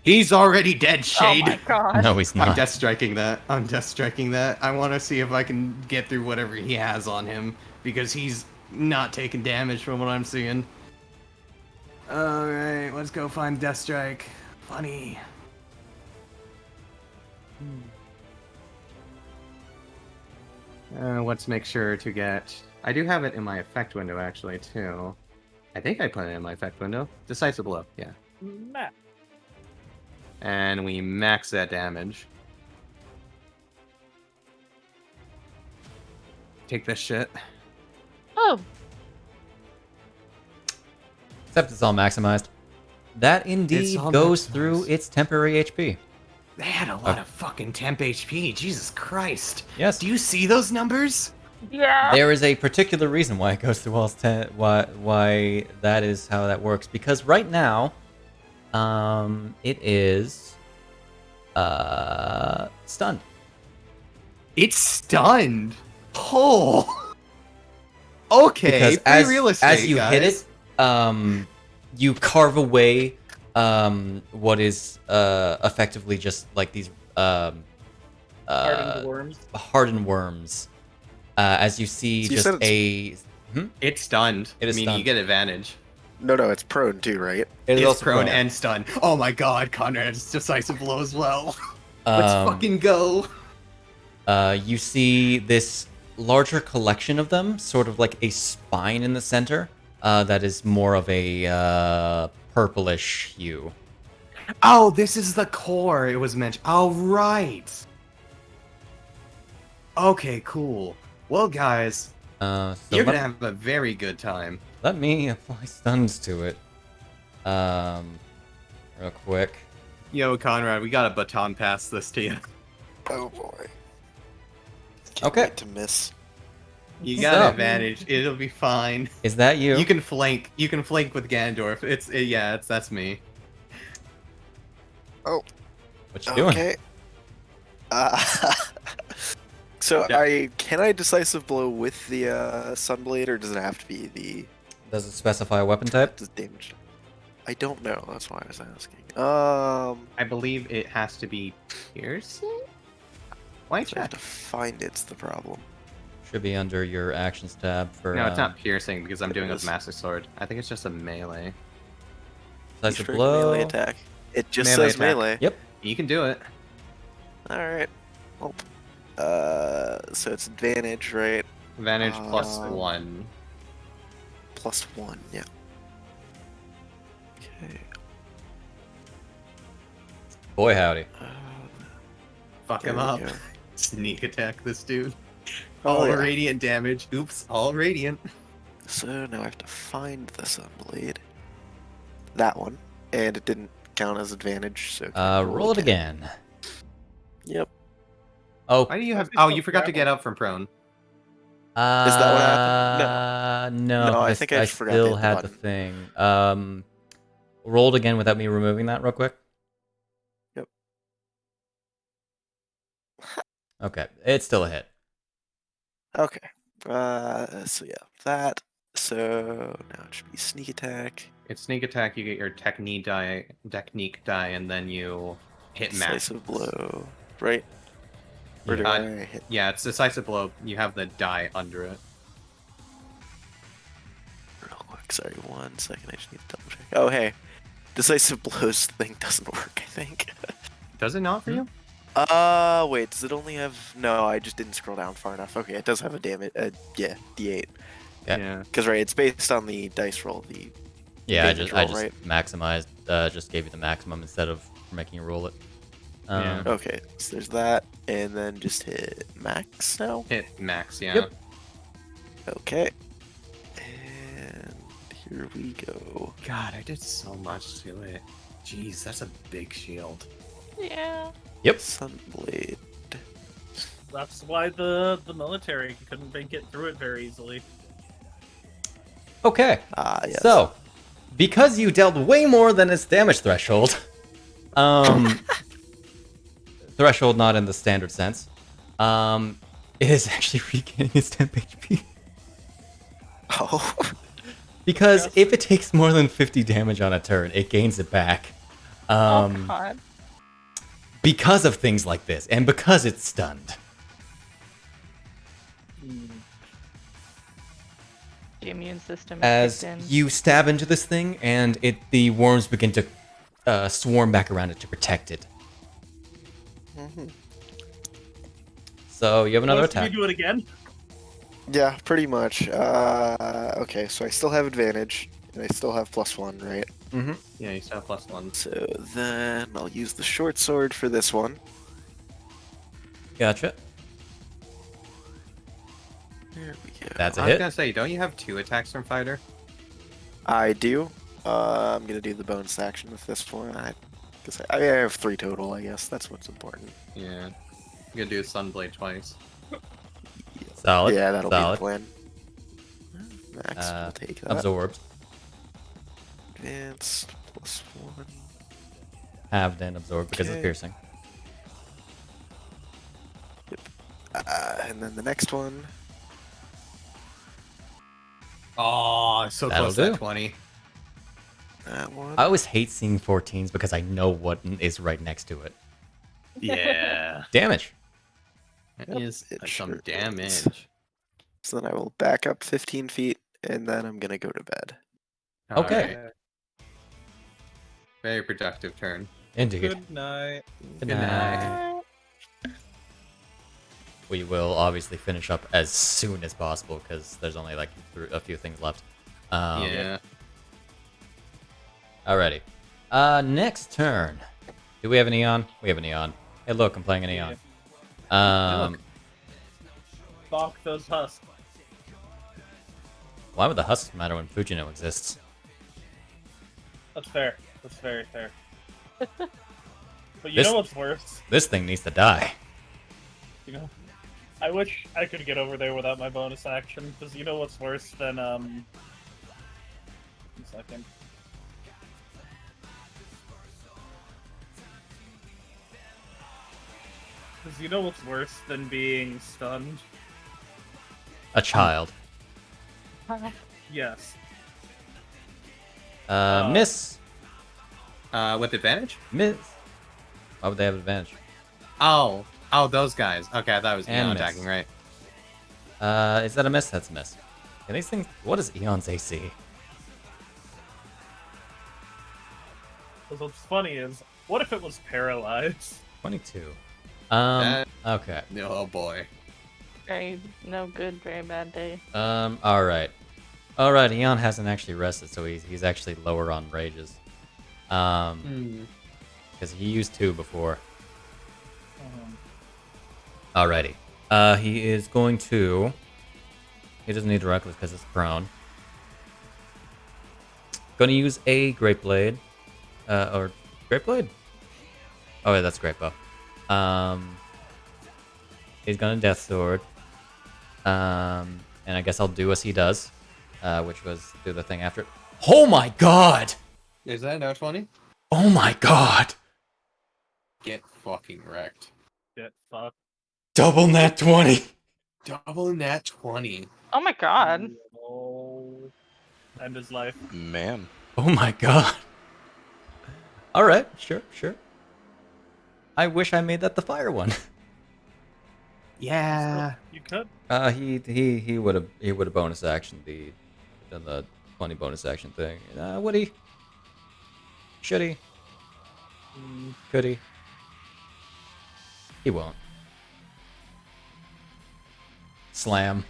He's already dead, Shade! Oh my gosh. No, he's I'm not. death striking that. I want to see if I can get through whatever he has on him, because he's not taking damage from what I'm seeing. Alright, let's go find Death Strike. Funny. Let's make sure to get... I do have it in my effect window, actually, too. I think I put it in my effect window. Decisive blow, yeah. Matt. And we max that damage. Take this shit. Oh, Except it's all maximized. That indeed all goes maximized. through its temporary HP. They had a lot of fucking temp HP. Jesus Christ. Yes. Do you see those numbers? yeah. There is a particular reason why it goes through all its why that is how that works. Because right now, It is stunned. It's stunned. Oh. Okay. Because free real estate, as you hit guys. it, you carve away what is effectively just like these Hardened worms. hardened worms. As you see, So you just said it's- It's stunned. It is meaning you stunned. get advantage. No, it's prone too, right? It is It's also prone and stunned. Oh my god, Conrad's decisive blow as well. Um, Let's fucking go. You see this larger collection of them, sort of like a spine in the center, that is more of a purplish hue. Oh, this is the core it was mentioned. Oh, right. Okay, cool. Well, guys, So you're let, gonna have a very good time. let me apply stuns to it. Real quick. Yo, Conrad, we got a baton pass this to you. Oh boy. Can't Okay. wait to miss. You got So- an advantage. It'll be fine. Is that you? You can flank. You can flank with Ganondorf. That's me. Oh, What you doing? okay. So Yeah. can I decisive blow with the Sunblade, or does it have to be the Does it specify a weapon type? damage? I don't know. That's why I was asking. I believe it has to be piercing. Why So I have check? to find it's the problem. Should be under your actions tab for. No, it's not piercing because I'm it doing it with is. Master Sword. I think it's just a melee. Decisive Strike blow. melee attack. It just Melee says attack. melee. Yep. You can do it. All right. Well, so it's advantage, right? Advantage plus Um, 1. +1. Yeah. Okay. Boy howdy. Fuck There him we up. go. Sneak attack this dude. Oh, All yeah. radiant damage. Oops, all radiant. So now I have to find the Sunblade. That one, and it didn't count as advantage. So can I Roll it again. Yep. Oh. Why do you have? Why is he Oh, so you forgot to grappled? get up from prone. Is that what happened? No. No, I 'cause think I just forgot to still hit the had the button. thing. Rolled again without me removing that real quick. Yep. Okay, it's still a hit. Okay. So yeah, that. So now it should be sneak attack. It's sneak attack. You get your technique die, and then you hit max. Decisive blow. Right? Or do Yeah. I hit? Yeah, it's decisive blow. You have the die under it. Real quick, sorry, 1 second. I just need to double check. Oh, hey, decisive blows thing doesn't work. I think. Does it not for you? Wait, does it only have? No, I just didn't scroll down far enough. Okay, it does have a damage. Yeah, D8. Yeah. Yeah. Because right, it's based on the dice roll. The Yeah, I damage just roll, right? maximized. Just gave you the maximum instead of making you roll it. Yeah. Okay, so there's that, and then just hit max now. Hit max. Yeah. Yep. Okay, and here we go. God, I did so much to it. Jeez, that's a big shield. Yeah. Yep. Sunblade. That's why the military couldn't make it through it very easily. Okay. Yes. So, because you dealt way more than its damage threshold, threshold not in the standard sense, it is actually regaining its temp HP. Oh. Because if it takes more than 50 damage on a turn, it gains it back. Oh god. Because of things like this, and because it's stunned. The immune system is As kicked in. you stab into this thing, and the worms begin to swarm back around it to protect it. So you have another Let's attack. do it again. Yeah, pretty much. Okay, so I still have advantage, and I still have +1, right? Mm-hmm. Yeah, you still have +1. So then I'll use the short sword for this one. Gotcha. There we go. That's a I was hit. gonna say, don't you have 2 attacks from fighter? I do. I'm gonna do the bonus action with this one. I have 3 total, I guess. That's what's important. Yeah. You gotta do Sunblade twice. Solid. Yeah, that'll Solid. be the plan. Max will take that. Absorbed. Advanced +1. halved and absorbed because it's Okay. piercing. And then the next one. Oh, so That'll close to do. that 20. That one. I always hate seeing 14s because I know what is right next to it. Yeah. Damage. That Yep, is it some sure is. damage. So then I will back up 15 feet, and then I'm gonna go to bed. Okay. Alright. Very productive turn. Indeed. Good night. Good Good night. We will obviously finish up as soon as possible because there's only like a few things left. Yeah. Alrighty. Next turn. Do we have an Eon? We have an Eon. Hey, look, I'm playing an Eon. Bonk those husks. Why would the husks matter when Fujino exists? That's fair. That's very fair. But you This- know what's worse? This thing needs to die. You know, I wish I could get over there without my bonus action, because you know what's worse than 1 second. Because you know what's worse than being stunned? A child. Yes. Miss. With advantage? Miss. Why would they have advantage? Oh, those guys. Okay, I thought it was And Eon miss. attacking, right? Is that a miss? That's a miss. And these things. What is Eon's AC? Because what's funny is, what if it was paralyzed? 22. That- Okay. Oh boy. Very no good, very bad day. Alright. Alright, Eon hasn't actually rested, so he's actually lower on rages. Because he used 2 before. Alrighty. He is going to... He doesn't need Reckless because it's prone. Going to use a Great Blade. Or Great Blade? Oh, yeah, that's Great Bow. He's going to Death Sword. And I guess I'll do as he does. Which was do the thing after it. Oh my god! Is that no 20? Oh my god! Get fucking wrecked. Get fucked. Double nat 20! Double nat 20. Oh my god. Oh. End his life. Man. Oh my god. Alright, sure. I wish I made that the fire one. Yeah. You could. He would have bonus action done the 20 bonus action thing. Would he? Should he? Could he? He won't. Slam.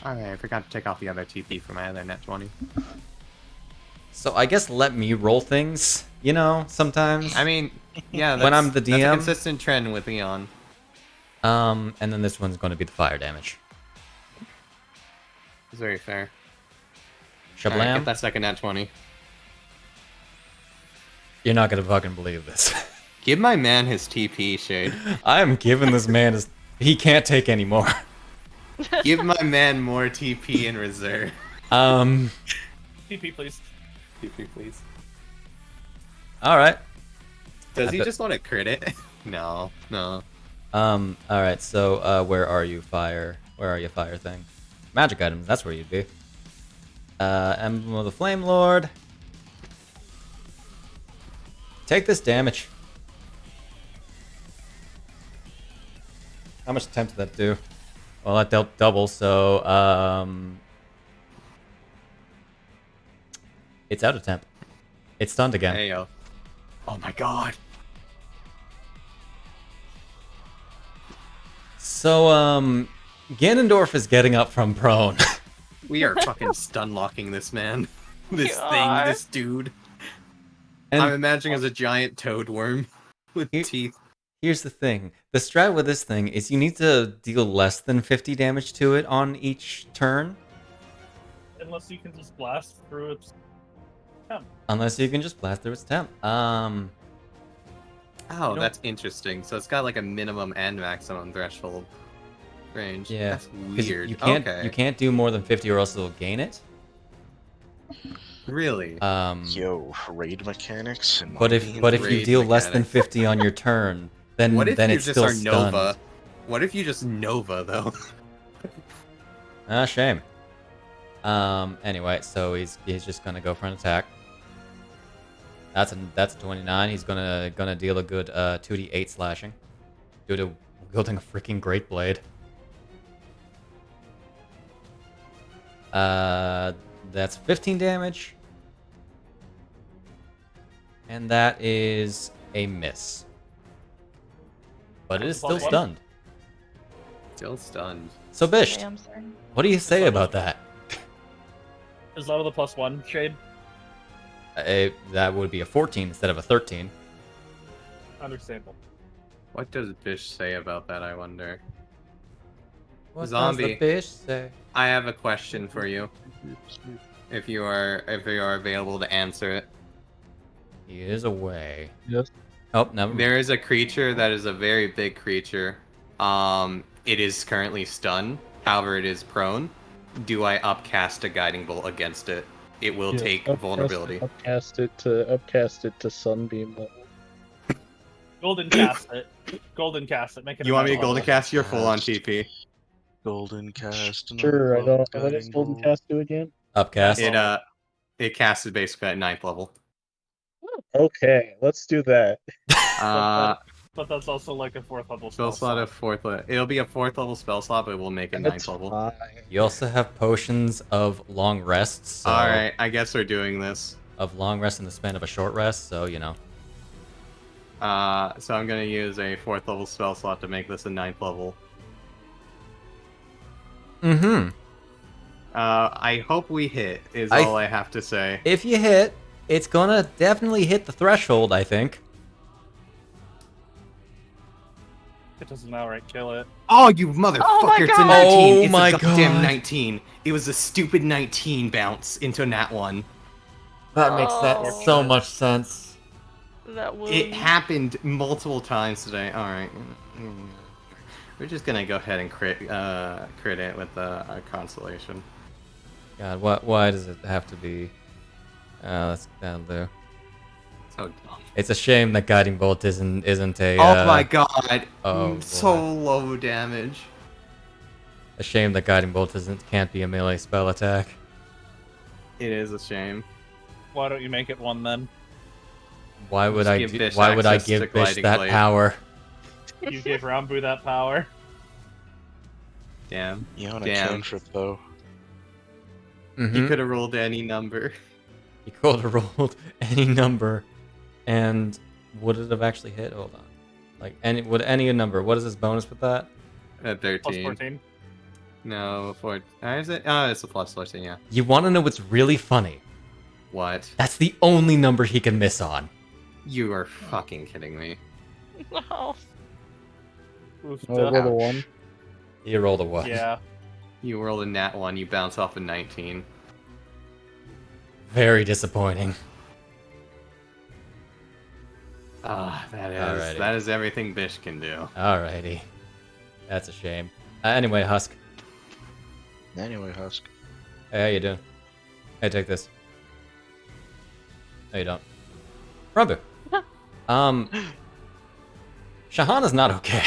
Alright, I forgot to take off the other TP for my other net 20. So I guess let me roll things, you know, sometimes. I mean, yeah, When I'm the that's a DM? consistent trend with Eon. And then this one's going to be the fire damage. It's very fair. Alright, Shablam. get that second nat 20. You're not going to fucking believe this. Give my man his TP, Shade. I am giving this man his... He can't take any more. Give my man more TP in reserve. TP, please. TP, please. Alright. Does I he bet- just want to crit it? No. Alright, so, where are you, fire? Where are you, fire thing? Magic items, that's where you'd be. Emblem of the Flame Lord. Take this damage. How much temp did that do? Well, that dealt double, so, it's out of temp. It's stunned again. Hey, yo. Oh my god. So, Ganondorf is getting up from prone. We are fucking stun locking this man. This You thing, are. this dude. And I'm imagining as a giant toad worm with He- teeth. here's the thing. The strat with this thing is you need to deal less than 50 damage to it on each turn. Unless you can just blast through its temp. Unless you can just blast through its temp. Oh, don't- that's interesting. So it's got like a minimum and maximum threshold range. Yeah, That's 'cause weird. You can't Okay. you can't do more than 50 or else it'll gain it. Really? Yo, raid mechanics. in But my if D&D? you Raid deal less than mechanics. 50 on your turn, then What if then you it's just still are stunned. Nova? What if you just Nova though? Ah, shame. Anyway, so he's just gonna go for an attack. That's a 29. He's gonna deal a good 2d8 slashing due to wielding a freaking great blade. That's 15 damage. And that is a miss. But it is still Plus one? stunned. Still stunned. So Bisht, Damn, sorry. what do you say Plus about that? Is that with a +1 shade? That would be a 14 instead of a 13. Understandable. What does Bish say about that? I wonder. What Zombie. does the Bisht say? I have a question for you. If you are available to answer it. He is away. Yes. Oh, never mind. There is a creature that is a very big creature. It is currently stunned. However, it is prone. Do I upcast a guiding bolt against it? It will Yes, take vulnerability. Upcast it to Sunbeam level. Golden cast it. Golden cast it. Make it. You want me to another golden level. cast your full on TP? Golden cast. and Sure, I level don't. What does guiding Golden bolt. Cast do again? Upcast. It casted basically at 9th level. Okay, let's do that. But that's also like a 4th level Spell slot of 4th level. It'll be a 4th level spell slot, but we'll make it 9th That's level. fine. You also have potions of long rests. So Alright, I guess we're doing this. Of long rest in the span of a short rest, so you know. So I'm gonna use a 4th level spell slot to make this a 9th level. Mm-hmm. I hope we hit, is all I have to say. If you hit, it's gonna definitely hit the threshold, I think. It doesn't outright kill it. Oh, you motherfucker! Oh my it's a God. 19! Oh It's my a goddamn God. 19! It was a stupid 19 bounce into Nat 1. That makes Oh. so much sense. That wound. It happened multiple times today. Alright. We're just gonna go ahead and crit it with a consolation. God, why does it have to be? That'll do. So dumb. It's a shame that guiding bolt isn't a. Oh my god! oh, So boy. low damage. A shame that guiding bolt can't be a melee spell attack. It is a shame. Why don't you make it 1 then? Why would Just I? give Bisht Why would I access to give Bisht gliding that blade. power? You gave Rambu that power. Damn. You on a Damn. cantrip though. Mm-hmm. He could have rolled any number. He could have rolled any number, and would it have actually hit? Hold on. Like any number? What is his bonus with that? At Plus 13. 14. No, 4. Is it? Oh, it's a plus 14, yeah. You want to know what's really funny? What? That's the only number he can miss on. You are fucking kidding me. No. Oof, Oh, roll a Ouch. 1. He rolled a 1. Yeah. You rolled a nat 1, you bounce off a 19. Very disappointing. Alrighty. That is everything Bish can do. Alrighty. That's a shame. Anyway, Husk. Anyway, Husk. Hey, how you doing? Hey, take this. No, you don't. Rambu. Shahana's not okay.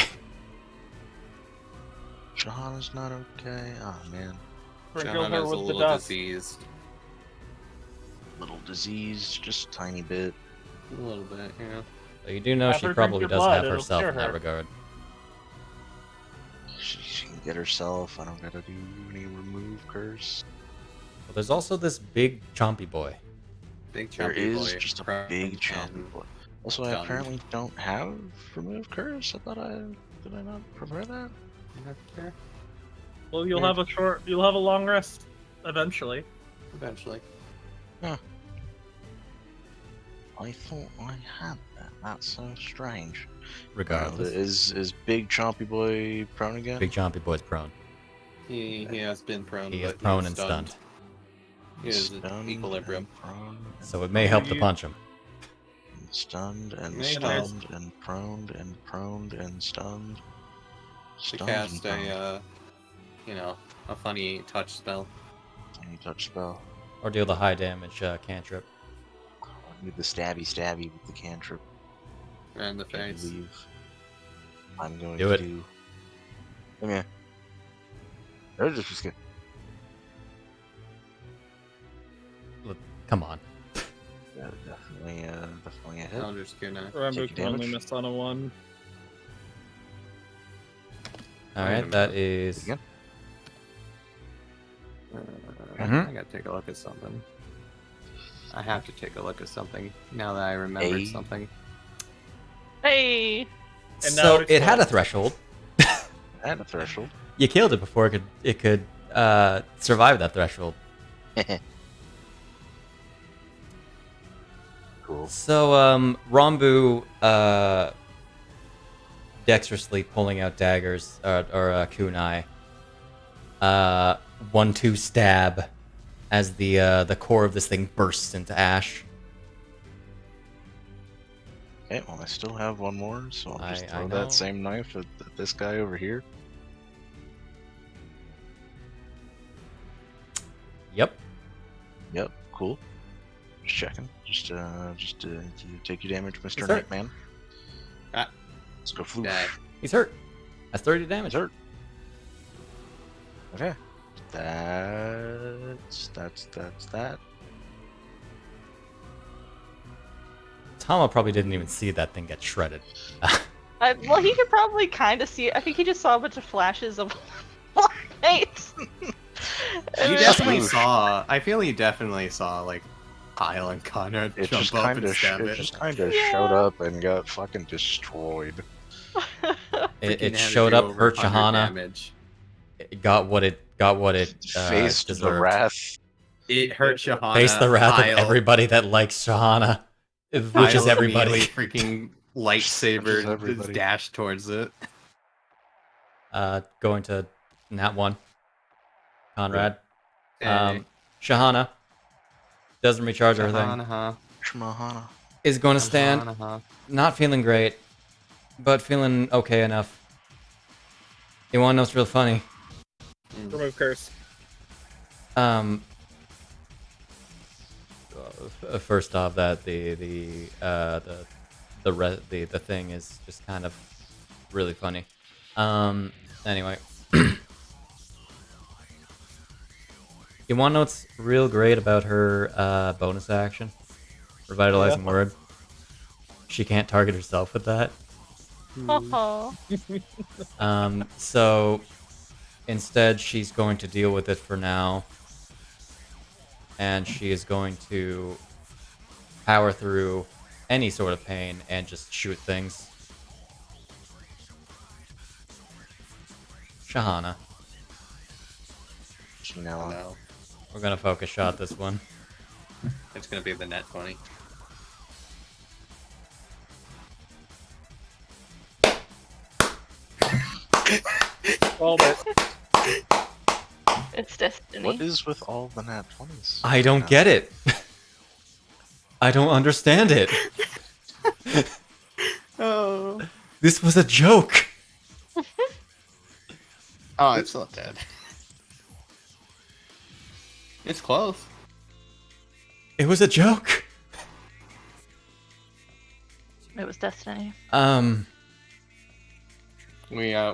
Shahana's not okay. Oh man. Sprinkle her Johanna's a with the little dust. diseased. Little disease, just a tiny bit. A little bit, yeah. So you do know Have she her drink probably your does blood, have it'll herself cure in that her. regard. She can get herself. I don't gotta do any remove curse. Well, there's also this big chompy boy. Big There chunky is boy. just a Prone big chompy and boy. Also, I stunned. apparently don't have remove curse. Did I not prepare that? Well, you'll Yeah. you'll have a long rest eventually. Eventually. I thought I had that. That's so strange. Regardless. Is big chompy boy prone again? Big chompy boy's prone. He has been prone. He is but prone he's and stunned. He is Stunned equilibrium. and prone So it may help to You- punch him. and stunned and May help. stunned and proned and proned and stunned. To Stunned cast and proned. a funny touch spell. Tiny touch spell. Or deal the high damage cantrip. Need the stabby with the cantrip. And the I face. believe I'm going Do to it. do. Okay. That was just good. Look, come on. Yeah, definitely a hit. Eldritch Kunai. Rambu Take can only damage. miss on a 1. Alright, that is. Again. Mhm. I gotta take a look at something. I have to take a look at something now that I remembered A. something. Hey! And now So it's it had a closed. threshold. And a threshold. You killed it before it could survive that threshold. Cool. So Rambu dexterously pulling out daggers or kunai. 1-2 stab as the core of this thing bursts into ash. Okay, well, I still have one more, so I'll just I throw know. that same knife at this guy over here. Yep. Yep, cool. Just checking. Just you take your damage, Mr. Yes, sir. Nightman. Ah. Let's go floosh. Die. He's hurt. That's 30 damage. He's hurt. Okay. That's that. Tama probably didn't even see that thing get shredded. Well, he could probably kind of see it. I think he just saw a bunch of flashes of light. You definitely saw. I feel you definitely saw like Hyle and Conrad It jump just up kind and of stab it. Yeah. showed up and got fucking destroyed. It Freaking showed had to up, do over hurt 100 Shahana. damage. It got what it Faced the deserved. wrath. It hurt Shahana. Face the wrath Hyle, of everybody that likes Shahana, which is Hyle everybody. immediately freaking lightsaber everybody. dash towards it. Going to Nat 1. Conrad. Hey, Shahana doesn't recharge everything. Shahana, Shmahana. Is going to stand. Shahana. Not feeling great, but feeling okay enough. You want to know what's real funny? Remove curse. First off, that the thing is just kind of really funny. Anyway, you want to know what's real great about her bonus action, revitalizing word? She can't target herself with that. Oh. So instead, she's going to deal with it for now. And she is going to power through any sort of pain and just shoot things. Shahana. No, We're gonna focus shot this one. it's gonna be the net 20. Called it. It's destiny. What is with all the nat 20s? I don't get it. I don't understand it. Oh. This was a joke. Oh, it's not dead. It's close. It was a joke. It was destiny. We are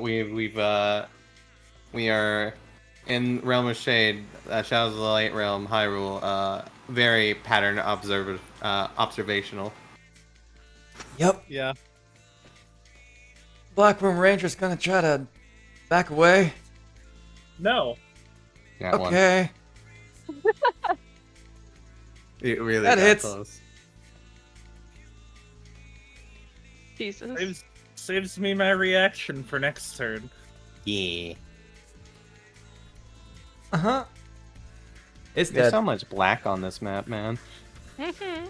in Realm of Shade, Shadows of the Light Realm, Hyrule. Very pattern observational. Yep. Yeah. Blackroom Ranger's gonna try to back away. No. That one. Okay. It really That got hits. close. Jesus. Saves me my reaction for next turn. Yeah. Uh-huh. It's There's dead. so much black on this map, man. Mm-hmm.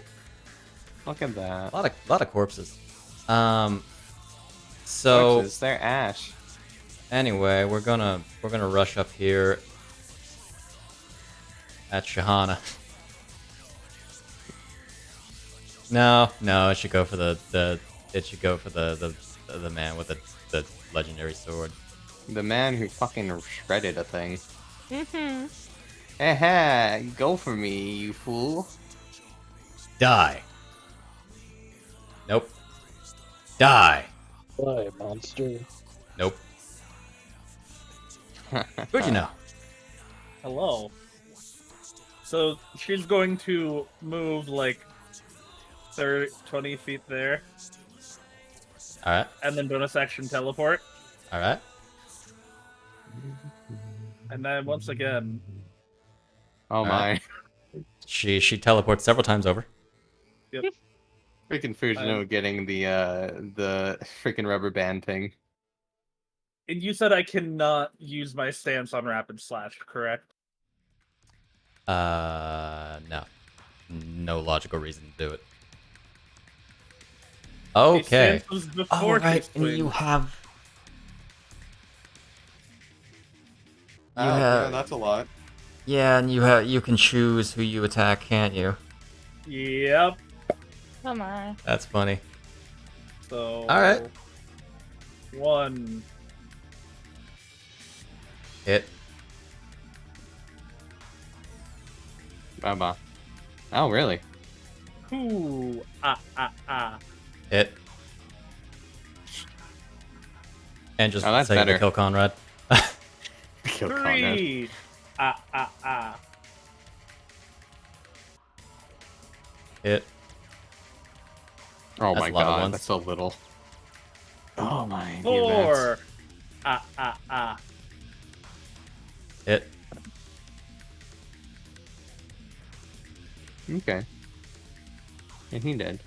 Look at that. A lot of corpses. So Corpses, they're ash. anyway, we're gonna rush up here at Shahana. No, it should go for the man with the legendary sword. The man who fucking shredded a thing. Mm-hmm. Go for me, you fool. Die. Nope. Die. Bye, monster. Nope. Fujino. Hello. So she's going to move like 20 feet there, Alright. and then bonus action teleport, Alright. and then once again, Oh my. Alright. She teleports several times over. Freaking Fujino getting the freaking rubber band thing. and you said I cannot use my stance on rapid slash, correct? No. No logical reason to do it. Okay. Stance was before Oh, right, his and you twin. have... You Oh, have... yeah, that's a lot. Yeah, and you can choose who you attack, can't you? Yep. Come on. That's funny. So. Alright. 1. Hit. Baba. Oh, really? Ooh. Hit. And just Oh, that's say better. to kill Conrad. Kill Conrad. 3. Hit. Oh That's my a lot of god, ones. that's so little. Oh my 4. Hit. Okay. And he did.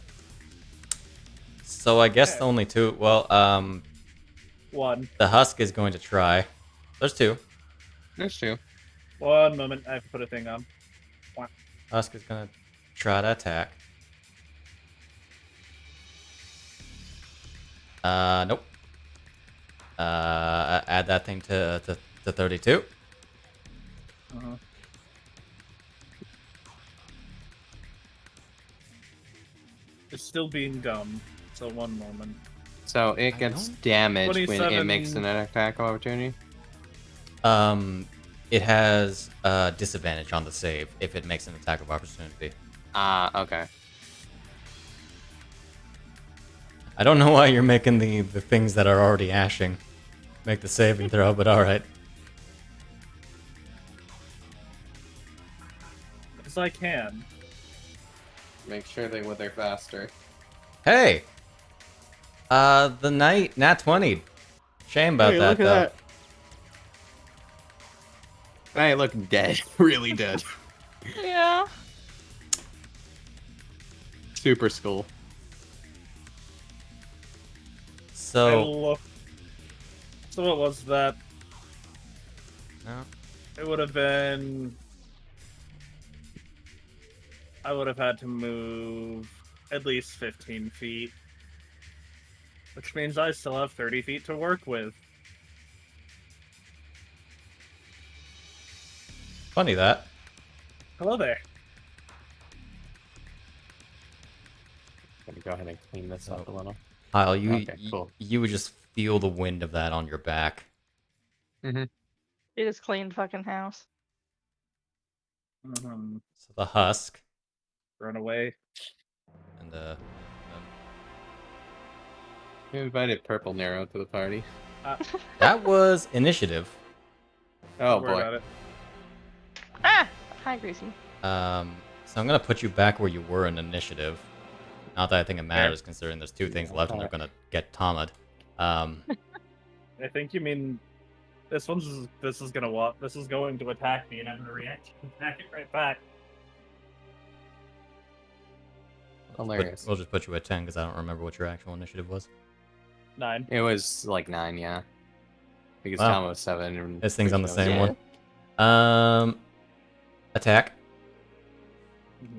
So I guess Okay. only 2. Well, 1. the Husk is going to try. There's 2. There's 2. 1 moment. I have to put a thing on. Husk is going to try to attack. Nope. Add that thing to 32. Uh-huh. It's still being dumb. So 1 moment. So it gets damaged when it 27. makes an attack of opportunity? It has disadvantage on the save if it makes an attack of opportunity. Okay. I don't know why you're making the things that are already ashing make the saving throw, but alright. Because I can. Make sure they wither faster. Hey! The knight, nat 20. Shame about that, though. I look dead. Really dead. Yeah. Super skull. So, So what was that? no. It would have been. I would have had to move at least 15 feet. Which means I still have 30 feet to work with. Funny that. Hello there. Let me go ahead and clean this up a little. Hyle, you, Okay, cool. you would just feel the wind of that on your back. It is clean fucking house. So the Husk Run away. and You invited Purple Narrow to the party. that was initiative. Oh Don't worry boy. about it. Ah! Hi, Gracie. So I'm gonna put you back where you were in initiative. Not that I think it matters, considering there's 2 things left and they're gonna get Tama'd. I think you mean this is going to attack me and I'm gonna react attack it right back. Hilarious. We'll just put you at 10 because I don't remember what your actual initiative was. 9. It was like 9, yeah. Because Wow. Tama was 7. And This thing's on the Fujino was same eight. one. Attack.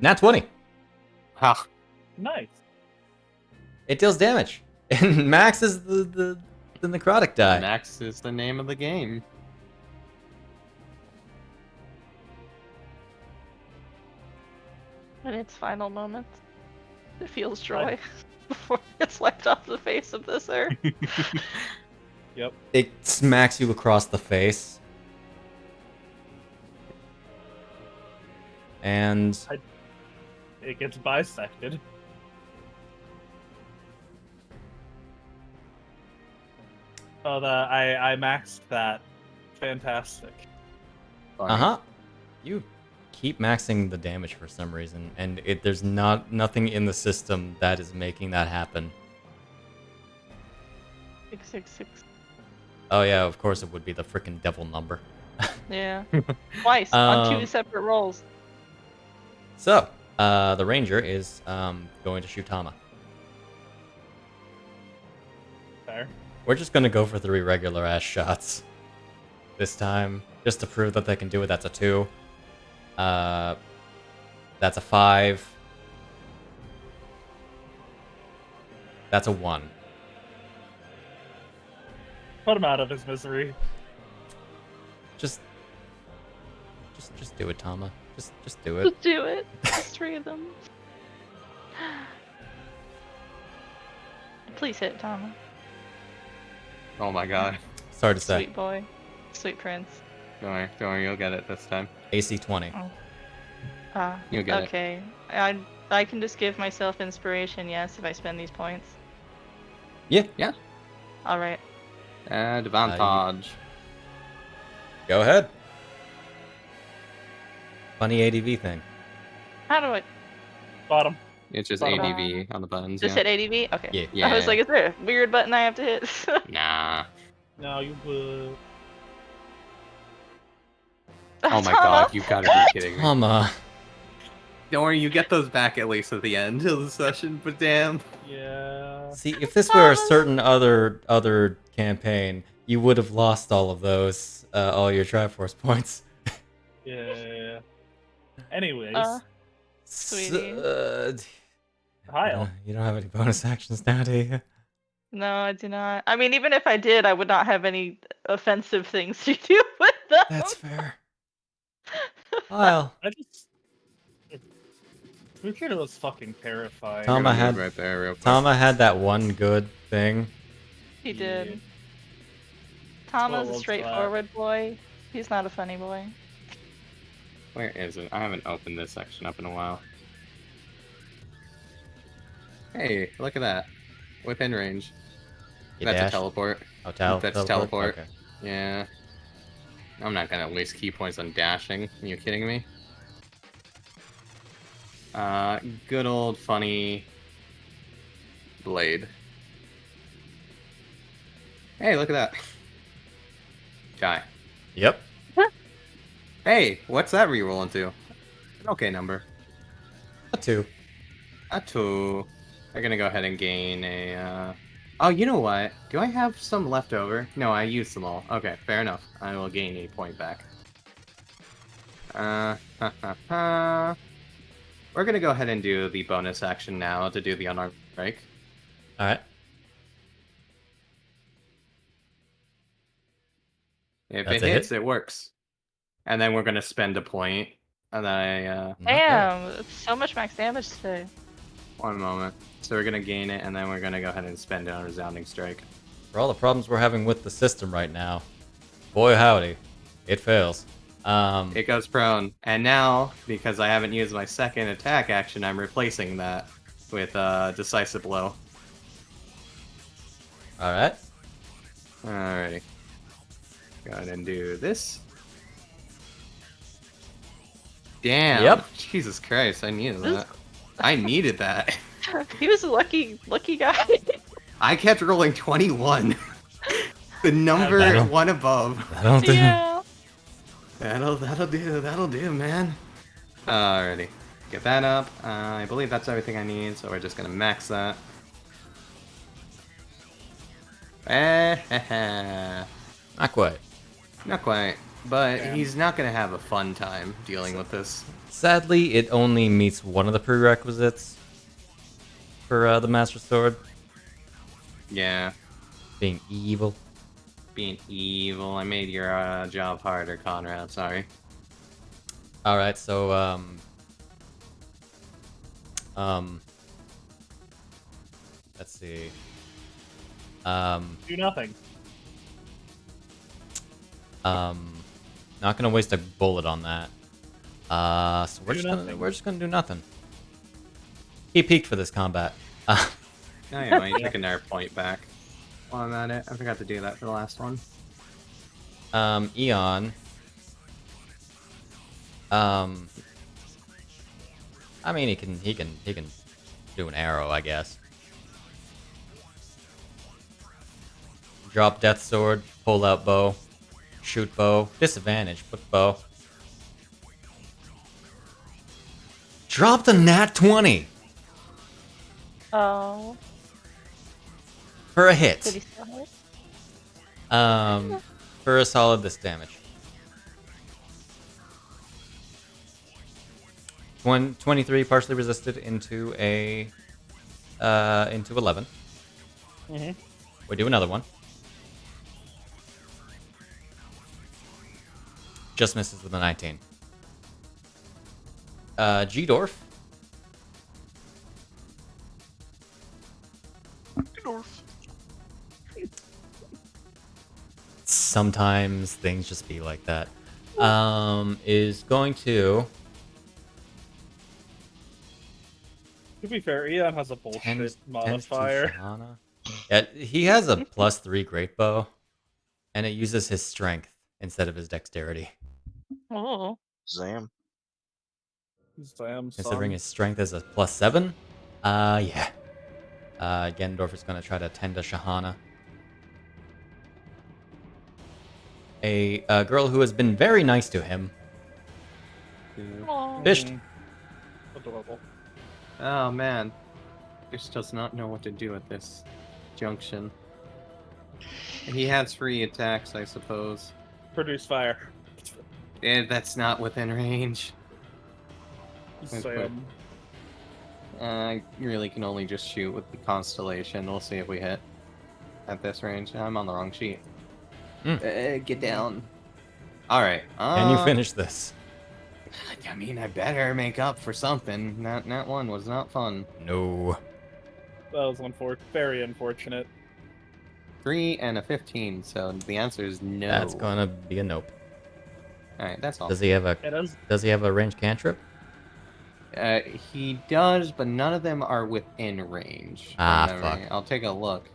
Nat 20. Ha! Nice. It deals damage. And Max is the necrotic die. Max is the name of the game. In its final moments, it feels joy before it's wiped off the face of this earth. It smacks you across the face. And It gets bisected. Oh, I maxed that. Fantastic. uh-huh. You keep maxing the damage for some reason, and there's nothing in the system that is making that happen. 666. Oh yeah, of course it would be the frickin' devil number. Yeah. Twice on 2 Um, separate rolls. So, the ranger is going to shoot Tama. Fair. We're just gonna go for 3 regular ass shots this time, just to prove that they can do it. That's a 2. That's a 5. That's a 1. Put him out of his misery. Just do it, Tama. Just do it. Just do it. There's 3 of them. Please hit Tama. Oh my god. Sorry to say. Sweet boy. Sweet prince. Don't worry, you'll get it this time. AC 20. You'll get it. Okay. I can just give myself inspiration, yes, if I spend these points. Yeah. Alright. Advantage. Go ahead. Funny ADV thing. How do I Bottom. It's just Bottom. ADV on the buttons. just yeah. hit ADV? Okay. Yeah. I was like, is there a weird button I have to hit? Nah. No, you would. Oh my Tama? god, you've got to be kidding me. Tama. Don't worry, you get those back at least at the end of the session, but damn. Yeah. See, if this were a certain other campaign, you would have lost all of those, all your Triforce points. Yeah. Anyways, Sweetie. Hyle. You don't have any bonus actions now, do you? No, I do not. I mean, even if I did, I would not have any offensive things to do with them. That's fair. Kyle. I just. Fujino was fucking terrifying. Tama Gonna move had- right there real quick. Tama had that one good thing. He Yeah. did. Tama's a Well, straightforward boy. He's not a funny boy. Where is it? I haven't opened this section up in a while. Hey, look at that. Within range. You That's dash? a teleport. Oh, That's teleport. Okay. Yeah. I'm not gonna waste key points on dashing. Are you kidding me? Good old funny blade. Hey, look at that. Die. Yep. Hey, what's that reroll into? An okay number. A 2. A 2. I'm gonna go ahead and gain a, Oh, you know what? Do I have some left over? No, I used them all. Okay, fair enough. I will gain a point back. We're gonna go ahead and do the bonus action now to do the unarmed strike. Alright. If That's it a hits, hit? it works. And then we're gonna spend a point. And then Not bad. Damn, so much max damage today. one moment. So we're gonna gain it, and then we're gonna go ahead and spend it on resounding strike. For all the problems we're having with the system right now, boy howdy, it fails. It goes prone. And now, because I haven't used my second attack action, I'm replacing that with decisive blow. Alright. Alrighty. Go ahead and do this. Damn. Yep. Jesus Christ, I needed that. I needed that. He was a lucky guy. I kept rolling 21. The number That'll- one above. I don't think. Yeah. That'll do, man. Alrighty. Get that up. I believe that's everything I need, so we're just gonna max that. Not quite. Not quite. But he's not gonna have a fun time dealing with this. Sadly, it only meets one of the prerequisites for the Master Sword, Yeah. being evil. Being evil. I made your job harder, Conrad. Sorry. Alright, so, let's see. Do nothing. Not gonna waste a bullet on that. So Do nothing. we're just gonna do nothing. He peaked for this combat. I might take another point back while I'm at it. I forgot to do that for the last one. Eon. I mean, he can do an arrow, I guess. Drop death sword, pull out bow, shoot bow, disadvantage, but bow. Drop the nat 20 Oh. for a Did he hit. still hit? For a solid this damage. 23 partially resisted into a into 11. Mhm. We do another one. Just misses with a 19. G-Dorf. Sometimes things just be like that. Is going to To be fair, Eon has a bullshit modifier. Shahana. Yeah, he has a +3 great bow, and it uses his strength instead of his dexterity. Oh. Zam. Damn, Considering son. his strength is a +7. Yeah. Gendorf is going to try to tend to Shahana. A girl who has been very nice to him. Aw. Bisht. Adorable. Oh man, Bisht does not know what to do at this junction. He has 3 attacks, I suppose. Produce fire. That's not within range. Sam. I really can only just shoot with the Constellation. We'll see if we hit at this range. I'm on the wrong sheet. Get down. Alright. Can you finish this? I mean, I better make up for something. That one was not fun. No. That was very unfortunate. 3 and a 15, so the answer is no. That's gonna be a nope. Alright, that's all. Does he have a It is. Does he have a ranged cantrip? He does, but none of them are within range. Ah, from memory. fuck. I'll take a look.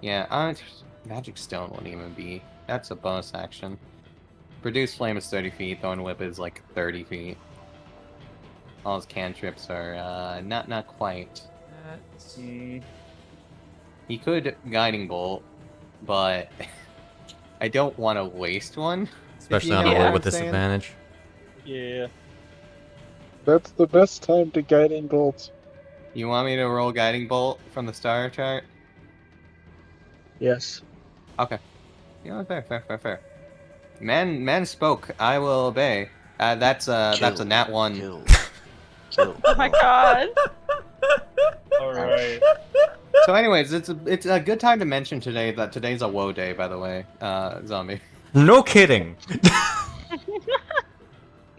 Yeah, Magic Stone wouldn't even be. That's a bonus action. Produce Flame is 30 feet, Thorn Whip is like 30 feet. All his cantrips are not quite. He could Guiding Bolt, but I don't want to waste one. Especially you on know a what roll I'm with saying. disadvantage. Yeah. That's the best time to Guiding Bolt. You want me to roll Guiding Bolt from the star chart? Yes. Okay. Yeah, fair. Man spoke. I will obey. That's a nat 1. Kill. Kill. Oh my god. Alright. So, anyways, it's a good time to mention today that today's a woe day. By the way, Zombie. No kidding.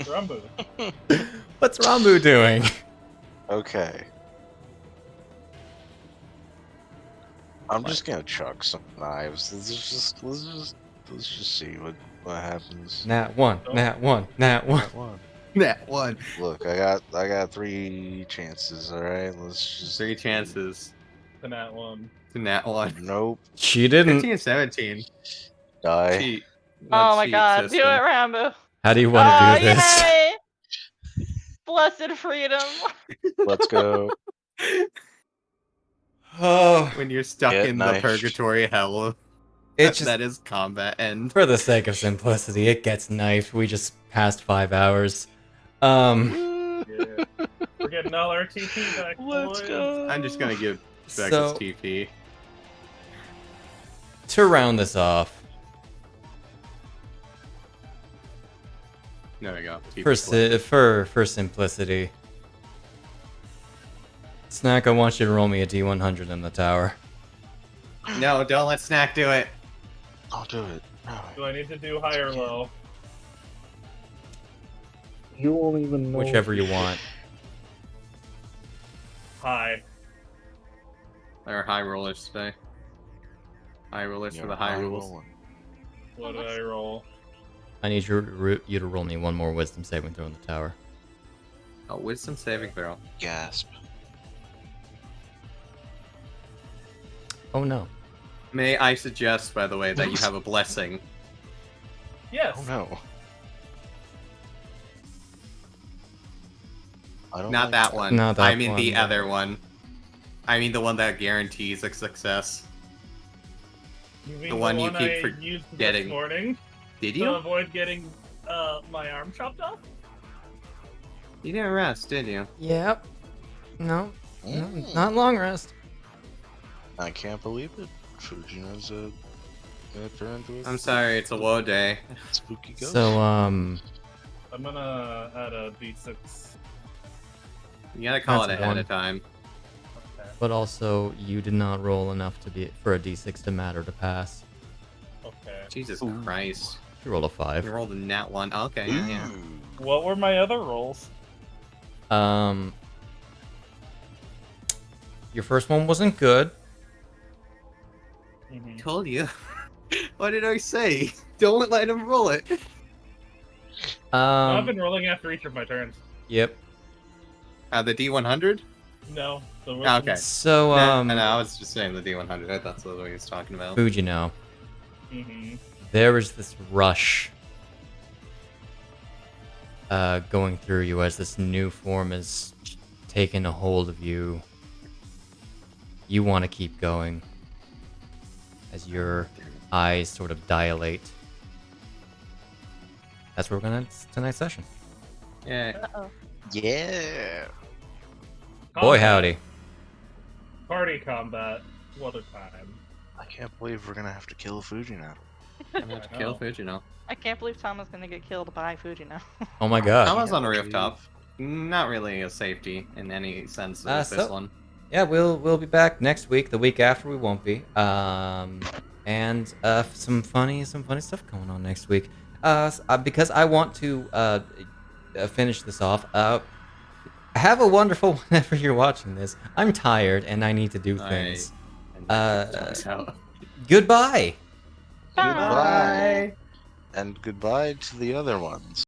Rambu. What's Rambu doing? Okay. I'm just gonna chuck some knives. Let's just see what happens. Nat 1. Nat 1. Nat 1. That one. Nat 1. Look, I got 3 chances. All right, let's just 3 chances. The nat 1. To nat 1. Nope. She didn't. 15 and 17. Die. Cheat. Oh my Cheat god. Do system. it, Rambo. How do you want to do this? Yay! Blessed freedom. Let's go. Oh, When you're stuck Get in knifed. the purgatory hell. it just That is combat end. for the sake of simplicity, it gets knifed. We just passed 5 hours. Yeah. We're getting all our TP back. Let's boys. go. I'm just gonna give Vex So- his TP. To round this off, There we go. TP for split. for simplicity, Snak, I want you to roll me a D100 in the tower. No, don't let Snak do it. I'll do it. Do I need to do high or low? You won't even know. Whichever you want. High. Or high rollers today. High rollers for the high rules. rolling. What did I roll? I need you to roll me one more wisdom saving throw in the tower. Oh, wisdom saving throw. Gasp. Oh no. May I suggest, by the way, that you have a blessing? Yes. Oh no. I don't Not like that one. Not that I mean one, the but- other one. I mean the one that guarantees a success. You mean The one you keep I used forgetting. this morning Did to you? avoid getting my arm chopped off? You didn't rest, did you? Yep. No. Mm. Not long rest. I can't believe it. Fujino's turned into a I'm sorry, it's a woe day. spooky ghost. So, I'm gonna add a d6. You gotta call That's it ahead one. of time. Okay. but also you did not roll enough for a d6 to matter to pass. Okay. Jesus Ooh. Christ. You rolled a 5. You rolled a nat 1. Okay, yeah. Ooh. What were my other rolls? Your first one wasn't good. Mhm. Told you. What did I say? Don't let him roll it. I've been rolling after each of my turns. Yep. The D100? No. The Okay. So, No, I was just saying the D100. I thought that's what he was talking about. Fujino, Mm-hmm. there is this rush going through you as this new form is taking a hold of you. You want to keep going as your eyes sort of dilate. That's where we're gonna end tonight's session. Yeah. Uh-oh. Yeah. Boy, howdy. Party combat. What a time. I can't believe we're gonna have to kill Fujino. I'm gonna have to kill Fujino. I can't believe Tama's gonna get killed by Fujino. Oh my god. I was on a rooftop. Not really a safety in any sense with this one. Yeah, we'll be back next week. The week after we won't be. And some funny stuff going on next week. Because I want to finish this off. Have a wonderful whenever you're watching this. I'm tired and I need to do things. Goodbye. Bye. And goodbye to the other ones.